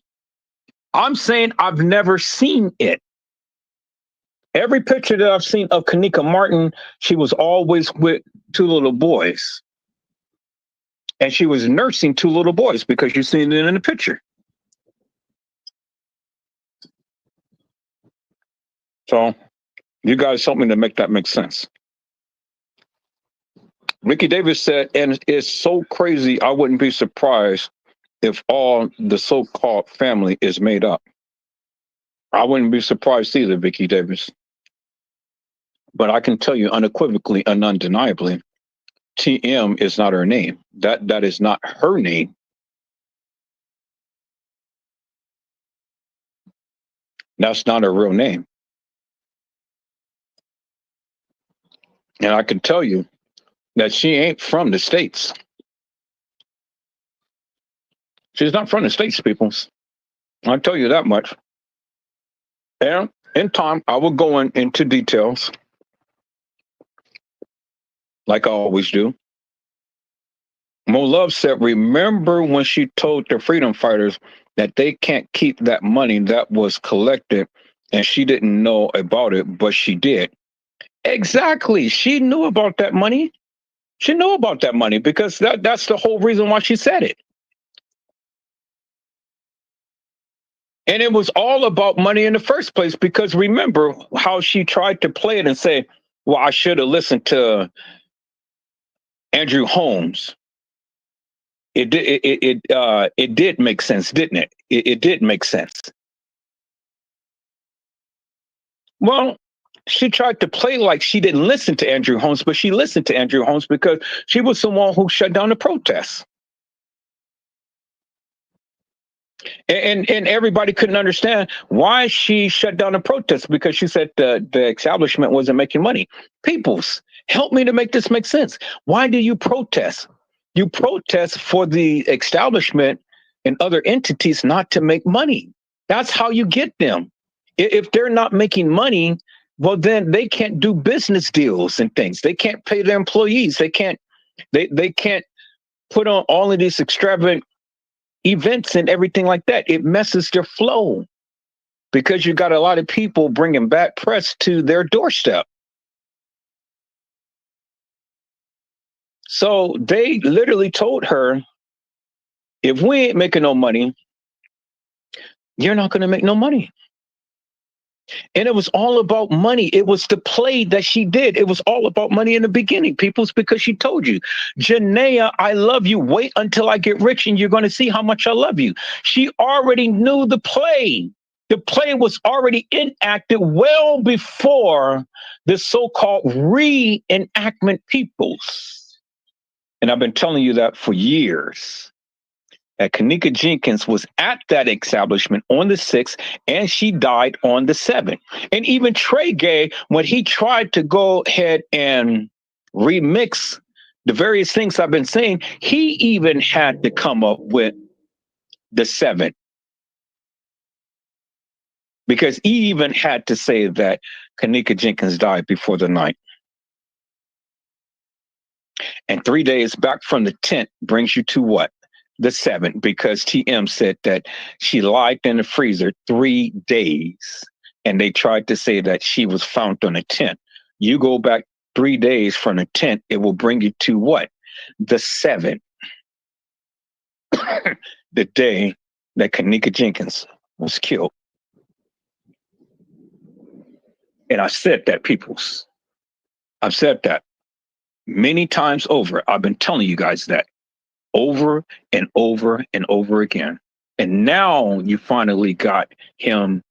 I'm saying I've never seen it. Every picture that I've seen of Kenneka Martin, she was always with two little boys. And she was nursing two little boys, because you've seen it in the picture. So you guys help me to make that make sense. Ricky Davis said, and it's so crazy, I wouldn't be surprised if all the so-called family is made up. I wouldn't be surprised either, Vicky Davis. But I can tell you unequivocally and undeniably, TM is not her name. That is not her name. That's not her real name. And I can tell you that she ain't from the States. She's not from the States, peoples. I'll tell you that much. And in time, I will go into details, like I always do. Mo Love said, remember when she told the freedom fighters that they can't keep that money that was collected, and she didn't know about it, but she did. Exactly. She knew about that money. She knew about that money because that's the whole reason why she said it. And it was all about money in the first place, because remember how she tried to play it and say, well, I should have listened to Andrew Holmes. It did make sense, didn't it? It did make sense. Well, she tried to play like she didn't listen to Andrew Holmes, but she listened to Andrew Holmes because she was the one who shut down the protests. And everybody couldn't understand why she shut down the protests, because she said the establishment wasn't making money. Peoples, Help me to make this make sense. Why do you protest? You protest for the establishment and other entities not to make money. That's how you get them. If they're not making money, well, then they can't do business deals and things. They can't pay their employees. They can't put on all of these extravagant events and everything like that. It messes their flow because you got a lot of people bringing bad press to their doorstep. So they literally told her, if we ain't making no money, you're not going to make no money. And it was all about money. It was the play that she did. It was all about money in the beginning, peoples, because she told you, Janaea, I love you. Wait until I get rich and you're going to see how much I love you. She already knew the play. The play was already enacted well before the so-called reenactment, peoples. And I've been telling you that for years. That Kenneka Jenkins was at that establishment on the 6th, and she died on the 7th. And even Trey Gay, when he tried to go ahead and remix the various things I've been saying, he even had to come up with the 7th. Because he even had to say that Kenneka Jenkins died before the 9th. And 3 days back from the 10th brings you to what? The 7th, because TM said that she lied in the freezer 3 days, and they tried to say that she was found on the 10th. You go back 3 days from the 10th, it will bring you to what? The 7th. The day that Kenneka Jenkins was killed. And I said that, peoples. I've said that many times over. I've been telling you guys that over and over and over again. And now you finally got him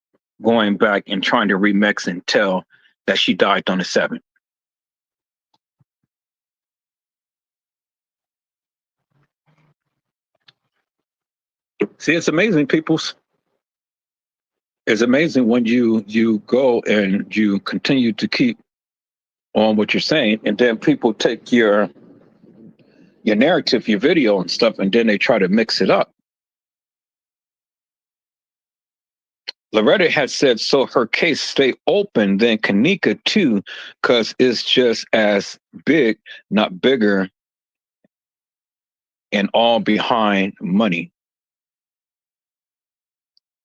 going back and trying to remix and tell that she died on the 7th. See, it's amazing, peoples. It's amazing when you go and you continue to keep on what you're saying, and then people take your narrative, your video and stuff, and then they try to mix it up. Loretta had said, so her case stay open, then Kenneka too, because it's just as big, not bigger, and all behind money.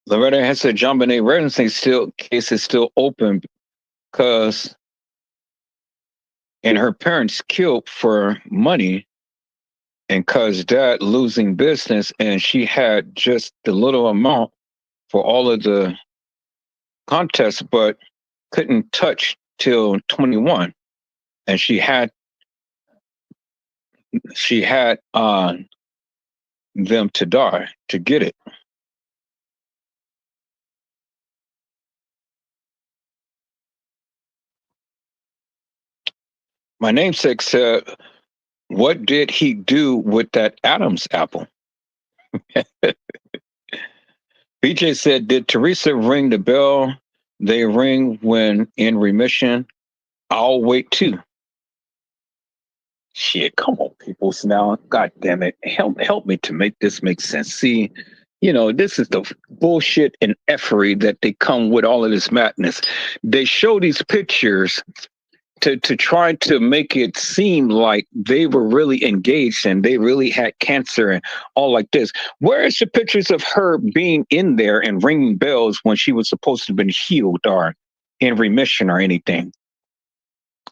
Loretta had said John Benet Ramsey's case is still open because and her parents killed for money, and cause dad losing business, and she had just the little amount for all of the contests, but couldn't touch till 21, and she had them to die to get it. My namesake said, what did he do with that Adam's apple? BJ said, did Teresa ring the bell? They ring when in remission. I'll wait too. Shit, come on, people. Now, God damn it. Help me to make this make sense. See, this is the bullshit and effery that they come with all of this madness. They show these pictures to try to make it seem like they were really engaged and they really had cancer and all like this. Where's the pictures of her being in there and ringing bells when she was supposed to have been healed or in remission or anything?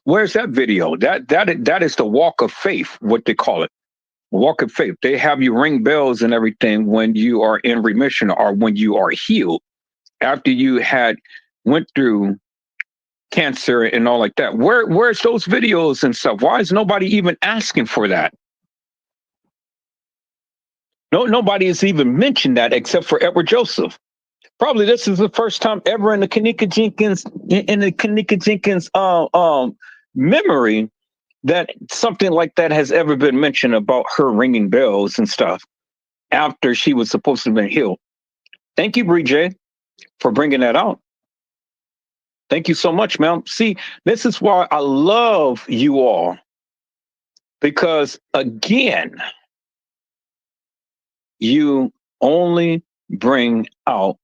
Where's that video? That is the walk of faith, what they call it. Walk of faith. They have you ring bells and everything when you are in remission or when you are healed after you had went through cancer and all like that. Where's those videos and stuff? Why is nobody even asking for that? Nobody has even mentioned that except for Edward Joseph. Probably this is the first time ever in the Kenneka Jenkins memory that something like that has ever been mentioned about her ringing bells and stuff after she was supposed to have been healed. Thank you, Bree J, for bringing that out. Thank you so much, ma'am. See, this is why I love you all. Because again, you only bring out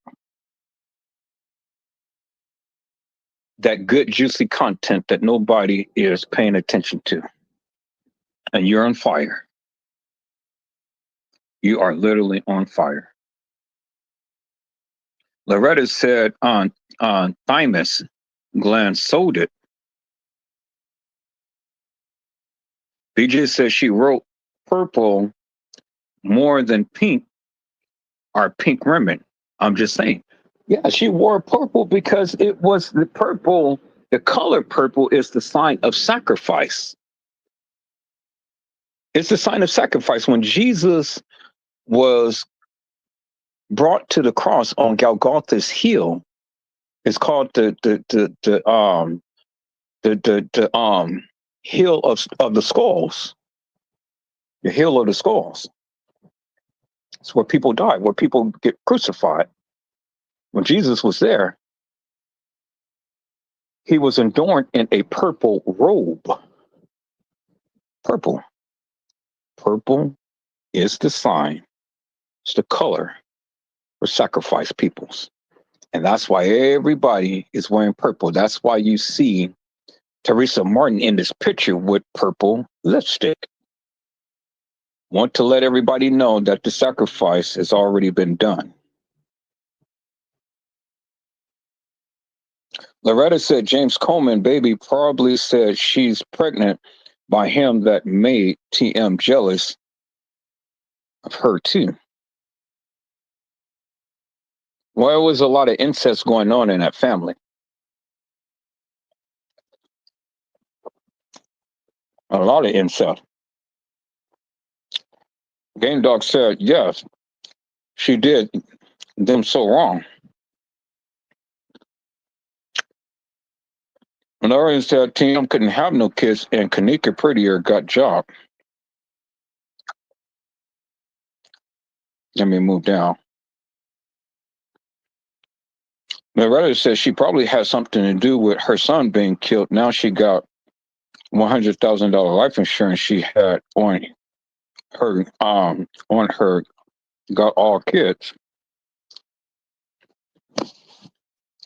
that good, juicy content that nobody is paying attention to. And you're on fire. You are literally on fire. Loretta said on thymus gland sold it. BJ says she wrote purple more than pink or pink women. I'm just saying. Yeah, she wore purple because it was the purple. The color purple is the sign of sacrifice. It's the sign of sacrifice. When Jesus was brought to the cross on Golgotha's hill, it's called the hill of the skulls. The hill of the skulls. It's where people die, where people get crucified. When Jesus was there, he was adorned in a purple robe. Purple. Purple is the sign, it's the color for sacrifice peoples. And that's why everybody is wearing purple. That's why you see Teresa Martin in this picture with purple lipstick. Want to let everybody know that the sacrifice has already been done. Loretta said James Coleman baby probably said she's pregnant by him that made TM jealous of her too. Well, there was a lot of incest going on in that family. A lot of incest. Game Dog said, yes, she did them so wrong. And Loretta said TM couldn't have no kids and Kenneka prettier got job. Let me move down. Loretta says she probably has something to do with her son being killed. Now she got $100,000 life insurance she had on her got all kids.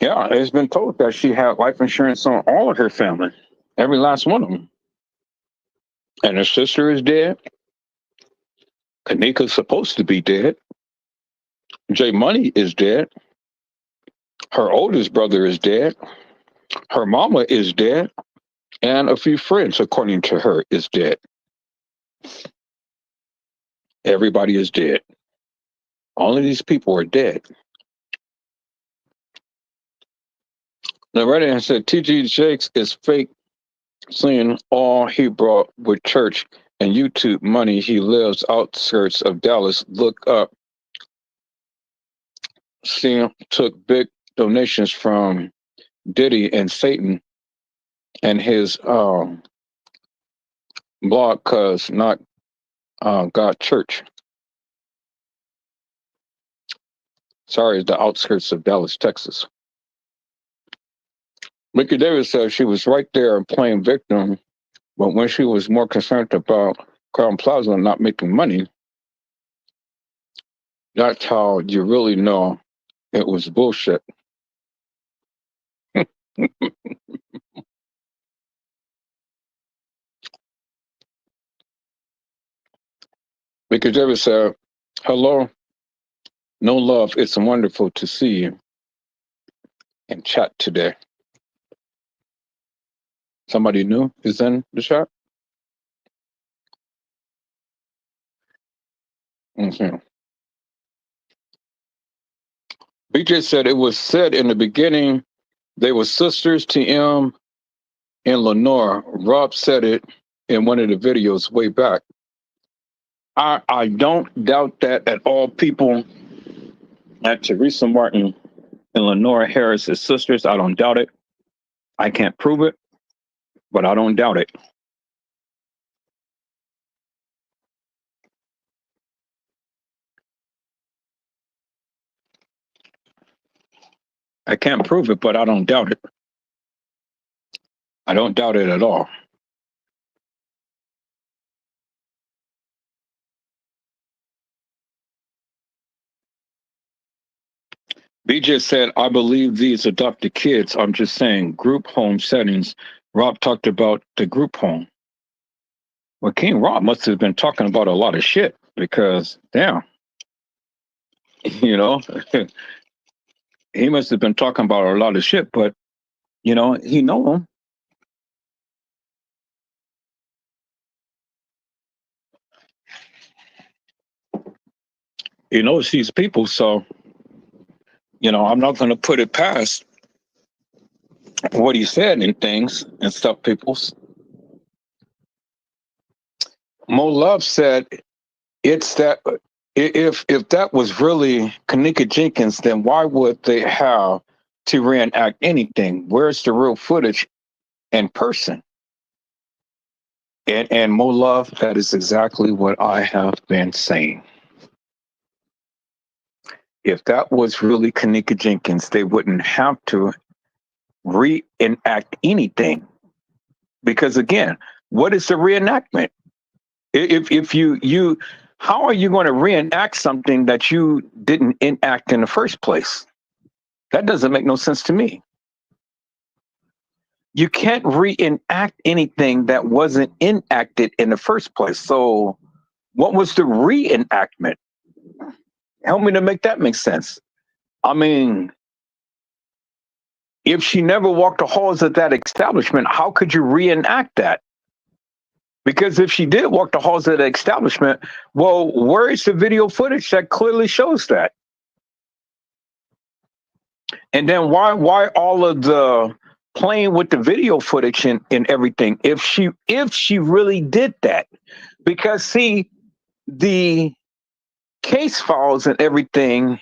Yeah, it's been told that she had life insurance on all of her family, every last one of them. And her sister is dead. Kenneka's supposed to be dead. Jay Money is dead. Her oldest brother is dead. Her mama is dead. And a few friends, according to her, is dead. Everybody is dead. All of these people are dead. Loretta said TG Jakes is fake, seeing all he brought with church and YouTube money. He lives outskirts of Dallas. Look up. Sam took big donations from Diddy and Satan and his blog, cause not God Church. Sorry, the outskirts of Dallas, Texas. Mickey Davis said she was right there playing victim, but when she was more concerned about Crown Plaza not making money, that's how you really know it was bullshit. Mickey Davis said, hello, no love. It's wonderful to see you and chat today. Somebody new is in the chat? Okay. BJ said it was said in the beginning they were sisters, TM and Lenore. Rob said it in one of the videos way back. I don't doubt that at all, people. That Teresa Martin and Lenore Harris is sisters. I don't doubt it. I can't prove it, but I don't doubt it. I can't prove it, but I don't doubt it. I don't doubt it at all. BJ said, I believe these adopted kids. I'm just saying, group home settings. Rob talked about the group home. Well, King Rob must have been talking about a lot of shit because, damn, you know, he must have been talking about a lot of shit, but, he know him. He knows these people, so, I'm not going to put it past what he said and things and stuff, peoples. Mo Love said it's that if that was really Kenneka Jenkins, then why would they have to reenact anything? Where's the real footage in person? And Mo Love, that is exactly what I have been saying. If that was really Kenneka Jenkins, they wouldn't have to reenact anything. Because again, what is the reenactment? If you how are you going to reenact something that you didn't enact in the first place? That doesn't make no sense to me. You can't reenact anything that wasn't enacted in the first place. So what was the reenactment? Help me to make that make sense. I mean, if she never walked the halls of that establishment, how could you reenact that? Because if she did walk the halls of the establishment, well, where is the video footage that clearly shows that? And then why all of the playing with the video footage and everything if she really did that? Because see, the case files and everything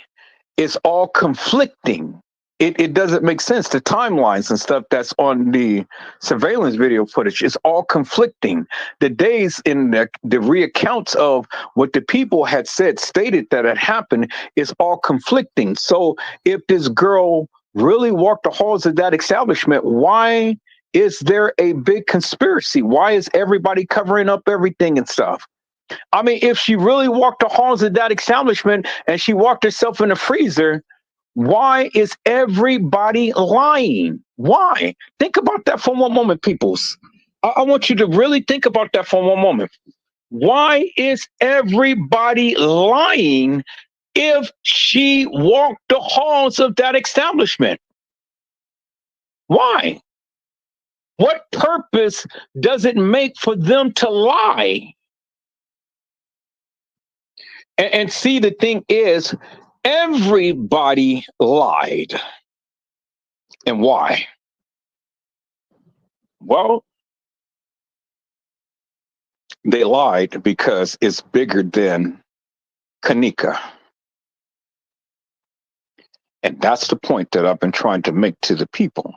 is all conflicting. It doesn't make sense. The timelines and stuff that's on the surveillance video footage is all conflicting. The days in the reaccounts of what the people had stated that had happened is all conflicting. So if this girl really walked the halls of that establishment, why is there a big conspiracy? Why is everybody covering up everything and stuff? I mean, if she really walked the halls of that establishment and she walked herself in the freezer, why is everybody lying? Why? Think about that for one moment, peoples. I want you to really think about that for one moment. Why is everybody lying if she walked the halls of that establishment? Why? What purpose does it make for them to lie? And see, the thing is, everybody lied. And why? Well, they lied because it's bigger than Kenneka. And that's the point that I've been trying to make to the people.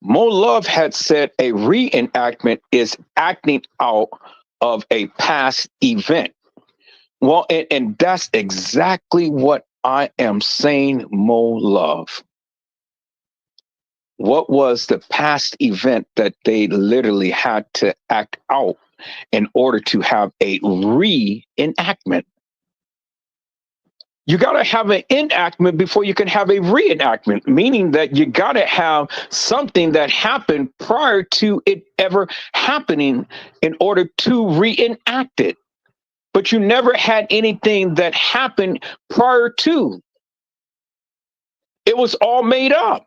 Mo Love had said a reenactment is acting out of a past event. Well, and that's exactly what I am saying, Mo Love. What was the past event that they literally had to act out in order to have a reenactment? You got to have an enactment before you can have a reenactment, meaning that you got to have something that happened prior to it ever happening in order to reenact it. But you never had anything that happened prior to. It was all made up.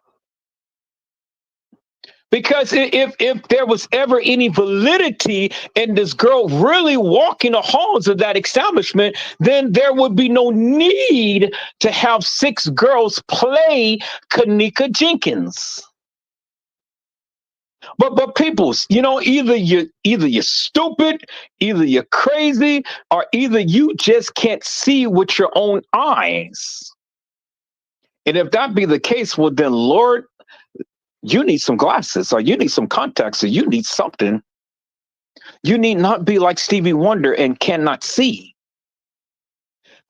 Because if there was ever any validity in this girl really walking the halls of that establishment, then there would be no need to have 6 girls play Kenneka Jenkins. But peoples, either you're stupid, either you're crazy, or either you just can't see with your own eyes. And if that be the case, well then, Lord, you need some glasses, or you need some contacts, or you need something. You need not be like Stevie Wonder and cannot see.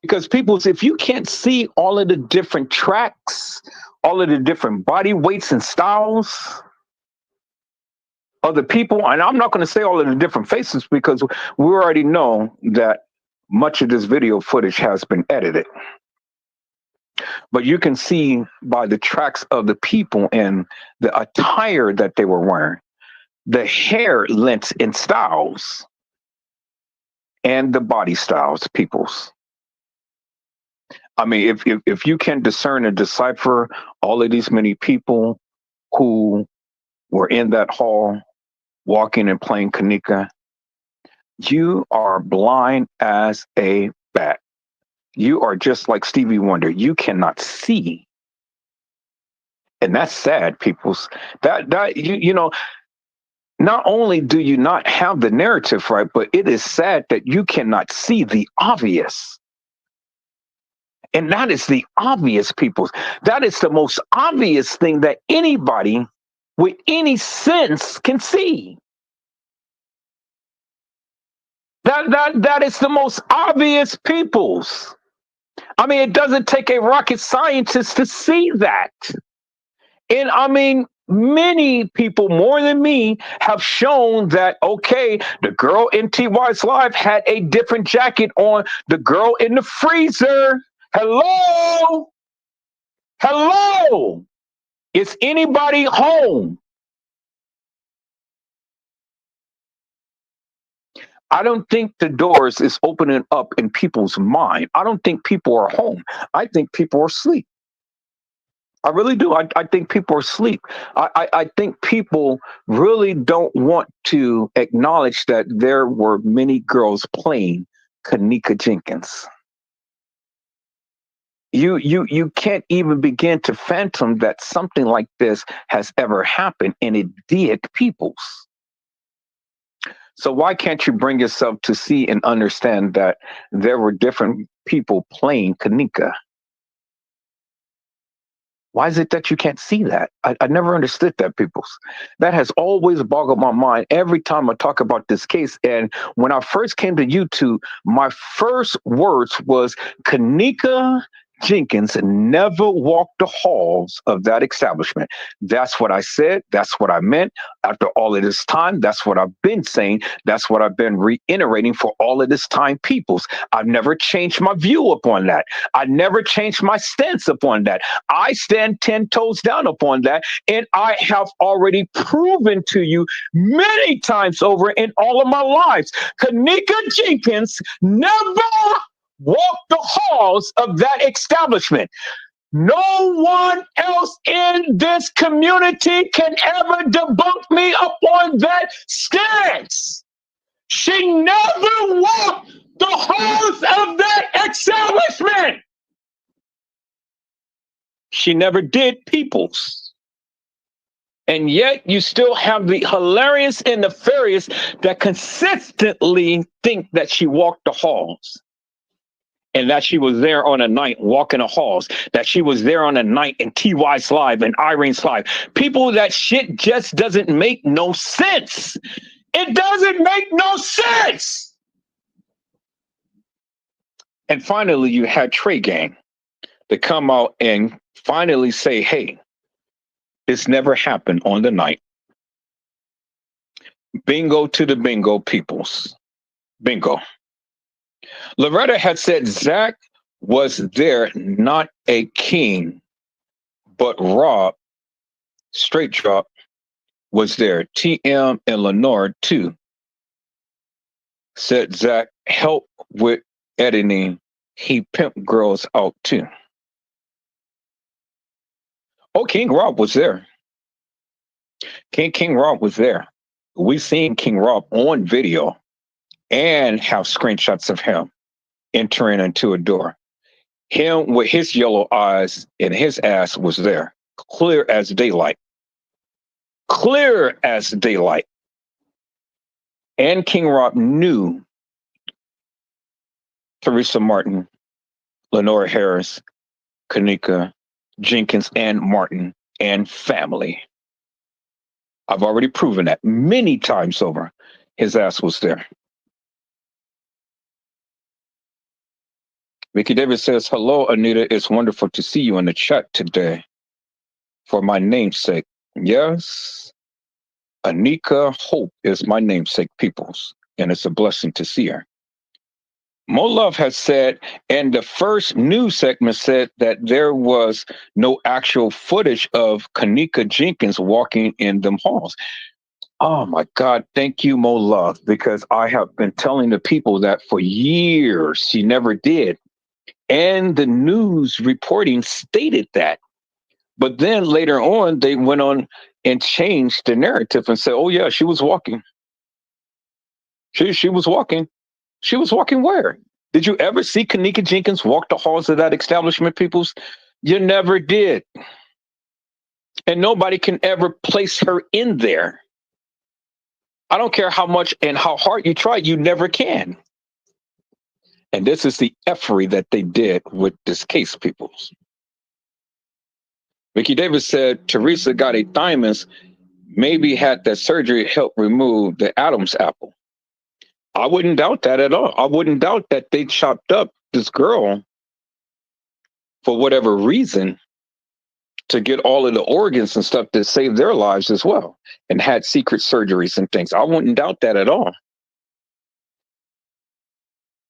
Because people, if you can't see all of the different tracks, all of the different body weights and styles, of the people, and I'm not going to say all of the different faces because we already know that much of this video footage has been edited. But you can see by the tracks of the people and the attire that they were wearing, the hair lengths and styles, and the body styles, peoples. I mean, if you can discern and decipher all of these many people who were in that hall walking and playing Kenneka, you are blind as a bat. You are just like Stevie Wonder. You cannot see. And that's sad, peoples. That you know, not only do you not have the narrative right, but it is sad that you cannot see the obvious. And that is the obvious, peoples. That is the most obvious thing that anybody with any sense can see. That is the most obvious, peoples. I mean, it doesn't take a rocket scientist to see that. And I mean, many people more than me have shown that, okay, the girl in TY's live had a different jacket on. The girl in the freezer. Hello? Hello? Is anybody home? I don't think the doors is opening up in people's mind. I don't think people are home. I think people are asleep. I really do. I think people are asleep. I think people really don't want to acknowledge that there were many girls playing Kenneka Jenkins. You can't even begin to fathom that something like this has ever happened, and it did, peoples. So why can't you bring yourself to see and understand that there were different people playing Kenneka? Why is it that you can't see that? I never understood that, peoples. That has always boggled my mind every time I talk about this case. And when I first came to YouTube, my first words was Kenneka Jenkins never walked the halls of that establishment. That's what I said. That's what I meant. After all of this time, that's what I've been saying. That's what I've been reiterating for all of this time, peoples. I've never changed my view upon that. I never changed my stance upon that. I stand 10 toes down upon that. And I have already proven to you many times over in all of my lives, Kenneka Jenkins never walk the halls of that establishment. No one else in this community can ever debunk me upon that stance. She never walked the halls of that establishment. She never did, peoples. And yet you still have the hilarious and nefarious that consistently think that she walked the halls. And that she was there on a night walking the halls, that she was there on a night in TY's live and Irene's live. People, that shit just doesn't make no sense. It doesn't make no sense. And finally, you had Trey Gang to come out and finally say, hey, this never happened on the night. Bingo to the bingo, peoples. Bingo. Loretta had said Zach was there, not a king, but Rob, straight drop, was there. TM and Lenore, too, said Zach helped with editing. He pimped girls out, too. Oh, King Rob was there. King Rob was there. We seen King Rob on video and have screenshots of him entering into a door. Him with his yellow eyes and his ass was there, clear as daylight. Clear as daylight. And King Rob knew Tereasa Martin, Lenore Harris, Kenneka Jenkins, and Martin and family. I've already proven that many times over. His ass was there. Vicky Davis says, hello, Anita. It's wonderful to see you in the chat today. For my namesake. Yes, Anika Hope is my namesake, peoples, and it's a blessing to see her. Mo Love has said, and the first news segment said that there was no actual footage of Kenneka Jenkins walking in them halls. Oh my God, thank you, Mo Love, because I have been telling the people that for years she never did. And the news reporting stated that. But then later on, they went on and changed the narrative and said, oh, yeah, she was walking. She was walking. She was walking where? Did you ever see Kenneka Jenkins walk the halls of that establishment, peoples? You never did. And nobody can ever place her in there. I don't care how much and how hard you try, you never can. And this is the effery that they did with this case, peoples. Mickey Davis said Teresa got a thymus, maybe had that surgery help remove the Adam's apple. I wouldn't doubt that at all. I wouldn't doubt that they chopped up this girl for whatever reason to get all of the organs and stuff that saved their lives as well and had secret surgeries and things. I wouldn't doubt that at all.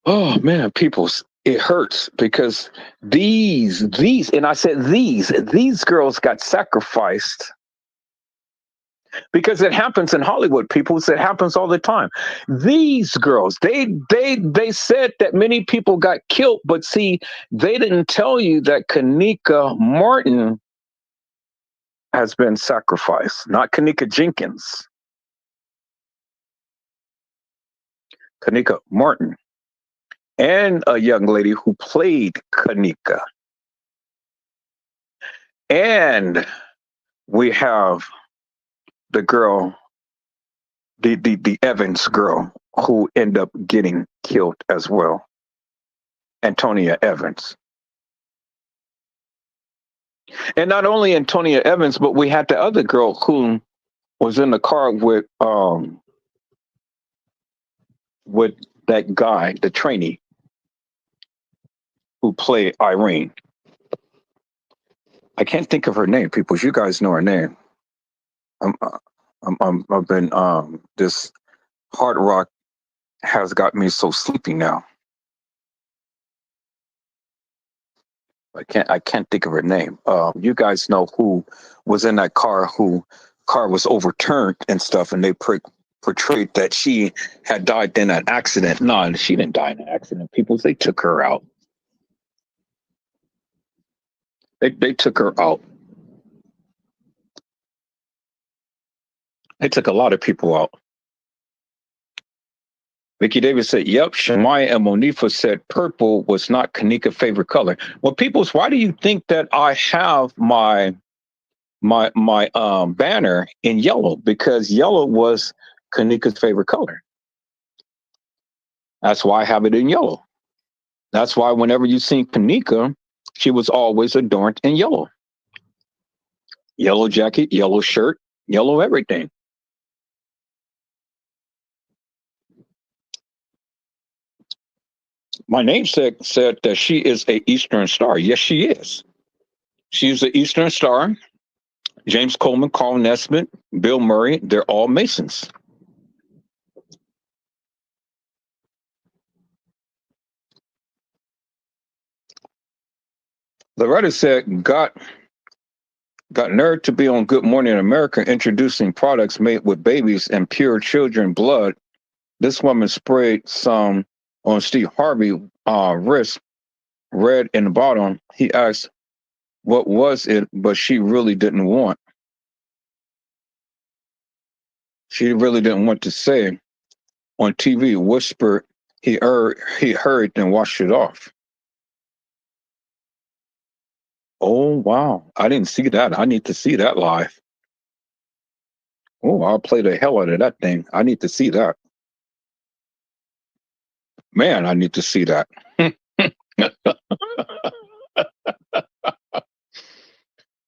Oh man, people, it hurts because these, and I said these girls got sacrificed because it happens in Hollywood, people. It happens all the time. These girls, they said that many people got killed, but see, they didn't tell you that Kenneka Martin has been sacrificed, not Kenneka Jenkins. Kenneka Martin, and a young lady who played Kenneka. And we have the girl, the Evans girl, who ended up getting killed as well. Antonia Evans. And not only Antonia Evans, but we had the other girl who was in the car with that guy, the trainee, who played Irene. I can't think of her name, people. You guys know her name. I've been this hard rock has got me so sleepy now. I can't think of her name. You guys know who was in that car? Who car was overturned and stuff, and they portrayed that she had died in an accident. No, she didn't die in an accident. People, they took her out. They took her out. They took a lot of people out. Vicky Davis said, yep, Shemaya and Monifa said purple was not Kenneka's favorite color. Well, peoples, why do you think that I have my banner in yellow? Because yellow was Kenneka's favorite color. That's why I have it in yellow. That's why whenever you see Kenneka, she was always adorned in yellow. Yellow jacket, yellow shirt, yellow everything. My namesake said that she is a Eastern Star. Yes, she is. She's an Eastern Star. James Coleman, Carl Nesbitt, Bill Murray, they're all Masons. Loretta said, got nerve to be on Good Morning America introducing products made with babies and pure children blood. This woman sprayed some on Steve Harvey wrist, red in the bottom. He asked, what was it? But she really didn't want. She really didn't want to say on TV. Whispered, he heard and washed it off. Oh, wow. I didn't see that. I need to see that live. Oh, I'll play the hell out of that thing. I need to see that. Man, I need to see that.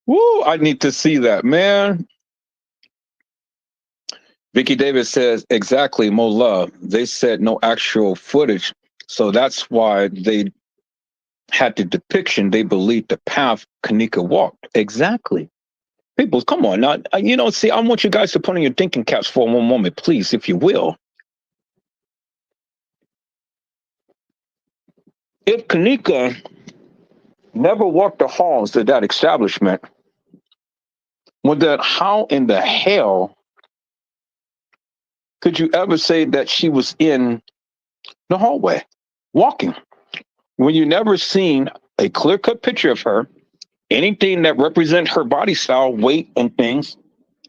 Woo, I need to see that, man. Vicky Davis says, exactly, Mo Love. They said no actual footage. So that's why they had the depiction. They believed the path Kenneka walked. Exactly. People, come on now. See, I want you guys to put on your thinking caps for one moment, please, if you will. If Kenneka never walked the halls of that establishment, well, then how in the hell could you ever say that she was in the hallway walking when you never seen a clear-cut picture of her, anything that represents her body style, weight, and things,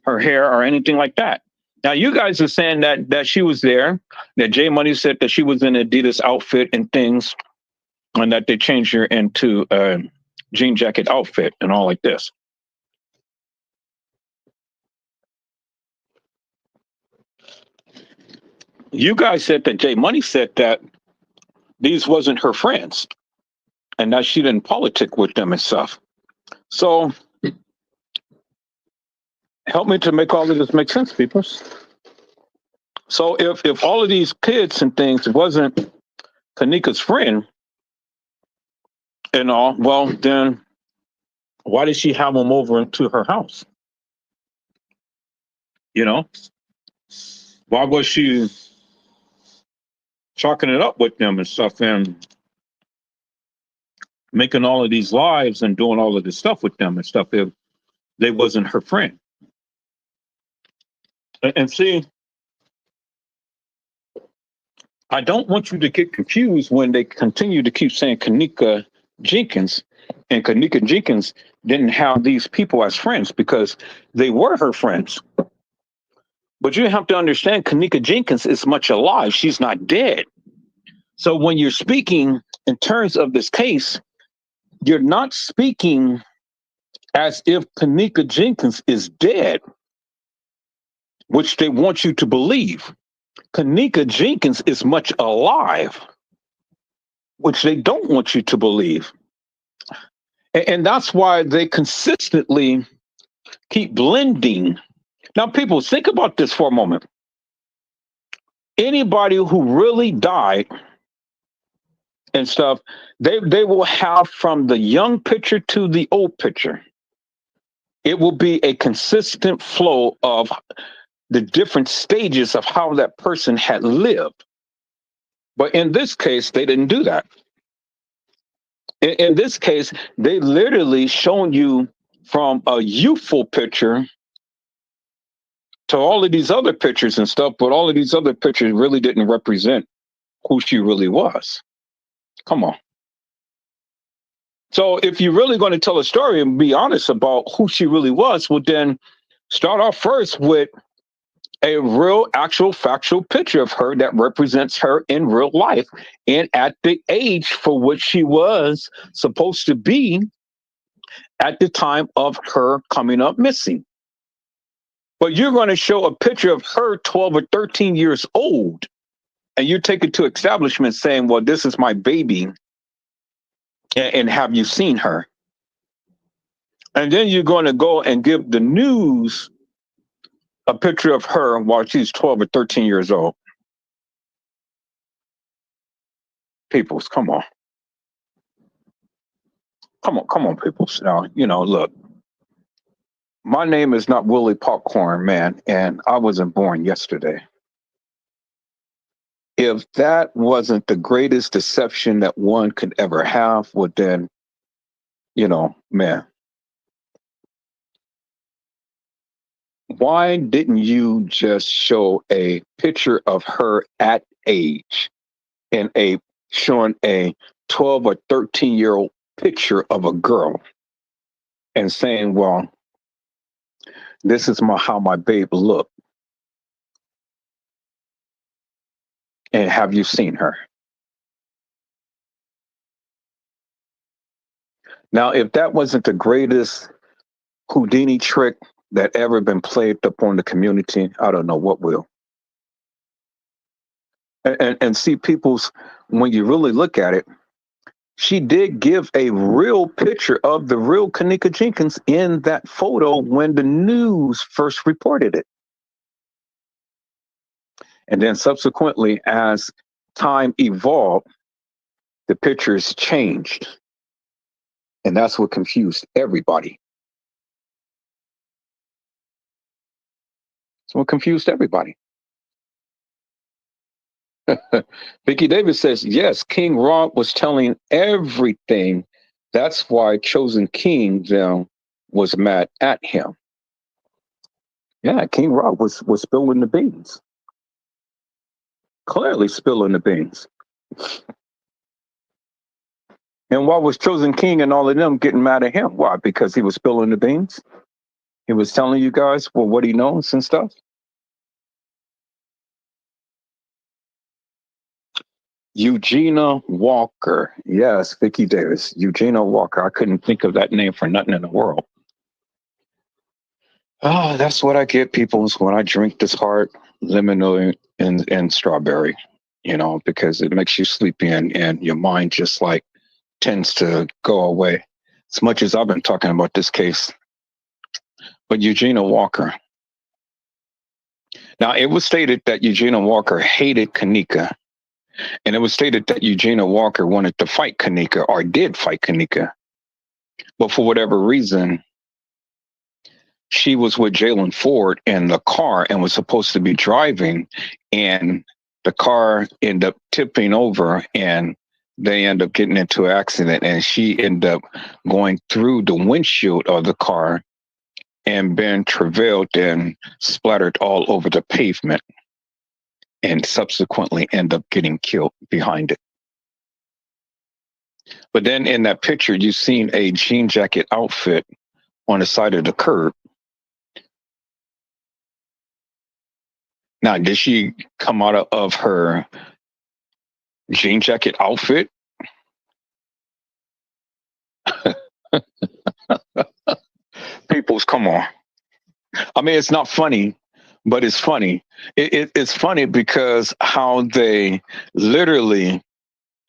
her hair, or anything like that? Now, you guys are saying that she was there, that Jay Money said that she was in an Adidas outfit and things, and that they changed her into a jean jacket outfit and all like this. You guys said that Jay Money said that these wasn't her friends and that she didn't politic with them and stuff. So help me to make all of this make sense, people. So if all of these kids and things wasn't Kenneka's friend and all, well, then why did she have them over into her house? Why was she chalking it up with them and stuff and making all of these lives and doing all of this stuff with them and stuff if they wasn't her friend? And see, I don't want you to get confused when they continue to keep saying Kenneka Jenkins, and Kenneka Jenkins didn't have these people as friends because they were her friends. But you have to understand, Kenneka Jenkins is much alive. She's not dead. So when you're speaking in terms of this case, you're not speaking as if Kenneka Jenkins is dead, which they want you to believe. Kenneka Jenkins is much alive, which they don't want you to believe. And that's why they consistently keep blending. Now, people, think about this for a moment. Anybody who really died and stuff, they will have from the young picture to the old picture. It will be a consistent flow of the different stages of how that person had lived. But in this case, they didn't do that. In this case, they literally shown you from a youthful picture to all of these other pictures and stuff, but all of these other pictures really didn't represent who she really was. Come on. So if you're really going to tell a story and be honest about who she really was, well, then start off first with a real, actual, factual picture of her that represents her in real life and at the age for which she was supposed to be at the time of her coming up missing. But you're going to show a picture of her 12 or 13 years old, and you take it to establishment saying, well, this is my baby, and have you seen her? And then you're going to go and give the news a picture of her while she's 12 or 13 years old. Peoples, come on. Come on, peoples. Now, look, my name is not Willie Popcorn, man, and I wasn't born yesterday. If that wasn't the greatest deception that one could ever have, well, then, man, why didn't you just show a picture of her at age and showing a 12 or 13-year-old picture of a girl and saying, well, this is how my babe looked. And have you seen her? Now, if that wasn't the greatest Houdini trick that ever been played upon the community, I don't know what will. And see, people's, when you really look at it, she did give a real picture of the real Kenneka Jenkins in that photo when the news first reported it. And then subsequently, as time evolved, the pictures changed. And that's what confused everybody. So it confused everybody. Vicky Davis says, yes, King Rob was telling everything. That's why Chosen King then was mad at him. Yeah, King Rob was spilling the beans. Clearly spilling the beans. And why was Chosen King and all of them getting mad at him? Why? Because he was spilling the beans? He was telling you guys what he knows and stuff? Eugenia Walker. Yes, Vicky Davis. Eugenia Walker. I couldn't think of that name for nothing in the world. Oh, that's what I get, peoples, when I drink this hard lemonade and strawberry, because it makes you sleepy and your mind just like tends to go away. As much as I've been talking about this case. But Eugenia Walker. Now, it was stated that Eugenia Walker hated Kenneka. And it was stated that Eugenia Walker wanted to fight Kenneka or did fight Kenneka. But for whatever reason, she was with Jalen Ford in the car and was supposed to be driving. And the car ended up tipping over and they end up getting into an accident. And she ended up going through the windshield of the car and being travailed and splattered all over the pavement and subsequently end up getting killed behind it. But then in that picture, you've seen a jean jacket outfit on the side of the curb. Now, did she come out of her jean jacket outfit? Peoples, come on. I mean, it's not funny, but it's funny. It's funny because how they literally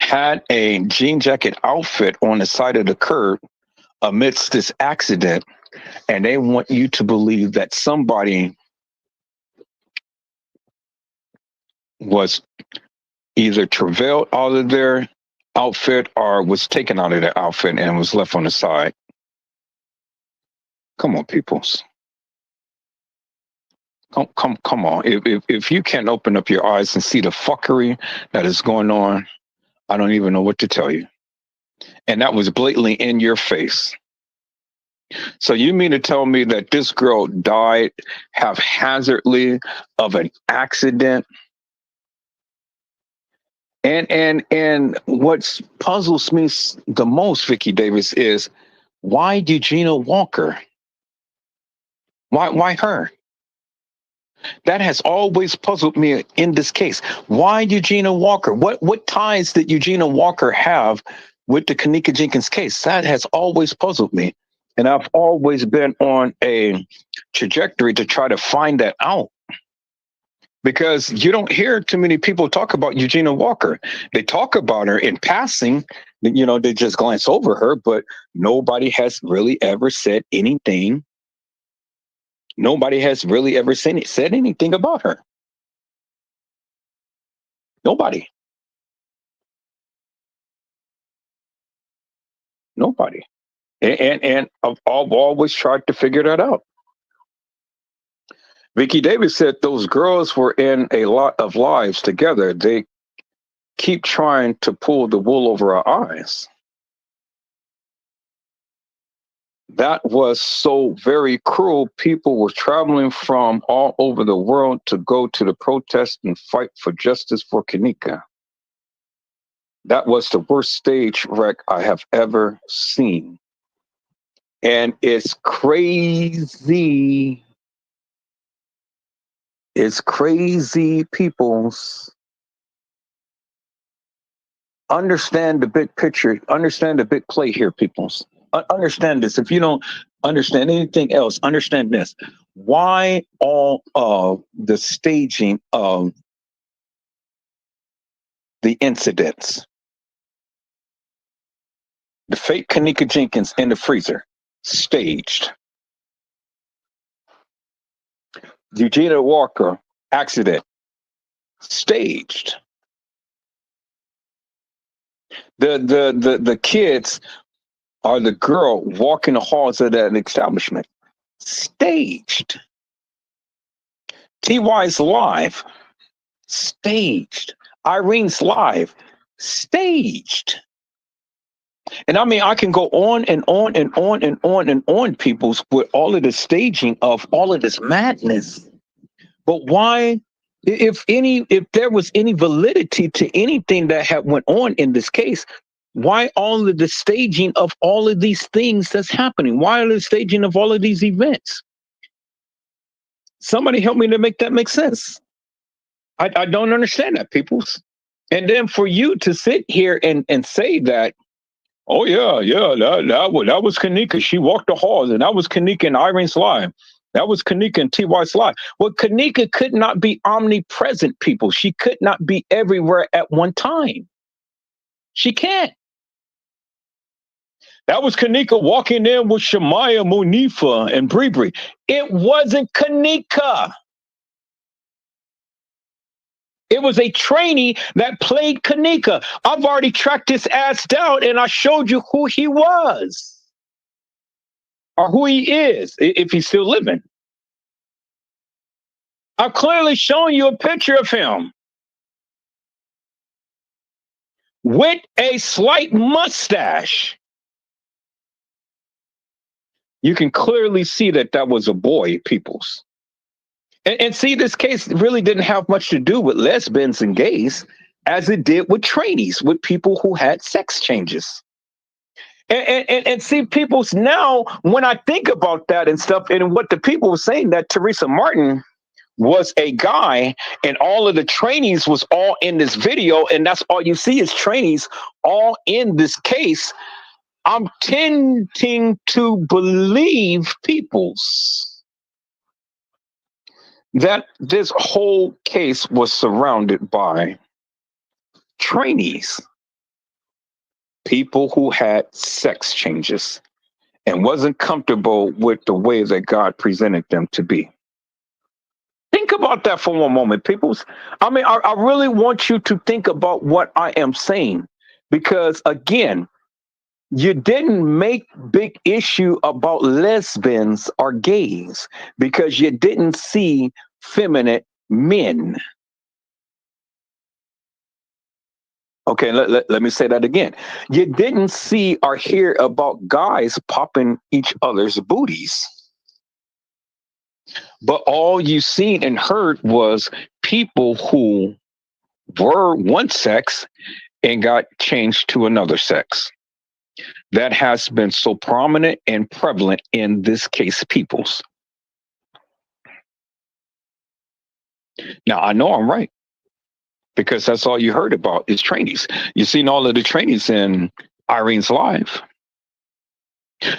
had a jean jacket outfit on the side of the curb amidst this accident, and they want you to believe that somebody was either travailed out of their outfit or was taken out of their outfit and was left on the side. Come on, peoples. Come on. If you can't open up your eyes and see the fuckery that is going on, I don't even know what to tell you. And that was blatantly in your face. So you mean to tell me that this girl died haphazardly of an accident? And what puzzles me the most, Vicky Davis, is why Eugenia Walker? Why her? That has always puzzled me in this case. Why Eugenia Walker? What ties did Eugenia Walker have with the Kenneka Jenkins case? That has always puzzled me. And I've always been on a trajectory to try to find that out. Because you don't hear too many people talk about Eugenia Walker. They talk about her in passing, they just glance over her, but nobody has really ever said anything. Nobody has really ever said anything about her. Nobody. Nobody. And I've always tried to figure that out. Vicky Davis said those girls were in a lot of lives together. They keep trying to pull the wool over our eyes. That was so very cruel. People were traveling from all over the world to go to the protest and fight for justice for Kenneka. That was the worst stage wreck I have ever seen. And it's crazy. It's crazy, peoples. Understand the big picture. Understand the big play here, peoples. Understand this. If you don't understand anything else, understand this. Why all of the staging of the incidents? The fake Kenneka Jenkins in the freezer, staged. Eugenia Walker accident, staged. The kids or the girl walking the halls of that establishment, staged. TY's live, staged. Irene's live, staged. And I mean, I can go on and on and on and on and on, peoples, with all of the staging of all of this madness. But why, if there was any validity to anything that had went on in this case, why all of the staging of all of these things that's happening? Why the staging of all of these events? Somebody help me to make that make sense. I don't understand that, peoples. And then for you to sit here and say that, oh yeah, that was Kenneka. She walked the halls, and that was Kenneka and Irene's live. That was Kenneka and TY's live. Well, Kenneka could not be omnipresent, people. She could not be everywhere at one time. She can't. That was Kenneka walking in with Shemaya, Munifa, and Bree. It wasn't Kenneka. It was a trainee that played Kenneka. I've already tracked his ass down, and I showed you who he was. Or who he is, if he's still living. I've clearly shown you a picture of him with a slight mustache. You can clearly see that that was a boy, peoples. And see, this case really didn't have much to do with lesbians and gays as it did with trainees, with people who had sex changes. And see, peoples, now when I think about that and stuff, and what the people were saying, that Tereasa Martin was a guy and all of the trainees was all in this video, and that's all you see is trainees all in this case. I'm tending to believe, peoples, that this whole case was surrounded by trainees, people who had sex changes and wasn't comfortable with the way that God presented them to be. Think about that for one moment, peoples. I mean, I really want you to think about what I am saying, because again, you didn't make big issue about lesbians or gays because you didn't see feminine men. Okay, let me say that again. You didn't see or hear about guys popping each other's booties. But all you seen and heard was people who were one sex and got changed to another sex. That has been so prominent and prevalent in this case, peoples. Now, I know I'm right, because that's all you heard about is trainees. You seen all of the trainees in Irene's live.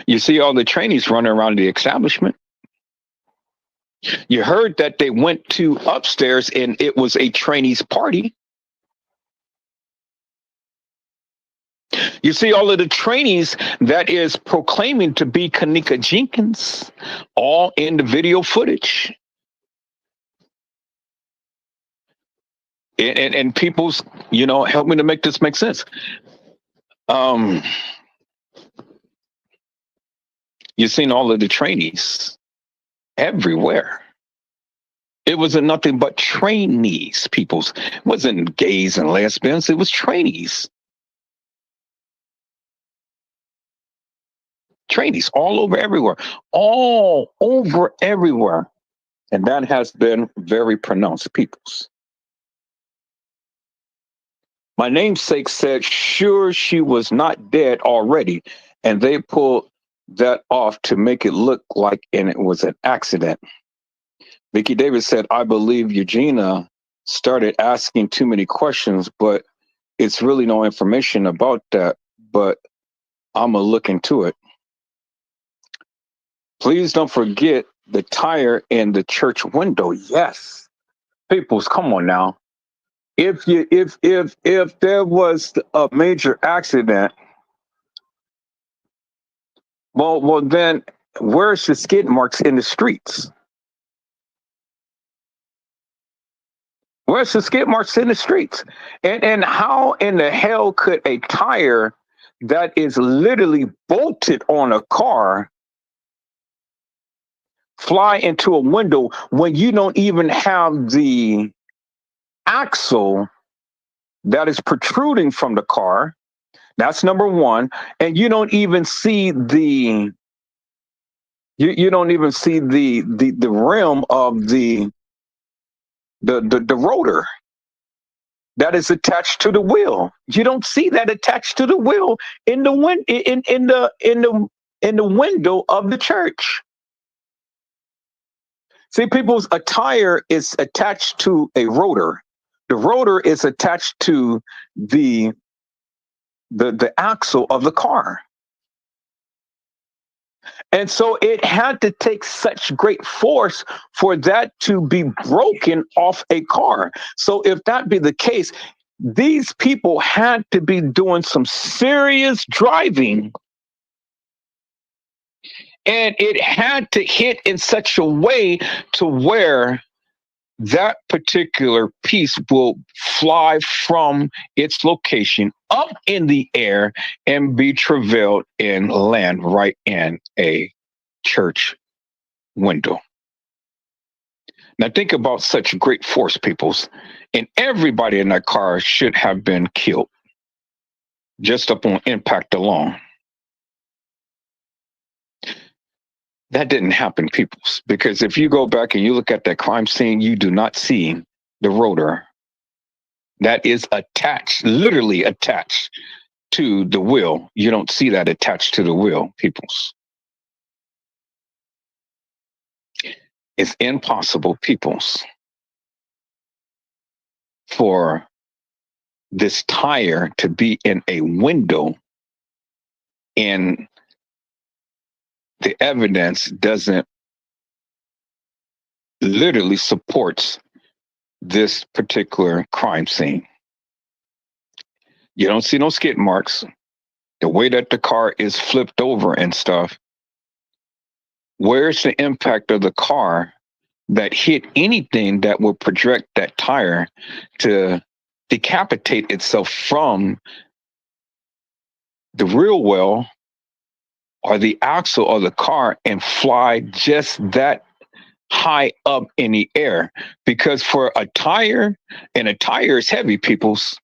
You see all the trainees running around the establishment. You heard that they went to upstairs and it was a trainees party. You see all of the trainees that is proclaiming to be Kenneka Jenkins, all in the video footage. And people's, help me to make this make sense. You've seen all of the trainees everywhere. It wasn't nothing but trainees, peoples. It wasn't gays and lesbians. It was trainees. Trainees all over everywhere. All over everywhere. And that has been very pronounced, peoples. My namesake said, sure, she was not dead already. And they pulled that off to make it look like it was an accident. Vicky Davis said, I believe Eugenia started asking too many questions, but it's really no information about that. But I'm going to look into it. Please don't forget the tire in the church window. Yes. Peoples, come on now. If there was a major accident, well then where's the skid marks in the streets? Where's the skid marks in the streets? And how in the hell could a tire that is literally bolted on a car fly into a window when you don't even have the axle that is protruding from the car. That's number one. And you don't even see you don't even see the rim of the rotor that is attached to the wheel. You don't see that attached to the wheel in the window of the church. See, people's attire is attached to a rotor. The rotor is attached to the axle of the car. And so it had to take such great force for that to be broken off a car. So if that be the case, these people had to be doing some serious driving, and it had to hit in such a way to where that particular piece will fly from its location up in the air and be travailed and land right in a church window. Now think about such great force, peoples, and everybody in that car should have been killed just upon impact alone. That didn't happen, peoples, because if you go back and you look at that crime scene, you do not see the rotor that is attached, literally attached to the wheel. You don't see that attached to the wheel, peoples. It's impossible, peoples, for this tire to be in a window, and the evidence doesn't literally supports this particular crime scene. You don't see no skid marks. The way that the car is flipped over and stuff, where's the impact of the car that hit anything that will project that tire to decapitate itself from the rear wheel or the axle of the car and fly just that high up in the air? Because for a tire, and a tire is heavy, peoples,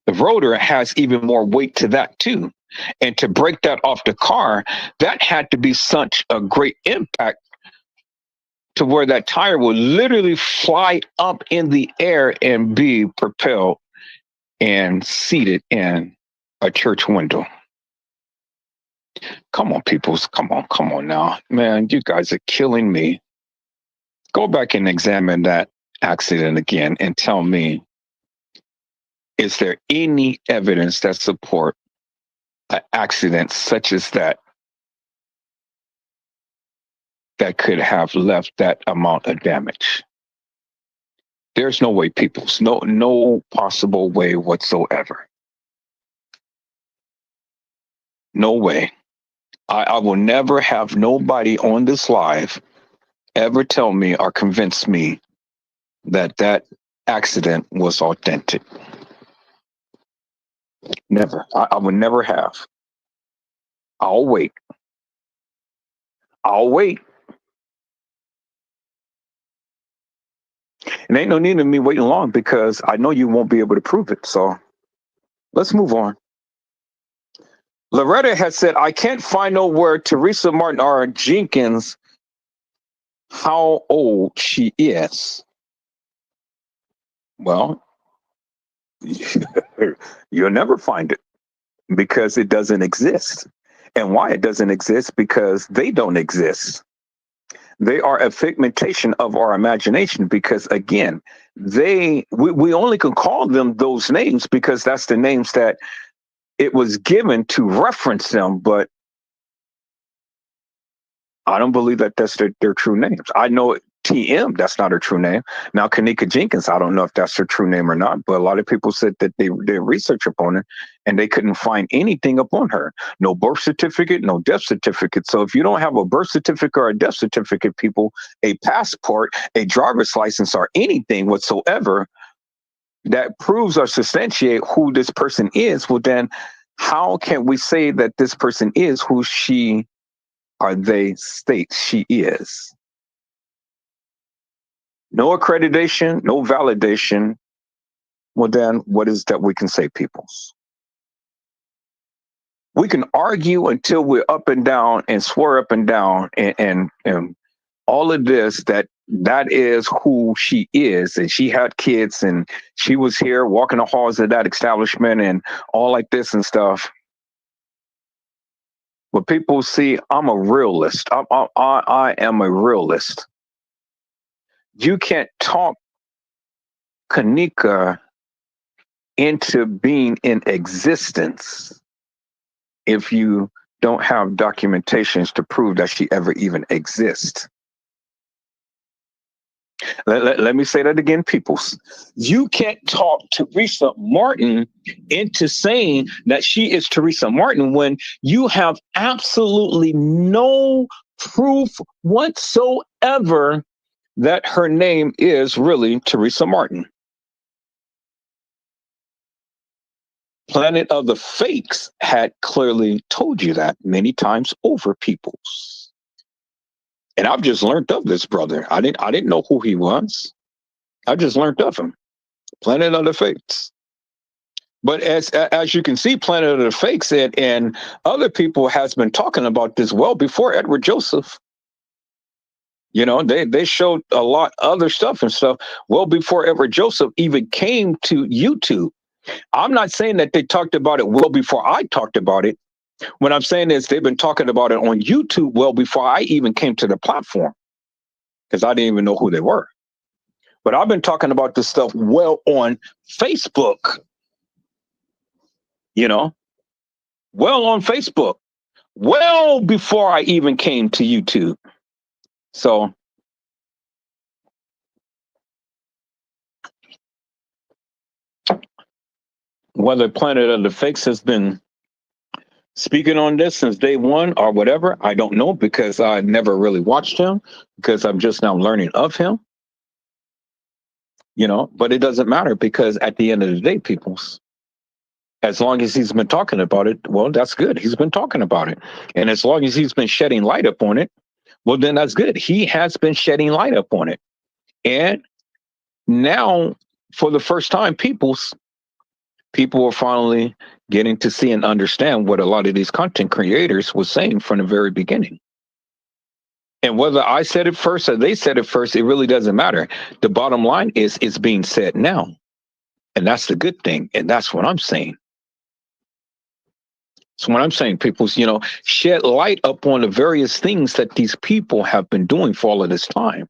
the rotor has even more weight to that too. And to break that off the car, that had to be such a great impact to where that tire will literally fly up in the air and be propelled and seated in a church window. Come on, peoples. Come on now. Man, you guys are killing me. Go back and examine that accident again and tell me, is there any evidence that support an accident such as that could have left that amount of damage? There's no way, peoples. No possible way whatsoever. No way. I will never have nobody on this live ever tell me or convince me that that accident was authentic. Never. I would never have. I'll wait. And ain't no need of me waiting long because I know you won't be able to prove it. So let's move on. Loretta has said, I can't find nowhere Tereasa Martin or Jenkins how old she is. Well, you'll never find it because it doesn't exist. And why it doesn't exist? Because they don't exist. They are a figmentation of our imagination because, again, we only can call them those names because that's the names that it was given to reference them. But I don't believe that that's their true names. I know TM, that's not her true name. Now, Kenneka Jenkins, I don't know if that's her true name or not, but a lot of people said that they did research upon her and they couldn't find anything upon her. No birth certificate, no death certificate. So if you don't have a birth certificate or a death certificate, people, a passport, a driver's license, or anything whatsoever that proves or substantiate who this person is, well, then how can we say that this person is who she or they state she is? No accreditation, no validation. Well, then what is that we can say, peoples? We can argue until we're up and down and swear up and down and all of this that is who she is, and she had kids and she was here walking the halls of that establishment and all like this and stuff. But people see I'm a realist. I am a realist. You can't talk Kenneka into being in existence if you don't have documentations to prove that she ever even exists. Let me say that again, peoples. You can't talk Teresa Martin into saying that she is Teresa Martin when you have absolutely no proof whatsoever that her name is really Teresa Martin. Planet of the Fakes had clearly told you that many times over, peoples. And I've just learned of this brother. I didn't know who he was. I just learned of him. Planet of the Fakes. But as you can see, Planet of the Fakes and other people has been talking about this well before Edward Joseph. You know, they showed a lot other stuff and stuff well before Edward Joseph even came to YouTube. I'm not saying that they talked about it well before I talked about it. What I'm saying is they've been talking about it on YouTube well before I even came to the platform, because I didn't even know who they were. But I've been talking about this stuff well on Facebook, you know, well on Facebook, well before I even came to YouTube. So whether Planet of the Fakes has been speaking on this since day one or whatever, I don't know, because I never really watched him, because I'm just now learning of him, you know, but it doesn't matter, because at the end of the day, peoples, as long as he's been talking about it, well, that's good. He's been talking about it. And as long as he's been shedding light up on it, well, then that's good. He has been shedding light up on it. And now, for the first time, people are finally getting to see and understand what a lot of these content creators were saying from the very beginning. And whether I said it first or they said it first, it really doesn't matter. The bottom line is it's being said now. And that's the good thing. And that's what I'm saying. So what I'm saying, people, you know, shed light upon the various things that these people have been doing for all of this time.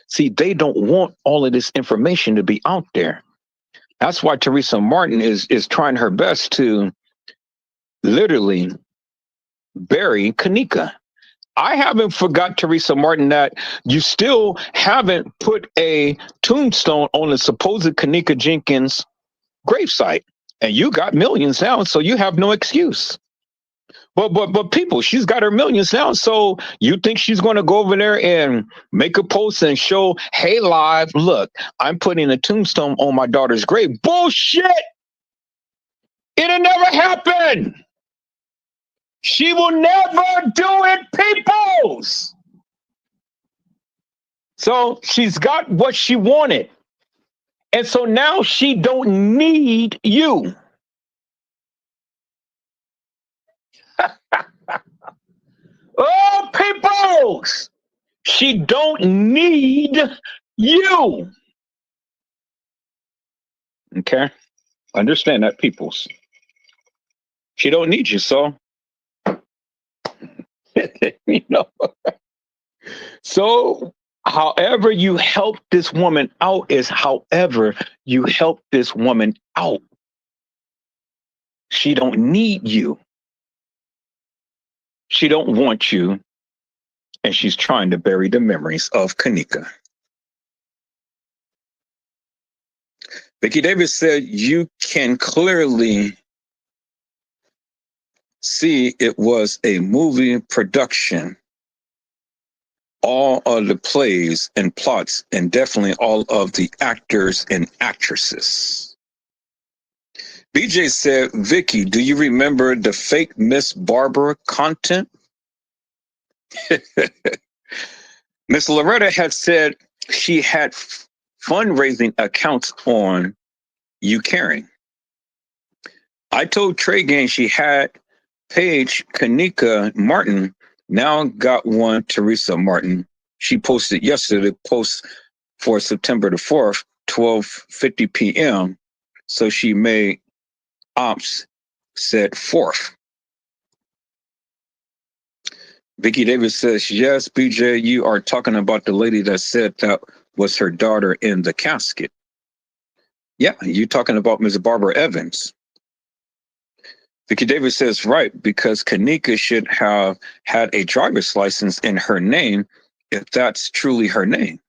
See, they don't want all of this information to be out there. That's why Teresa Martin is trying her best to literally bury Kenneka. I haven't forgot, Teresa Martin, that you still haven't put a tombstone on the supposed Kenneka Jenkins gravesite. And you got millions now, so you have no excuse. But people, she's got her millions now. So you think she's going to go over there and make a post and show, hey, live, look, I'm putting a tombstone on my daughter's grave. Bullshit. It'll never happen. She will never do it, peoples. So she's got what she wanted. And so now she don't need you. Oh, peoples. She don't need you. Okay? Understand that, peoples. She don't need you, so you know. So however you help this woman out is however you help this woman out. She don't need you. She don't want you. And she's trying to bury the memories of Kenneka. Vicky Davis said, you can clearly see it was a movie production. All of the plays and plots, and definitely all of the actors and actresses. BJ said, Vicky, do you remember the fake Miss Barbara content? Miss Loretta had said, she had fundraising accounts on you caring. I told Trey Gang she had page Kenneka Martin now got one Tereasa Martin. She posted yesterday post for September the 4th, 12:50 p.m. So she made ops said 4th. Vicky Davis says, yes, BJ, you are talking about the lady that said that was her daughter in the casket. Yeah, you're talking about Ms. Barbara Evans. Vicky Davis says, right, because Kenneka should have had a driver's license in her name if that's truly her name.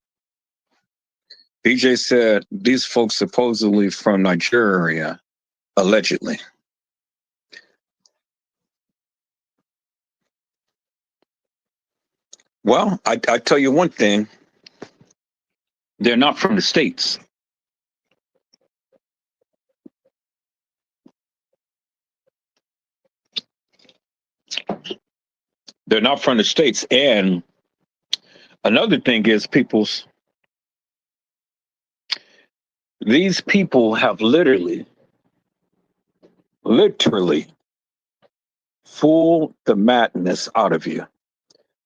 BJ said, these folks supposedly from Nigeria, allegedly. Well, I tell you one thing, they're not from the States. They're not from the States. And another thing is these people have literally fooled the madness out of you.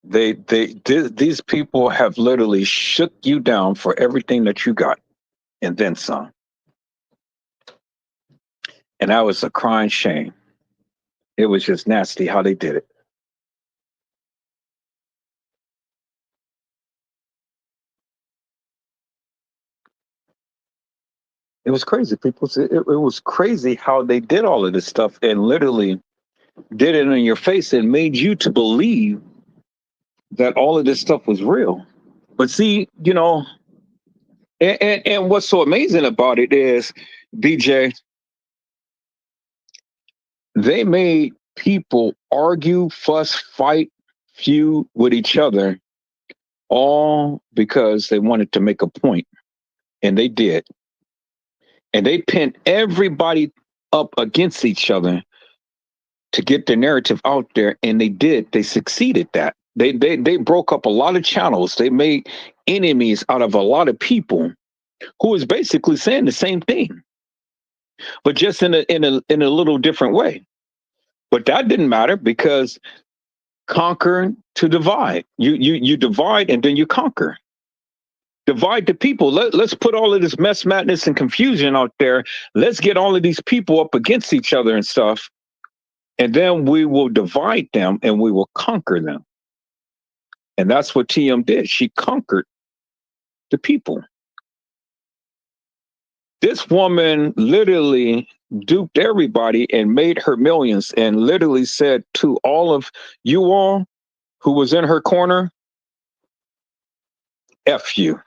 These people have literally shook you down for everything that you got and then some. And that was a crying shame. It was just nasty how they did it. It was crazy, people. It was crazy how they did all of this stuff and literally did it in your face and made you to believe that all of this stuff was real. But see, you know, and what's so amazing about it is, BJ, they made people argue, fuss, fight, feud with each other, all because they wanted to make a point, and they did. And they pinned everybody up against each other to get their narrative out there, and they did. They succeeded that. They broke up a lot of channels. They made enemies out of a lot of people who is basically saying the same thing, but just in a little different way. But that didn't matter because conquer to divide. You divide and then you conquer. Divide the people. Let's put all of this mess, madness, and confusion out there. Let's get all of these people up against each other and stuff. And then we will divide them and we will conquer them. And that's what TM did. She conquered the people. This woman literally duped everybody and made her millions and literally said to all of you all who was in her corner, F you.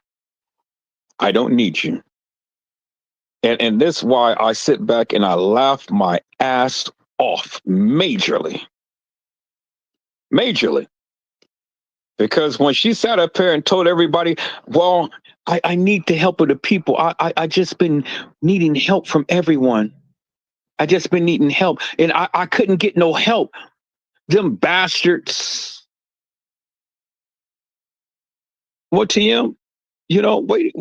I don't need you. And this is why I sit back and I laugh my ass off majorly. Majorly. Because when she sat up here and told everybody, well, I need the help of the people. I just been needing help from everyone. I just been needing help. And I couldn't get no help. Them bastards. What to him? You know, wait.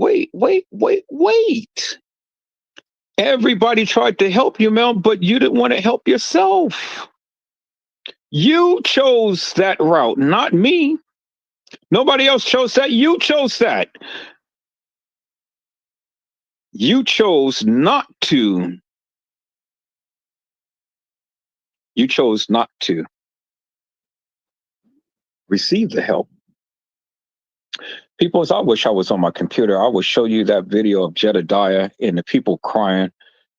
Everybody tried to help you, Mel, but you didn't want to help yourself. You chose that route, not me. Nobody else chose that. You chose that. You chose not to. You chose not to receive the help. People, I wish I was on my computer. I would show you that video of Jedediah and the people crying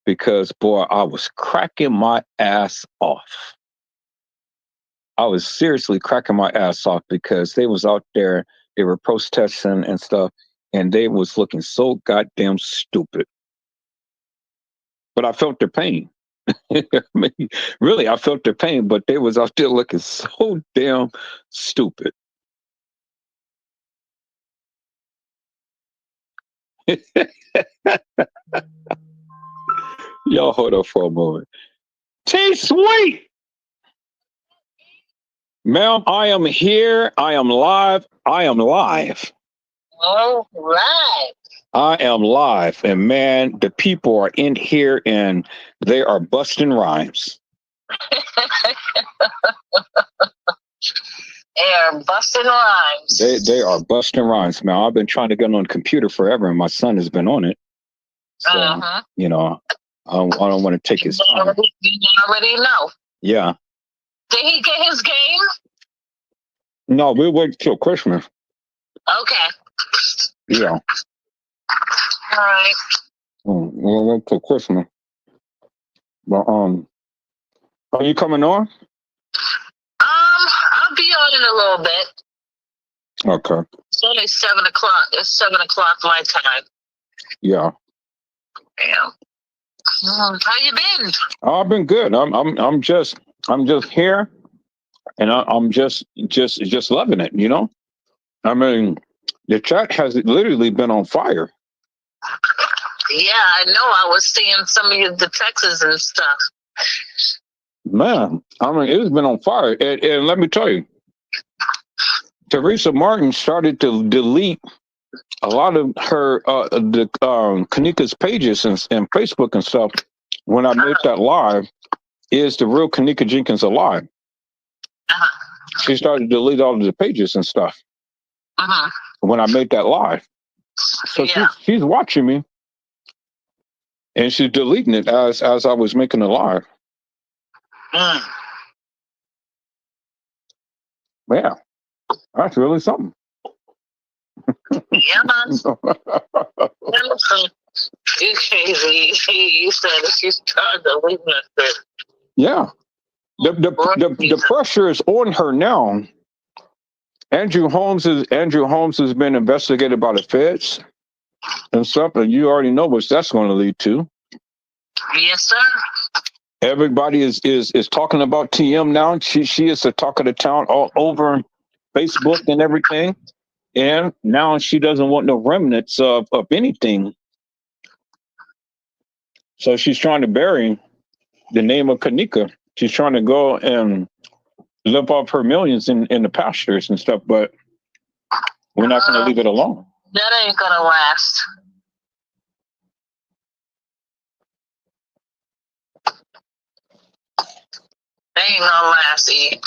because, boy, I was cracking my ass off. I was seriously cracking my ass off because they was out there, they were protesting and stuff, and they was looking so goddamn stupid. But I felt their pain. I mean, really, I felt their pain, but they was out there looking so damn stupid. Y'all hold up for a moment. T-Sweet! Ma'am, I am here. I am live. I am live. All right. I am live, and man, the people are in here and they are busting rhymes. They're busting rhymes. They are busting rhymes, man. I've been trying to get on the computer forever, and my son has been on it. So, you know, I don't want to take his time. You already know. Yeah. Did he get his game? No, we'll wait till Christmas. Okay. Yeah. All right. We'll wait till Christmas. But are you coming on? I'll be on in a little bit. Okay. It's only 7 o'clock. It's 7 o'clock my time. Yeah. Yeah. How you been? I've been good. I'm just here, and I'm just loving it. You know. I mean, the chat has literally been on fire. Yeah, I know. I was seeing some of the texts and stuff. Man, I mean, it's been on fire. And let me tell you, Teresa Martin started to delete a lot of her Kenneka's pages and Facebook and stuff. When I made that live, is the real Kenneka Jenkins alive? She started to delete all of the pages and stuff. When I made that live, so she's watching me, and she's deleting it as I was making it live. Yeah, that's really something. Yeah, man. He said she started deleting it. Yeah, the pressure is on her now. Andrew Holmes has been investigated by the feds and stuff, and you already know what that's going to lead to. Yes, sir. Everybody is talking about TM now. She is the talk of the town all over Facebook and everything. And now she doesn't want no remnants of anything. So she's trying to bury the name of Kenneka. She's trying to go and live off her millions in the pastures and stuff, but we're not going to leave it alone. That ain't going to last. Ain't gonna last, E.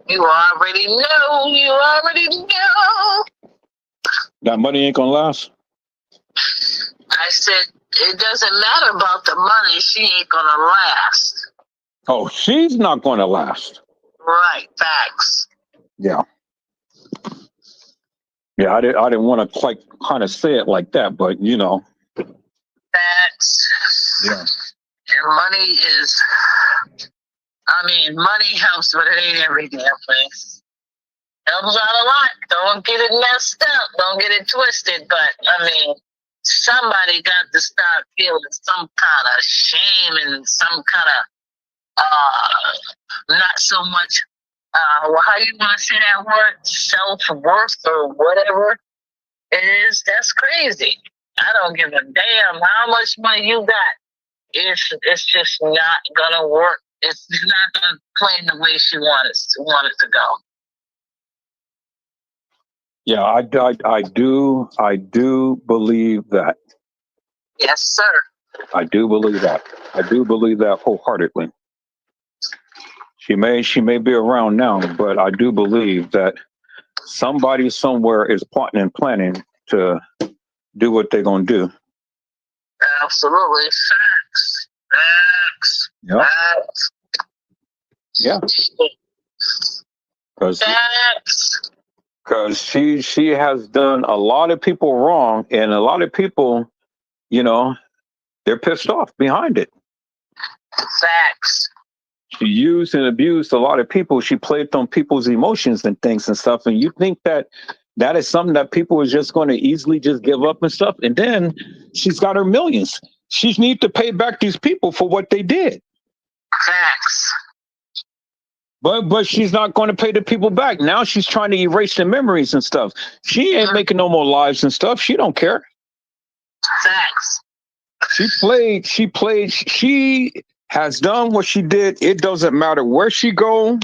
You already know. You already know. That money ain't gonna last. I said it doesn't matter about the money. She ain't gonna last. Oh, she's not gonna last. Right. Facts. Yeah. Yeah, I didn't want to quite kind of say it like that, but you know. Facts. Yeah. And money is. I mean, money helps, but it ain't every damn place. Helps out a lot. Don't get it messed up. Don't get it twisted. But, I mean, somebody got to start feeling some kind of shame and some kind of, not so much, how you want to say that word? Self-worth or whatever it is. That's crazy. I don't give a damn how much money you got. It's just not going to work. It's not going to play the way she wanted it to go. Yeah, I do believe that. Yes, sir. I do believe that. I do believe that wholeheartedly. She may be around now, but I do believe that somebody somewhere is plotting and planning to do what they're gonna do. Absolutely, facts. Facts. Yep. Facts. Yeah. Because she has done a lot of people wrong, and a lot of people, you know, they're pissed off behind it. Facts. She used and abused a lot of people. She played on people's emotions and things and stuff. And you think that is something that people are just going to easily just give up and stuff. And then she's got her millions. She needs to pay back these people for what they did. Facts. But she's not going to pay the people back. Now she's trying to erase the memories and stuff. She ain't making no more lives and stuff. She don't care. Facts. She has done what she did. It doesn't matter where she go.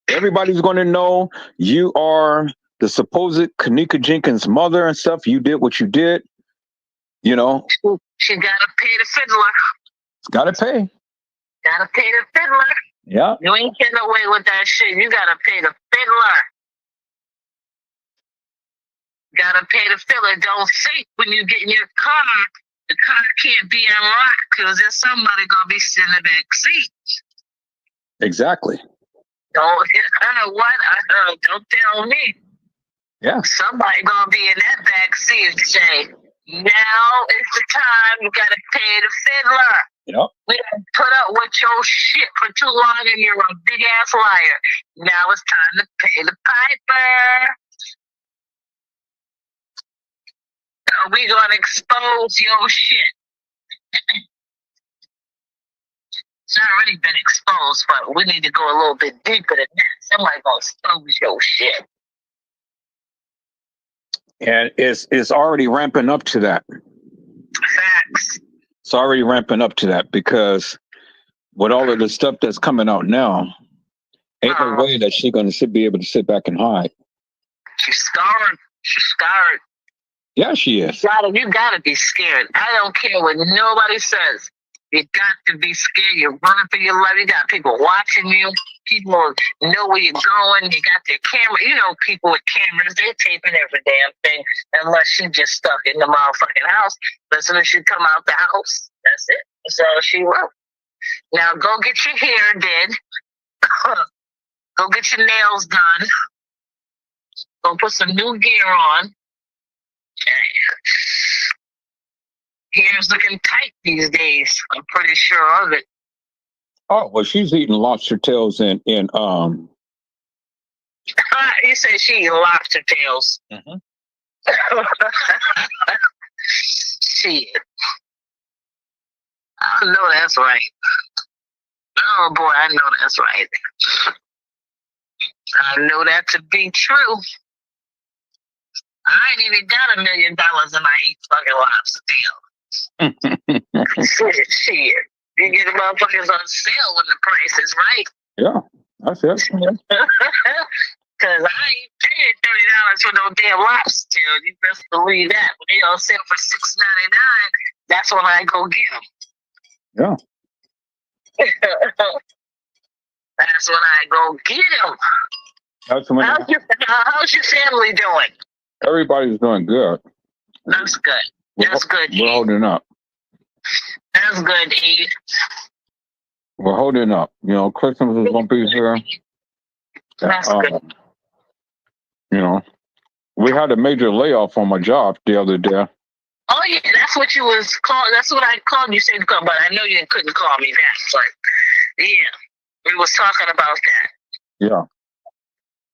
Everybody's going to know you are the supposed Kenneka Jenkins mother and stuff. You did what you did. You know, She gotta pay the fiddler. gotta pay. Gotta pay the fiddler. Yeah, You ain't getting away with that shit. You gotta pay the fiddler. Gotta pay the fiddler. Don't think when you get in your car, the car can't be unlocked because there's somebody gonna be sitting in the back seat. exactly. Don't don't tell me. Yeah, Somebody gonna be in that back seat and say, now is the time you gotta pay the fiddler. Yep. We done put up with your shit for too long and you're a big ass liar. Now it's time to pay the piper. We gonna expose your shit. It's already been exposed, but we need to go a little bit deeper than that. Somebody gonna expose your shit. and it's already ramping up to that. Facts. It's already ramping up to that because with all of the stuff that's coming out now, ain't no way that she's gonna be able to sit back and hide. She's scarred. She's scarred. Yeah, she is. You gotta be scared. I don't care what nobody says. You got to be scared. You're running for your life. You got people watching you. People know where you're going. You got their camera. You know, people with cameras, they're taping every damn thing. Unless she just stuck in the motherfucking house. But as soon as she come out the house, that's it. That's all she wrote. Now go get your hair did. Go get your nails done. Go put some new gear on. Hair's looking tight these days. I'm pretty sure of it. Oh well, she's eating lobster tails in You said she eat lobster tails. Mhm. Shit. I know that's right. Oh boy, I know that's right. I know that to be true. I ain't even got $1 million and I eat fucking lobster tail. Shit. You get the motherfuckers on sale when the price is right. Yeah, that's it. Cause I ain't paying $30 for no damn lobster tail. You best believe that. When they on sale for $6.99, that's when I go get them. Yeah. That's when I go get them. That's when How's your family doing? everybody's doing good. That's good. That's good. We're holding up. That's good, Eve. We're holding up. You know, Christmas is gonna be here. That's good. You know, we had a major layoff on my job the other day. Oh yeah, that's what you was called. That's what I called you. Said call, but I know you couldn't call me back. But yeah, we was talking about that. Yeah.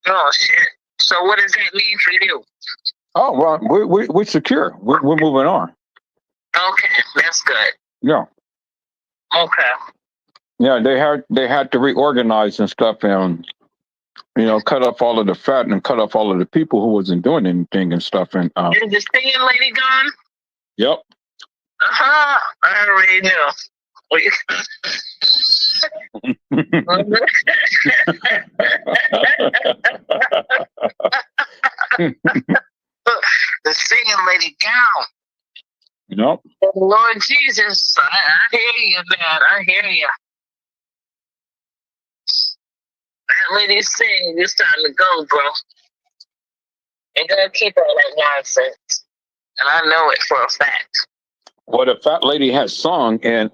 Oh shit. So what does that mean for you? Oh well, we're secure. We're moving on. Okay, that's good. Yeah. Okay. Yeah, they had to reorganize and stuff, and cut off all of the fat and cut off all of the people who wasn't doing anything and stuff. And is the singing lady gone? Yep. I already knew. The singing lady gone. Nope. Lord Jesus, I hear you, man. I hear you. That lady's saying it's time to go, bro. Ain't gonna keep all that nonsense. And I know it for a fact. Well, the fat lady has sung and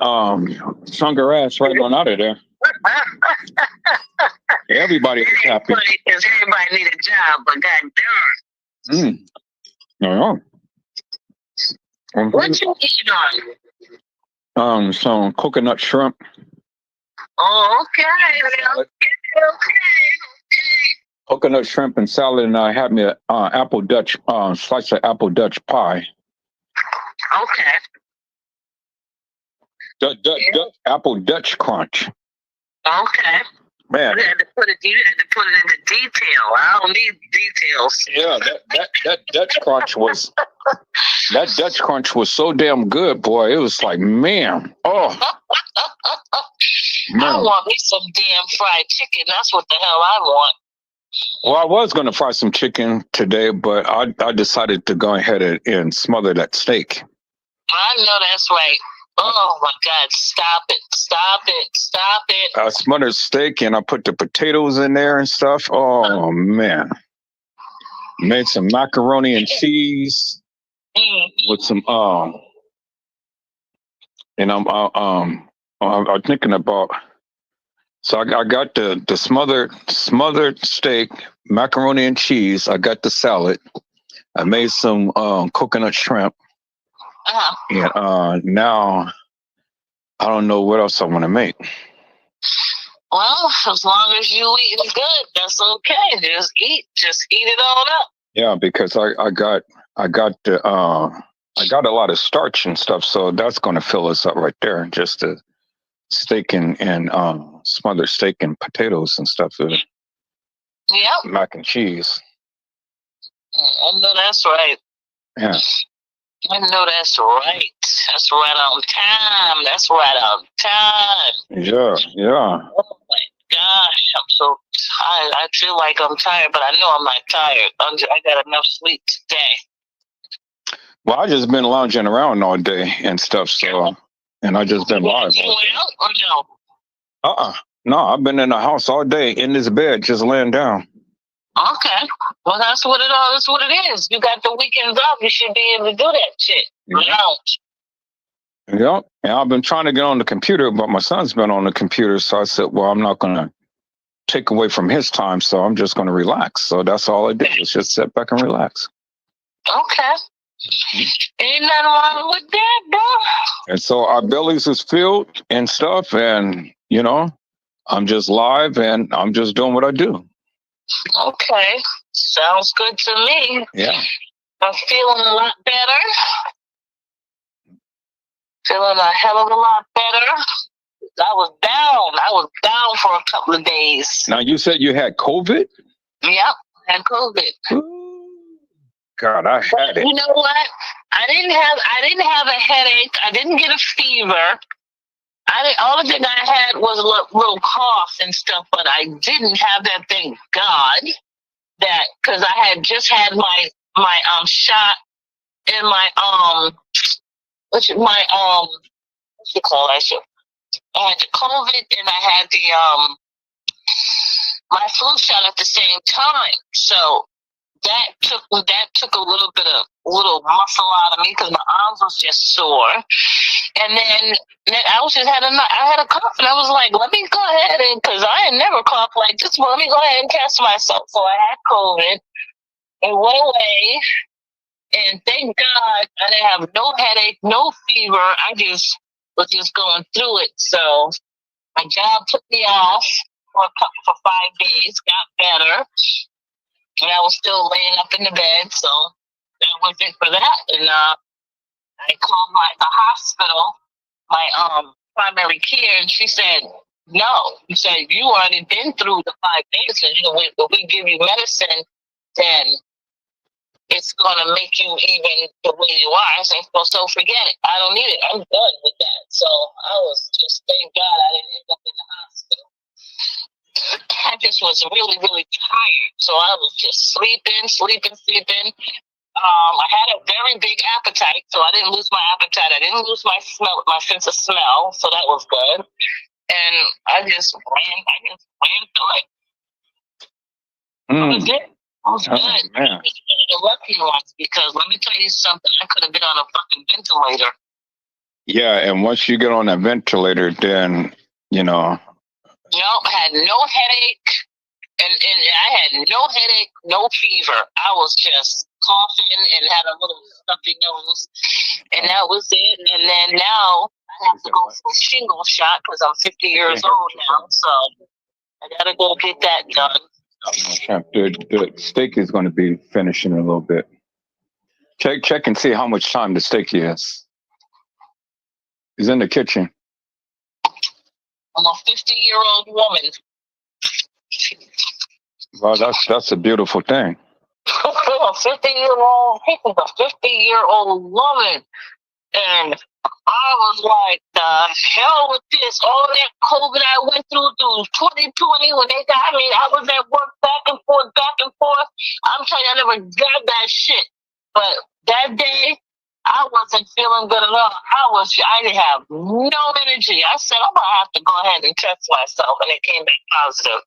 sung her ass right on out of there. Everybody was happy. Because everybody need a job, but goddamn. No. What you eating on? Some coconut shrimp. Oh, okay. Coconut shrimp and salad, and I had me an apple Dutch slice of apple Dutch pie. Okay. Apple Dutch crunch. Okay. Man, You had to put it into detail. I don't need details. Yeah, that Dutch crunch was so damn good, boy. It was like, man, I want me some damn fried chicken. That's what the hell I want. Well, I was going to fry some chicken today, but I decided to go ahead and smother that steak. I know that's right. Oh my God! Stop it! Stop it! Stop it! I smothered steak and I put the potatoes in there and stuff. Oh man! Made some macaroni and cheese with some and I'm thinking about. So I got the smothered steak, macaroni and cheese. I got the salad. I made some coconut shrimp. Uh-huh. And now I don't know what else I want to make. Well, as long as you eating good, that's okay. Just eat it all up. Yeah, because I got the I got a lot of starch and stuff, so that's going to fill us up right there. Just the steak and smothered steak and potatoes and stuff. Yep. Mac and cheese. I know that's right. Yeah. I know that's right. That's right on time. That's right on time. Yeah. Oh my gosh, I'm so tired. I feel like I'm tired, but I know I'm not tired. I got enough sleep today. Well, I just been lounging around all day and stuff, so and I just been live. You went out or no? No, I've been in the house all day in this bed, just laying down. Okay. Well, that's what it is. You got the weekends off. You should be able to do that shit. Lounge. Yep. And I've been trying to get on the computer, but my son's been on the computer. So I said, well, I'm not going to take away from his time. So I'm just going to relax. So that's all I did was just sit back and relax. Okay. Ain't nothing wrong with that, bro. And so our bellies is filled and stuff. And, I'm just live and I'm just doing what I do. Okay. Sounds good to me. Yeah. I'm feeling a lot better. Feeling a hell of a lot better. I was down for a couple of days. Now, you said you had COVID? Yep, I had COVID. God, I had it. You know what? I didn't have a headache. I didn't get a fever. All the thing I had was a little cough and stuff, but I didn't have that. Thank God, that because I had just had my shot in my what you call that shit? I had the COVID and I had the my flu shot at the same time. So that took a little muscle out of me because my arms was just sore. And then I had a cough and I was like, let me go ahead and because I had never coughed like this. Well, let me go ahead and test myself. So I had COVID. It went away. And thank God I didn't have no headache, no fever. I just was just going through it. So my job took me off for 5 days, got better. And I was still laying up in the bed. So that was it for that. And I called the hospital, my primary care, and she said, no. She said, you already been through the 5 days. And if we give you medicine, then it's going to make you even the way you are. I said, well, so forget it. I don't need it. I'm done with that. So I was just, thank God I didn't end up in the hospital. I just was really, really tired. So I was just sleeping. I had a very big appetite, so I didn't lose my appetite. I didn't lose my sense of smell, so that was good. And I just ran through it. That was it. I was good. Man. I was one of the lucky ones because let me tell you something. I could have been on a fucking ventilator. Yeah, and once you get on that ventilator, then No, I had no headache, and I had no headache, no fever. I was just coughing and had a little stuffy nose, and that was it. And then now I have to go for a shingle shot because I'm 50 years old now, so I gotta go get that done. The steak is going to be finished in a little bit. Check and see how much time the steak is. He's in the kitchen. I'm a 50-year-old woman. Well, that's a beautiful thing. A 50-year-old woman, and I was like, the hell with this. All that COVID I went through 2020 when they got me. I was at work back and forth, back and forth. I'm telling you, I never got that shit. But that day, I wasn't feeling good at all. I didn't have no energy. I said, I'm going to have to go ahead and test myself. And it came back positive.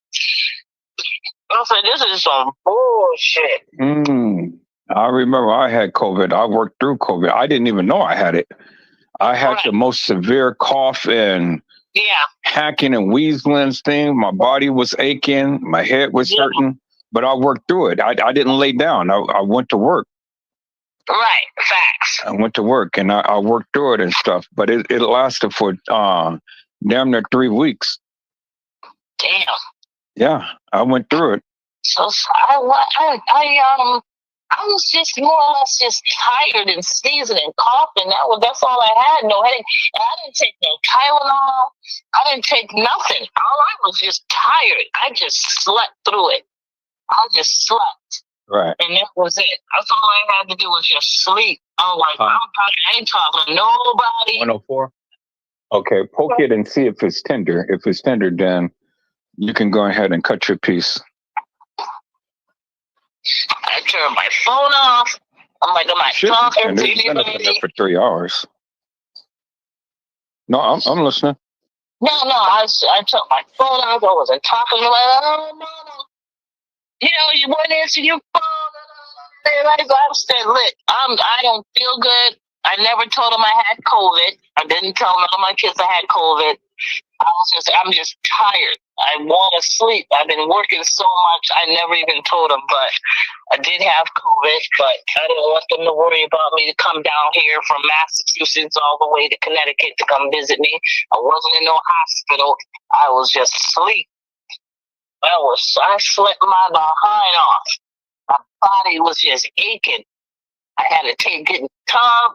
I said, this is some bullshit. I remember I had COVID. I worked through COVID. I didn't even know I had it. I had the most severe cough and hacking and wheezing thing. My body was aching. My head was hurting. But I worked through it. I didn't lay down. I went to work. Right. Facts. I went to work and I worked through it and stuff. But it lasted for damn near 3 weeks. Damn. Yeah, I went through it. So I was just more or less just tired and sneezing and coughing. That's all I had. No headache. And I didn't take no Tylenol. I didn't take nothing. All I was just tired. I just slept through it. I just slept. Right. And that was it. That's all I had to do was just sleep. I'm like, I ain't talking to nobody. 104. Okay, poke it and see if it's tender. If it's tender, then you can go ahead and cut your piece. I turned my phone off. I'm like, am I talking to anybody? For 3 hours. No, I'm listening. No, I took my phone off. I wasn't talking. Like, oh, no. You know, you wouldn't answer your phone. I'm still lit. I don't feel good. I never told them I had COVID. I didn't tell none of my kids I had COVID. I'm just tired. I want to sleep. I've been working so much. I never even told them, but I did have COVID, but I didn't want them to worry about me to come down here from Massachusetts all the way to Connecticut to come visit me. I wasn't in no hospital. I was just asleep. I slept my behind off. My body was just aching. I had to get tub,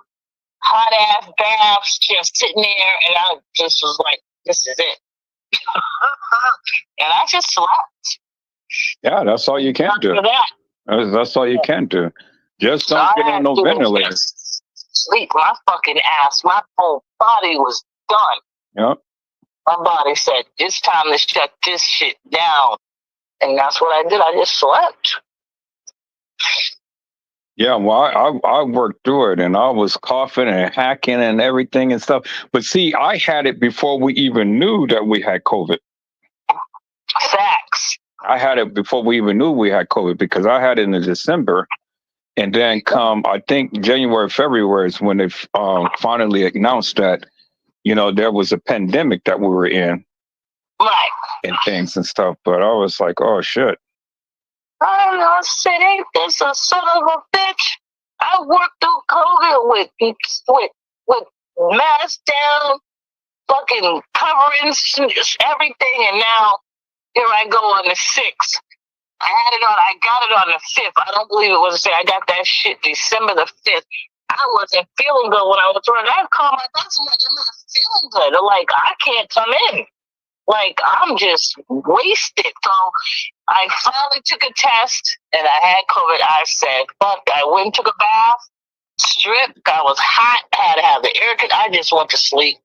hot ass baths, just sitting there, and I just was like, this is it. And I just slept. Yeah, that's all you can do. That's all you can do. Just don't get on no ventilator. Sleep. My fucking ass, my whole body was done. Yep. My body said, it's time to shut this shit down. And that's what I did. I just slept. Yeah, well, I worked through it and I was coughing and hacking and everything and stuff. But see, I had it before we even knew that we had COVID. Facts. I had it before we even knew we had COVID because I had it in December. And then I think January, February is when they finally announced that, you know, there was a pandemic that we were in. Right. And things and stuff. But I was like, oh, shit. I said, ain't this a son of a bitch? I worked through COVID with masks down, fucking covering everything, and now here I go on the 6th. I got it on the 5th. I don't believe it was the 6th. I got that shit December the 5th. I wasn't feeling good when I was running. I called my doctor, like, I'm not feeling good. They're like, I can't come in. Like, I'm just wasted. So I finally took a test and I had COVID. I said, fuck, I went and took a bath, stripped. I was hot. I had to have the air conditioner. I just went to sleep.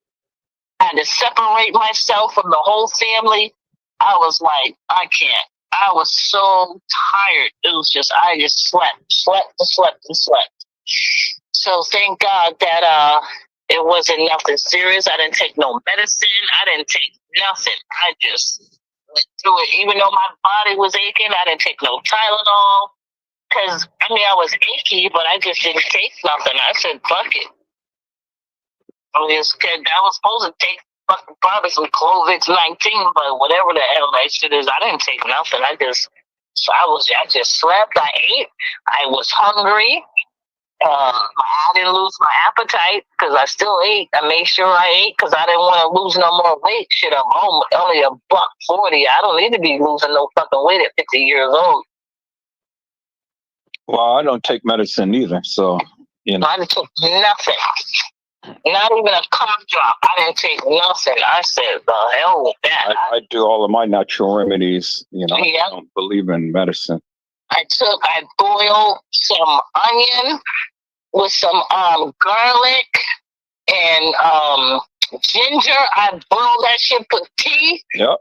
I had to separate myself from the whole family. I was like, I can't. I was so tired. It was just, I just slept. So thank God that it wasn't nothing serious. I didn't take no medicine. I didn't take nothing. I just went through it. Even though my body was aching, I didn't take no Tylenol. Because, I mean, I was achy, but I just didn't take nothing. I said, fuck it. I was supposed to take probably some COVID-19, but whatever the hell that shit is, I didn't take nothing. I just slept. I ate. I was hungry. I didn't lose my appetite because I still ate. I made sure I ate because I didn't want to lose no more weight. Shit, I'm only $140. I don't need to be losing no fucking weight at 50 years old. Well, I don't take medicine either, so, you know. I didn't take nothing. Not even a cough drop. I didn't take nothing. I said, the hell with that. I do all of my natural remedies, you know. Yeah. I don't believe in medicine. I boiled some onion with some garlic and ginger. I boiled that shit, put tea. Yep.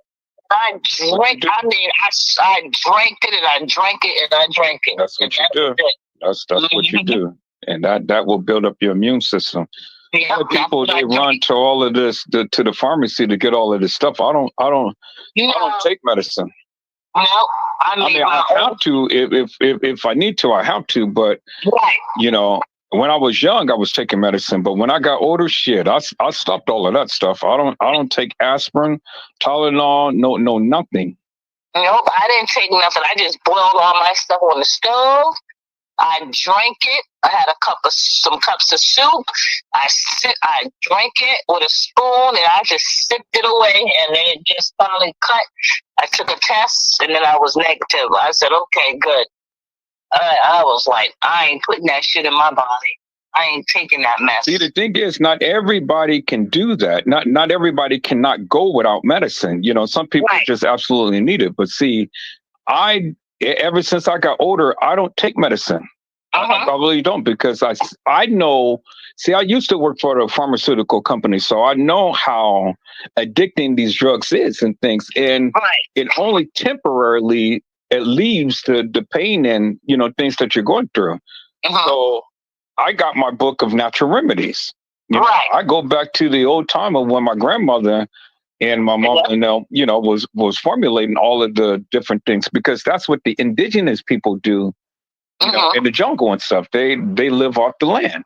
I drank. I mean, I drank it and I drank it and I drank it. That's what you do. That's what you do, and that will build up your immune system. Yeah, people they run to all of this to the pharmacy to get all of this stuff. I don't take medicine. No, I mean I have to if I need to. I have to, but right. You know, when I was young, I was taking medicine, but when I got older, shit, I stopped all of that stuff. I don't take aspirin, Tylenol, no nothing. Nope, I didn't take nothing. I just boiled all my stuff on the stove. I drank it. I had some cups of soup. I drank it with a spoon, and I just sipped it away, and then it just finally cut. I took a test, and then I was negative. I said, okay, good. I was like, I ain't putting that shit in my body. I ain't taking that mess. See, the thing is, not everybody can do that. Not everybody cannot go without medicine. You know, some people just absolutely need it. But see, ever since I got older, I don't take medicine. I really don't, because I know. See, I used to work for a pharmaceutical company, so I know how addicting these drugs is and things. And it only temporarily leaves the pain and things that you're going through. So I got my book of natural remedies. I go back to the old time of when my grandmother and my mom, was formulating all of the different things, because that's what the indigenous people do, in the jungle and stuff. They live off the land.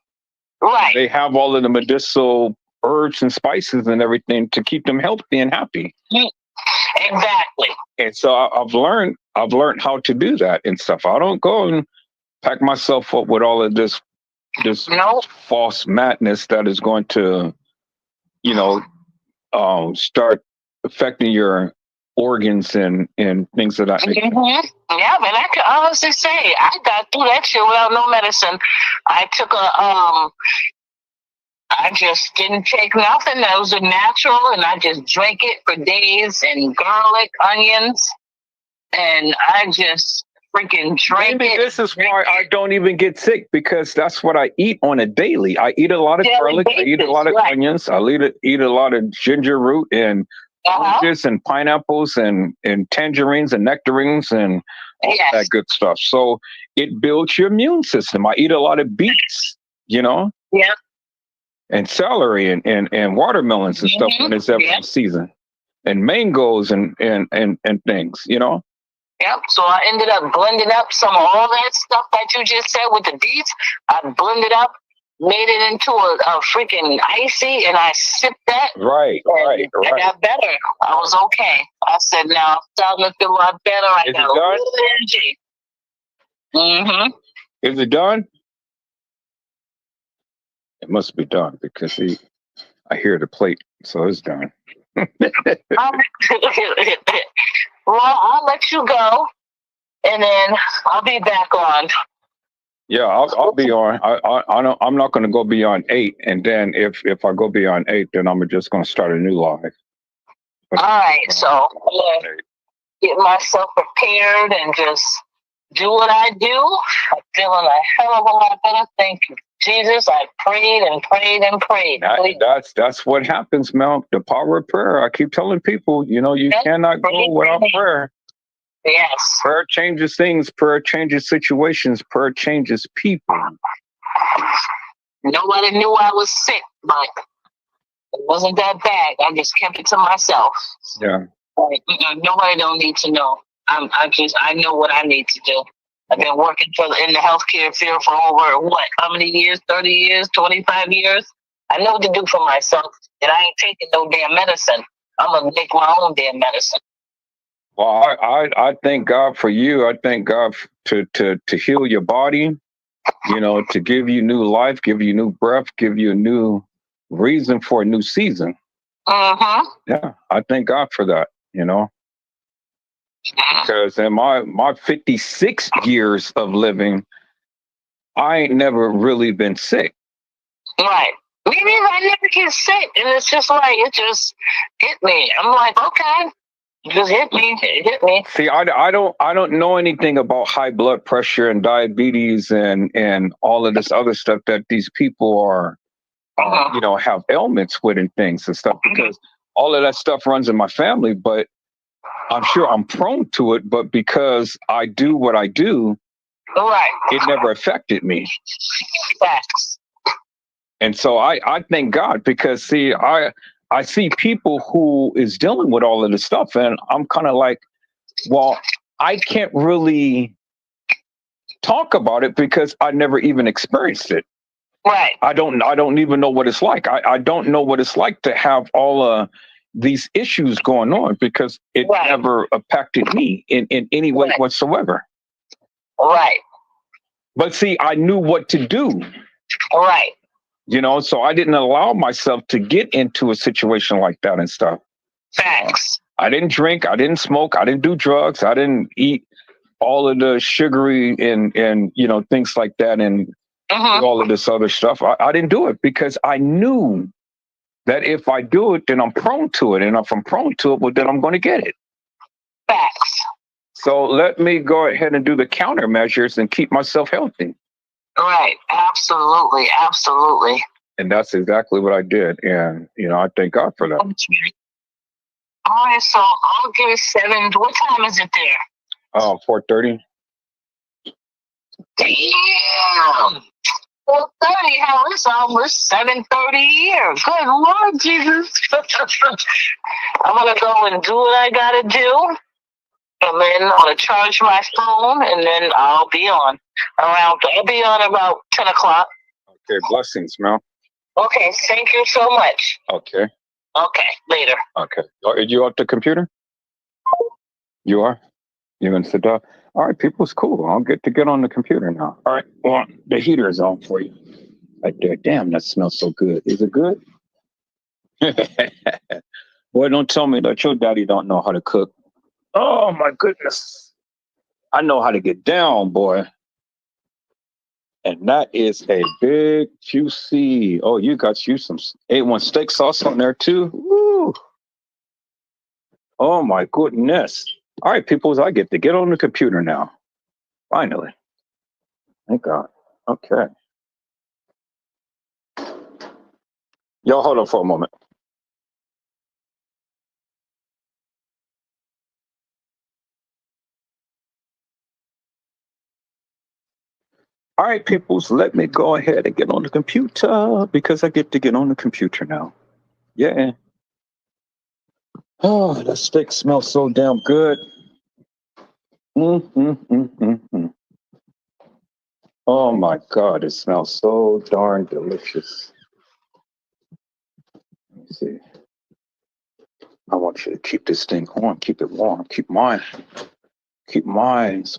Right. They have all of the medicinal herbs and spices and everything to keep them healthy and happy. Exactly. And so I've learned how to do that and stuff. I don't go and pack myself up with all of this false madness that is going to, start affecting your organs and things of that nature. Yeah, but I can honestly say I got through that shit without no medicine. I took I just didn't take nothing. That was a natural, and I just drank it for days, and garlic, onions, and I just freaking drank it. This is why I don't even get sick, because that's what I eat on a daily. I eat a lot of garlic, I eat a lot of onions, I eat a lot of ginger root and oranges and pineapples and tangerines and nectarines and all that good stuff. So it builds your immune system. I eat a lot of beets, Yeah. And celery and watermelons and stuff when it's every season. And mangoes and things, Yep. So I ended up blending up some of all that stuff that you just said with the beets. I blended up, made it into a freaking icy, and I sipped that. Right. I got better. I was okay. I said, now I'm starting to feel a lot better. I got a little energy. Is it done? It must be done, because I hear the plate, so it's done. Well, I'll let you go, and then I'll be back on. Yeah, I'll be on. I'm not going to go beyond 8, and then if I go beyond 8, then I'm just going to start a new live. All right, so I'm gonna get myself prepared and just do what I do. I'm feeling a hell of a lot better. Thank you, Jesus. I prayed and prayed and prayed. That's what happens, Mel. The power of prayer. I keep telling people, you cannot go without prayer. Yes. Prayer changes things. Prayer changes situations. Prayer changes people. Nobody knew I was sick, but it wasn't that bad. I just kept it to myself. Yeah. Nobody don't need to know. I know what I need to do. I've been working in the healthcare field for over, how many years? 30 years, 25 years? I know what to do for myself, and I ain't taking no damn medicine. I'm going to make my own damn medicine. Well, I thank God for you. I thank God to heal your body, to give you new life, give you new breath, give you a new reason for a new season. Yeah, I thank God for that, Because in my 56 years of living, I ain't never really been sick. Right. Me neither. I never get sick, and it's just like it just hit me. I'm like, okay, it just hit me. It hit me. See, I don't know anything about high blood pressure and diabetes and all of this other stuff that these people are have ailments with and things and stuff, because all of that stuff runs in my family. But I'm sure I'm prone to it, but because I do what I do, it never affected me. Facts. And so I thank God, because see, I see people who is dealing with all of this stuff, and I'm kind of like, well, I can't really talk about it because I never even experienced it. Right. I don't even know what it's like. I don't know what it's like to have all these issues going on, because it never impacted me in any way whatsoever. Right. But see, I knew what to do. Right. So I didn't allow myself to get into a situation like that and stuff. Facts. I didn't drink, I didn't smoke, I didn't do drugs, I didn't eat all of the sugary and things like that, and all of this other stuff. I didn't do it because I knew that if I do it, then I'm prone to it. And if I'm prone to it, well, then I'm going to get it. Facts. So let me go ahead and do the countermeasures and keep myself healthy. Right. Absolutely. Absolutely. And that's exactly what I did. And, I thank God for that. All right. So I'll give it 7. What time is it there? 4:30. Damn. 4:30. Hell, it's almost 7:30 here. Good Lord, Jesus. I'm going to go and do what I got to do. And then I'm going to charge my phone, and then I'll be on about 10 o'clock. Okay, blessings, Mel. Okay, thank you so much. Okay. Okay, later. Okay. Are you at the computer? You are? You're going to sit down? All right, people, it's cool. I'll get on the computer now. All right, well, the heater is on for you. Right there. Damn, that smells so good. Is it good? Boy, don't tell me that your daddy don't know how to cook. Oh, my goodness. I know how to get down, boy. And that is a big juicy. Oh, you got you some A1 steak sauce on there too. Woo. Oh my goodness. All right, peoples, I get to get on the computer now. Finally. Thank God. Okay. Y'all hold on for a moment. All right, peoples, let me go ahead and get on the computer, because I get to get on the computer now. Yeah. Oh, that steak smells so damn good. Mm. Oh my God, it smells so darn delicious. Let me see. I want you to keep this thing on, keep it warm, keep mine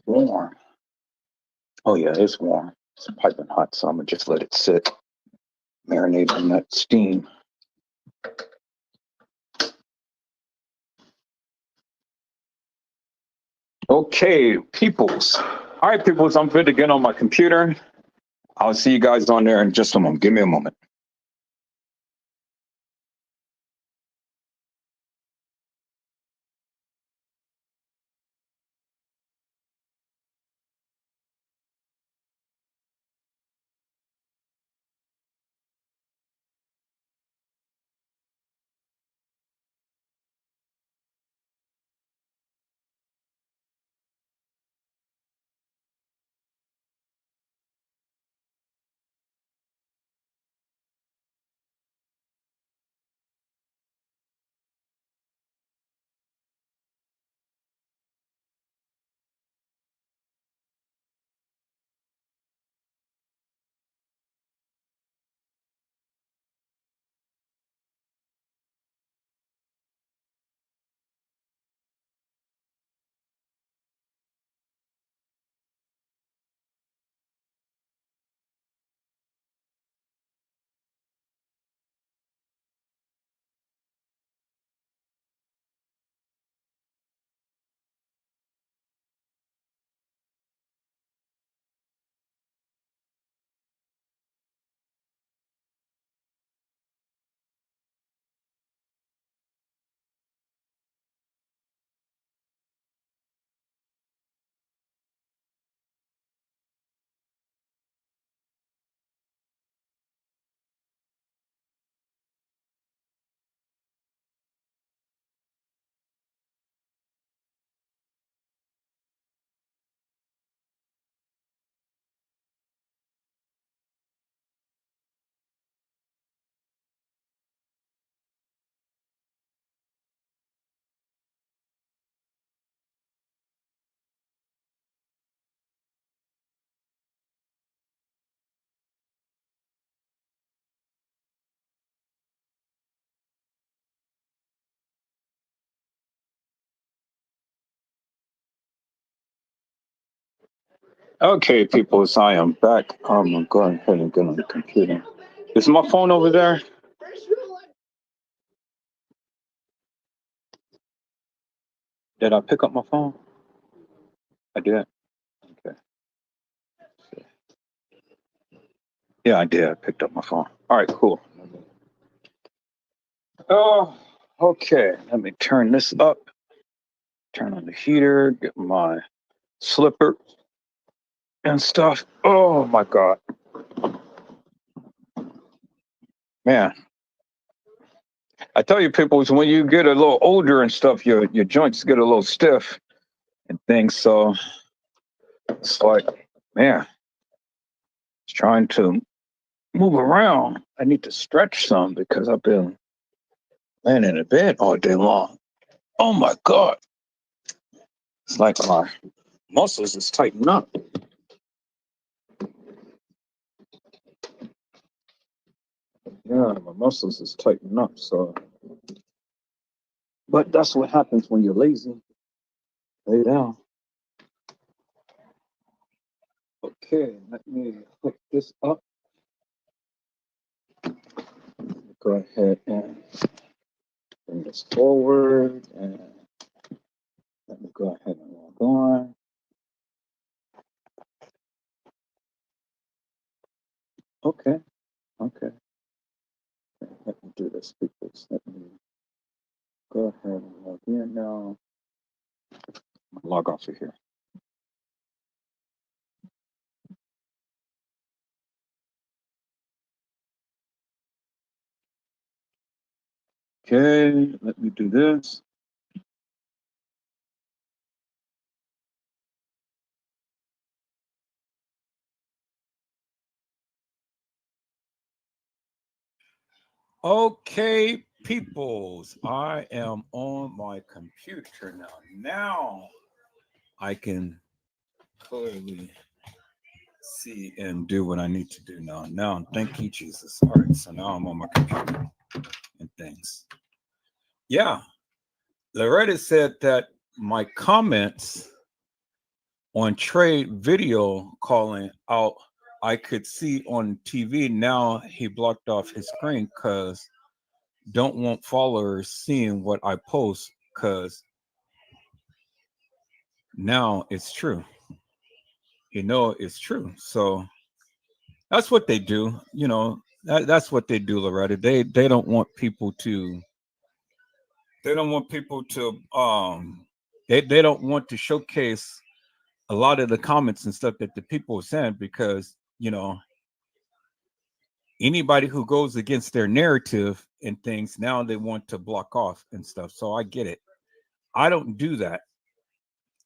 warm. Oh yeah, it's warm. It's piping hot, so I'm gonna just let it sit, marinate in that steam. Okay, peoples. All right, peoples, I'm good to get on my computer. I'll see you guys on there in just a moment. Give me a moment. Okay, people, so I am back. I'm gonna go ahead and get on the computer. Is my phone over there? Did I pick up my phone? I did. Okay. Yeah, I did. I picked up my phone. All right, cool. Oh, okay. Let me turn this up. Turn on the heater. Get my slipper and stuff. Oh my God, man! I tell you, people, is when you get a little older and stuff, your joints get a little stiff and things. So it's like, man, it's trying to move around. I need to stretch some because I've been laying in the bed all day long. Oh my God. It's like my muscles is tightening up. Yeah, my muscles is tightening up. So, but that's what happens when you're lazy. Lay down. Okay, let me hook this up. Go ahead and bring this forward and let me go ahead and log on. Okay, okay. Let me do this, people. Let me go ahead and log in now. Log off of here. Okay, let me do this. Okay, peoples, I am on my computer now. Now I can clearly see and do what I need to do now. Now, thank you, Jesus. All right, so now I'm on my computer and things. Yeah, Loretta said that my comments on trade video calling out, I could see on TV. Now he blocked off his screen because don't want followers seeing what I post because now it's true. You know, it's true. So that's what they do. You know, that's what they do, Loretta. They don't want people to. They don't want people to. They don't want to showcase a lot of the comments and stuff that the people are saying because anybody who goes against their narrative and things now they want to block off and stuff. So I get it. I don't do that.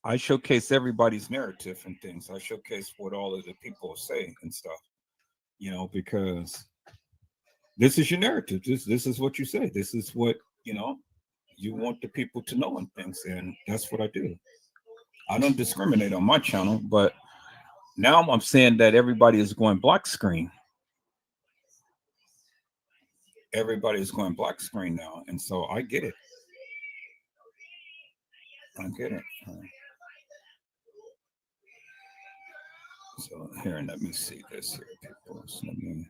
I showcase everybody's narrative and things. I showcase what all of the people say and stuff. Because this is your narrative. This is what you say. This is what you want the people to know and things, and that's what I do. I don't discriminate on my channel, but now I'm saying that everybody is going black screen. Everybody is going black screen now, and so I get it. I get it. So here, let me see this here, people. So let me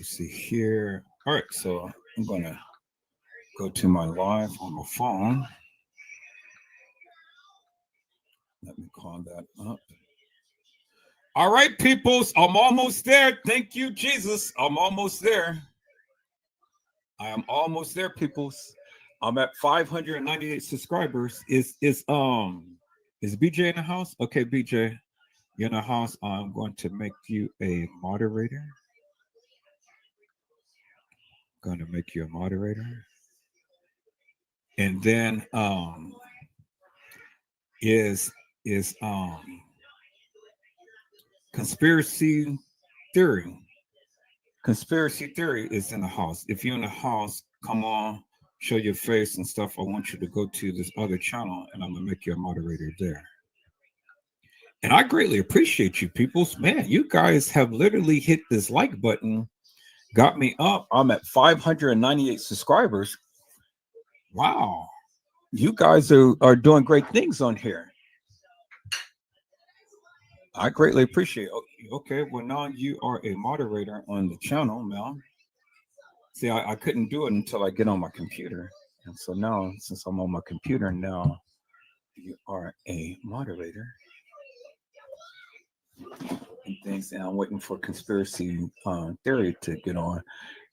see here. All right, so I'm gonna go to my live on my phone. Let me call that up. All right, peoples, I'm almost there. Thank you, Jesus. I'm almost there. I am almost there, peoples. I'm at 598 subscribers. Is BJ in the house? Okay, BJ, you're in the house. I'm going to make you a moderator. Going to make you a moderator. And then is conspiracy theory. Conspiracy theory is in the house. If you're in the house, come on, show your face and stuff. I want you to go to this other channel and I'm gonna make you a moderator there. And I greatly appreciate you peoples. Man, you guys have literally hit this like button, got me up. I'm at 598 subscribers. Wow. You guys are doing great things on here. I greatly appreciate it. Okay, well, now you are a moderator on the channel, Mel. See, I couldn't do it until I get on my computer. And so now, since I'm on my computer now, you are a moderator and things. And I'm waiting for conspiracy theory to get on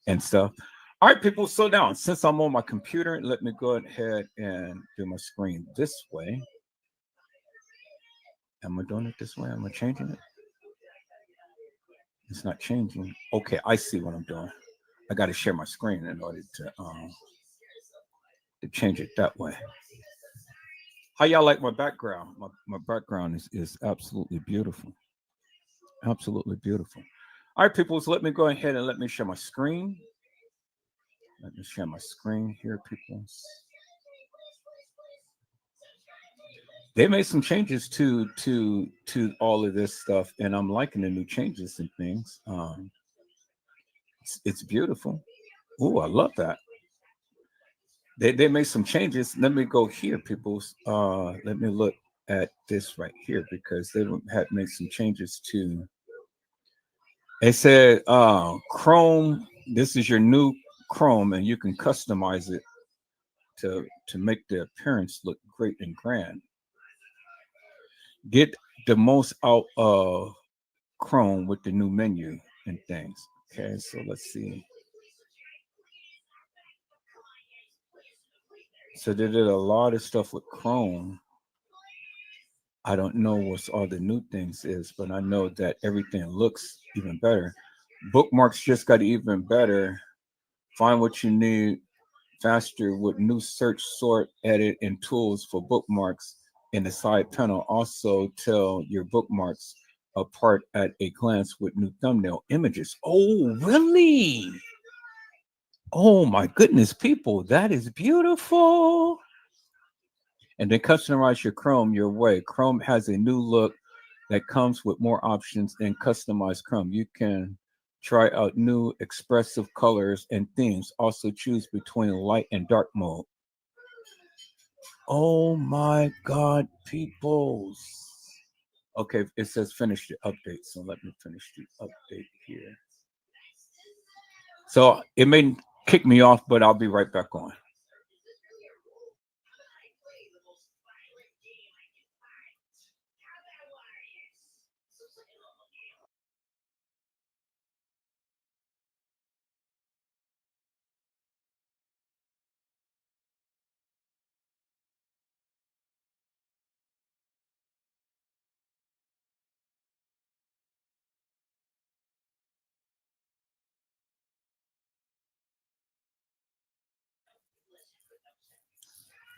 and stuff. All right, people, slow down. Since I'm on my computer, let me go ahead and do my screen this way. Am I doing it this way? Am I changing it? It's not changing. Okay, I see what I'm doing. I got to share my screen in order to change it that way. How y'all like my background? My background is absolutely beautiful. Absolutely beautiful. All right, people, so let me go ahead and let me share my screen. Let me share my screen here, people. They made some changes to all of this stuff, and I'm liking the new changes and things. It's beautiful. Oh, I love that. They made some changes. Let me go here, people. Let me look at this right here because they had made some changes to. They said Chrome. This is your new Chrome, and you can customize it to make the appearance look great and grand. Get the most out of Chrome with the new menu and things. Okay, so let's see. So they did a lot of stuff with Chrome. I don't know what all the new things is, but I know that everything looks even better. Bookmarks just got even better. Find what you need faster with new search, sort, edit, and tools for bookmarks in the side panel. Also tell your bookmarks apart at a glance with new thumbnail images. Oh, really? Oh my goodness, people, that is beautiful. And then customize your Chrome your way. Chrome has a new look that comes with more options than customized Chrome. You can try out new expressive colors and themes. Also choose between light and dark mode. Oh my God, peoples. Okay, it says finish the update. So let me finish the update here. So it may kick me off, but I'll be right back on.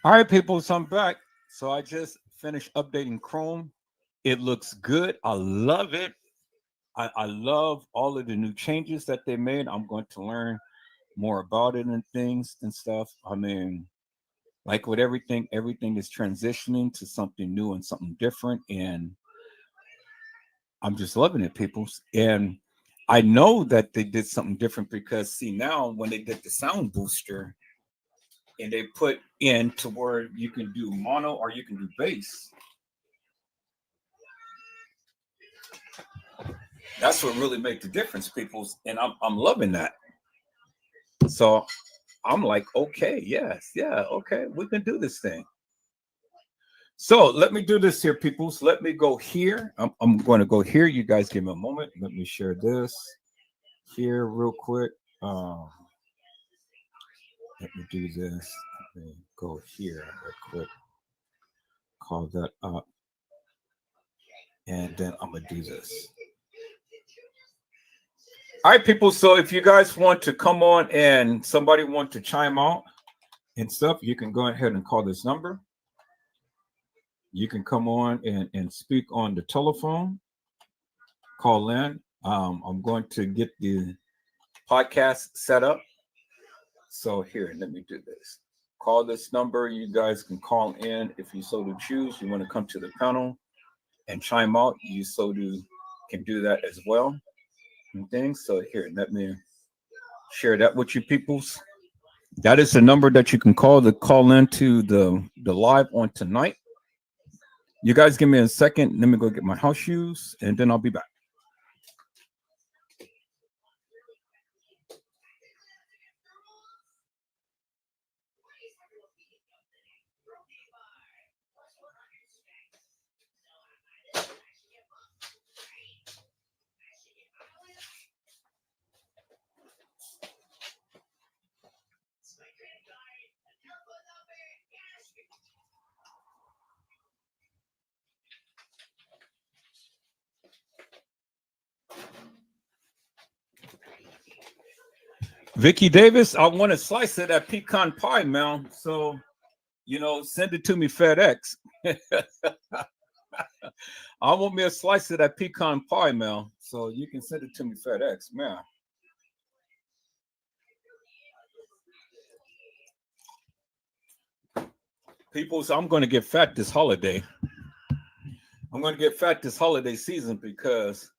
All right, people, so I'm back. So I just finished updating Chrome. It looks good. I love it. I love all of the new changes that they made. I'm going to learn more about it and things and stuff. I mean, like with everything is transitioning to something new and something different. And I'm just loving it, people. And I know that they did something different because, see, now when they did the sound booster, and they put in to where you can do mono or you can do bass. That's what really made the difference, people. And I'm loving that. So I'm like, okay, yes, yeah, okay, we can do this thing. So let me do this here, people. So let me go here. I'm going to go here. You guys give me a moment. Let me share this here real quick. Let me do this. Let me go here real quick. Call that up. And then I'm going to do this. All right, people. So if you guys want to come on and somebody want to chime out and stuff, you can go ahead and call this number. You can come on and speak on the telephone. Call in. I'm going to get the podcast set up. So here, let me do this. Call this number. You guys can call in if you so to choose. You want to come to the panel and chime out. You so do can do that as well. And things. So here, let me share that with you peoples. That is the number that you can call into the live on tonight. You guys give me a second. Let me go get my house shoes, and then I'll be back. Vicky Davis, I want a slice of that pecan pie, man. So, send it to me FedEx. I want me a slice of that pecan pie, man. So you can send it to me FedEx, man. People, so I'm going to get fat this holiday. I'm going to get fat this holiday season because,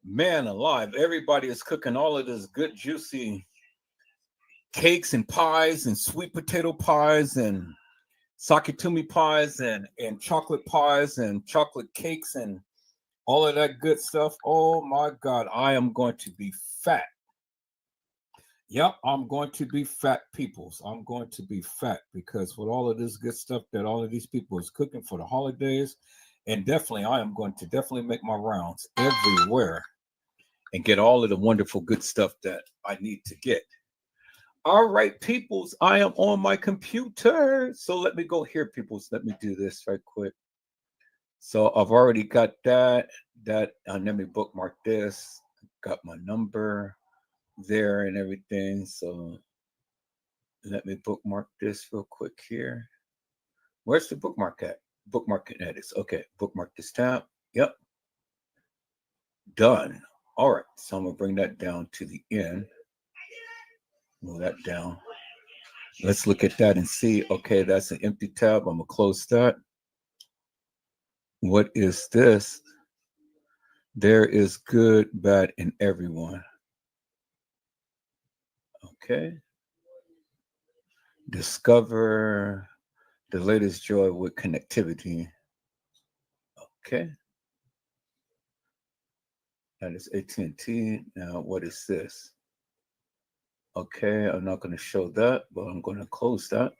man alive, everybody is cooking all of this good, juicy cakes and pies and sweet potato pies and sakatumi pies and chocolate pies and chocolate cakes and all of that good stuff. Oh my God, I am going to be fat. Yep, I'm going to be fat, peoples. I'm going to be fat because with all of this good stuff that all of these people is cooking for the holidays, and definitely I am going to definitely make my rounds everywhere and get all of the wonderful good stuff that I need to get. All right, peoples, I am on my computer. So let me go here, peoples. Let me do this right quick. So I've already got that. Let me bookmark this. Got my number there and everything. So let me bookmark this real quick here. Where's the bookmark at? Bookmark and edits. Okay, bookmark this tab. Yep. Done. All right, so I'm gonna bring that down to the end. Move that down. Let's look at that and see. Okay, that's an empty tab. I'm gonna close that. What is this? There is good, bad, and everyone. Okay. Discover the latest joy with connectivity. Okay. That is AT&T. Now, what is this? Okay, I'm not going to show that, but I'm going to close that.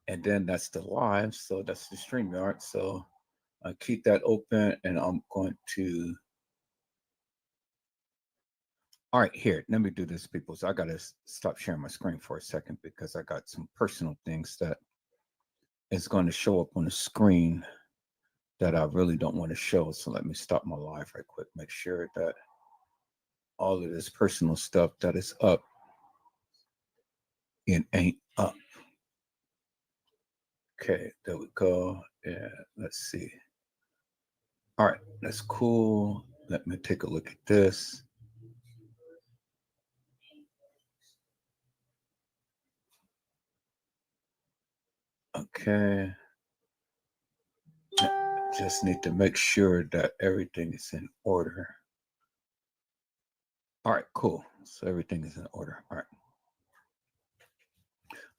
And then that's the live. So that's the StreamYard. So I keep that open and I'm going to. All right, here, let me do this, people. So I got to stop sharing my screen for a second because I got some personal things that is going to show up on the screen that I really don't want to show. So let me stop my live right quick. Make sure that all of this personal stuff that is up, it ain't up. Okay, there we go. Yeah, let's see. All right, that's cool. Let me take a look at this. Okay. Just need to make sure that everything is in order. All right, cool. So everything is in order. All right.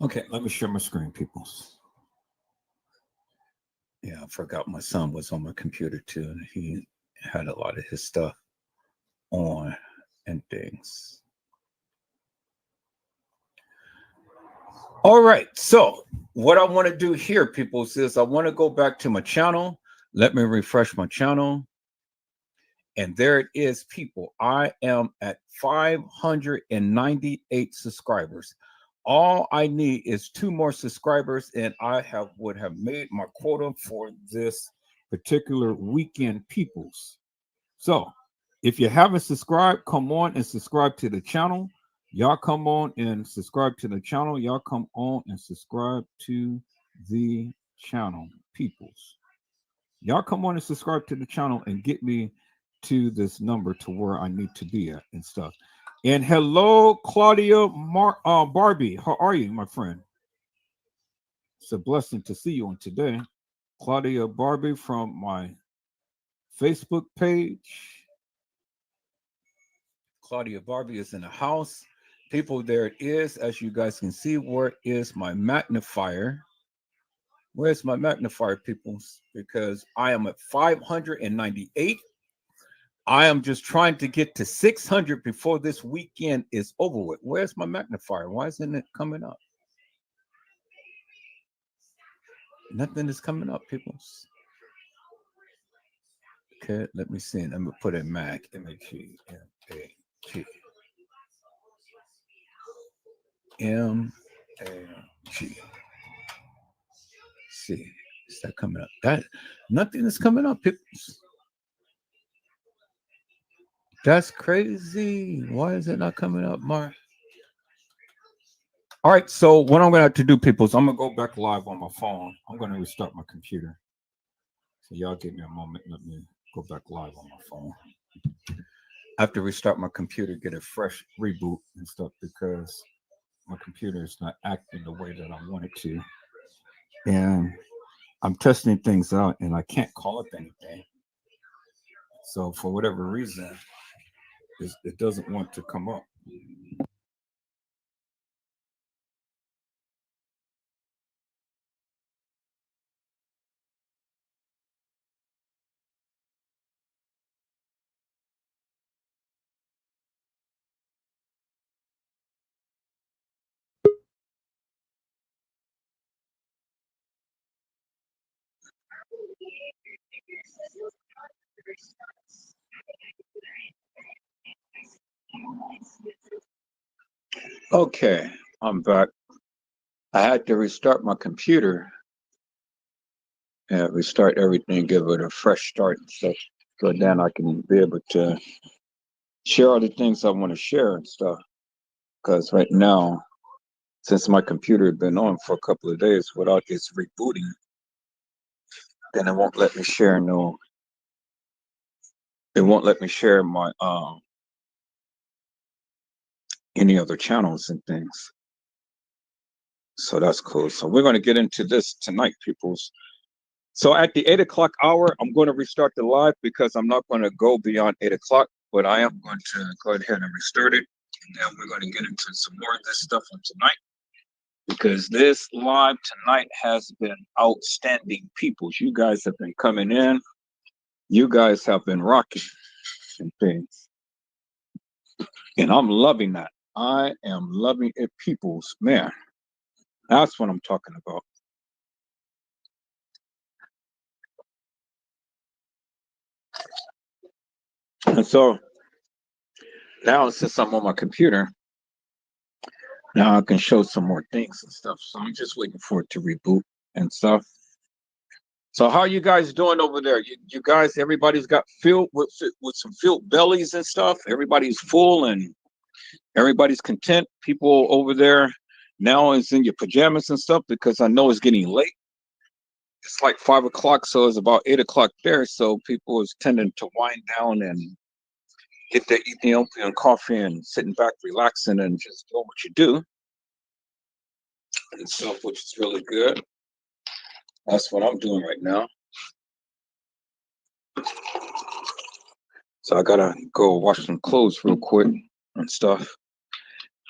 Okay, let me share my screen, peoples. Yeah, I forgot my son was on my computer too, and he had a lot of his stuff on and things. All right, so what I want to do here, people, is I want to go back to my channel. Let me refresh my channel. And there it is, people. I am at 598 subscribers. All I need is 2 more subscribers, and I would have made my quota for this particular weekend, peoples. So if you haven't subscribed, come on and subscribe to the channel. Y'all come on and subscribe to the channel. Y'all come on and subscribe to the channel, peoples. Y'all come on and subscribe to the channel and get me to this number to where I need to be at and stuff. And hello, Claudia Barbie. How are you, my friend? It's a blessing to see you on today. Claudia Barbie from my Facebook page. Claudia Barbie is in the house. People, there it is. As you guys can see, where is my magnifier? Where's my magnifier, people? Because I am at 598. I am just trying to get to 600 before this weekend is over with. Where's my magnifier? Why isn't it coming up? Nothing is coming up, people. Okay, let me see. Let me put in Mac, M-A-G, M-A-G, M-A-G. See, is that coming up? That nothing is coming up, people. That's crazy. Why is it not coming up, Mark? All right, so what I'm going to have to do, people, is I'm going to go back live on my phone. I'm going to restart my computer. So y'all give me a moment. Let me go back live on my phone. I have to restart my computer, get a fresh reboot and stuff because my computer is not acting the way that I want it to. And I'm testing things out and I can't call up anything. So for whatever reason, it doesn't want to come up. Okay, I'm back. I had to restart my computer and restart everything, give it a fresh start and stuff. So then I can be able to share all the things I want to share and stuff. Because right now, since my computer had been on for a couple of days without its rebooting, then it won't let me share my any other channels and things. So that's cool. So we're going to get into this tonight, peoples. So at the 8 o'clock hour, I'm going to restart the live because I'm not going to go beyond 8 o'clock, but I am going to go ahead and restart it. And then we're going to get into some more of this stuff on tonight because this live tonight has been outstanding, peoples. You guys have been coming in. You guys have been rocking and things. And I'm loving that. I am loving it, peoples. Man, that's what I'm talking about. And so now, since I'm on my computer, now I can show some more things and stuff. So I'm just waiting for it to reboot and stuff. So how are you guys doing over there? You guys, everybody's got filled with some filled bellies and stuff. Everybody's full and everybody's content. People over there now is in your pajamas and stuff because I know it's getting late. It's like 5 o'clock, so it's about 8 o'clock there. So people is tending to wind down and get their Ethiopian coffee and sitting back, relaxing, and just doing what you do and stuff, which is really good. That's what I'm doing right now. So I gotta go wash some clothes real quick and stuff.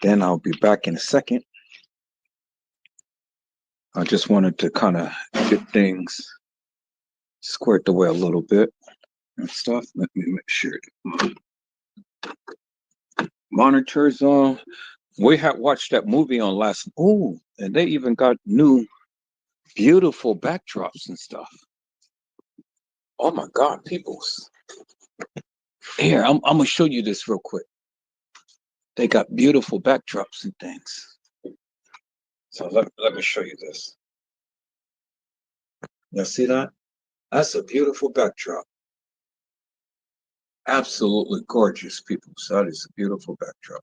Then I'll be back in a second. I just wanted to kind of get things squared away a little bit and stuff. Let me make sure monitors on. We had watched that movie on last. Oh, and they even got new beautiful backdrops and stuff. Oh my God, peoples. Here, I'm gonna show you this real quick. They got beautiful backdrops and things. So let me show you this. You see that? That's a beautiful backdrop. Absolutely gorgeous, people. So that is a beautiful backdrop.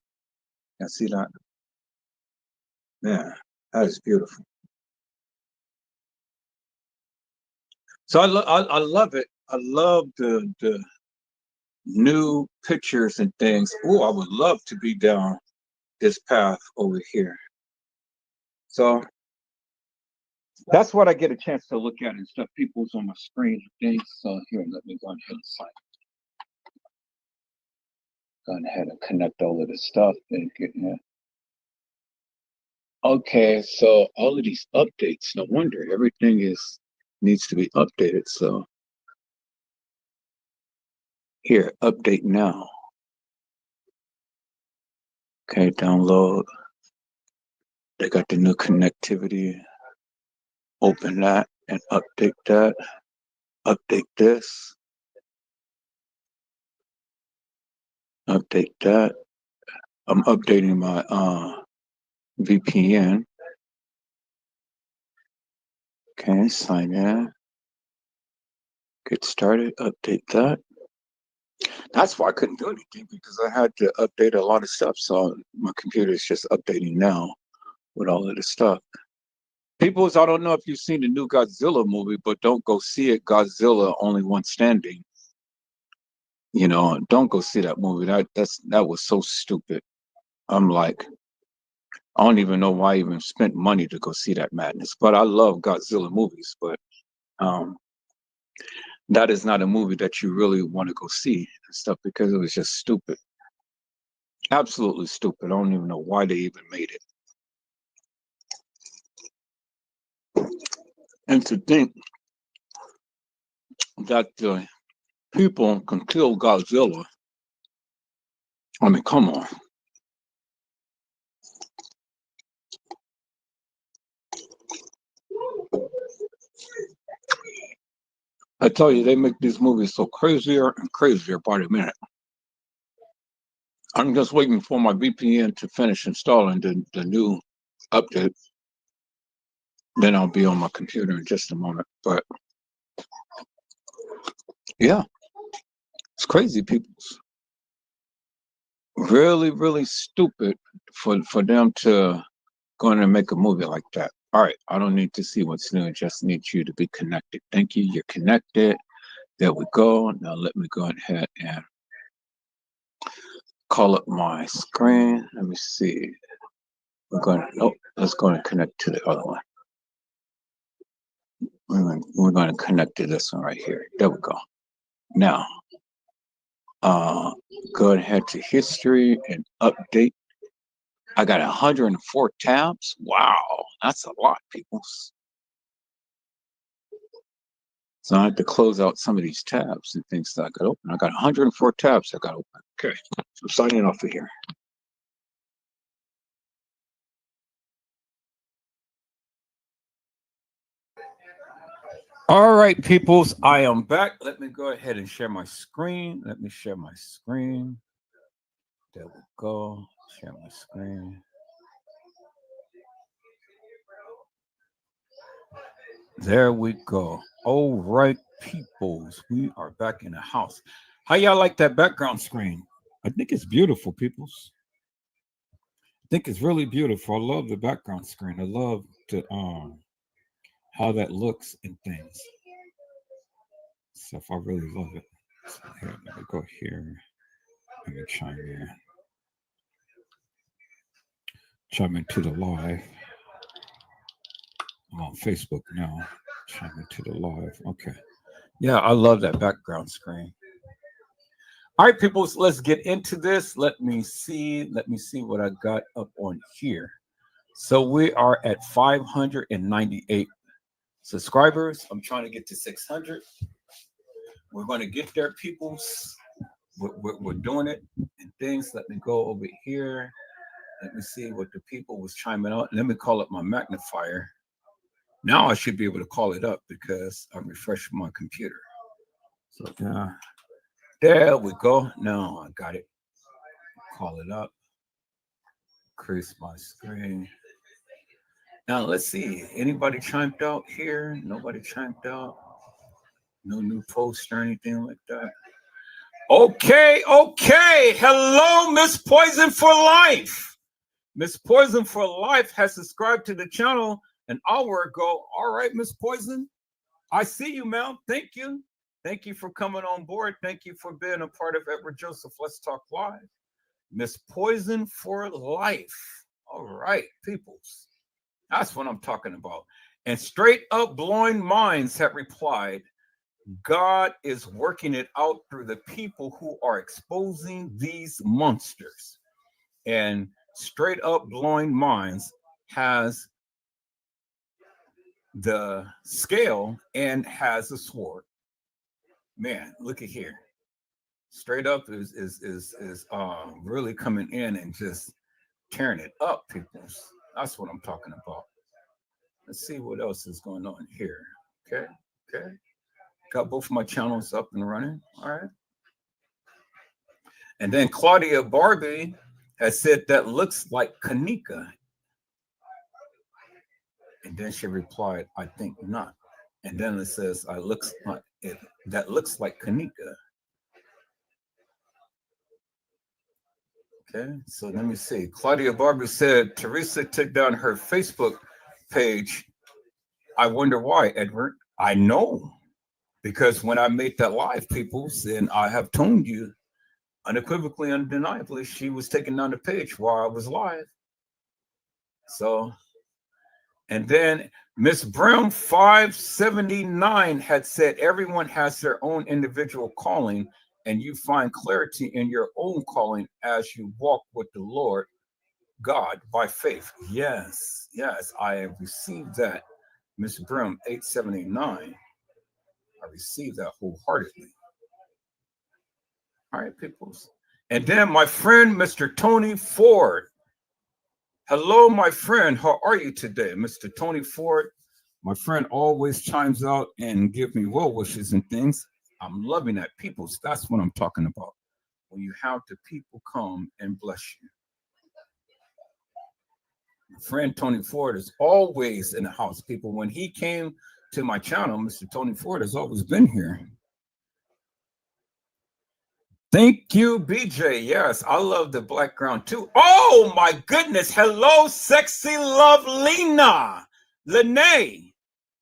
You see that? Man, that is beautiful. So I love it. I love the new pictures and things. Oh, I would love to be down this path over here. So that's what I get a chance to look at and stuff. People's on my screen and things. So here, let me go ahead and sign. Go ahead and connect all of this stuff and get Okay, so all of these updates, no wonder everything needs to be updated. So here, update now. Okay, download. They got the new connectivity. Open that and update that. Update this. Update that. I'm updating my VPN. Okay, sign in. Get started. Update that. That's why I couldn't do anything because I had to update a lot of stuff. So my computer is just updating now with all of this stuff. Peoples, I don't know if you've seen the new Godzilla movie, but don't go see it. Godzilla Only One Standing. You know, don't go see that movie. That was so stupid. I'm like, I don't even know why I even spent money to go see that madness. But I love Godzilla movies, but um that is not a movie that you really want to go see and stuff because it was just stupid. Absolutely stupid. I don't even know why they even made it. And to think that the people can kill Godzilla. I mean, come on. I tell you, they make these movies so crazier and crazier by the minute. I'm just waiting for my VPN to finish installing the new update. Then I'll be on my computer in just a moment. But yeah, it's crazy, people. Really, really stupid for them to go in and make a movie like that. All right, I don't need to see what's new. I just need you to be connected. Thank you. You're connected. There we go. Now let me go ahead and call up my screen. Let me see. Let's go and connect to the other one. We're going to connect to this one right here. There we go. Now, go ahead to history and update. I got 104 tabs. Wow, that's a lot, people. So I have to close out some of these tabs and things that I got open. I got 104 tabs I got open. Okay, so I'm signing off of here. All right, peoples, I am back. Let me go ahead and share my screen. Let me share my screen. There we go. Share my screen. There we go. All right, peoples, we are back in the house. How y'all like that background screen? I think it's beautiful, peoples. I think it's really beautiful. I love the background screen. I love how that looks and things. Stuff I really love it. So here, let me go here. Let me chime into the live. I'm on Facebook now. Chime into the live. Okay. Yeah, I love that background screen. All right, people, so let's get into this. Let me see what I got up on here. So we are at 598 subscribers. I'm trying to get to 600. We're going to get there, peoples. We're doing it and things. Let me go over here. Let me see what the people was chiming out. Let me call up my magnifier. Now I should be able to call it up because I refreshed my computer. So there we go. Now I got it. Call it up. Increase my screen. Now let's see. Anybody chimed out here? Nobody chimed out. No new post or anything like that. Okay. Hello, Miss Poison for Life. Miss Poison for Life has subscribed to the channel an hour ago. All right, Miss Poison. I see you, ma'am. Thank you. Thank you for coming on board. Thank you for being a part of Edward Joseph Let's Talk Live. Miss Poison for Life. All right, peoples. That's what I'm talking about. And Straight Up Blowing Minds have replied, God is working it out through the people who are exposing these monsters. And Straight Up Blowing Minds has the scale and has a sword. Man, look at here. Straight up is really coming in and just tearing it up, people. That's what I'm talking about. Let's see what else is going on here. Okay. Got both of my channels up and running. All right. And then Claudia Barbie has said that looks like Kenneka. And then she replied, I think not. And then it says, I looks like it, that looks like Kenneka. Okay, so let me see. Claudia Barbie said Teresa took down her Facebook page. I wonder why, Edward. I know. Because when I made that live, people, and I have told you unequivocally, undeniably, she was taking down the page while I was live. So, and then Miss Brown 579 had said everyone has their own individual calling, and you find clarity in your own calling as you walk with the Lord God by faith. Yes, I have received that. Miss Brown 879. I received that wholeheartedly. All right, peoples. And then my friend, Mr. Tony Ford. Hello, my friend. How are you today, Mr. Tony Ford? My friend always chimes out and give me well wishes and things. I'm loving that, peoples. That's what I'm talking about. When you have the people come and bless you. My friend Tony Ford is always in the house, people. When he came to my channel, Mr. Tony Ford has always been here. Thank you, BJ. Yes, I love the background too. Oh my goodness. Hello, Sexy Love Lena. Lene.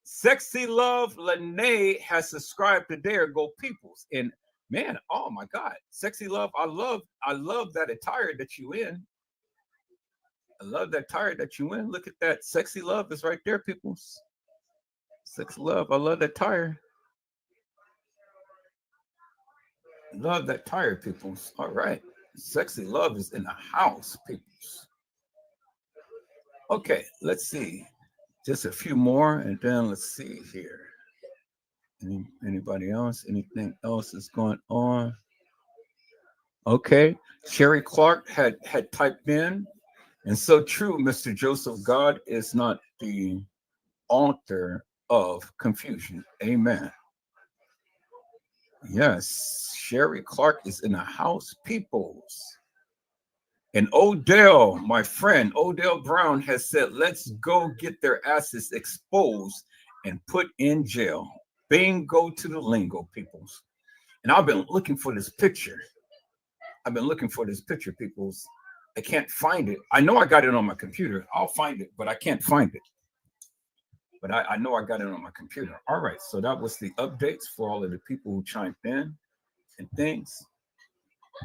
Sexy Love Lene has subscribed to There Go Peoples. And man, oh my God. Sexy Love, I love that attire that you in. I love that attire that you in. Look at that. Sexy Love is right there, peoples. Sexy Love, I love that attire. Love that tire, peoples. All right. Sexy Love is in the house, peoples. Okay, let's see. Just a few more, and then let's see here. Anybody else? Anything else is going on? Okay. Sherry Clark had typed in, and so true, Mr. Joseph, God is not the author of confusion. Amen. Yes, Sherry Clark is in the house, peoples. And Odell, my friend, Odell Brown has said, let's go get their asses exposed and put in jail. Bingo to the lingo, peoples. And I've been looking for this picture. Peoples. I can't find it. I know I got it on my computer. I'll find it, but I can't find it. But I know I got it on my computer. All right, so that was the updates for all of the people who chimed in and things.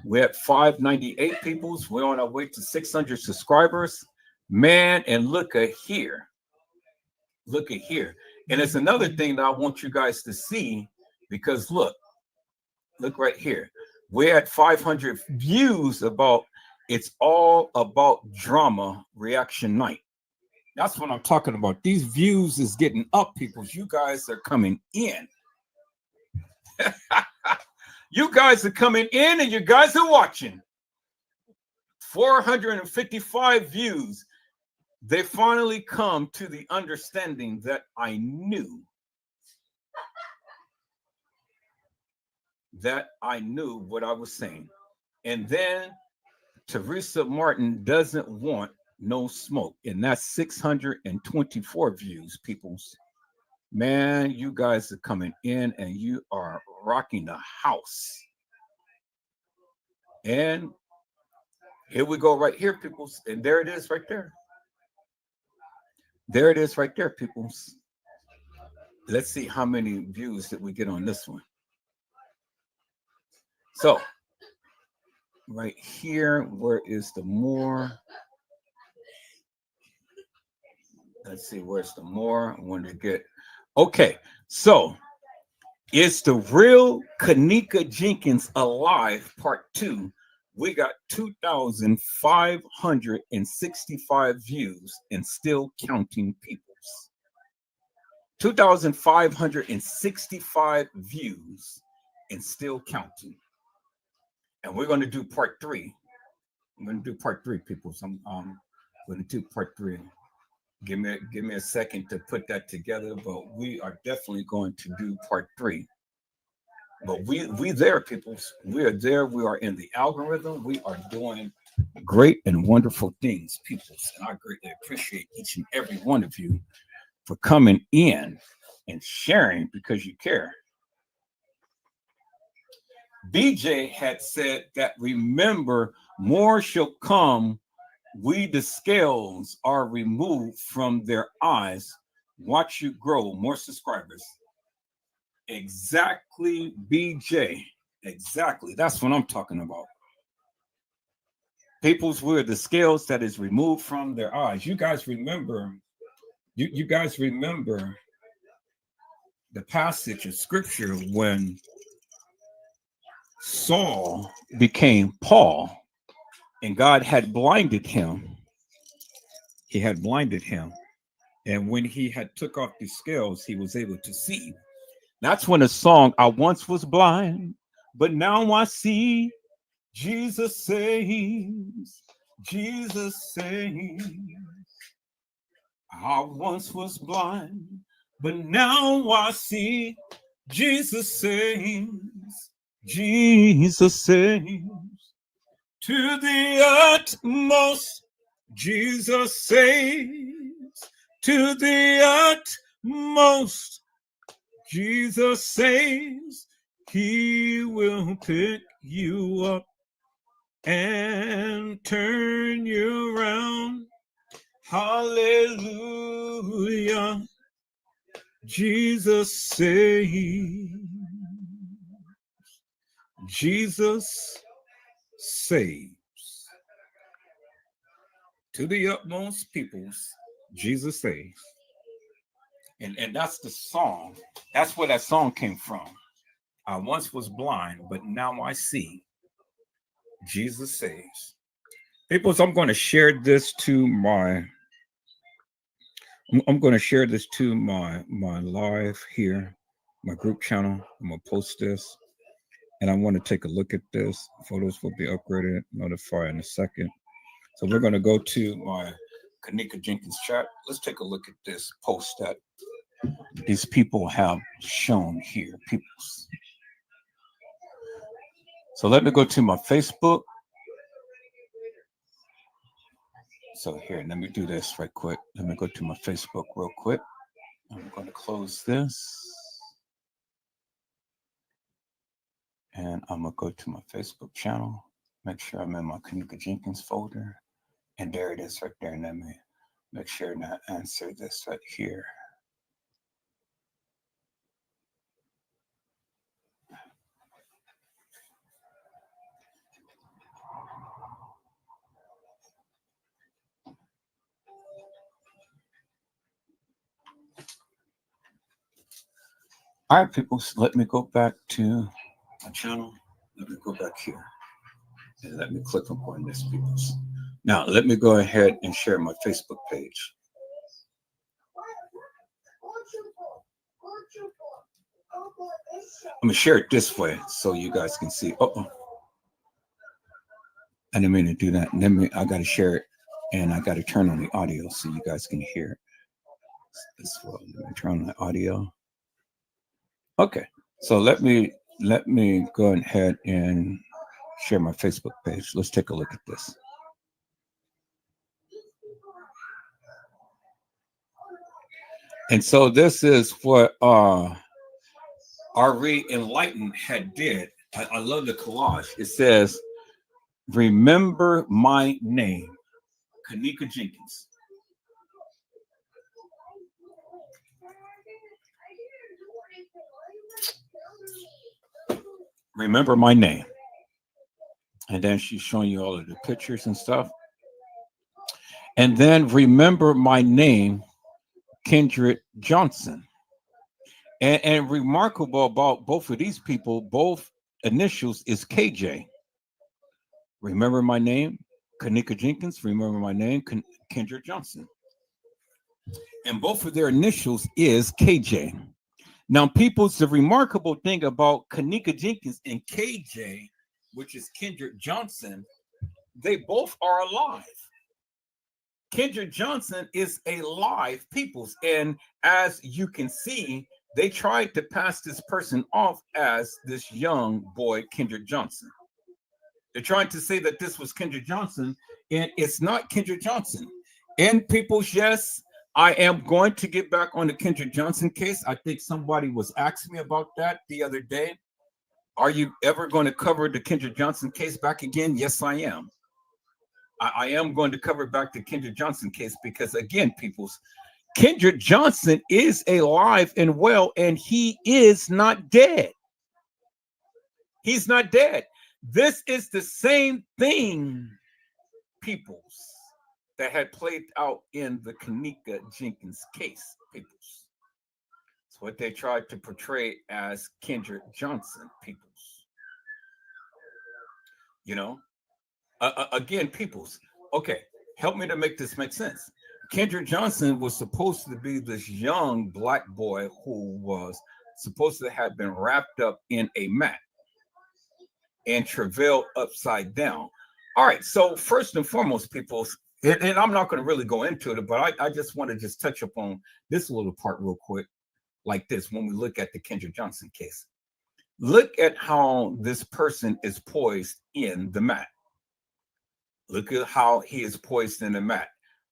We're at 598 peoples. We're on our way to 600 subscribers. Man, and look at here. Look at here. And it's another thing that I want you guys to see, because look right here. We're at 500 views about It's All About Drama Reaction Night. That's what I'm talking about. These views is getting up, people. You guys are coming in. You guys are coming in and you guys are watching. 455 views. They finally come to the understanding that I knew. That I knew what I was saying. And then Teresa Martin doesn't want no smoke, and that's 624 views, peoples. Man, you guys are coming in and you are rocking the house. And here we go right here, peoples. And there it is right there. There it is right there, peoples. Let's see how many views that we get on this one. So right here, where is the more? Let's see, where's the more? I want to get. Okay, so it's The Real Kenneka Jenkins Alive Part 2 We got 2,565 views and still counting, peoples. 2,565 views and still counting. And we're going to do part 3. I'm going to do part 3, people. So I'm going to do part 3. Give me a second to put that together, but we are definitely going to do part 3. But we there, people. We are there. We are in the algorithm. We are doing great and wonderful things, people. And I greatly appreciate each and every one of you for coming in and sharing because you care. BJ had said that, remember, more shall come. We the scales are removed from their eyes. Watch you grow. More subscribers. Exactly, BJ. Exactly. That's what I'm talking about. People's were the scales that is removed from their eyes. You guys remember, you guys remember the passage of scripture when Saul became Paul and God had blinded him. He had blinded him. And when he had took off the scales, he was able to see. That's when the song, I once was blind, but now I see. Jesus saves. Jesus saves. I once was blind, but now I see. Jesus saves. Jesus saves. To the utmost, Jesus saves. To the utmost, Jesus saves. He will pick you up and turn you around. Hallelujah. Jesus saves. Jesus saves. To the utmost peoples, Jesus saves. And that's the song. That's where that song came from. I once was blind, but now I see. Jesus saves. Peoples, I'm going to share this to my live here, my group channel. I'm going to post this. And I want to take a look at this. Photos will be upgraded, notify in a second. So we're going to go to my Kenneka Jenkins chat. Let's take a look at this post that these people have shown here, peoples. So let me go to my Facebook. So here, let me do this right quick. Let me go to my Facebook real quick. I'm going to close this. And I'm going to go to my Facebook channel. Make sure I'm in my Kenneka Jenkins folder. And there it is right there. And let me make sure and I answer this right here. All right, people, so let me go back to my channel. Let me go back here. And let me click on this, people. Now, let me go ahead and share my Facebook page. I'm going to share it this way so you guys can see. I didn't mean to do that. I got to share it, and I got to turn on the audio so you guys can hear it. This way, let me turn on the audio. Okay, so let me go ahead and share my Facebook page. Let's take a look at this. And so this is what R.E. Enlightened had did. I love the collage. It says, remember my name, Kenneka Jenkins. Remember my name. And then she's showing you all of the pictures and stuff. And then remember my name, Kendrick Johnson. And remarkable about both of these people, both initials is KJ. Remember my name, Kenneka Jenkins. Remember my name, Kendra Johnson. And both of their initials is KJ. Now, people's the remarkable thing about Kenneka Jenkins and KJ, which is Kendra Johnson, they both are alive. Kendra Johnson is alive, peoples. And as you can see, they tried to pass this person off as this young boy, Kendra Johnson. They're trying to say that this was Kendra Johnson, and it's not Kendra Johnson. And peoples, yes, I am going to get back on the Kendra Johnson case. I think somebody was asking me about that the other day. Are you ever going to cover the Kendra Johnson case back again? Yes, I am. I am going to cover back the Kendra Johnson case because, again, peoples, Kendra Johnson is alive and well, and he is not dead. He's not dead. This is the same thing, peoples, that had played out in the Kenneka Jenkins case, peoples. It's what they tried to portray as Kendra Johnson, peoples. You know? Again, peoples, okay, help me to make this make sense. Kendra Johnson was supposed to be this young black boy who was supposed to have been wrapped up in a mat and travailed upside down. All right, so first and foremost, peoples, and I'm not going to really go into it, but I just want to just touch upon this little part real quick, like this, when we look at the Kendra Johnson case. Look at how this person is poised in the mat. Look at how he is poised in the mat.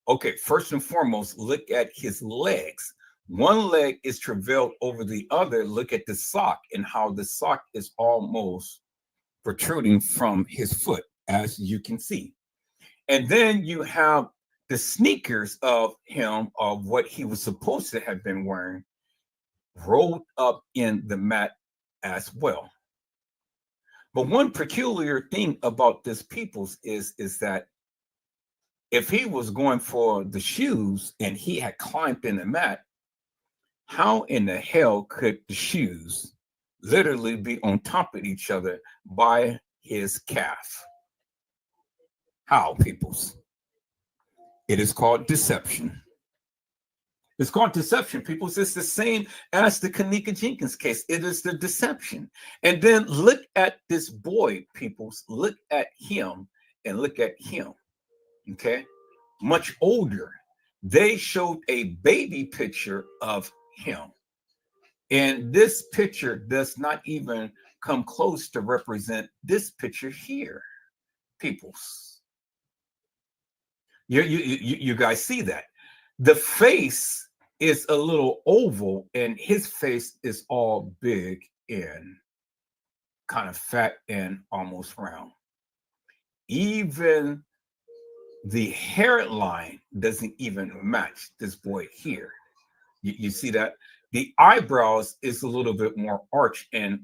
Okay, first and foremost, look at his legs. One leg is travailed over the other. Look at the sock and how the sock is almost protruding from his foot, as you can see. And then you have the sneakers of him, of what he was supposed to have been wearing, rolled up in the mat as well. But one peculiar thing about this people's is that if he was going for the shoes and he had climbed in the mat, how in the hell could the shoes literally be on top of each other by his calf? How, peoples? It is called deception. It's called deception, people. It's the same as the Kenneka Jenkins case. It is the deception. And then look at this boy, peoples. Look at him and look at him. Okay? Much older. They showed a baby picture of him. And this picture does not even come close to represent this picture here, peoples. You guys see that? The face is a little oval and his face is all big and kind of fat and almost round. Even the hairline doesn't even match this boy here. You see that? The eyebrows is a little bit more arched and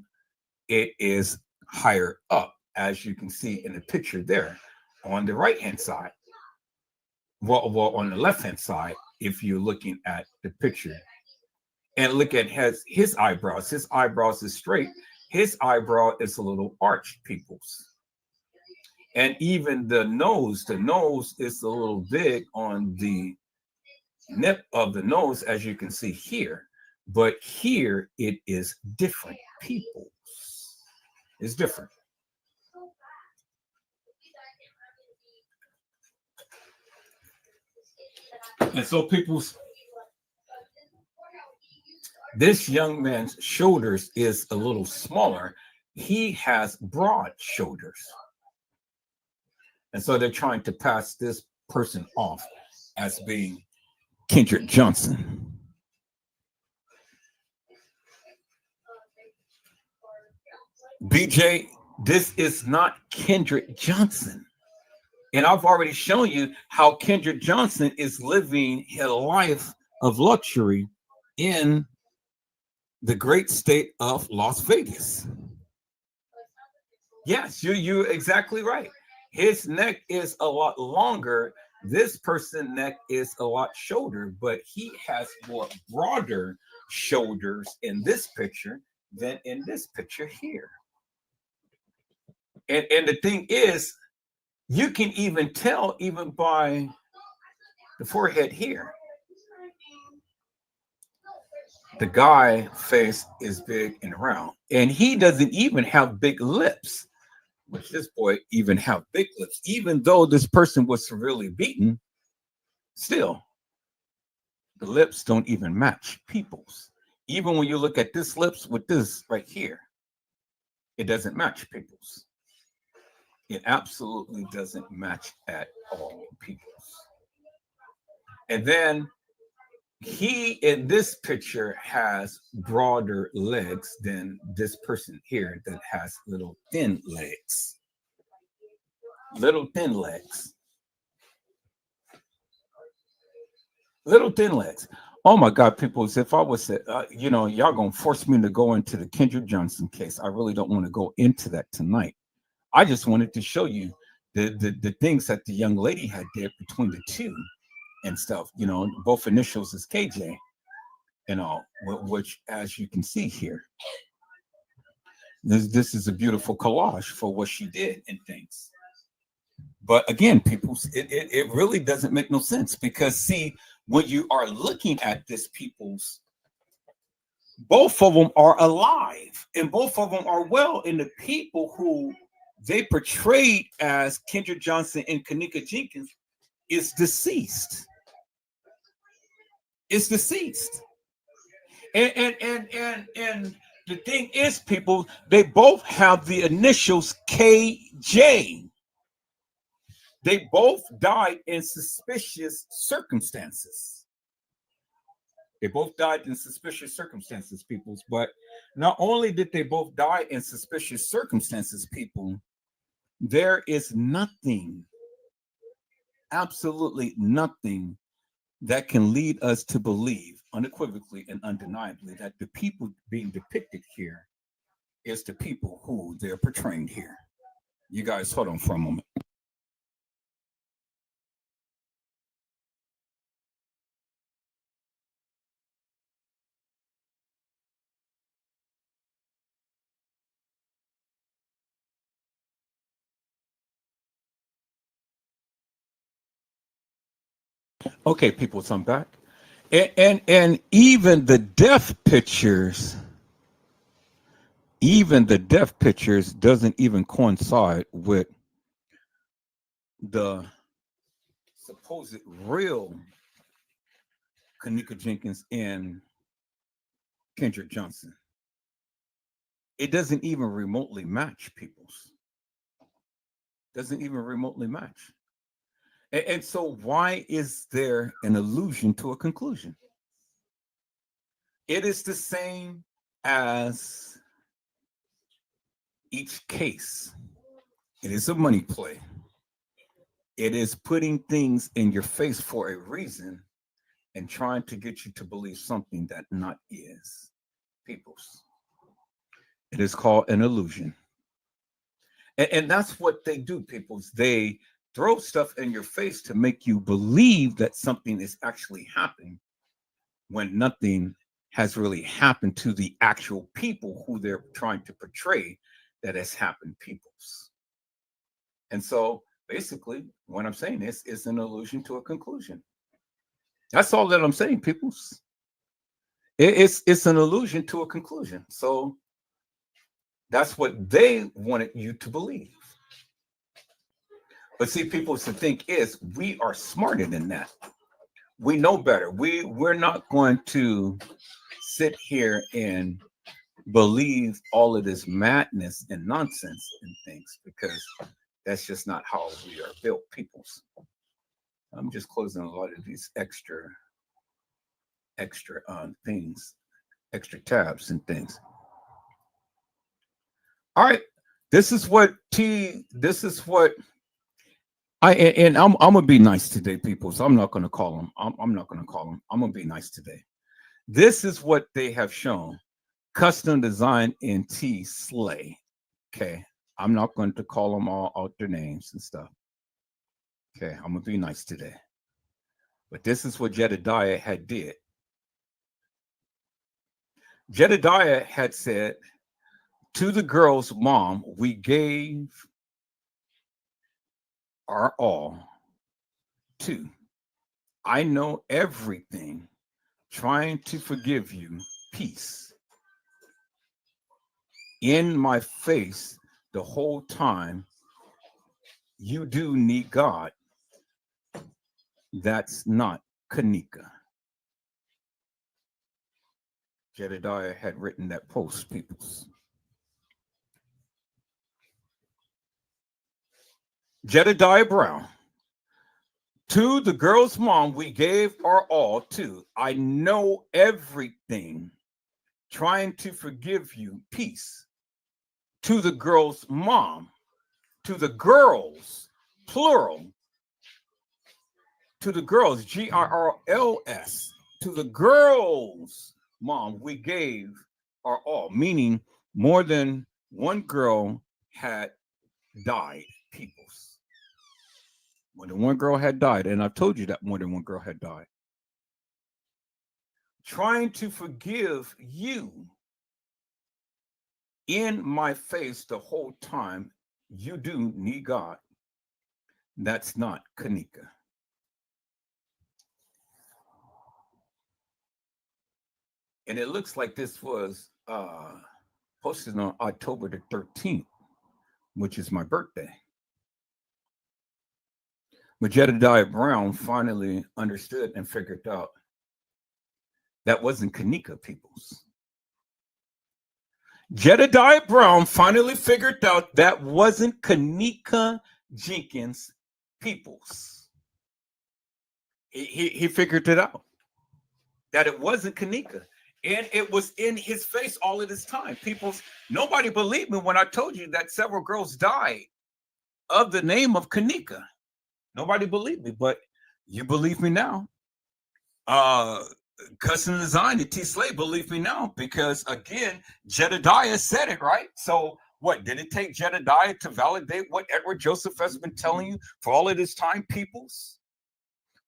it is higher up, as you can see in the picture there on the right-hand side. Well, on the left-hand side, if you're looking at the picture, and look at his eyebrows. His eyebrows is straight. His eyebrow is a little arched, peoples. And even the nose is a little big on the nip of the nose, as you can see here. But here it is different, peoples. It's different. And so, people's, this young man's shoulders is a little smaller. He has broad shoulders. And so they're trying to pass this person off as being Kendra Johnson. BJ, this is not Kendra Johnson. And I've already shown you how Kendra Johnson is living a life of luxury in the great state of Las Vegas. Yes, you're exactly right. His neck is a lot longer. This person's neck is a lot shorter, but he has more broader shoulders in this picture than in this picture here. And the thing is, You can even tell even by the forehead here. The guy face is big and round, and he doesn't even have big lips, which this boy even have big lips. Even though this person was severely beaten, still, the lips don't even match people's. Even when you look at this lips with this right here, it doesn't match people's. It absolutely doesn't match at all people's. And then he in this picture has broader legs than this person here that has little thin legs. Little thin legs. Little thin legs. Oh my God, people! As if I was, y'all gonna force me to go into the Kendra Johnson case. I really don't want to go into that tonight. I just wanted to show you the things that the young lady had did between the two and stuff. Both initials is KJ and all, which, as you can see here, this is a beautiful collage for what she did and things. But again, people, it really doesn't make no sense because, see, when you are looking at this, people's, both of them are alive and both of them are well. And the people who they portrayed as Kendra Johnson and Kenneka Jenkins is deceased. It's deceased. And the thing is, people, they both have the initials KJ. They both died in suspicious circumstances. They both died in suspicious circumstances, peoples. But not only did they both die in suspicious circumstances, people, there is nothing, absolutely nothing, that can lead us to believe unequivocally and undeniably that the people being depicted here is the people who they're portraying here. You guys hold on for a moment. Okay, people, so I'm back. And even the death pictures, doesn't even coincide with the supposed real Kenneka Jenkins and Kendrick Johnson. It doesn't even remotely match, people's. Doesn't even remotely match. And so why is there an allusion to a conclusion? It is the same as each case. It is a money play. It is putting things in your face for a reason and trying to get you to believe something that not is. People's. It is called an illusion. And that's what they do, people's. They throw stuff in your face to make you believe that something is actually happening when nothing has really happened to the actual people who they're trying to portray that has happened, people's. And so basically what I'm saying is an allusion to a conclusion. That's all that I'm saying, people's. It's an allusion to a conclusion. So that's what they wanted you to believe. But see, people, the thing is, we are smarter than that. We know better. We're not going to sit here and believe all of this madness and nonsense and things because that's just not how we are built, peoples. I'm just closing a lot of these extra things, extra tabs and things. All right, this is what I'm gonna be nice today, people. So I'm not gonna call them. I'm not gonna call them. I'm gonna be nice today. This is what they have shown. Custom design in T Slay. Okay. I'm not going to call them all out their names and stuff. Okay, I'm gonna be nice today. But this is what Jedediah had did. Jedediah had said to the girl's mom, we gave our all to I know everything, trying to forgive you, peace. In my face the whole time, you do need God. That's not Kenneka. Jedediah had written that post, peoples. Jedediah Brown. To the girl's mom, we gave our all to. I know everything, trying to forgive you, peace. To the girl's mom, to the girls, plural, to the girls, GIRLS, to the girls' mom, we gave our all, meaning more than one girl had died, peoples. More than one girl had died, and I've told you that more than one girl had died. Trying to forgive you in my face the whole time, you do need God. That's not Kenneka. And it looks like this was posted on October the 13th, which is my birthday. But Jedediah Brown finally understood and figured out that wasn't Kenneka, peoples. Jedediah Brown finally figured out that wasn't Kenneka Jenkins, peoples. He figured it out, that it wasn't Kenneka. And it was in his face all of this time. Peoples, nobody believed me when I told you that several girls died of the name of Kenneka. Nobody believed me, but you believe me now. Custom Design and T Slade believe me now, because again, Jedediah said it, right? So what did it take Jedediah to validate what Edward Joseph has been telling you for all of this time, peoples?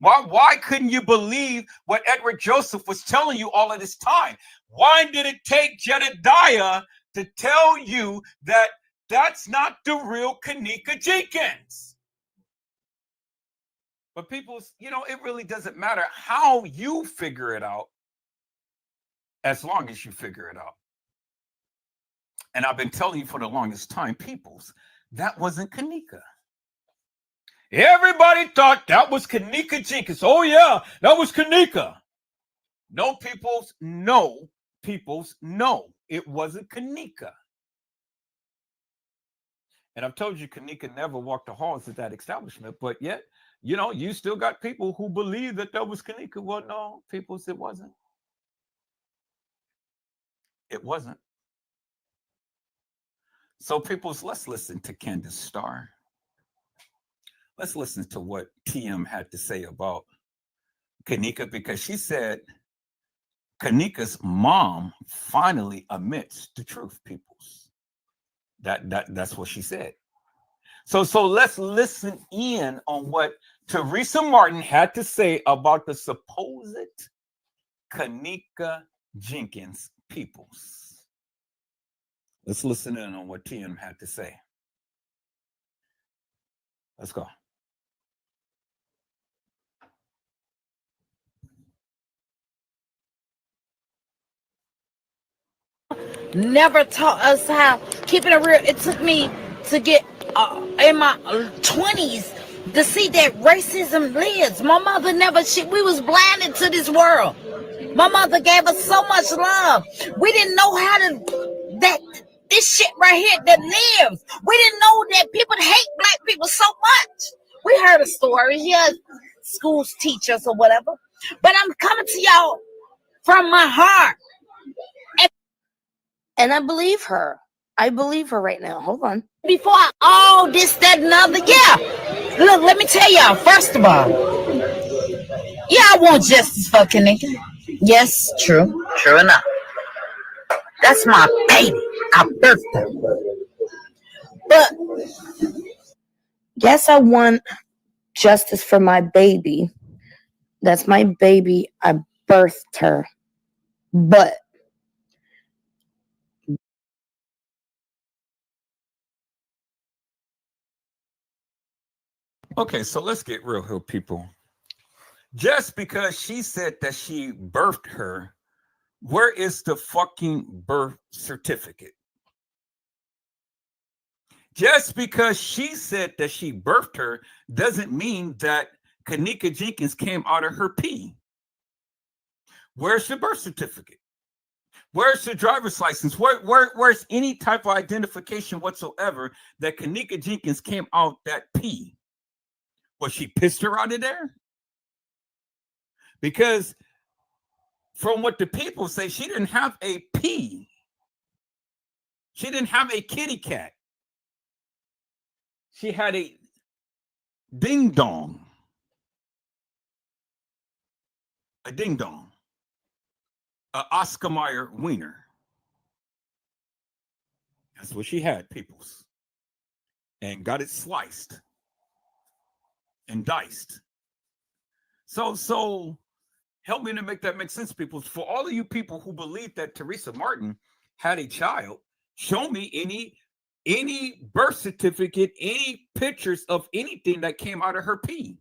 Why couldn't you believe what Edward Joseph was telling you all of this time? Why did it take Jedediah to tell you that that's not the real Kenneka Jenkins? But people, it really doesn't matter how you figure it out, as long as you figure it out. And I've been telling you for the longest time, peoples, that wasn't Kenneka. Everybody thought that was Kenneka Jenkins. Oh, yeah, that was Kenneka. No, peoples, no. Peoples, no. It wasn't Kenneka. And I've told you, Kenneka never walked the halls of that establishment, but yet, you still got people who believe that was Kenneka. Well, no, peoples, it wasn't. It wasn't. So, peoples, let's listen to Candace Starr. Let's listen to what TM had to say about Kenneka, because she said Kenneka's mom finally admits the truth, peoples. That's what she said. So let's listen in on what Teresa Martin had to say about the supposed Kenneka Jenkins, peoples. Let's listen in on what TM had to say. Let's go. Never taught us how keeping it real. It took me to get in my 20s to see that racism lives. My mother we was blinded to this world. My mother gave us so much love. We didn't know this shit right here that lives. We didn't know that people hate black people so much. We heard of stories, yeah, schools teach us or whatever. But I'm coming to y'all from my heart. And I believe her. I believe her right now. Hold on. Before this, that, and other, yeah. Look, let me tell y'all, first of all, yeah, I want justice for Kenneka. Yes, true enough. That's my baby. I birthed her. But yes, I want justice for my baby. That's my baby. I birthed her. But Okay, so let's get real here, people. Just because she said that she birthed her, where is the fucking birth certificate? Just because she said that she birthed her doesn't mean that Kenneka Jenkins came out of her pee. Where's the birth certificate? Where's the driver's license? Where's any type of identification whatsoever that Kenneka Jenkins came out that pee? Was she pissed her out of there? Because from what the people say, she didn't have a pee. She didn't have a kitty cat. She had a ding dong. A ding dong. A Oscar Mayer wiener. That's what she had, peoples. And got it sliced and diced. So help me to make that make sense, people. For all of you people who believe that Tereasa Martin had a child, show me any birth certificate, any pictures of anything that came out of her pee.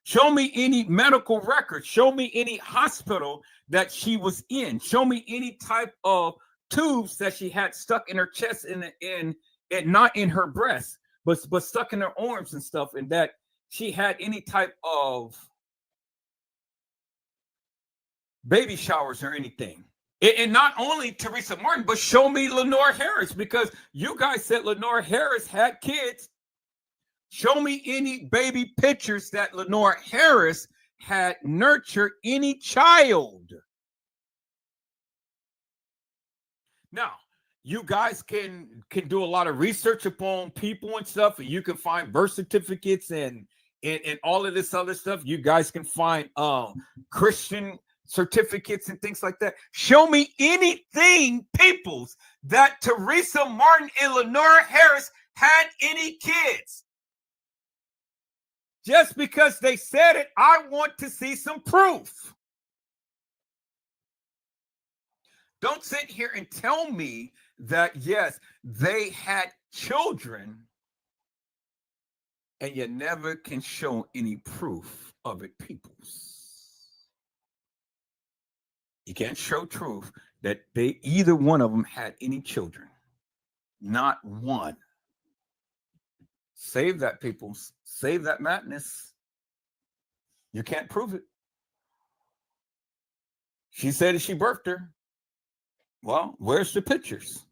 Show me any medical records. Show me any hospital that she was in. Show me any type of tubes that she had stuck in her chest and not in her breast, but stuck in her arms and stuff, and that she had any type of baby showers or anything. And not only Tereasa Martin, but show me Lenore Harris, because you guys said Lenore Harris had kids. Show me any baby pictures that Lenore Harris had nurtured any child. Now, you guys can do a lot of research upon people and stuff, and you can find birth certificates and all of this other stuff. You guys can find Christian certificates and things like that. Show me anything, peoples, that Tereasa Martin and Lenore Harris had any kids. Just because they said it, I want to see some proof. Don't sit here and tell me that, yes, they had children, and you never can show any proof of it, peoples. You can't show truth that either one of them had any children. Not one. Save that, peoples. Save that madness. You can't prove it. She said she birthed her. Well, where's the pictures?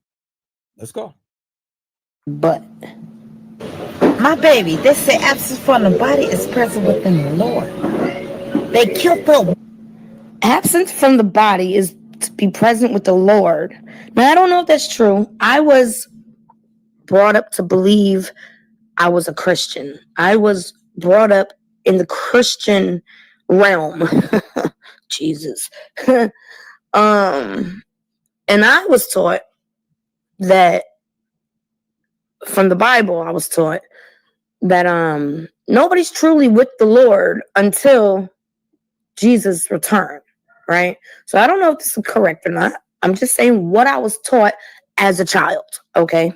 Let's go. But My baby, they say absence from the body is present within the Lord. They killed the absence from the body is to be present with the Lord. Now, I don't know if that's true. I was brought up to believe I was a Christian. I was brought up in the Christian realm. Jesus. And I was taught that from the Bible, I was taught that nobody's truly with the Lord until Jesus' return, right? So I don't know if this is correct or not. I'm just saying what I was taught as a child, okay?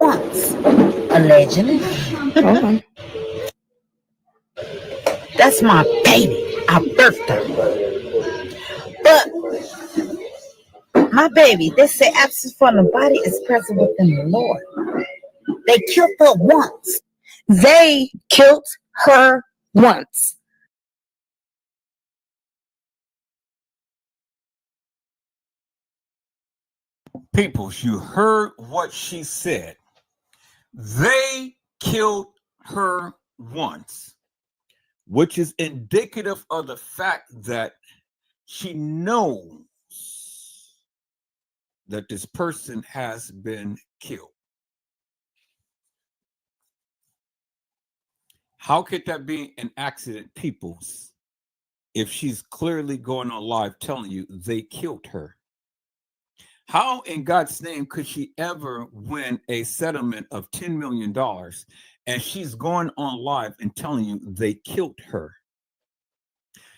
once, allegedly. Okay. That's my baby. I birthed her. But my baby, they say absence from the body is present within the Lord. They killed her once. They killed her once. Peoples, you heard what she said. They killed her once, which is indicative of the fact that she knows that this person has been killed. How could that be an accident, peoples, if she's clearly going on live telling you they killed her? How in God's name could she ever win a settlement of $10 million and she's going on live and telling you they killed her?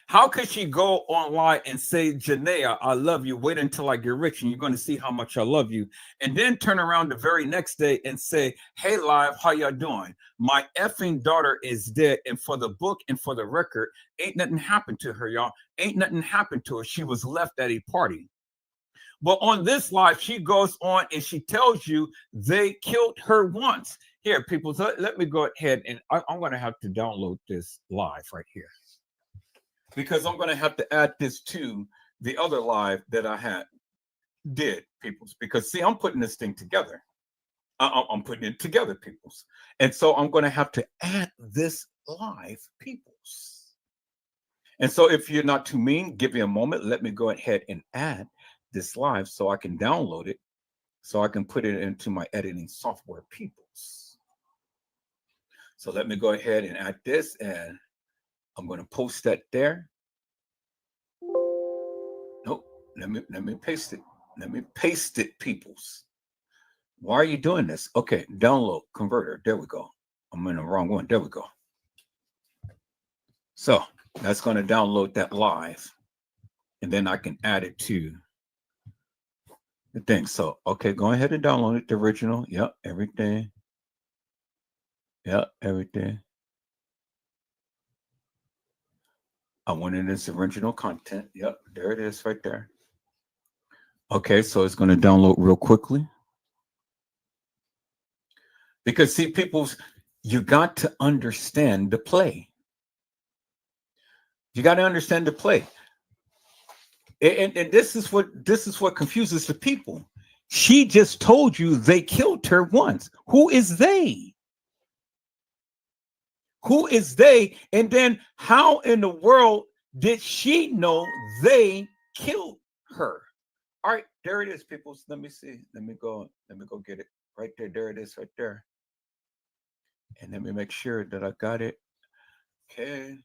How could she go online and say, Janaea, I love you. Wait until I get rich and you're going to see how much I love you. And then turn around the very next day and say, hey, live, how y'all doing? My effing daughter is dead. And for the book and for the record, ain't nothing happened to her, y'all. Ain't nothing happened to her. She was left at a party. But on this live, she goes on and she tells you they killed her once. Here, people, so let me go ahead and I'm going to have to download this live right here, because I'm going to have to add this to the other live that I did, peoples. Because see, I'm putting this thing together. I'm putting it together, peoples. And so I'm going to have to add this live, peoples. And so if you're not too mean, give me a moment. Let me go ahead and add this live so I can download it, so I can put it into my editing software, peoples. So let me go ahead and add this, and I'm going to post that there. Nope. Let me paste it. Let me paste it, peoples. Why are you doing this? Okay, download converter. There we go. I'm in the wrong one. There we go. So that's going to download that live, and then I can add it to the thing. So, okay, go ahead and download it, the original. Yep, everything. Yep, everything. I wanted this original content. Yep, there it is right there. Okay, so it's going to download real quickly. Because see, people's, you got to understand the play. You got to understand the play. And this is what confuses the people. She just told you they killed her once. Who is they? Who is they? And then how in the world did she know they killed her? All right, there it is, people. Let me see. Let me go get it. Right there. There it is right there. And let me make sure that I got it. Okay.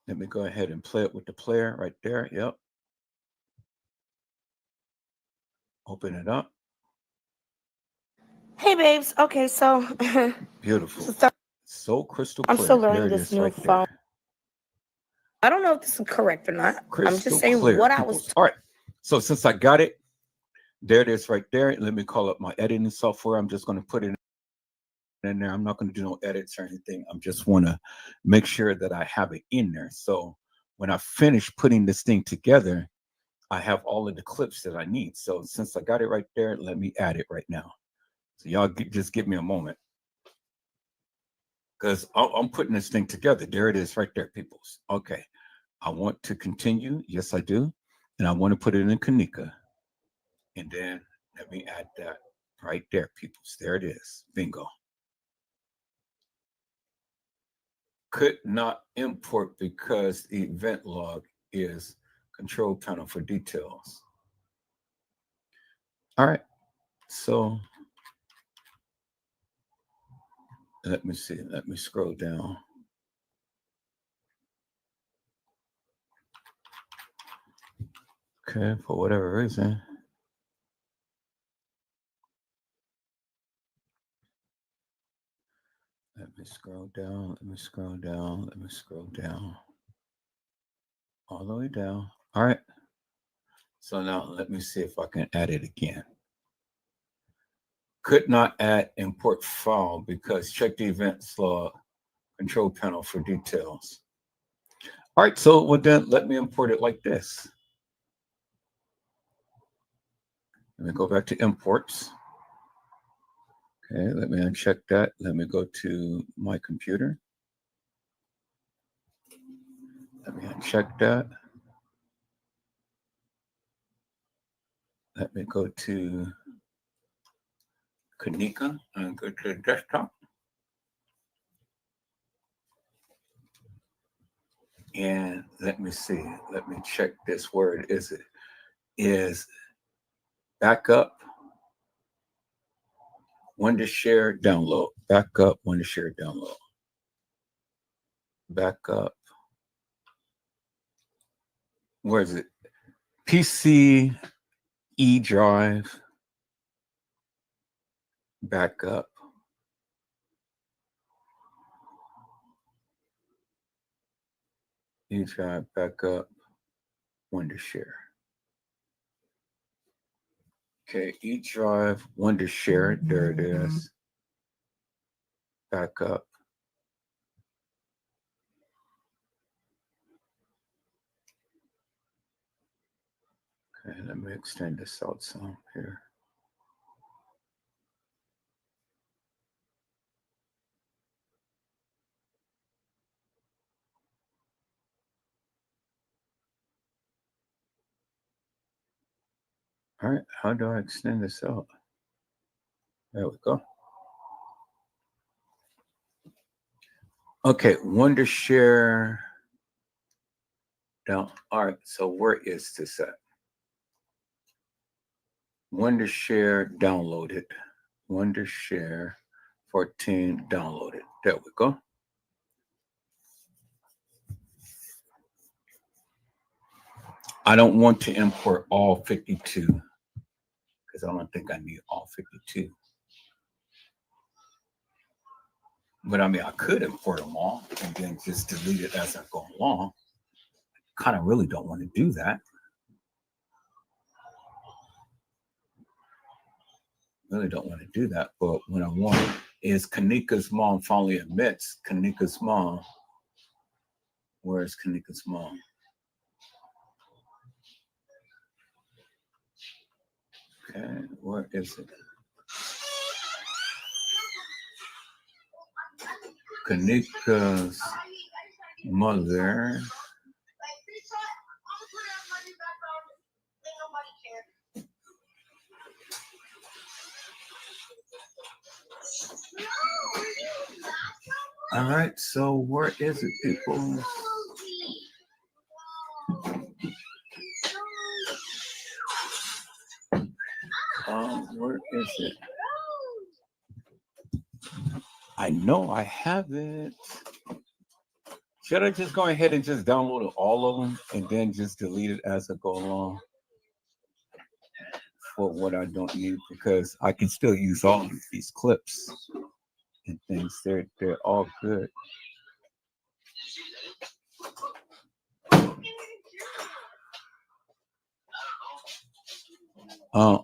Let me go ahead and play it with the player right there. Yep. Open it up. Hey, babes. Okay, so Beautiful. So crystal clear. I'm still learning there it this is new right phone. there. I don't know if this is correct or not. Crystal I'm just saying clear, what peoples. I was. All right. So since I got it, there it is right there. Let me call up my editing software. I'm just going to put it in there. I'm not going to do no edits or anything. I just want to make sure that I have it in there. So when I finish putting this thing together, I have all of the clips that I need. So since I got it right there, let me add it right now. So y'all just give me a moment, because I'm putting this thing together. There it is right there, peoples. Okay. I want to continue. Yes, I do. And I want to put it in Kenneka. And then let me add that right there, peoples. There it is. Bingo. Could not import because the event log is control panel for details. All right. So let me see. Let me scroll down. Okay, for whatever reason. Let me scroll down. Let me scroll down. Let me scroll down. All the way down. All right. So now let me see if I can add it again. Could not add import file because check the events log control panel for details. All right, so well then let me import it like this. Let me go back to imports. Okay, let me uncheck that. Let me go to my computer. Let me uncheck that. Let me go to Kenneka and go to the desktop. And let me see. Let me check this word. Is backup, when to share, download. Backup, when to share, download. Backup. Where is it? PC E drive. Backup. E-drive back up, Wondershare. Okay, E-drive, Wondershare, there it is. Back up. Okay, let me extend this out some here. All right, how do I extend this out? There we go. Okay, Wondershare down. All right, so where is this at? Wondershare downloaded. Wondershare 14 downloaded. There we go. I don't want to import all 52 because I don't think I need all 52. But I mean, I could import them all and then just delete it as I go along. Kind of really don't want to do that. Really don't want to do that. But what I want is Kenneka's mom finally admits Kenneka's mom. Where is Kenneka's mom? Okay, where is it? Kenneka's mother. All right, so where is it, people? Where is it? I know I have it. Should I just go ahead and just download all of them and then just delete it as I go along for what I don't need? Because I can still use all of these clips and things. They're all good.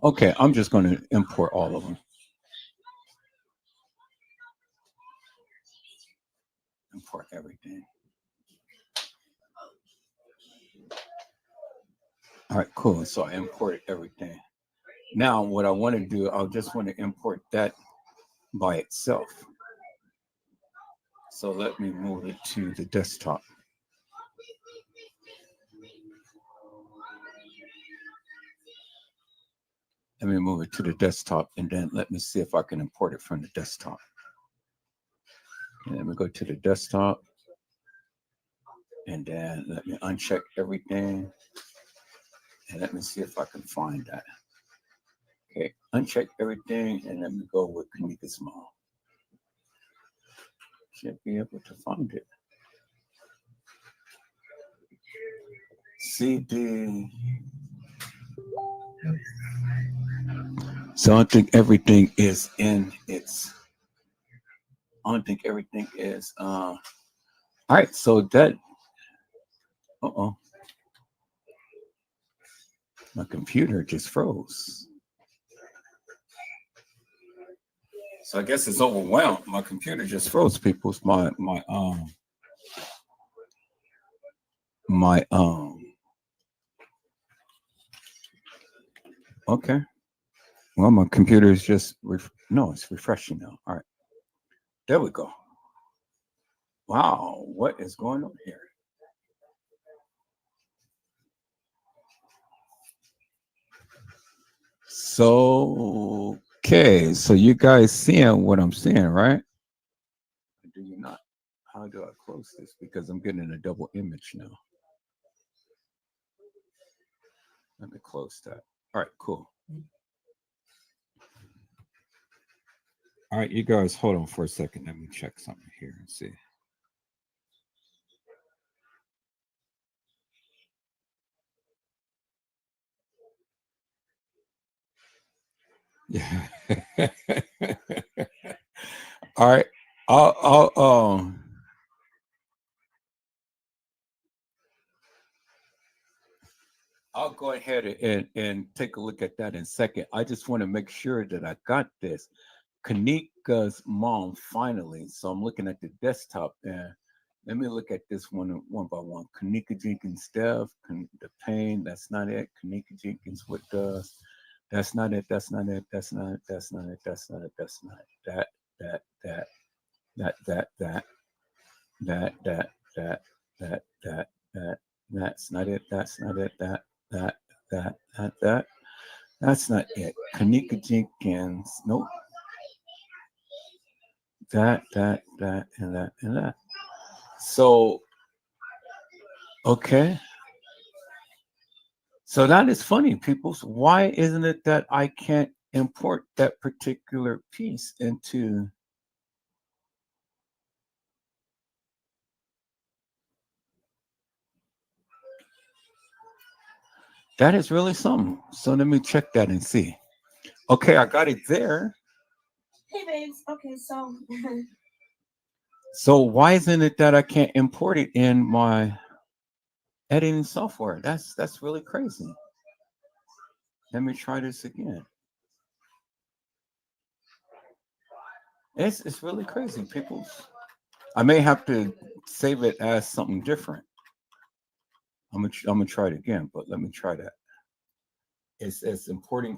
Okay, I'm just going to import all of them. Import everything. All right, cool. So I imported everything. Now, what I want to do, I'll just want to import that by itself. So let me move it to the desktop. Let me move it to the desktop and then let me see if I can import it from the desktop. And let me go to the desktop and then let me uncheck everything and let me see if I can find that. Okay, uncheck everything and let me go with Kenneka's mom. Should be able to find it. CD. So I think everything is in its. I don't think everything is. All right, so that. My computer just froze. So I guess it's overwhelmed. My computer just froze. People's okay. Well, my computer is just it's refreshing now. All right, there we go. Wow, what is going on here? So okay, so you guys seeing what I'm seeing, right? Do you not? How do I close this? Because I'm getting a double image now. Let me close that. All right, cool. All right, you guys, hold on for a second. Let me check something here and see. Yeah. All right. I'll go ahead and take a look at that in a second. I just want to make sure that I got this. Kenneka's mom finally. So I'm looking at the desktop and let me look at this one by one. Kenneka Jenkins death, the pain, that's not it. Kenneka Jenkins, what does? That's not it. That's not it. That's not it. That's not it. That's not it. That's not it. That, that, that, that, that, that, that, that, that, that, that, that's not it. That's not it. That, that. That's not it. Kenneka Jenkins. Nope. That, and that, and that. So, okay. So that is funny, people. So why isn't it that I can't import that particular piece into? That is really something. So let me check that and see. Okay, I got it there. Hey, babes. Okay, so So why isn't it that I can't import it in my editing software? That's really crazy. Let me try this again. It's really crazy, people. I may have to save it as something different. I'm gonna try it again, but let me try that. It's importing.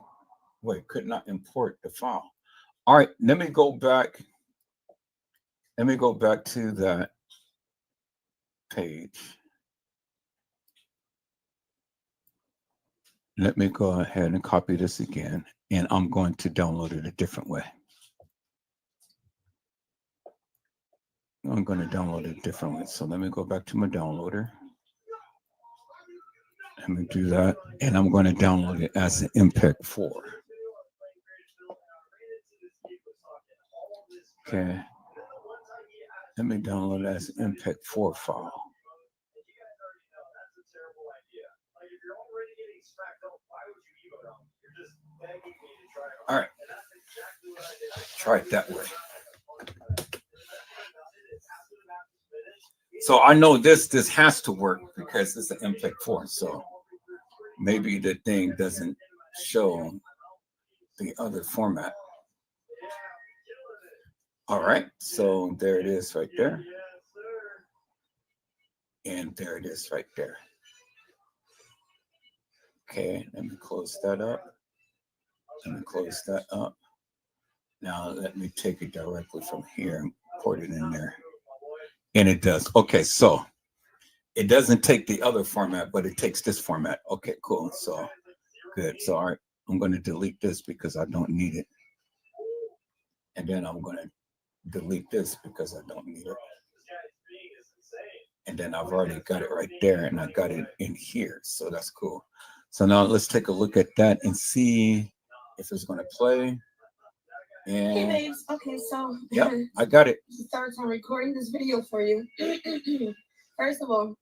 Wait, could not import the file. All right, let me go back. Let me go back to that page. Let me go ahead and copy this again, and I'm going to download it a different way. I'm going to download it differently. So let me go back to my downloader. Let me do that, and I'm going to download it as an MPEG 4. Okay. Let me download it as an MPEG 4 file. All right. Try it that way. So I know this has to work because it's an MPEG 4. So maybe the thing doesn't show the other format. All right, so there it is right there. And there it is right there. Okay, let me close that up. Let me close that up. Now let me take it directly from here and put it in there. And it does. Okay, so it doesn't take the other format, but it takes this format. Okay, cool. So good. So all right, I'm going to delete this because I don't need it. And then I'm going to delete this because I don't need it. And then I've already got it right there and I got it in here. So that's cool. So now let's take a look at that and see if it's going to play. And hey, babes. Okay, so yeah, I got it. Start on recording this video for you. First of all,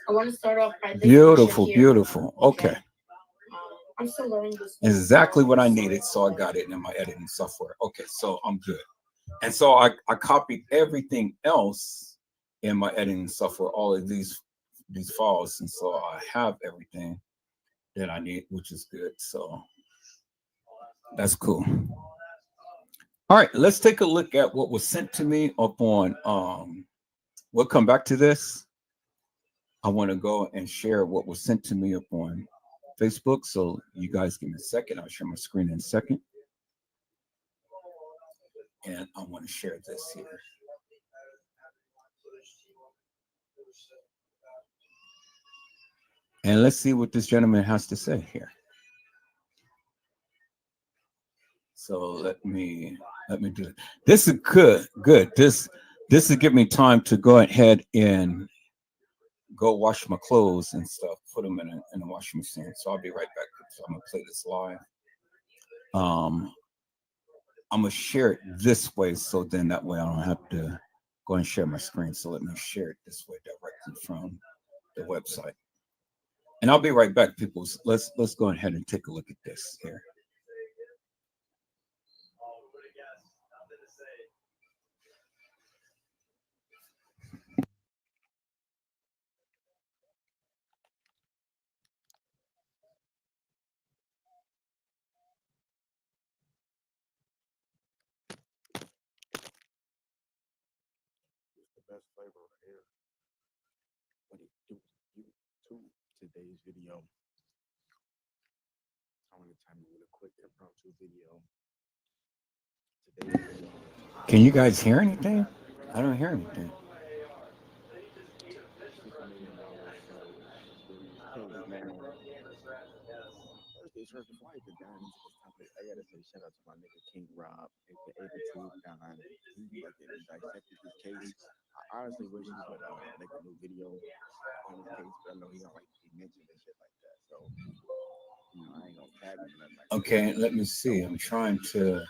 I want to start off by this Beautiful, here. beautiful. Okay. I'm still learning this. Exactly what I needed. So I got it in my editing software. Okay, so I'm good. And so I copied everything else in my editing software, all of these files. And so I have everything that I need, which is good. So that's cool. All right, let's take a look at what was sent to me up on we'll come back to this. I want to go and share what was sent to me up on Facebook. So you guys give me a second. I'll share my screen in a second. And I want to share this here. And let's see what this gentleman has to say here. So let me do it. This is good. This will give me time to go ahead and go wash my clothes and stuff, put them in a washing machine. So I'll be right back. So I'm gonna play this live. I'm gonna share it this way, so then that way I don't have to go and share my screen. So let me share it this way directly from the website. And I'll be right back, people. Let's go ahead and take a look at this here. best flavor right here. What it do to today's video. I want to time you with a quick impromptu video. Today's video. Can you guys hear anything? I don't hear anything. $6 million show. Hey man. First, before I even dive into this topic, I gotta say shout out to my nigga King Rob, aka the Truth Don. He fucking dissected this case. I honestly wish he would make a new video on this case, but I know he don't like to be mentioned and shit like that. So, you know, I ain't gonna tag him or nothing like that. Okay, let me see. I'm trying to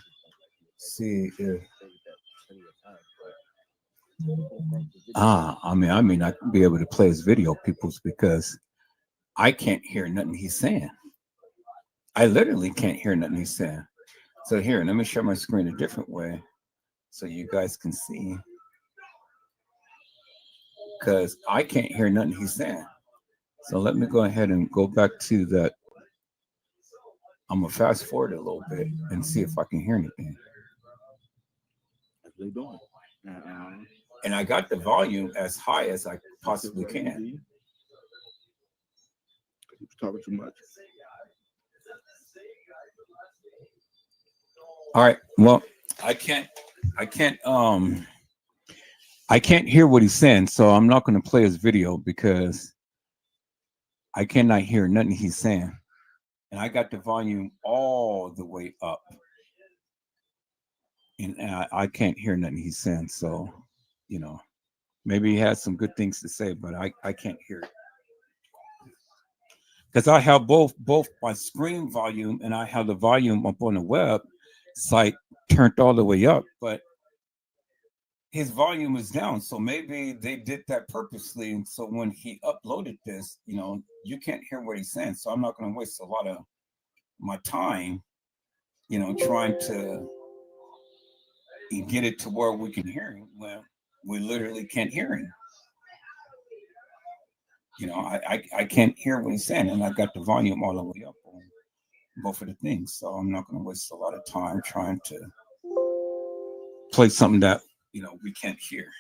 see if I may not be able to play his video, peoples, because I can't hear nothing he's saying. I literally can't hear nothing he's saying. So here, let me share my screen a different way so you guys can see. Because I can't hear nothing he's saying. So let me go ahead and go back to that. I'm gonna fast forward a little bit and see if I can hear anything. What they doing? And I got the volume as high as I possibly can. He's talking too much. All right. Well, I can't hear what he's saying, so I'm not going to play his video because I cannot hear nothing he's saying. And I got the volume all the way up. And I can't hear nothing he's saying. So, you know, maybe he has some good things to say, but I can't hear it. Because I have both my screen volume and I have the volume up on the web site turned all the way up, but his volume is down. So maybe they did that purposely. And so when he uploaded this, you know, you can't hear what he's saying. So I'm not going to waste a lot of my time, you know, trying to get it to where we can hear him when we literally can't hear him. You know, I can't hear what he's saying, and I got the volume all the way up on both of the things. So I'm not going to waste a lot of time trying to play something that, you know, we can't hear.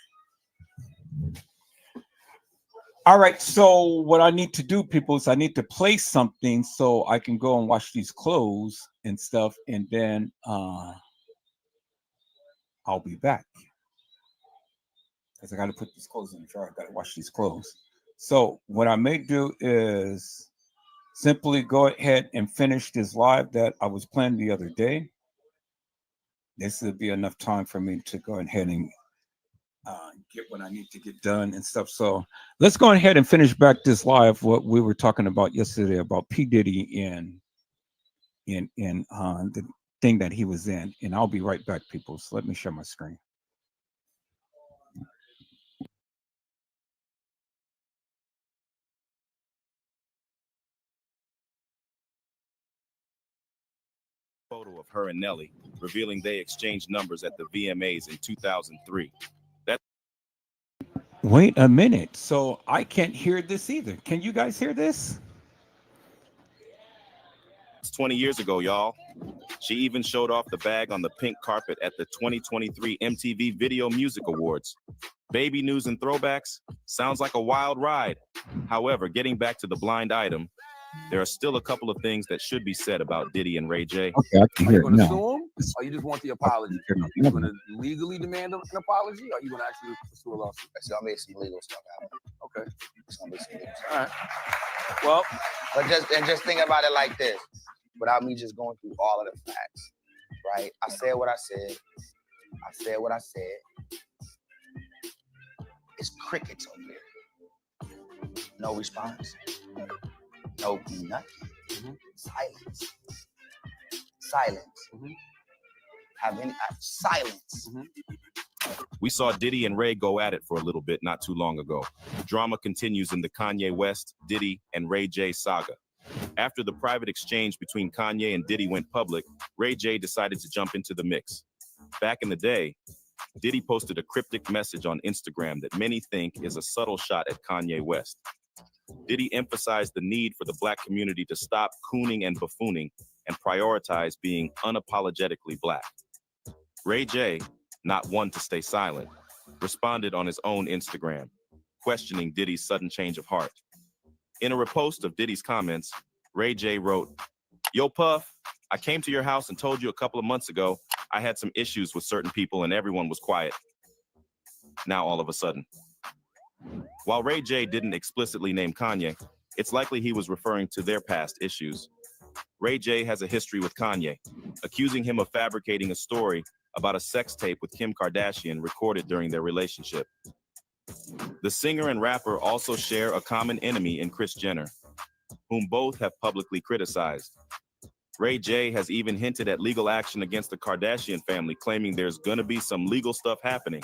All right, so what I need to do, people, is I need to play something so I can go and wash these clothes and stuff, and then I'll be back. Because I got to put these clothes in the dryer. I got to wash these clothes. So what I may do is simply go ahead and finish this live that I was planning the other day. This will be enough time for me to go ahead and get what I need to get done and stuff. So let's go ahead and finish back this live, what we were talking about yesterday about P. Diddy and the thing that he was in. And I'll be right back, people. So let me share my screen. Photo of her and Nelly, revealing they exchanged numbers at the VMAs in 2003. Wait a minute. So I can't hear this either. Can you guys hear this? It's 20 years ago, y'all. She even showed off the bag on the pink carpet at the 2023 MTV Video Music Awards. Baby news and throwbacks sounds like a wild ride. However, getting back to the blind item, there are still a couple of things that should be said about Diddy and Ray J. Okay, I can hear it now. Sue him, or you just want the apology? You going to legally demand an apology, or you going to actually pursue a lawsuit? So I'll make some legal stuff happen. Okay. It's gonna be some legal stuff. All right. Well, but just think about it like this, without me just going through all of the facts, right? I said what I said. I said what I said. It's crickets over there. No response. No nothing. Mm-hmm. Silence. Silence. Mm-hmm. Have any silence. Mm-hmm. We saw Diddy and Ray go at it for a little bit not too long ago. Drama continues in the Kanye West, Diddy, and Ray J saga. After the private exchange between Kanye and Diddy went public, Ray J decided to jump into the mix. Back in the day, Diddy posted a cryptic message on Instagram that many think is a subtle shot at Kanye West. Diddy emphasized the need for the Black community to stop cooning and buffooning and prioritize being unapologetically Black. Ray J, not one to stay silent, responded on his own Instagram, questioning Diddy's sudden change of heart. In a repost of Diddy's comments, Ray J wrote, "Yo, Puff, I came to your house and told you a couple of months ago I had some issues with certain people and everyone was quiet. Now all of a sudden." While Ray J didn't explicitly name Kanye, it's likely he was referring to their past issues. Ray J has a history with Kanye, accusing him of fabricating a story about a sex tape with Kim Kardashian recorded during their relationship. The singer and rapper also share a common enemy in Kris Jenner, whom both have publicly criticized. Ray J has even hinted at legal action against the Kardashian family, claiming there's gonna be some legal stuff happening.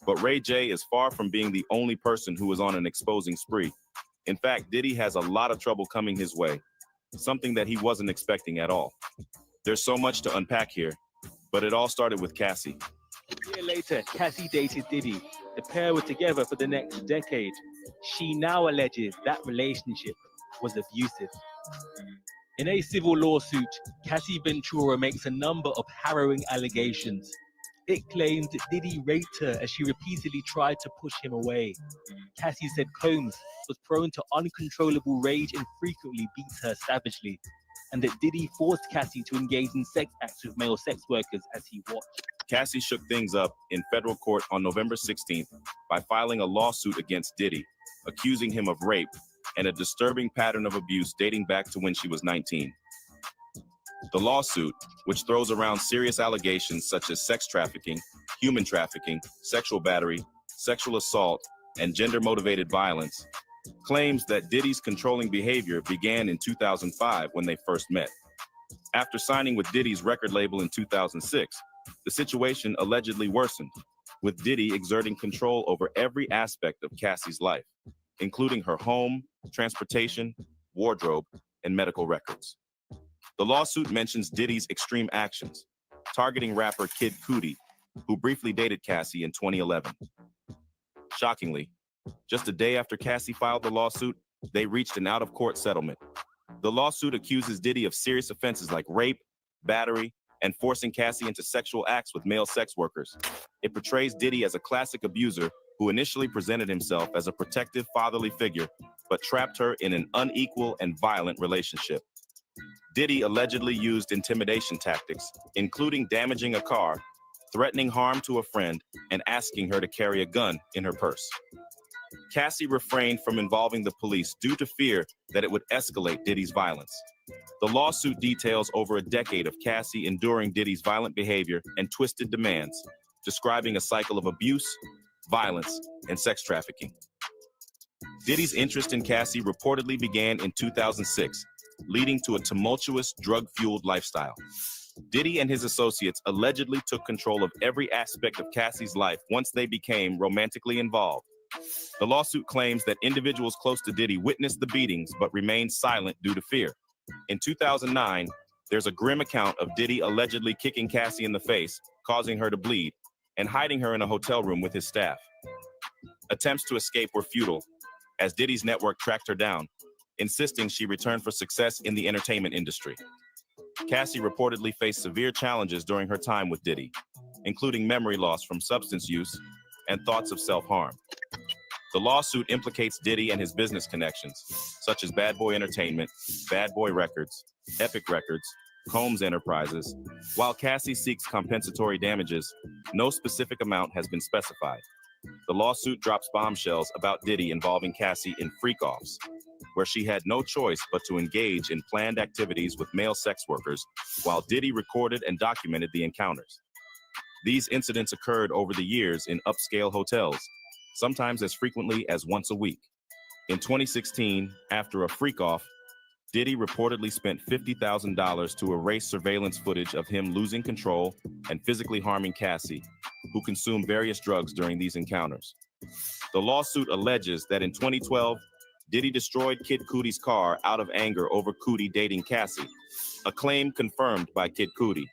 But Ray J is far from being the only person who is on an exposing spree. In fact, Diddy has a lot of trouble coming his way, something that he wasn't expecting at all. There's so much to unpack here, but it all started with Cassie. A year later, Cassie dated Diddy. The pair were together for the next decade. She now alleges that relationship was abusive. In a civil lawsuit, Cassie Ventura makes a number of harrowing allegations. It claims that Diddy raped her as she repeatedly tried to push him away. Cassie said Combs was prone to uncontrollable rage and frequently beat her savagely, and that Diddy forced Cassie to engage in sex acts with male sex workers as he watched. Cassie shook things up in federal court on November 16th by filing a lawsuit against Diddy, accusing him of rape and a disturbing pattern of abuse dating back to when she was 19. The lawsuit, which throws around serious allegations such as sex trafficking, human trafficking, sexual battery, sexual assault, and gender-motivated violence, claims that Diddy's controlling behavior began in 2005 when they first met. After signing with Diddy's record label in 2006, the situation allegedly worsened, with Diddy exerting control over every aspect of Cassie's life, including her home, transportation, wardrobe, and medical records. The lawsuit mentions Diddy's extreme actions, targeting rapper Kid Cudi, who briefly dated Cassie in 2011. Shockingly, just a day after Cassie filed the lawsuit, they reached an out-of-court settlement. The lawsuit accuses Diddy of serious offenses like rape, battery, and forcing Cassie into sexual acts with male sex workers. It portrays Diddy as a classic abuser who initially presented himself as a protective fatherly figure, but trapped her in an unequal and violent relationship. Diddy allegedly used intimidation tactics, including damaging a car, threatening harm to a friend, and asking her to carry a gun in her purse. Cassie refrained from involving the police due to fear that it would escalate Diddy's violence. The lawsuit details over a decade of Cassie enduring Diddy's violent behavior and twisted demands, describing a cycle of abuse, violence, and sex trafficking. Diddy's interest in Cassie reportedly began in 2006, leading to a tumultuous, drug-fueled lifestyle. Diddy and his associates allegedly took control of every aspect of Cassie's life once they became romantically involved. The lawsuit claims that individuals close to Diddy witnessed the beatings but remained silent due to fear. In 2009, there's a grim account of Diddy allegedly kicking Cassie in the face, causing her to bleed, and hiding her in a hotel room with his staff. Attempts to escape were futile, as Diddy's network tracked her down, insisting she return for success in the entertainment industry. Cassie reportedly faced severe challenges during her time with Diddy, including memory loss from substance use and thoughts of self-harm. The lawsuit implicates Diddy and his business connections, such as Bad Boy Entertainment, Bad Boy Records, Epic Records, Combs Enterprises. While Cassie seeks compensatory damages, no specific amount has been specified. The lawsuit drops bombshells about Diddy involving Cassie in freak-offs, where she had no choice but to engage in planned activities with male sex workers, while Diddy recorded and documented the encounters. These incidents occurred over the years in upscale hotels, sometimes as frequently as once a week. In 2016, after a freak-off, Diddy reportedly spent $50,000 to erase surveillance footage of him losing control and physically harming Cassie, who consumed various drugs during these encounters. The lawsuit alleges that in 2012, Diddy destroyed Kid Cudi's car out of anger over Cudi dating Cassie, a claim confirmed by Kid Cudi.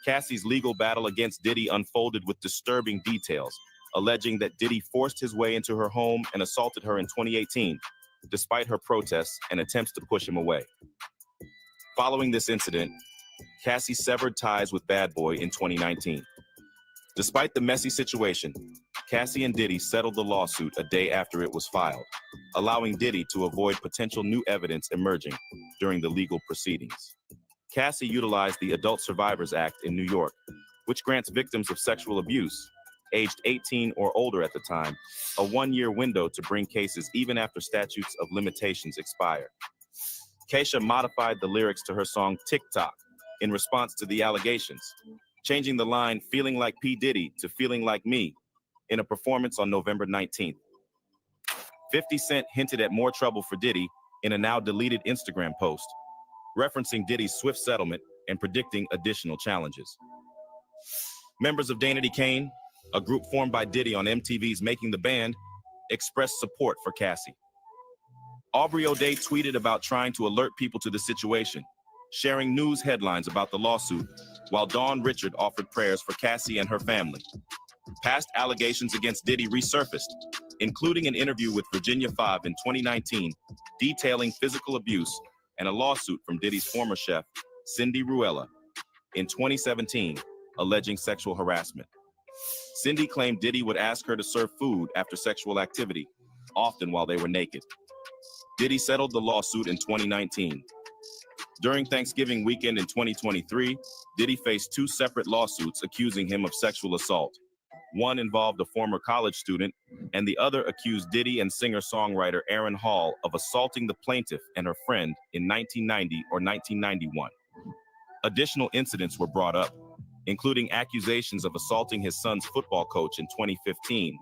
Cassie's legal battle against Diddy unfolded with disturbing details, alleging that Diddy forced his way into her home and assaulted her in 2018, despite her protests and attempts to push him away. Following this incident, Cassie severed ties with Bad Boy in 2019. Despite the messy situation, Cassie and Diddy settled the lawsuit a day after it was filed, allowing Diddy to avoid potential new evidence emerging during the legal proceedings. Cassie utilized the Adult Survivors Act in New York, which grants victims of sexual abuse, aged 18 or older at the time, a one-year window to bring cases even after statutes of limitations expire. Keisha modified the lyrics to her song TikTok in response to the allegations, changing the line "feeling like P. Diddy" to "feeling like me" in a performance on November 19th. 50 Cent hinted at more trouble for Diddy in a now deleted Instagram post, referencing Diddy's swift settlement and predicting additional challenges. Members of Danity Kane, a group formed by Diddy on MTV's Making the Band, expressed support for Cassie. Aubrey O'Day tweeted about trying to alert people to the situation, sharing news headlines about the lawsuit, while Dawn Richard offered prayers for Cassie and her family. Past allegations against Diddy resurfaced, including an interview with Virginia 5 in 2019, detailing physical abuse, and a lawsuit from Diddy's former chef, Cindy Ruella, in 2017, alleging sexual harassment. Cindy claimed Diddy would ask her to serve food after sexual activity, often while they were naked. Diddy settled the lawsuit in 2019. During Thanksgiving weekend in 2023, Diddy faced two separate lawsuits accusing him of sexual assault. One involved a former college student, and the other accused Diddy and singer-songwriter Aaron Hall of assaulting the plaintiff and her friend in 1990 or 1991. Additional incidents were brought up, including accusations of assaulting his son's football coach in 2015,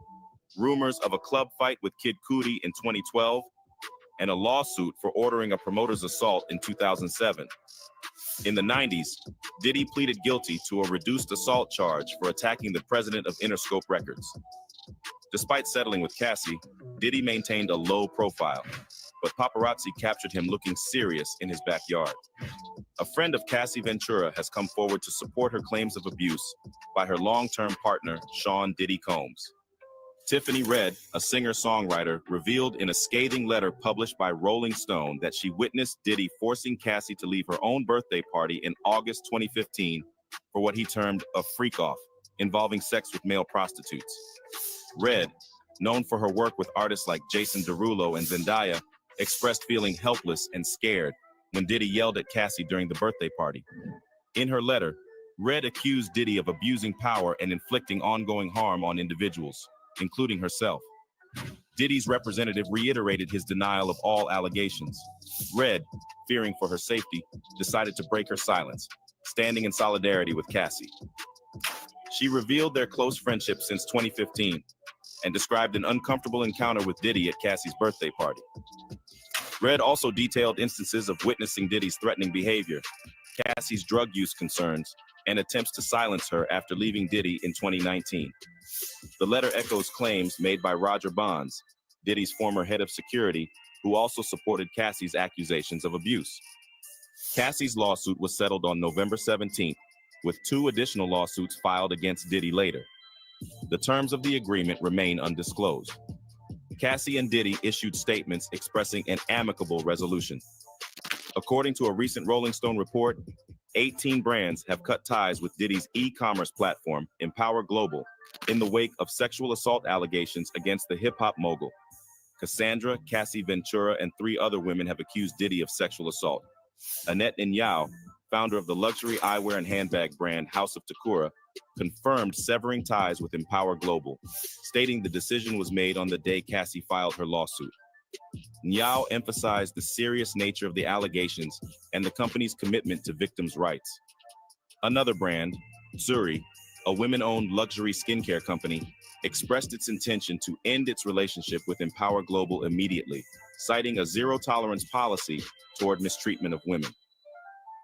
rumors of a club fight with Kid Cudi in 2012, and a lawsuit for ordering a promoter's assault in 2007. In the 90s, Diddy pleaded guilty to a reduced assault charge for attacking the president of Interscope Records. Despite settling with Cassie, Diddy maintained a low profile, but paparazzi captured him looking serious in his backyard. A friend of Cassie Ventura has come forward to support her claims of abuse by her long-term partner, Sean Diddy Combs. Tiffany Red, a singer-songwriter, revealed in a scathing letter published by Rolling Stone that she witnessed Diddy forcing Cassie to leave her own birthday party in August 2015 for what he termed a freak-off, involving sex with male prostitutes. Red, known for her work with artists like Jason Derulo and Zendaya, expressed feeling helpless and scared when Diddy yelled at Cassie during the birthday party. In her letter, Red accused Diddy of abusing power and inflicting ongoing harm on individuals, including herself. Diddy's representative reiterated his denial of all allegations. Red, fearing for her safety, decided to break her silence, standing in solidarity with Cassie. She revealed their close friendship since 2015 and described an uncomfortable encounter with Diddy at Cassie's birthday party. Red also detailed instances of witnessing Diddy's threatening behavior, Cassie's drug use concerns, and attempts to silence her after leaving Diddy in 2019. The letter echoes claims made by Roger Bonds, Diddy's former head of security, who also supported Cassie's accusations of abuse. Cassie's lawsuit was settled on November 17th, with 2 additional lawsuits filed against Diddy later. The terms of the agreement remain undisclosed. Cassie and Diddy issued statements expressing an amicable resolution. According to a recent Rolling Stone report, 18 brands have cut ties with Diddy's e-commerce platform, Empower Global, in the wake of sexual assault allegations against the hip-hop mogul. Cassandra, Cassie Ventura, and 3 other women have accused Diddy of sexual assault. Annette Nyao, founder of the luxury eyewear and handbag brand House of Takura, confirmed severing ties with Empower Global, stating the decision was made on the day Cassie filed her lawsuit. Nyao emphasized the serious nature of the allegations and the company's commitment to victims' rights. Another brand, Zuri, a women-owned luxury skincare company, expressed its intention to end its relationship with Empower Global immediately, citing a zero-tolerance policy toward mistreatment of women.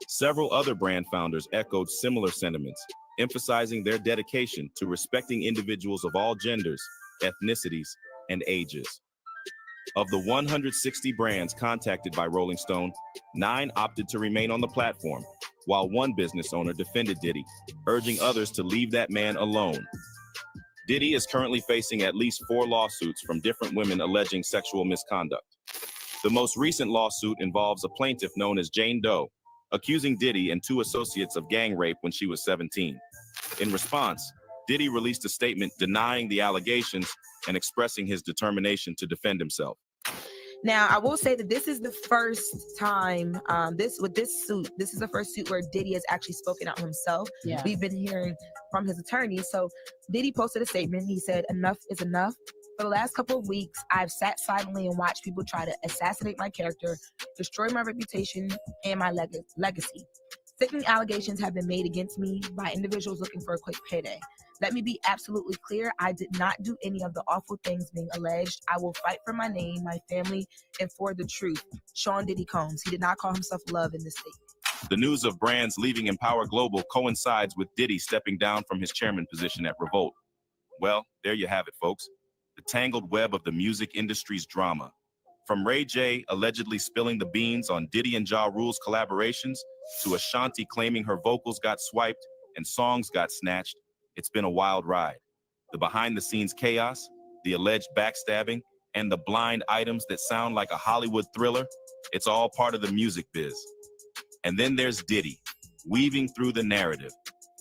Several other brand founders echoed similar sentiments, emphasizing their dedication to respecting individuals of all genders, ethnicities, and ages. Of the 160 brands contacted by Rolling Stone, 9 opted to remain on the platform, while one business owner defended Diddy, urging others to leave that man alone. Diddy is currently facing at least 4 lawsuits from different women alleging sexual misconduct. The most recent lawsuit involves a plaintiff known as Jane Doe, accusing Diddy and 2 associates of gang rape when she was 17. In response, Diddy released a statement denying the allegations and expressing his determination to defend himself. Now, I will say that this is the first time, this is the first suit where Diddy has actually spoken out himself. Yeah. We've been hearing from his attorney. So Diddy posted a statement. He said, "Enough is enough. For the last couple of weeks, I've sat silently and watched people try to assassinate my character, destroy my reputation and my legacy. Sickening allegations have been made against me by individuals looking for a quick payday. Let me be absolutely clear. I did not do any of the awful things being alleged. I will fight for my name, my family, and for the truth." Sean Diddy Combs. He did not call himself Love in this statement. The news of brands leaving Empower Global coincides with Diddy stepping down from his chairman position at Revolt. Well, there you have it, folks. The tangled web of the music industry's drama. From Ray J allegedly spilling the beans on Diddy and Ja Rule's collaborations, to Ashanti claiming her vocals got swiped and songs got snatched, it's been a wild ride. The behind-the-scenes chaos, the alleged backstabbing, and the blind items that sound like a Hollywood thriller, it's all part of the music biz. And then there's Diddy, weaving through the narrative,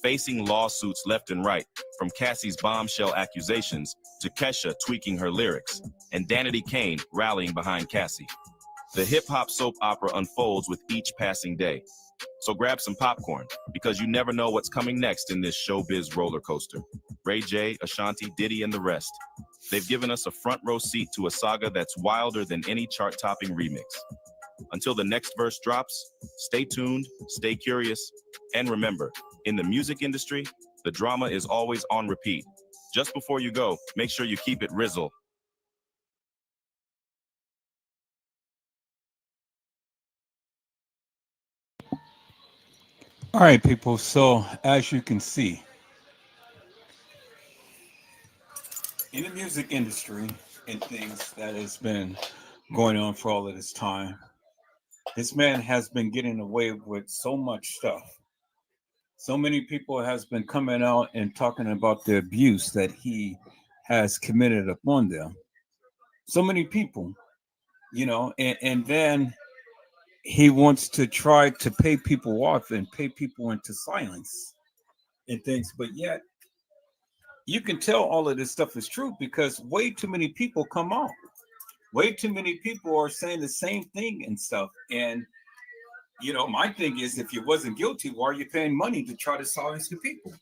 facing lawsuits left and right, from Cassie's bombshell accusations to Kesha tweaking her lyrics, and Danity Kane rallying behind Cassie. The hip-hop soap opera unfolds with each passing day. So grab some popcorn, because you never know what's coming next in this showbiz roller coaster. Ray J, Ashanti, Diddy, and the rest. They've given us a front row seat to a saga that's wilder than any chart-topping remix. Until the next verse drops, stay tuned, stay curious, and remember, in the music industry, the drama is always on repeat. Just before you go, make sure you keep it Rizzle. All right, people. So as you can see, in the music industry and things that has been going on for all of this time, this man has been getting away with so much stuff. So many people has been coming out and talking about the abuse that he has committed upon them. So many people, and then he wants to try to pay people off and pay people into silence and things, but yet you can tell all of this stuff is true because way too many people come out. Way too many people are saying the same thing and stuff. And my thing is, if you wasn't guilty, why are you paying money to try to silence the people?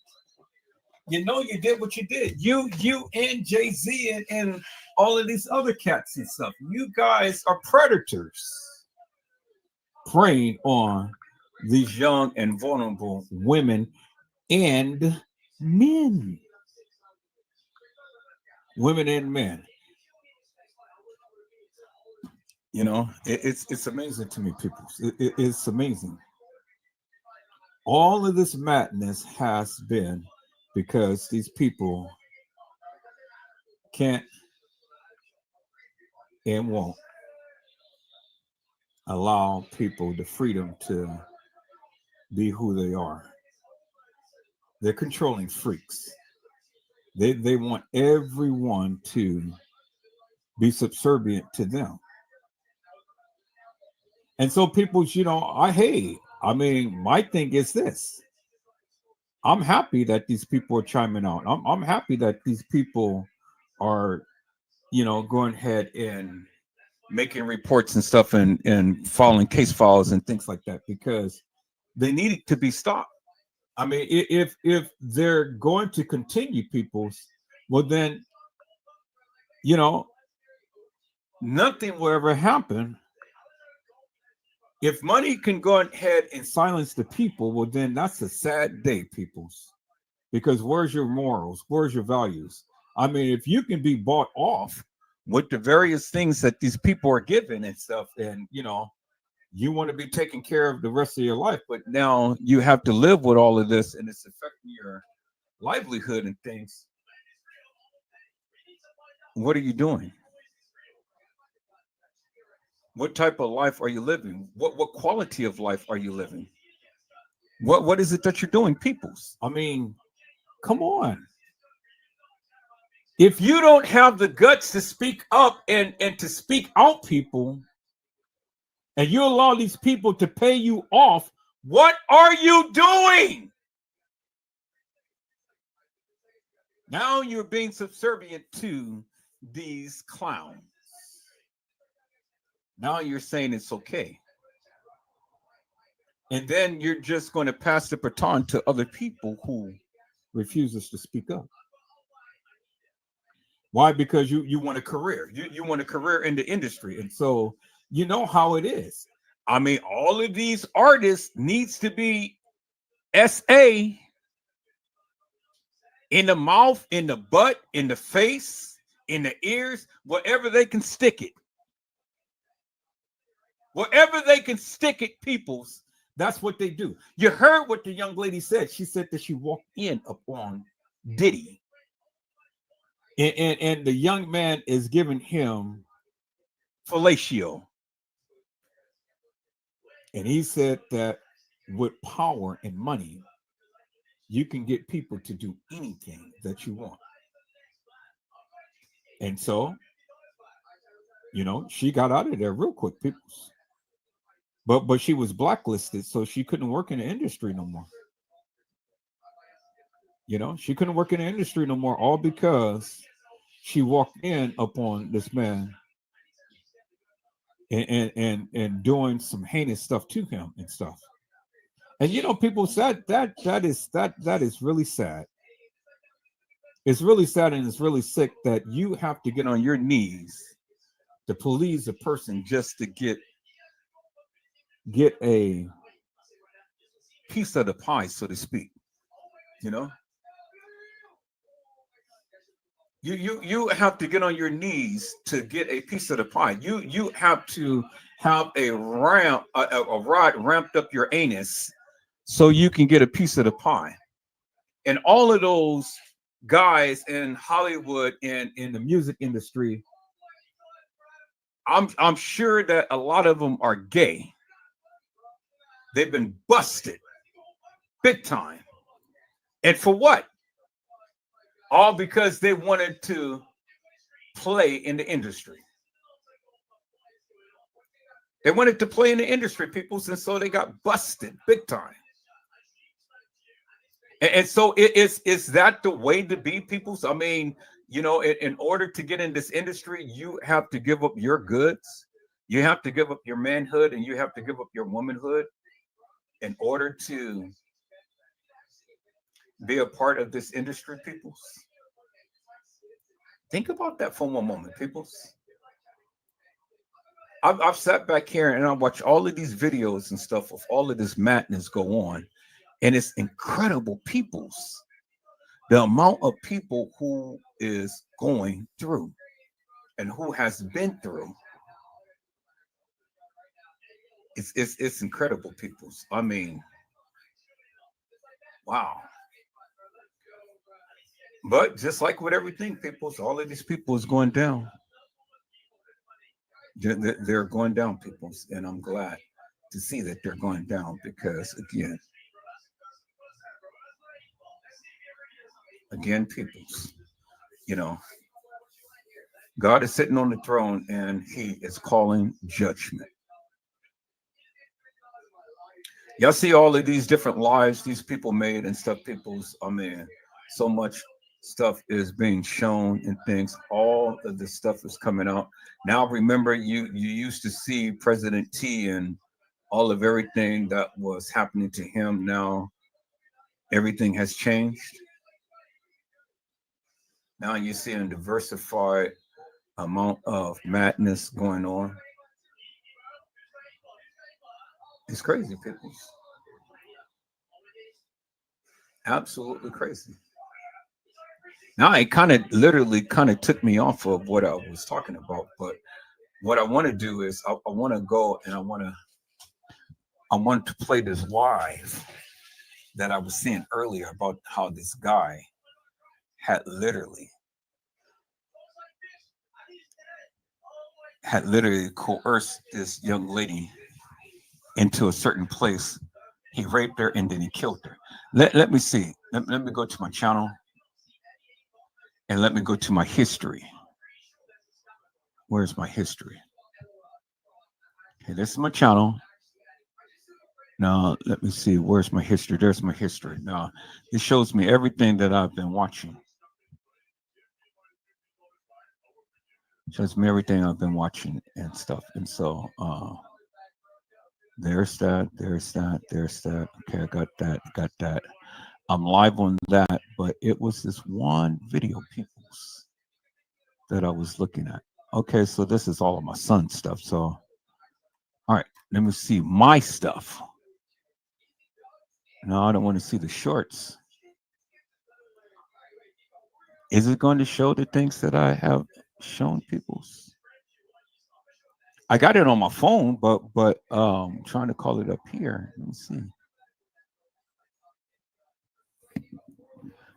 You did what you did. You and Jay-Z and all of these other cats and stuff. You guys are predators preying on these young and vulnerable women and men. Women and men. It's amazing to me, people. It's amazing. All of this madness has been because these people can't and won't allow people the freedom to be who they are. They're controlling freaks. They want everyone to be subservient to them. And so people, my thing is this. I'm happy that these people are chiming out. I'm happy that these people are, going ahead and making reports and stuff and filing case files and things like that because they need it to be stopped. If they're going to continue well then, nothing will ever happen. If money can go ahead and silence the people, well, then that's a sad day, peoples. Because where's your morals? Where's your values? If you can be bought off with the various things that these people are given and stuff, and, you want to be taken care of the rest of your life, but now you have to live with all of this and it's affecting your livelihood and things. What are you doing? What type of life are you living? What quality of life are you living? What is it that you're doing, peoples? Come on. If you don't have the guts to speak up and to speak out, people, and you allow these people to pay you off, what are you doing? Now you're being subservient to these clowns. Now you're saying it's okay. And then you're just going to pass the baton to other people who refuses to speak up. Why? Because you want a career. You want a career in the industry. And so you know how it is. I mean, all of these artists needs to be SA in the mouth, in the butt, in the face, in the ears, wherever they can stick it. Wherever they can stick it, peoples, that's what they do. You heard what the young lady said. She said that she walked in upon Diddy. And the young man is giving him fellatio. And he said that with power and money, you can get people to do anything that you want. And so, you know, she got out of there real quick, people. But she was blacklisted, so she couldn't work in the industry no more. You know, she couldn't work in the industry no more, all because she walked in upon this man and doing some heinous stuff to him and stuff. And you know, people said that is really sad. It's really sad and it's really sick that you have to get on your knees to please a person just to get a piece of the pie, so to speak. You know, you have to get on your knees to get a piece of the pie. You have to have a rod ramped up your anus so you can get a piece of the pie. And all of those guys in Hollywood and in the music industry, I'm sure that a lot of them are gay. They've been busted big time. And for what? All because they wanted to play in the industry. They wanted to play in the industry, people, and so they got busted big time. And so is that the way to be, people? I mean, you know, in order to get in this industry, you have to give up your goods. You have to give up your manhood and you have to give up your womanhood in order to be a part of this industry, people. Think about that for one moment, people. I've sat back here and I watch all of these videos and stuff of all of this madness go on. And it's incredible, peoples, the amount of people who is going through and who has been through. It's incredible, peoples. I mean, wow. But just like with everything, peoples, all of these people is going down. They're going down, peoples, and I'm glad to see that they're going down because, again, peoples, you know, God is sitting on the throne and he is calling judgment. Y'all see all of these different lives these people made and stuff, peoples. I mean, so much stuff is being shown and things. All of this stuff is coming out. Now, remember, you used to see President T and all of everything that was happening to him. Now, everything has changed. Now you see a diversified amount of madness going on. It's crazy, people. Absolutely crazy. Now it kind of literally took me off of what I was talking about, but what I want to do is I want to go and I want to play this live that I was seeing earlier about how this guy had literally coerced this young lady into a certain place. He raped her and then he killed her. Let me see. Let me go to my channel and let me go to my history. Where's my history? Okay, this is my channel. Now, let me see. Where's my history? There's my history. Now, it shows me everything that I've been watching. Shows me everything I've been watching and stuff. And so there's that. Okay, I got that. I'm live on that, but it was this one video, peoples, that I was looking at. Okay, so this is all of my son's stuff. So, all right, let me see my stuff. No, I don't want to see the shorts. Is it going to show the things that I have shown people's? I got it on my phone, but trying to call it up here. Let me see.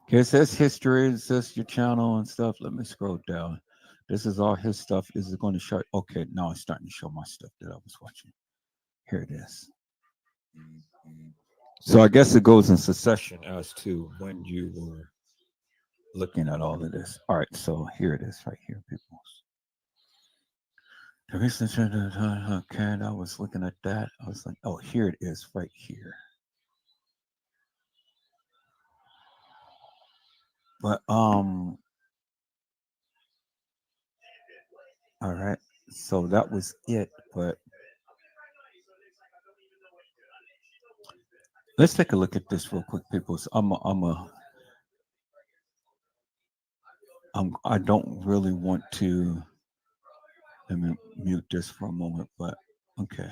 Okay, it says history, it says your channel and stuff. Let me scroll down. This is all his stuff. Is it going to show? Okay, now it's starting to show my stuff that I was watching. Here it is. So I guess it goes in succession as to when you were looking at all of this. All right, so here it is right here, people. Okay, and I was looking at that. I was like, oh, here it is right here. But all right, so that was it. But let's take a look at this real quick, people. So I don't really want to. Let me mute this for a moment, but okay.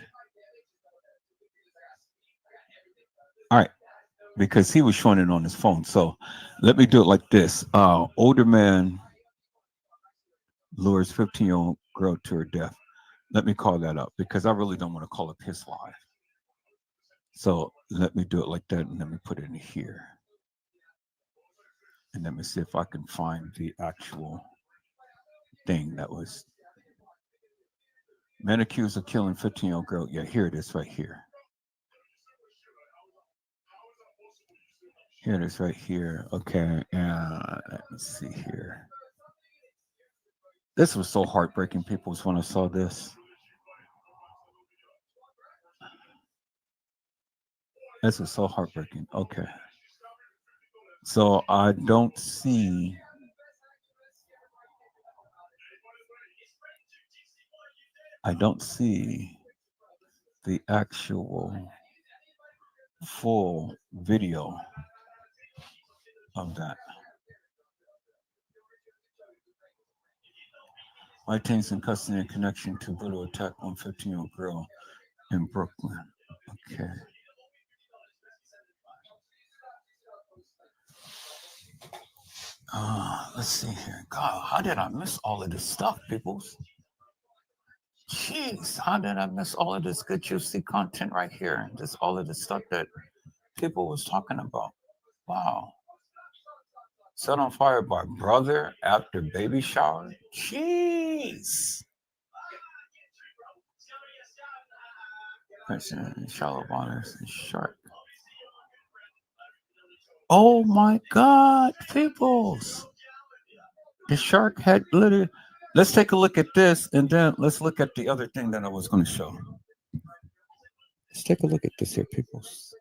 All right, because he was showing it on his phone. So let me do it like this. Older man lures 15-year-old girl to her death. Let me call that up because I really don't want to call up his live. So let me do it like that and let me put it in here. And let me see if I can find the actual thing that was. Men accused of killing 15-year-old girl. Yeah, here it is right here. Here it is right here. Okay, and let me see here. This was so heartbreaking, people, when I saw this. This is so heartbreaking. Okay. So I don't see. The actual full video of that. White teens in custody in connection to brutal attack on 15-year-old girl in Brooklyn. Okay. Let's see here. God, how did I miss all of this stuff, peoples? Jeez, how did I miss all of this good juicy content right here? Just all of the stuff that people was talking about. Wow. Set on fire by brother after baby shower. Jeez. Shallow waters and shark. Oh my God, peoples. The shark had literally. Let's take a look at this and then let's look at the other thing that I was going to show. Let's take a look at this here, peoples.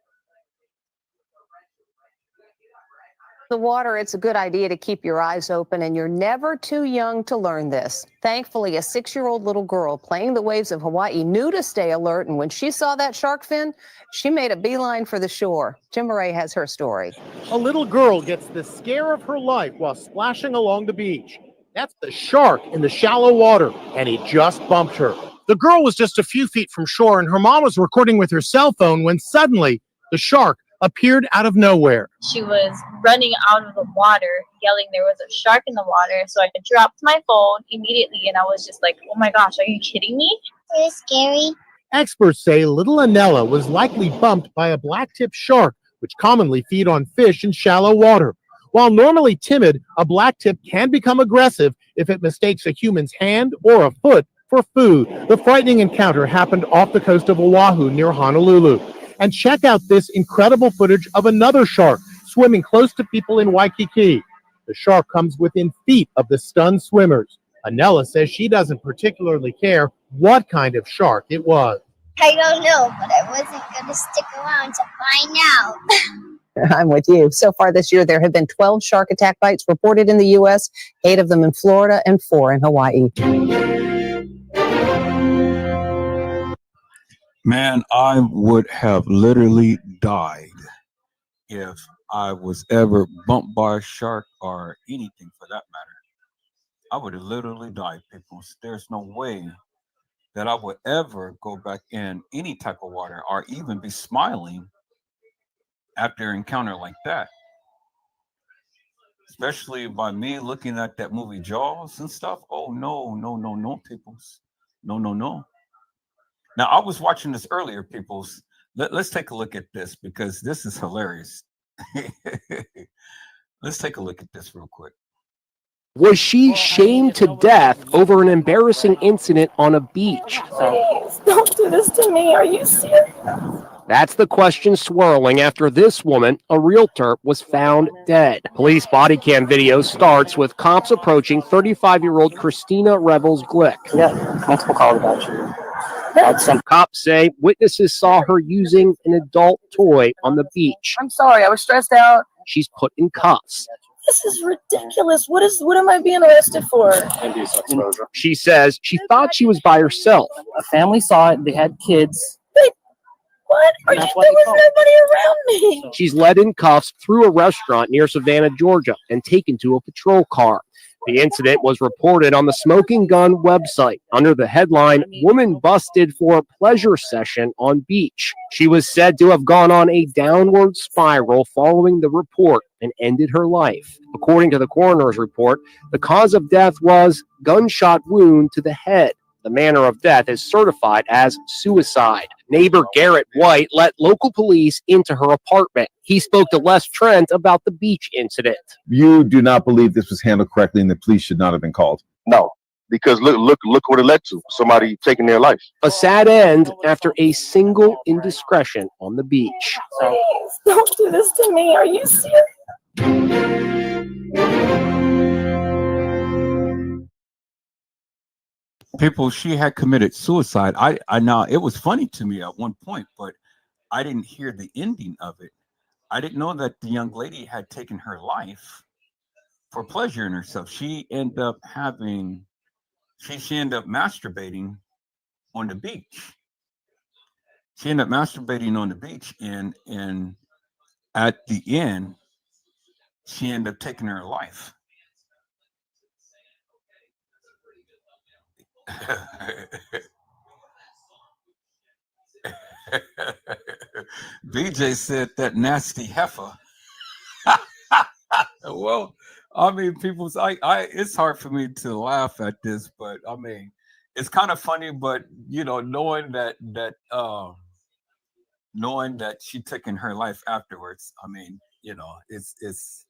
The water, it's a good idea to keep your eyes open, and you're never too young to learn this. Thankfully, a 6-year-old little girl playing the waves of Hawaii knew to stay alert, and when she saw that shark fin, she made a beeline for the shore. Jim Murray has her story. A little girl gets the scare of her life while splashing along the beach. That's the shark in the shallow water, and he just bumped her. The girl was just a few feet from shore, and her mom was recording with her cell phone when suddenly the shark appeared out of nowhere. She was running out of the water, yelling there was a shark in the water. So I dropped my phone immediately, and I was just like, oh my gosh, are you kidding me? It was scary. Experts say little Anella was likely bumped by a black-tipped shark, which commonly feed on fish in shallow water. While normally timid, a blacktip can become aggressive if it mistakes a human's hand or a foot for food. The frightening encounter happened off the coast of Oahu near Honolulu. And check out this incredible footage of another shark swimming close to people in Waikiki. The shark comes within feet of the stunned swimmers. Anella says she doesn't particularly care what kind of shark it was. I don't know, but I wasn't going to stick around to find out. I'm with you. So far this year, there have been 12 shark attack bites reported in the U.S., 8 of them in Florida and 4 in Hawaii. Man, I would have literally died if I was ever bumped by a shark or anything for that matter. I would have literally died, people. There's no way that I would ever go back in any type of water or even be smiling after an encounter like that. Especially by me looking at that movie Jaws and stuff. Oh no, no, no, no, peoples. No, no, no. Now I was watching this earlier, peoples. Let's take a look at this because this is hilarious. Let's take a look at this real quick. Was she shamed to death over an embarrassing incident on a beach? Please, don't do this to me. Are you serious? That's the question swirling after this woman, a realtor, was found dead. Police body cam video starts with cops approaching 35-year-old Christina Revels Glick. Yeah, multiple calls about you. Some cops say witnesses saw her using an adult toy on the beach. I'm sorry, I was stressed out. She's put in cuffs. This is ridiculous. What am I being arrested for? Indecent exposure. She says she thought she was by herself. A family saw it. They had kids. What? There was nobody around me. She's led in cuffs through a restaurant near Savannah, Georgia, and taken to a patrol car. The incident was reported on the Smoking Gun website under the headline, "Woman Busted for a Pleasure Session on Beach." She was said to have gone on a downward spiral following the report and ended her life. According to the coroner's report, the cause of death was gunshot wound to the head. The manner of death is certified as suicide. Neighbor Garrett White let local police into her apartment. He spoke to Les Trent about the beach incident. You do not believe this was handled correctly and the police should not have been called? No, because look what it led to. Somebody taking their life. A sad end after a single indiscretion on the beach. Please, don't do this to me. Are you serious? People, she had committed suicide. I now it was funny to me at one point, but I didn't hear the ending of it. I didn't know that the young lady had taken her life for pleasure in herself. She ended up having, she ended up masturbating on the beach. She ended up masturbating on the beach, and at the end, she ended up taking her life. BJ said that nasty heifer. Well, I mean, people's I it's hard for me to laugh at this, but I mean, it's kind of funny, but you know, knowing that she taken her life afterwards, I mean, you know, it's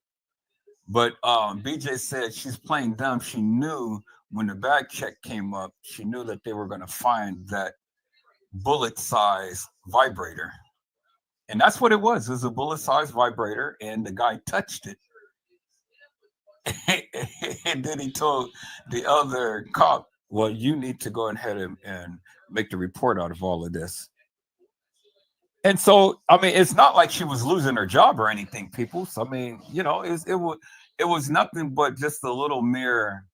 but BJ said she's playing dumb. She knew when the bag check came up, she knew that they were going to find that bullet-sized vibrator. And that's what it was. It was a bullet-sized vibrator, and the guy touched it. And then he told the other cop, well, you need to go ahead and make the report out of all of this. And so, I mean, it's not like she was losing her job or anything, people. So, I mean, you know, it was nothing but just a little mere,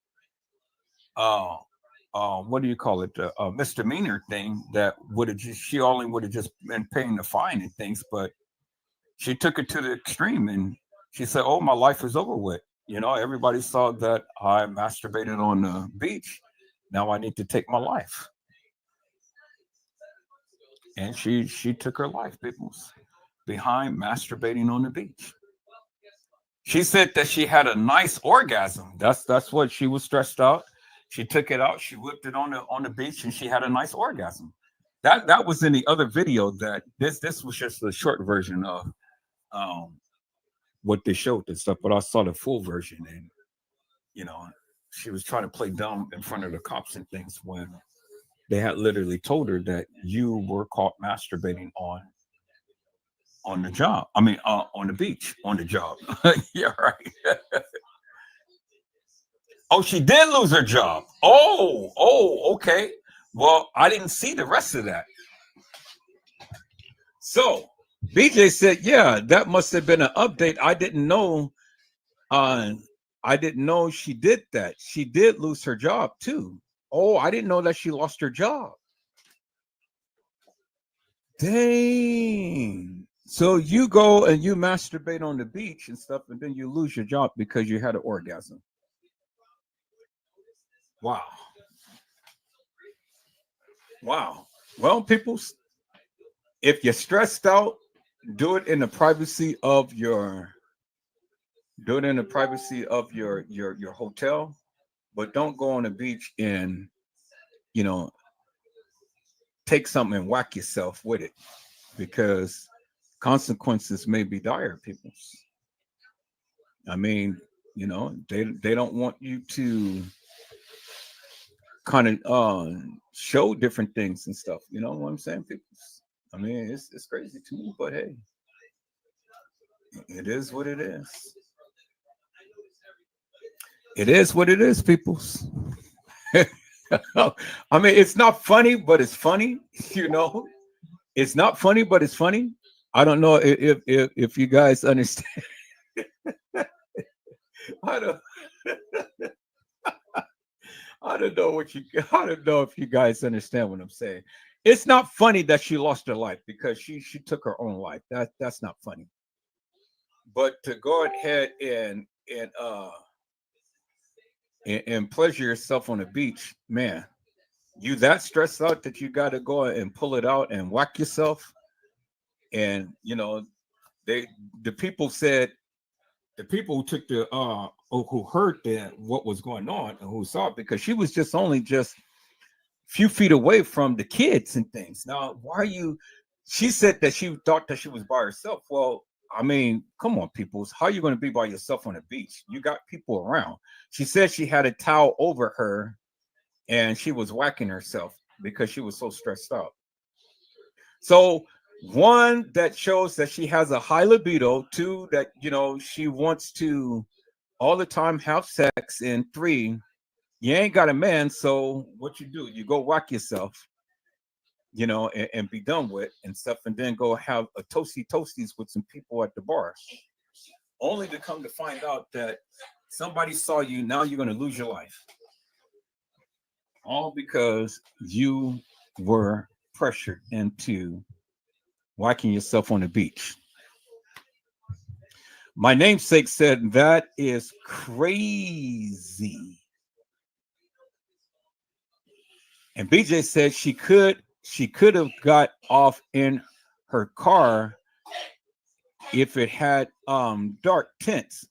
what do you call it? A misdemeanor thing that would have just, she only would have just been paying the fine and things, but she took it to the extreme and she said, oh, my life is over with. You know, everybody saw that I masturbated on the beach. Now I need to take my life. And she took her life, people, behind masturbating on the beach. She said that she had a nice orgasm. That's what she was stressed out. She took it out, she whipped it on the beach, and she had a nice orgasm. That was in the other video. That this was just the short version of what they showed and stuff, but I saw the full version, and you know, she was trying to play dumb in front of the cops and things when they had literally told her that you were caught masturbating on the job. I mean, on the beach, on the job. Yeah, right. Oh, she did lose her job. Oh, okay. Well, I didn't see the rest of that. So BJ said, yeah, that must have been an update. I didn't know. I didn't know she did that. She did lose her job too. Oh, I didn't know that she lost her job. Dang. So you go and you masturbate on the beach and stuff, and then you lose your job because you had an orgasm. Wow. Wow. Well, people, if you're stressed out, do it in the privacy of your your hotel, but don't go on the beach and you know take something and whack yourself with it because consequences may be dire, people. I mean, they don't want you to kind of show different things and stuff. You know what I'm saying, people? I mean, it's crazy to me, but hey, it is what it is. It is what it is, peoples. I mean, it's not funny, but it's funny. You know, it's not funny, but it's funny. I don't know if you guys understand. I don't. I don't know what you. I don't know if you guys understand what I'm saying. It's not funny that she lost her life because she took her own life. That's not funny. But to go ahead and pleasure yourself on the beach, man, you that stressed out that you got to go and pull it out and whack yourself. And they the people said the people who took the who heard that what was going on and who saw it because she was just few feet away from the kids and things. Now, why are you? She said that she thought that she was by herself. Well, I mean, come on, people. How are you going to be by yourself on a beach? You got people around. She said she had a towel over her and she was whacking herself because she was so stressed out. So, one, that shows that she has a high libido. Two, that, she wants to all the time have sex. And three, you ain't got a man, so what you do? You go whack yourself, and be done with and stuff, and then go have a toasties with some people at the bar, only to come to find out that somebody saw you. Now you're going to lose your life, all because you were pressured into whacking yourself on the beach. My namesake said that is crazy. And BJ said she could have got off in her car if it had dark tints.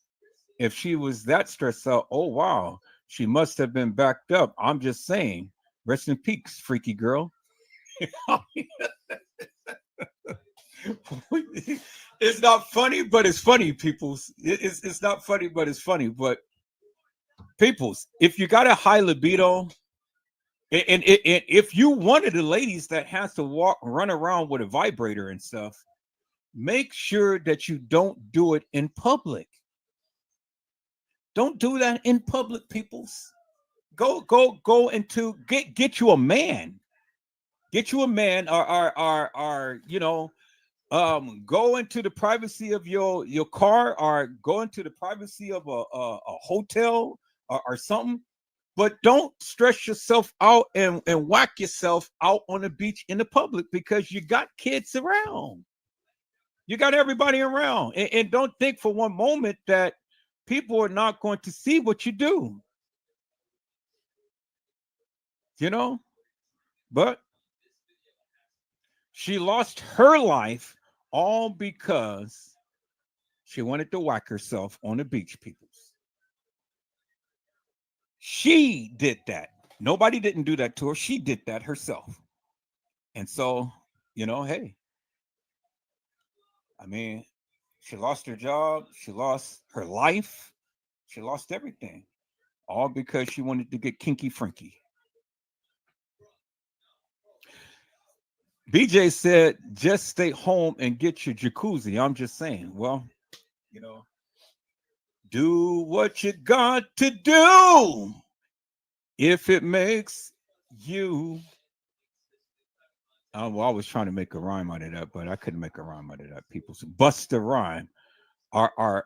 If she was that stressed out, oh wow, she must have been backed up. I'm just saying. Rest in peace, freaky girl. It's not funny, but it's funny, peoples. It's not funny, but it's funny. But peoples, if you got a high libido, and if you one of the ladies that has to run around with a vibrator and stuff, make sure that you don't do it in public. Don't do that in public, peoples. Go into get you a man. Get you a man, or go into the privacy of your car, or go into the privacy of a hotel or something. But don't stress yourself out and whack yourself out on the beach in the public because you got kids around. You got everybody around. And don't think for one moment that people are not going to see what you do. But she lost her life all because she wanted to whack herself on the beach, people. She did that. Nobody didn't do that to her. She did that herself. And so, hey, I mean, she lost her job. She lost her life. She lost everything. All because she wanted to get kinky franky. BJ said, just stay home and get your jacuzzi. I'm just saying, well, do what you got to do if it makes you Well, I was trying to make a rhyme out of that, but I couldn't make a rhyme out of that. People, so bust the rhyme. Are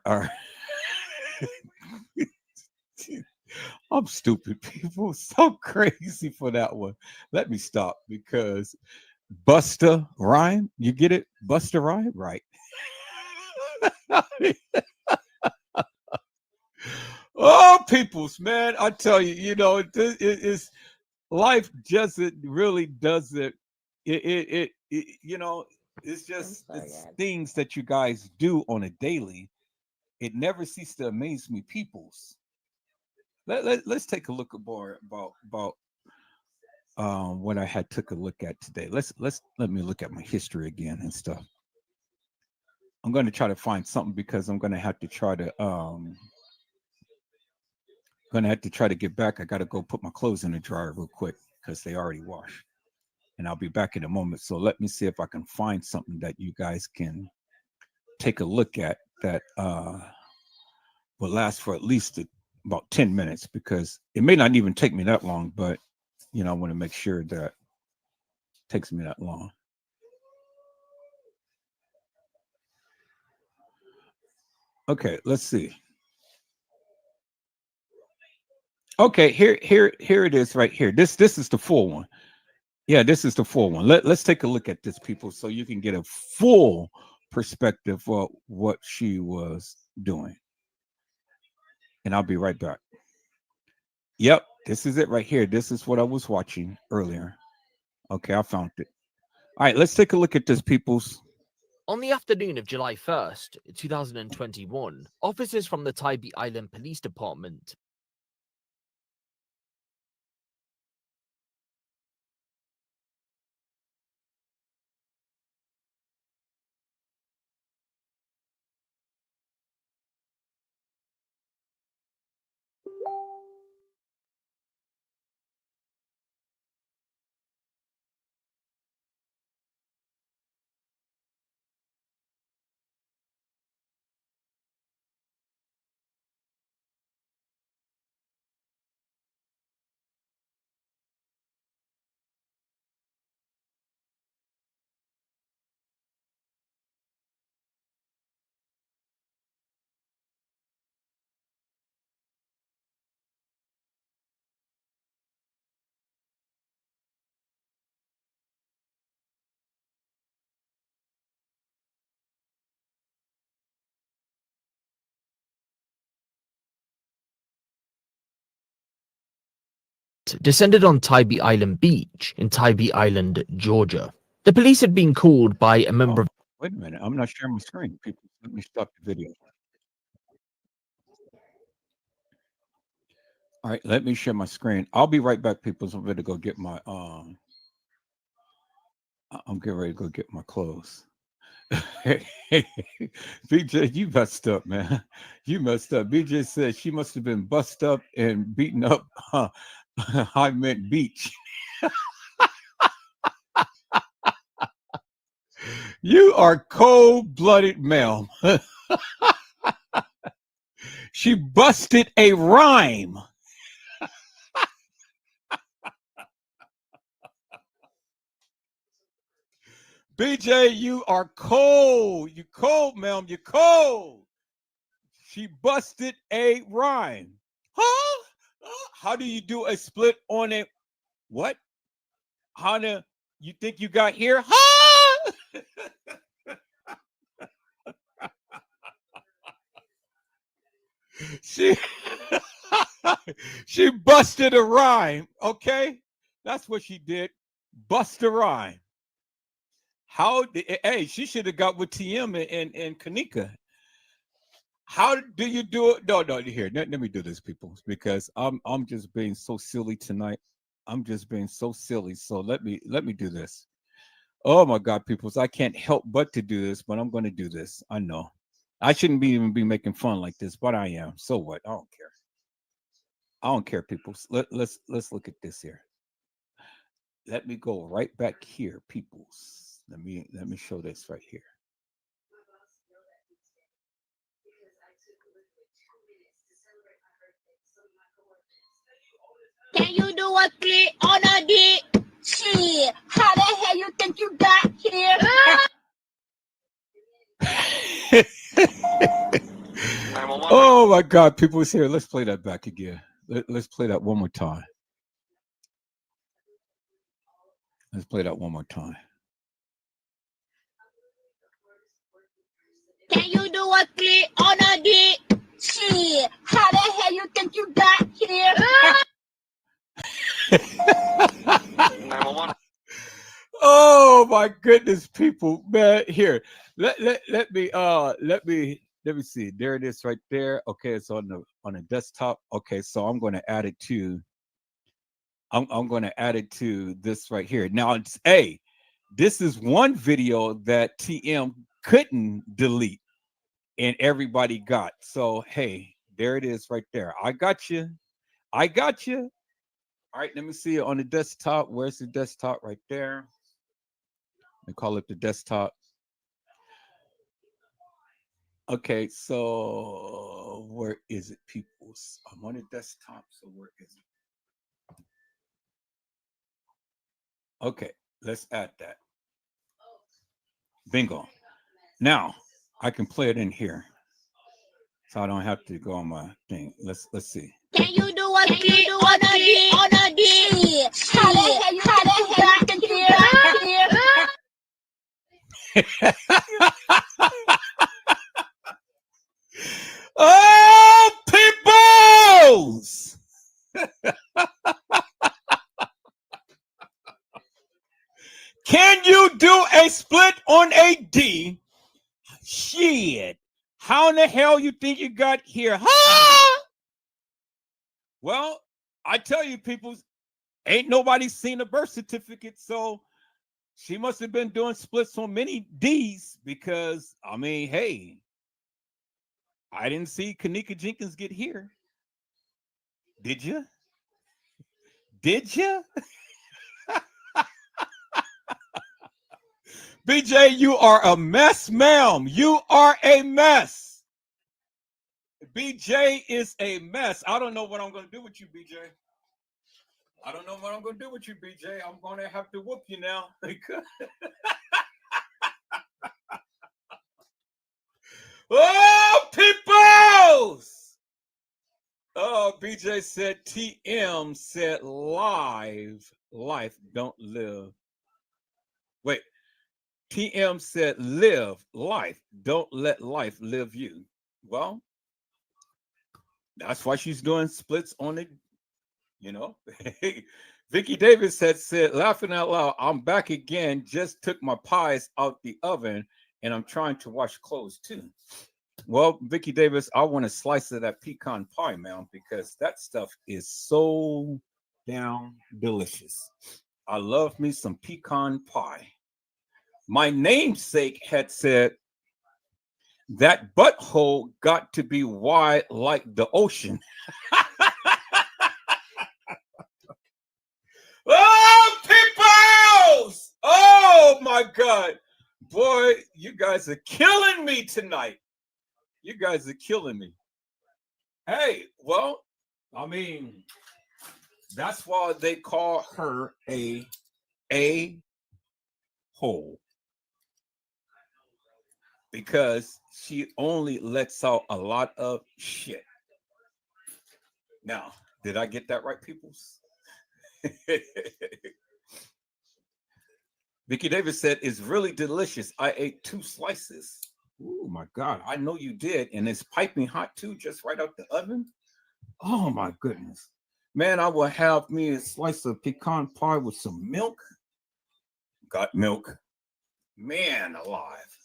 I'm stupid, people. So crazy for that one. Let me stop because Busta rhyme. You get it? Busta rhyme, right? Oh, peoples, man! I tell you, it's life. Doesn't. It's just it's things that you guys do on a daily. It never ceases to amaze me, peoples. Let's take a look about what I had took a look at today. Let me look at my history again and stuff. I'm going to try to find something because I'm going to have to try to get back. I got to go put my clothes in the dryer real quick because they already washed, and I'll be back in a moment. So let me see if I can find something that you guys can take a look at that will last for at least about 10 minutes because it may not even take me that long, but I want to make sure that it takes me that long. Okay, let's see. Okay, here it is right here. This is the full one. Yeah, this is the full one. Let's take a look at this, people, so you can get a full perspective of what she was doing. And I'll be right back. Yep, this is it right here. This is what I was watching earlier. Okay, I found it. All right, let's take a look at this, peoples. On the afternoon of July 1st, 2021, officers from the Tybee Island Police Department descended on Tybee Island Beach in Tybee Island, Georgia. The police had been called by a member of... Wait a minute. I'm not sharing my screen, people. Let me stop the video. All right, let me share my screen. I'll be right back, people. So I'm ready to go get my I'm getting ready to go get my clothes. BJ, you messed up, man. You messed up. BJ said she must have been bust up and beaten up. I meant beach. You are cold-blooded, ma'am. She busted a rhyme. BJ, you are cold. You cold, ma'am. You cold. She busted a rhyme. Huh? How do you do a split on it? What? How do you think you got here? Huh? She busted a rhyme. Okay, that's what she did. Bust a rhyme. Hey, she should have got with TM and Kenneka. How do you do it? No, here. Let me do this, people, because I'm just being so silly tonight. I'm just being so silly. So let me do this. Oh my God, peoples, I can't help but to do this, but I'm going to do this. I know I shouldn't even be making fun like this, but I am. So what? I don't care. I don't care, peoples. Let's look at this here. Let me go right back here, peoples. Let me show this right here. Can you do a click on a dick? Shit, how the hell you think you you got here? Oh my God, people is here. Let's play that back again. Let's play that one more time. Let's play that one more time. Can you do a click on a dick? Shit, how the hell you think you got here? Oh my goodness, people, man. Here, let me see. There it is right there. Okay, it's on the desktop. Okay, so I'm going to add it to I'm going to add it to this right here. Now it's this is one video that TM couldn't delete and everybody got. So hey, there it is right there. I got you. I got you. All right, let me see it on the desktop. Where's the desktop? Right there. We call it the desktop. Okay, so where is it, people? I'm on the desktop, so where is it? Okay, let's add that. Bingo. Now I can play it in here, so I don't have to go on my thing. Let's see. Can you do a click on a dick? On a dick? How the hell you think you got here? Oh, peoples! Can you do a split on a D? Shit. How in the hell you think you got here? Huh? Well, I tell you, peoples, ain't nobody seen a birth certificate, so she must have been doing splits on many D's because, I mean, hey, I didn't see Kenneka Jenkins get here. Did you? Did you? BJ, you are a mess, ma'am. You are a mess. BJ is a mess. I don't know what I'm going to do with you, BJ. I don't know what I'm going to do with you, BJ. I'm going to have to whoop you now. Oh, peoples! Oh, BJ said TM said life don't live. Wait, TM said live life. Don't let life live you. Well, that's why she's doing splits on it, you know. Vicky Davis said, laughing out loud, I'm back again. Just took my pies out the oven and I'm trying to wash clothes too. Well, Vicky Davis, I want a slice of that pecan pie, man, because that stuff is so damn delicious. I love me some pecan pie. My namesake had said that butthole got to be wide like the ocean. Oh, peoples! Oh my God. Boy, you guys are killing me tonight. You guys are killing me. Hey, well, I mean, that's why they call her a hole. Because she only lets out a lot of shit. Now, did I get that right, peoples? Vicky Davis said, it's really delicious. I ate 2 slices. Oh my God, I know you did. And it's piping hot too, just right out the oven. Oh my goodness. Man, I will have me a slice of pecan pie with some milk. Got milk. Man alive.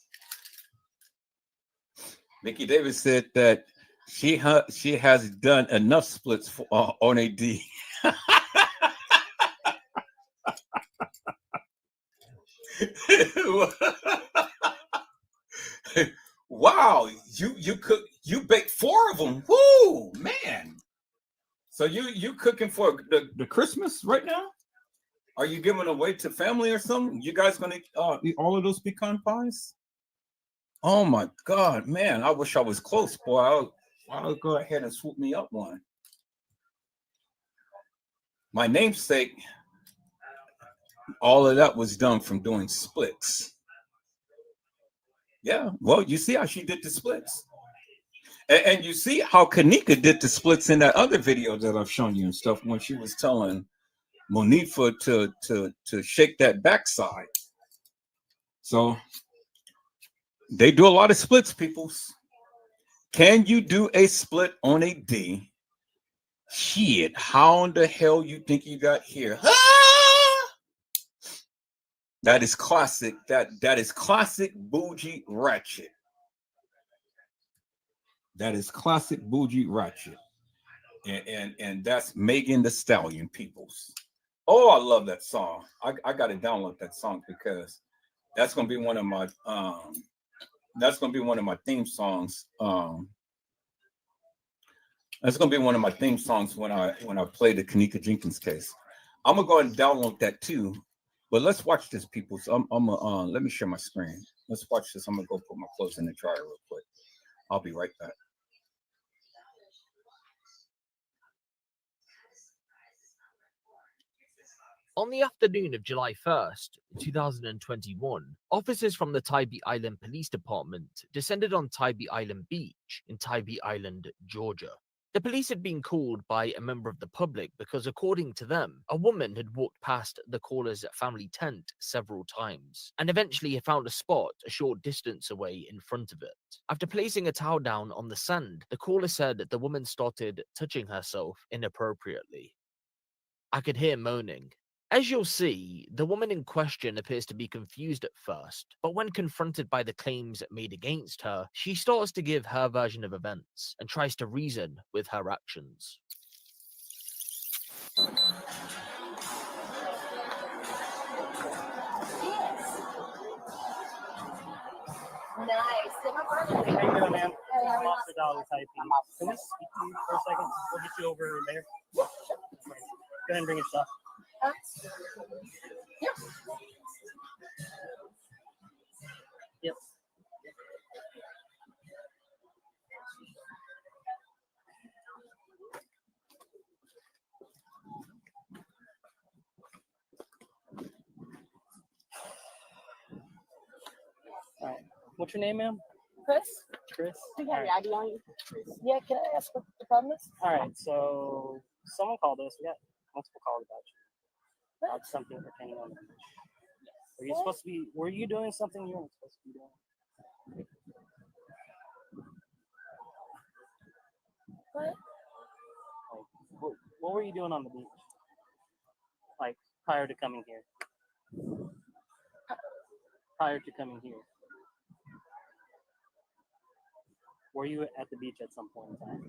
Vicky Davis said that she has done enough splits for, on a D. Wow, you baked 4 of them. Woo, man. So you cooking for the Christmas right now? Are you giving away to family or something? You guys gonna eat all of those pecan pies? Oh my God, man! I wish I was close, boy. I'll go ahead and swoop me up one. My namesake All of that was done from doing splits. Yeah, well, you see how she did the splits. And you see how Kenneka did the splits in that other video that I've shown you and stuff when she was telling Monifa to shake that backside. So they do a lot of splits, peoples. Can you do a split on a D? Shit, how in the hell you think you got here? That is classic. That is classic bougie ratchet. That is classic bougie ratchet. And that's Megan Thee Stallion, peoples. Oh, I love that song. I got to download that song because that's gonna be one of my theme songs. That's gonna be one of my theme songs when I play the Kenneka Jenkins case. I'm gonna go ahead and download that too. But let's watch this, people. So let me share my screen. Let's watch this. I'm gonna go put my clothes in the dryer real quick. I'll be right back. On the afternoon of July 1st, 2021, officers from the Tybee Island Police Department descended on Tybee Island Beach in Tybee Island, Georgia. The police had been called by a member of the public because, according to them, a woman had walked past the caller's family tent several times and eventually had found a spot a short distance away in front of it. After placing a towel down on the sand, the caller said that the woman started touching herself inappropriately. I could hear moaning. As you'll see, the woman in question appears to be confused at first, but when confronted by the claims made against her, she starts to give her version of events and tries to reason with her actions. Nice. How you doing, ma'am? Officer Dollar typing. Can we speak to you for a second? We'll get you over there. Go ahead and bring your stuff. Yep. Yep. All right. What's your name, ma'am? Chris? Chris? Do you have your ID on you? Yeah, can I ask what the problem is? All right, so someone called us. We got multiple calls about you. About something pertaining on the beach. Were you supposed to be, were you doing something you weren't supposed to be doing? What? Like, what were you doing on the beach? Like, prior to coming here? Prior to coming here? Were you at the beach at some point in time?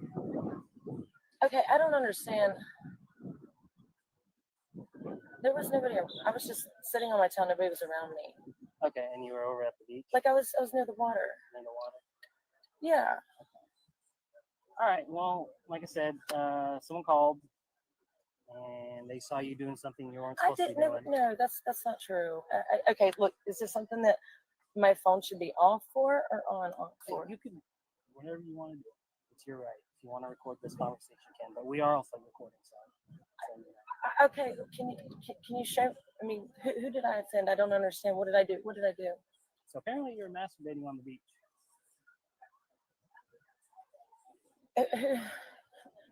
Okay, I don't understand. There was nobody. I was just sitting on my tail. Nobody was around me. Okay, and you were over at the beach? Like I was near the water. Near the water? Yeah. All right. Well, like I said, someone called, and they saw you doing something you weren't supposed to be doing. No, that's not true. Okay, look, is this something that my phone should be off for or on for? You can, whatever you want to do. It's your right. If you want to record this conversation, you can. But we are also recording, so. Okay, can you show? I mean, who did I offend? I don't understand. What did I do? What did I do? So apparently, you're masturbating on the beach.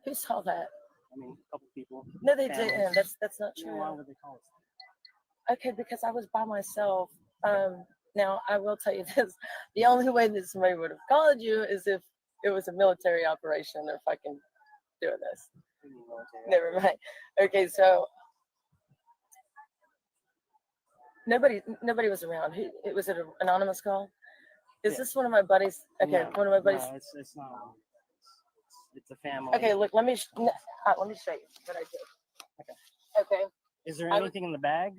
Who saw that? I mean, a couple people. No, they didn't. That's not true. Why would they call us? Okay, because I was by myself. Now I will tell you this: the only way that somebody would have called you is if it was a military operation or fucking doing this. Never mind. Okay, so nobody was around. It was an anonymous call. Is this one of my buddies? Okay, No, one of my buddies. No, it's not. It's a family. Okay, look, let me show you what I did. Okay. Is there anything in the bag?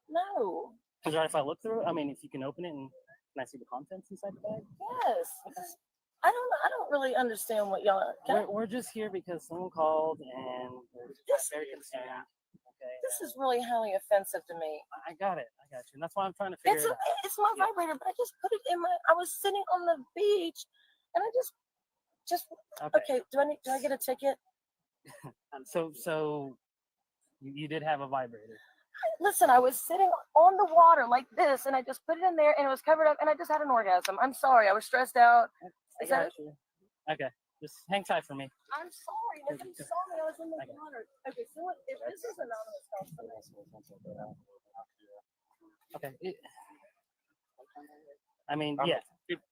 No. Is it right if I look through it? I mean, if you can open it and can I see the contents inside the bag? Yes. I don't really understand what y'all are. We're just here because someone called and we're very concerned. Okay. This is really highly offensive to me. I got it. I got you. And that's why I'm trying to figure it out. It's my vibrator, but I just put it in I was sitting on the beach and I just okay. Do I get a ticket? So you did have a vibrator. Listen, I was sitting on the water like this, and I just put it in there, and it was covered up, and I just had an orgasm. I'm sorry, I was stressed out. I Is that got you. Okay, just hang tight for me. I'm sorry, nobody saw me. I was in the water. Okay, so what, if this is anonymous stuff, Okay. I mean, yeah.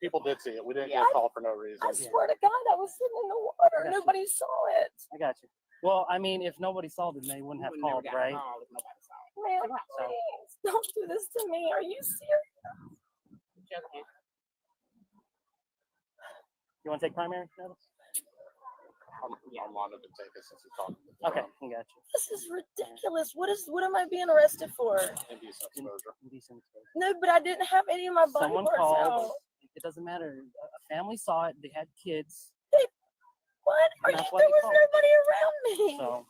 People did see it. We didn't Yeah, get a call for no reason. I swear to God, I was sitting in the water. Nobody saw it. I got you. Well, I mean, if nobody saw it, then they wouldn't have called, right? Man, please, don't do this to me. Are you serious? You want to take primary notice? I'm on to take it since you called. Okay, I got you. This is ridiculous. What am I being arrested for? Indecent exposure. Indecent exposure. No, but I didn't have any of my body Someone parts called. out. It doesn't matter. A family saw it. They had kids. What? There That's was why they called. nobody around me. So,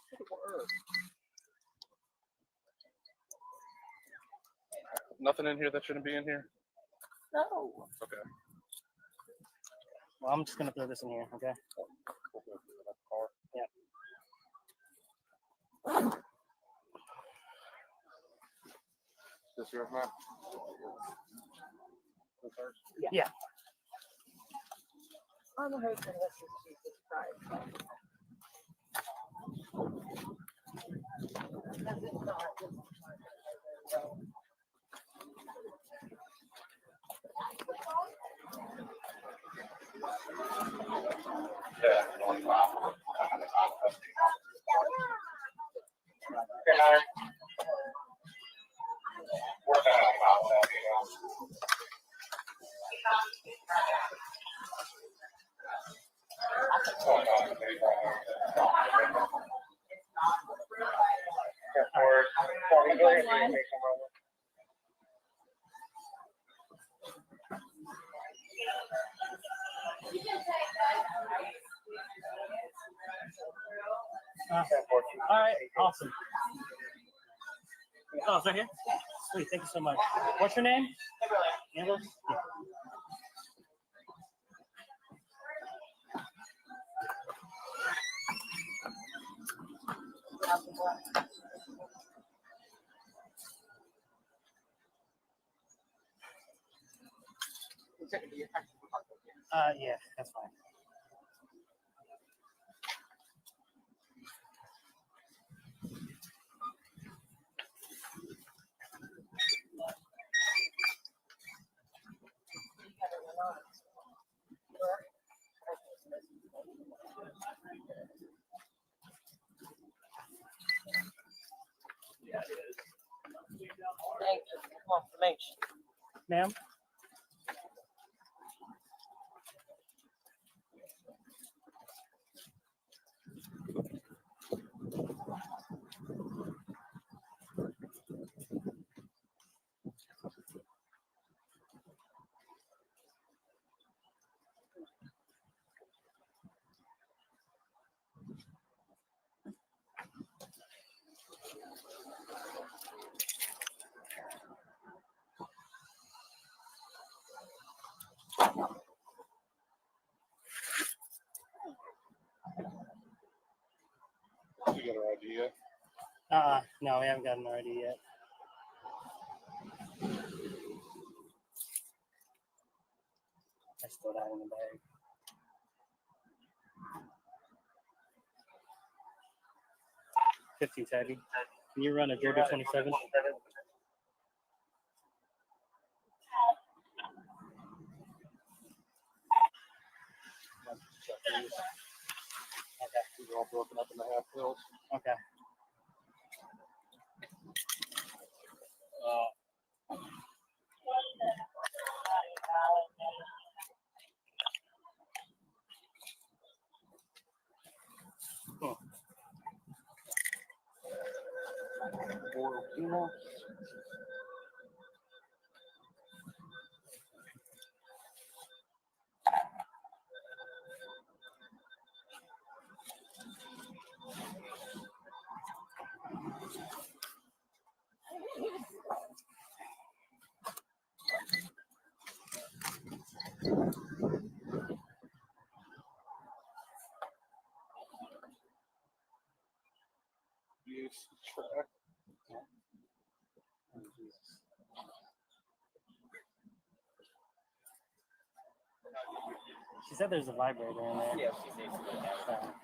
Nothing in here that shouldn't be in here. No. Okay. well, I'm just gonna throw this in here. Okay. Yeah. This yours, man? Yeah. I'm hoping this is Jesus Christ. Because it's not. All right. Awesome. Oh, it's right here. Sweet. Thank you so much. What's your name? Amber. Yeah. Yeah, that's fine. Thank you for confirmation. Ma'am? You got an idea? No, we haven't gotten an ID yet. I still got it in the bag. $15 heavy. Can you run a Derby 27? Okay. These are all broken up into half pills. Okay. Use track. She said there's a vibrator in there. Yeah, she needs to do that.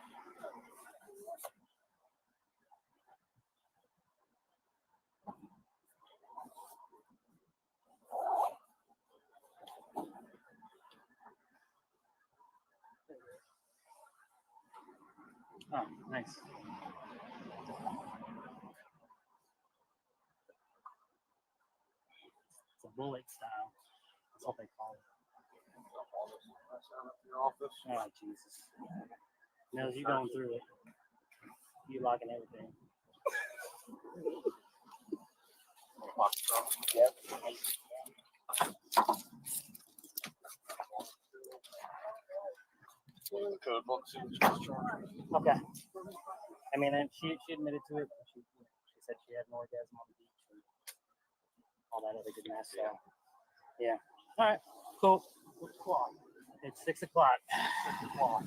Oh, nice. It's a bullet style. That's what they call it. Oh, Jesus. Knows you going through it. You locking everything. Yep. Okay. I mean, and she admitted to it. She said she had an orgasm on the beach and all that other good mess. So, yeah. All right. Cool. It's 6 o'clock. 6 o'clock.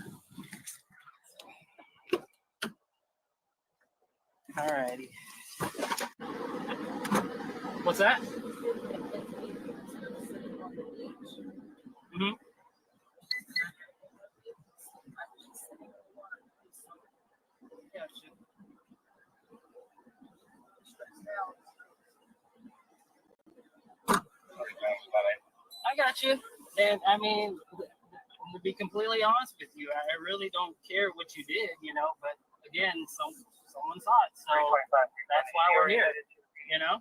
All righty. What's that? Mm-hmm. I got you. And I mean, to be completely honest with you, I really don't care what you did, you know. But again, someone saw it, so that's why we're here, you know.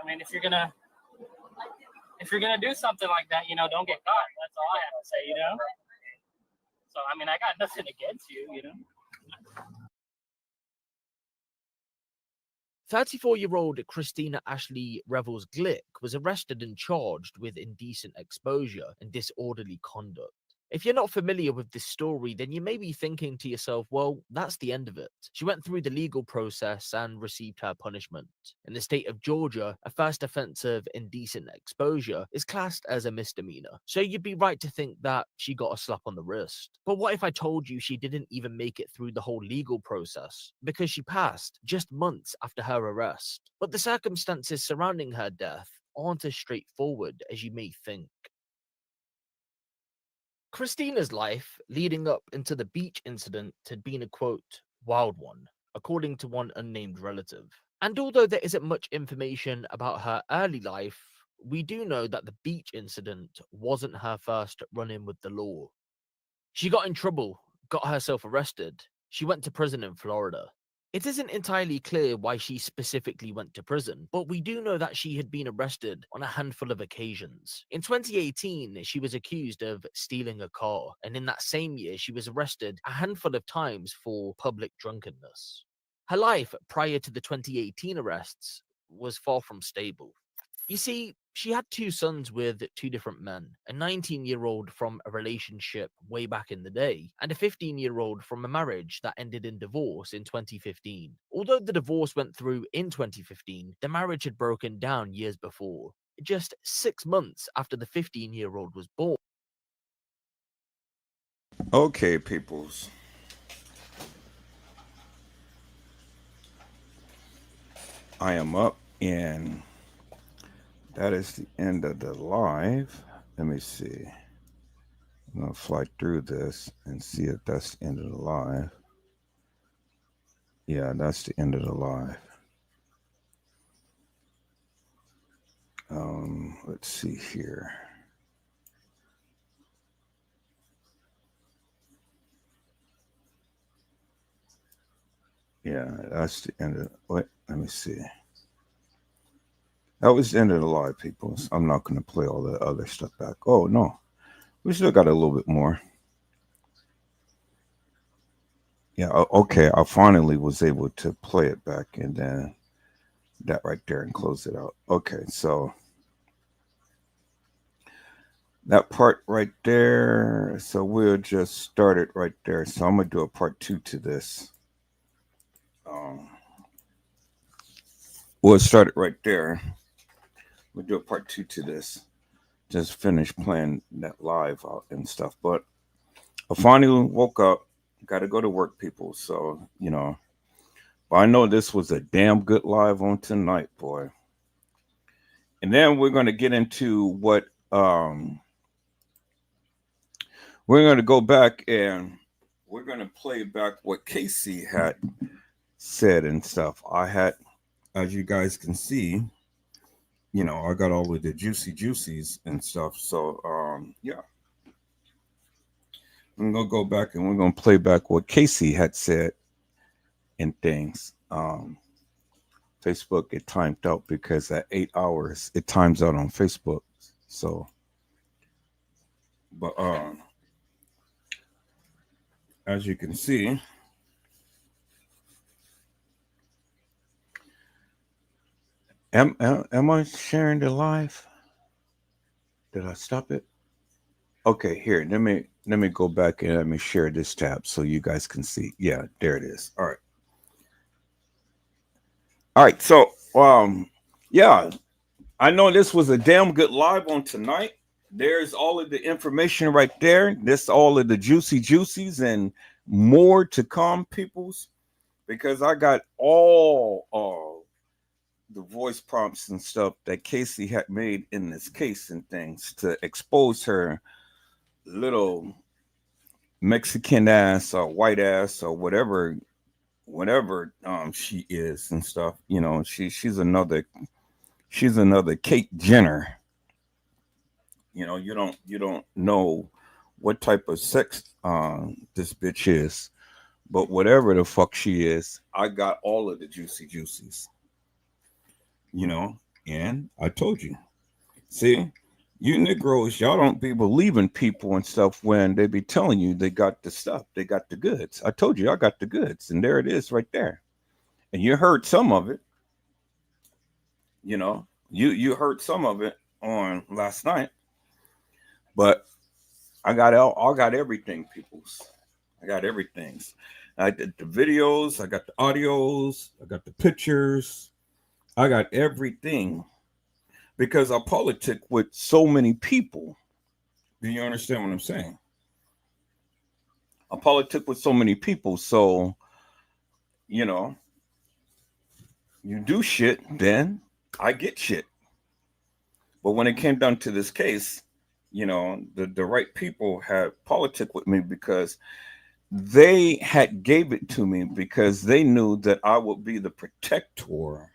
I mean, if you're gonna do something like that, you know, don't get caught. That's all I have to say, you know. So I mean, I got nothing against you, you know. 34-year-old Christina Ashley Revels Glick was arrested and charged with indecent exposure and disorderly conduct. If you're not familiar with this story, then you may be thinking to yourself, well, that's the end of it. She went through the legal process and received her punishment. In the state of Georgia, a first offense of indecent exposure is classed as a misdemeanor. So you'd be right to think that she got a slap on the wrist. But what if I told you she didn't even make it through the whole legal process? Because she passed just months after her arrest. But the circumstances surrounding her death aren't as straightforward as you may think. Christina's life leading up into the beach incident had been a quote, wild one, according to one unnamed relative. And although there isn't much information about her early life, we do know that the beach incident wasn't her first run-in with the law. She got in trouble, got herself arrested. She went to prison in Florida. It isn't entirely clear why she specifically went to prison, but we do know that she had been arrested on a handful of occasions. In 2018, she was accused of stealing a car, and in that same year, she was arrested a handful of times for public drunkenness. Her life prior to the 2018 arrests was far from stable. You see, she had 2 sons with 2 different men, a 19-year-old from a relationship way back in the day, and a 15-year-old from a marriage that ended in divorce in 2015. Although the divorce went through in 2015, the marriage had broken down years before, just 6 months after the 15-year-old was born. Okay, peoples. I am up, and that is the end of the live. Let me see. I'm going to fly through this and see if that's the end of the live. Yeah, that's the end of the live. Let's see here. Yeah, that's the end of what? Let me see. That was the end of the live, people. I'm not going to play all the other stuff back. Oh, no. We still got a little bit more. Yeah, okay. I finally was able to play it back, and then that right there and close it out. Okay, so that part right there. So we'll just start it right there. So I'm going to do a part 2 to this. We'll start it right there. We'll do a part 2 to this. Just finish playing that live out and stuff. But I finally woke up. Got to go to work, people. So, you know, But I know this was a damn good live on tonight, boy. And then we're going to get into what we're going to go back and we're going to play back what Casey had said and stuff. I had, as you guys can see, you know, I got all of the juicies and stuff. So yeah. I'm gonna go back and we're gonna play back what Casey had said and things. Facebook it timed out because at 8 hours it times out on Facebook. So, but as you can see, am I sharing the live? Did I stop it? Okay, here. Let me go back and let me share this tab so you guys can see. Yeah, there it is. All right. All right. So yeah, I know this was a damn good live on tonight. There's all of the information right there. This all of the juicies and more to come, peoples, because I got all the voice prompts and stuff that Casey had made in this case and things to expose her little Mexican ass or white ass or whatever she is and stuff. You know, she's another Kate Jenner. You know, you don't know what type of sex this bitch is, but whatever the fuck she is, I got all of the juicies. You know, and I told you. See, you Negroes, y'all don't be believing people and stuff when they be telling you they got the stuff, they got the goods. I told you I got the goods, and there it is right there. And you heard some of it. You know, you heard some of it on last night. But I got everything, peoples. I got everything. I did the videos, I got the audios, I got the pictures, I got everything because I politic with so many people. Do you understand what I'm saying? I politic with so many people, so you know, you do shit, then I get shit. But when it came down to this case, you know, the right people had politic with me because they had gave it to me because they knew that I would be the protector,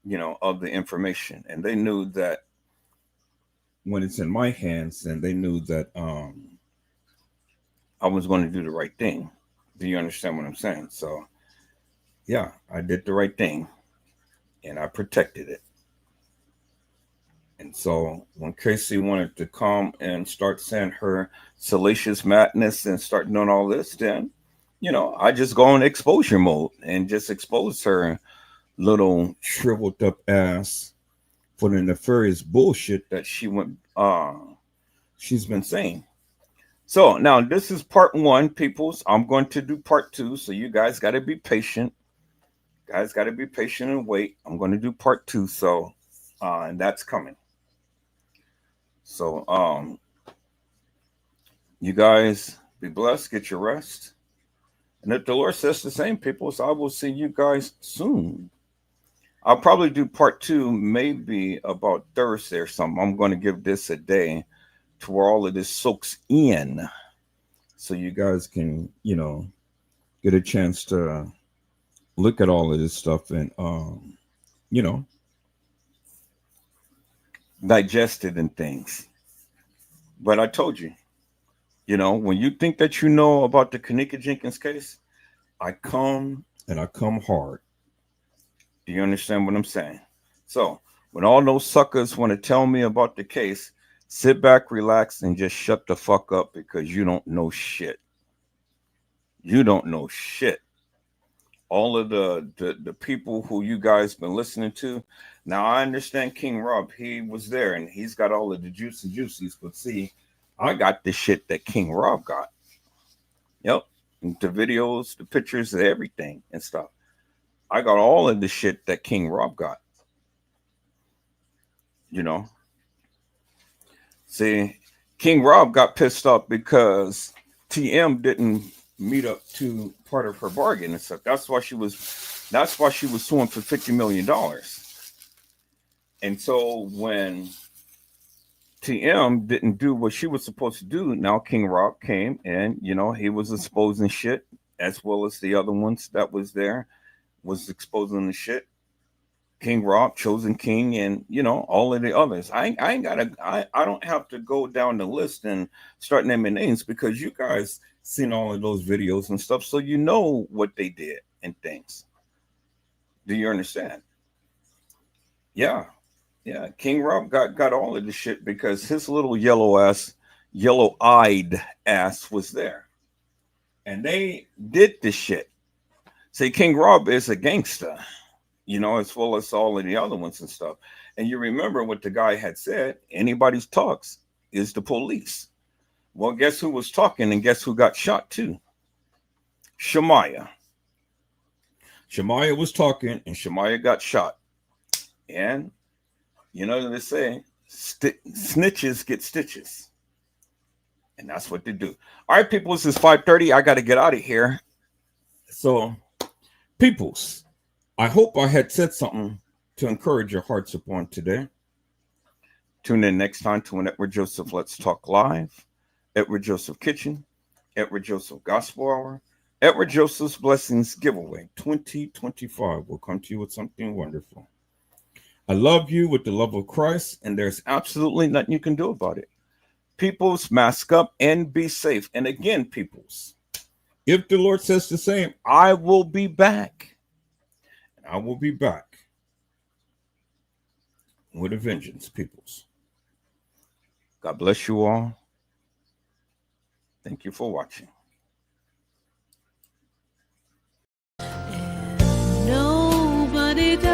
you know, of the information. And they knew that when it's in my hands, and they knew that I was going to do the right thing. Do you understand what I'm saying? So yeah, I did the right thing and I protected it. And so when Casey wanted to come and start saying her salacious madness and start doing all this, then, you know, I just go in exposure mode and just expose her little shriveled up ass for the nefarious bullshit that she's been saying. So now this is part one, peoples. I'm going to do part two. So you guys got to be patient. Guys got to be patient and wait. I'm going to do part two. So, and that's coming. So, you guys be blessed, get your rest. And if the Lord says the same, people, so I will see you guys soon. I'll probably do part two, maybe about Thursday or something. I'm going to give this a day to where all of this soaks in. So you guys can, you know, get a chance to look at all of this stuff and, you know, digest it and things. But I told you, you know, when you think that you know about the Kenneka Jenkins case, I come and I come hard. Do you understand what I'm saying? So when all those suckers want to tell me about the case, sit back, relax, and just shut the fuck up because you don't know shit. You don't know shit. All of the people who you guys been listening to. Now I understand King Rob. He was there and he's got all of the juicies. But see, I got the shit that King Rob got. Yep. The videos, the pictures, everything and stuff. I got all of the shit that King Rob got. You know. See, King Rob got pissed off because TM didn't meet up to part of her bargain and stuff. That's why she was suing for $50 million. And so when TM didn't do what she was supposed to do, now King Rob came and, you know, he was exposing shit, as well as the other ones that was there was exposing the shit. King Rob, Chosen King, and, you know, all of the others. I don't have to go down the list and start naming names, because you guys seen all of those videos and stuff, so you know what they did and things. Do you understand? Yeah. King Rob got all of the shit because his little yellow-eyed ass was there. And they did this shit. See, King Rob is a gangster, you know, as well as all of the other ones and stuff. And you remember what the guy had said, anybody's talks is the police. Well, guess who was talking and guess who got shot too? Shemaiah. Shemaiah was talking and Shemaiah got shot. And you know what they say, snitches get stitches. And that's what they do. All right, people, this is 5:30. I got to get out of here. So, peoples, I hope I had said something to encourage your hearts upon today. Tune in next time to an Edward Joseph Let's Talk Live, Edward Joseph Kitchen, Edward Joseph Gospel Hour, Edward Joseph's Blessings Giveaway 2025 will come to you with something wonderful. I love you with the love of Christ, and there's absolutely nothing you can do about it. Peoples, mask up and be safe. And again, peoples, if the Lord says the same, I will be back. And I will be back with a vengeance, peoples. God bless you all. Thank you for watching. Nobody does.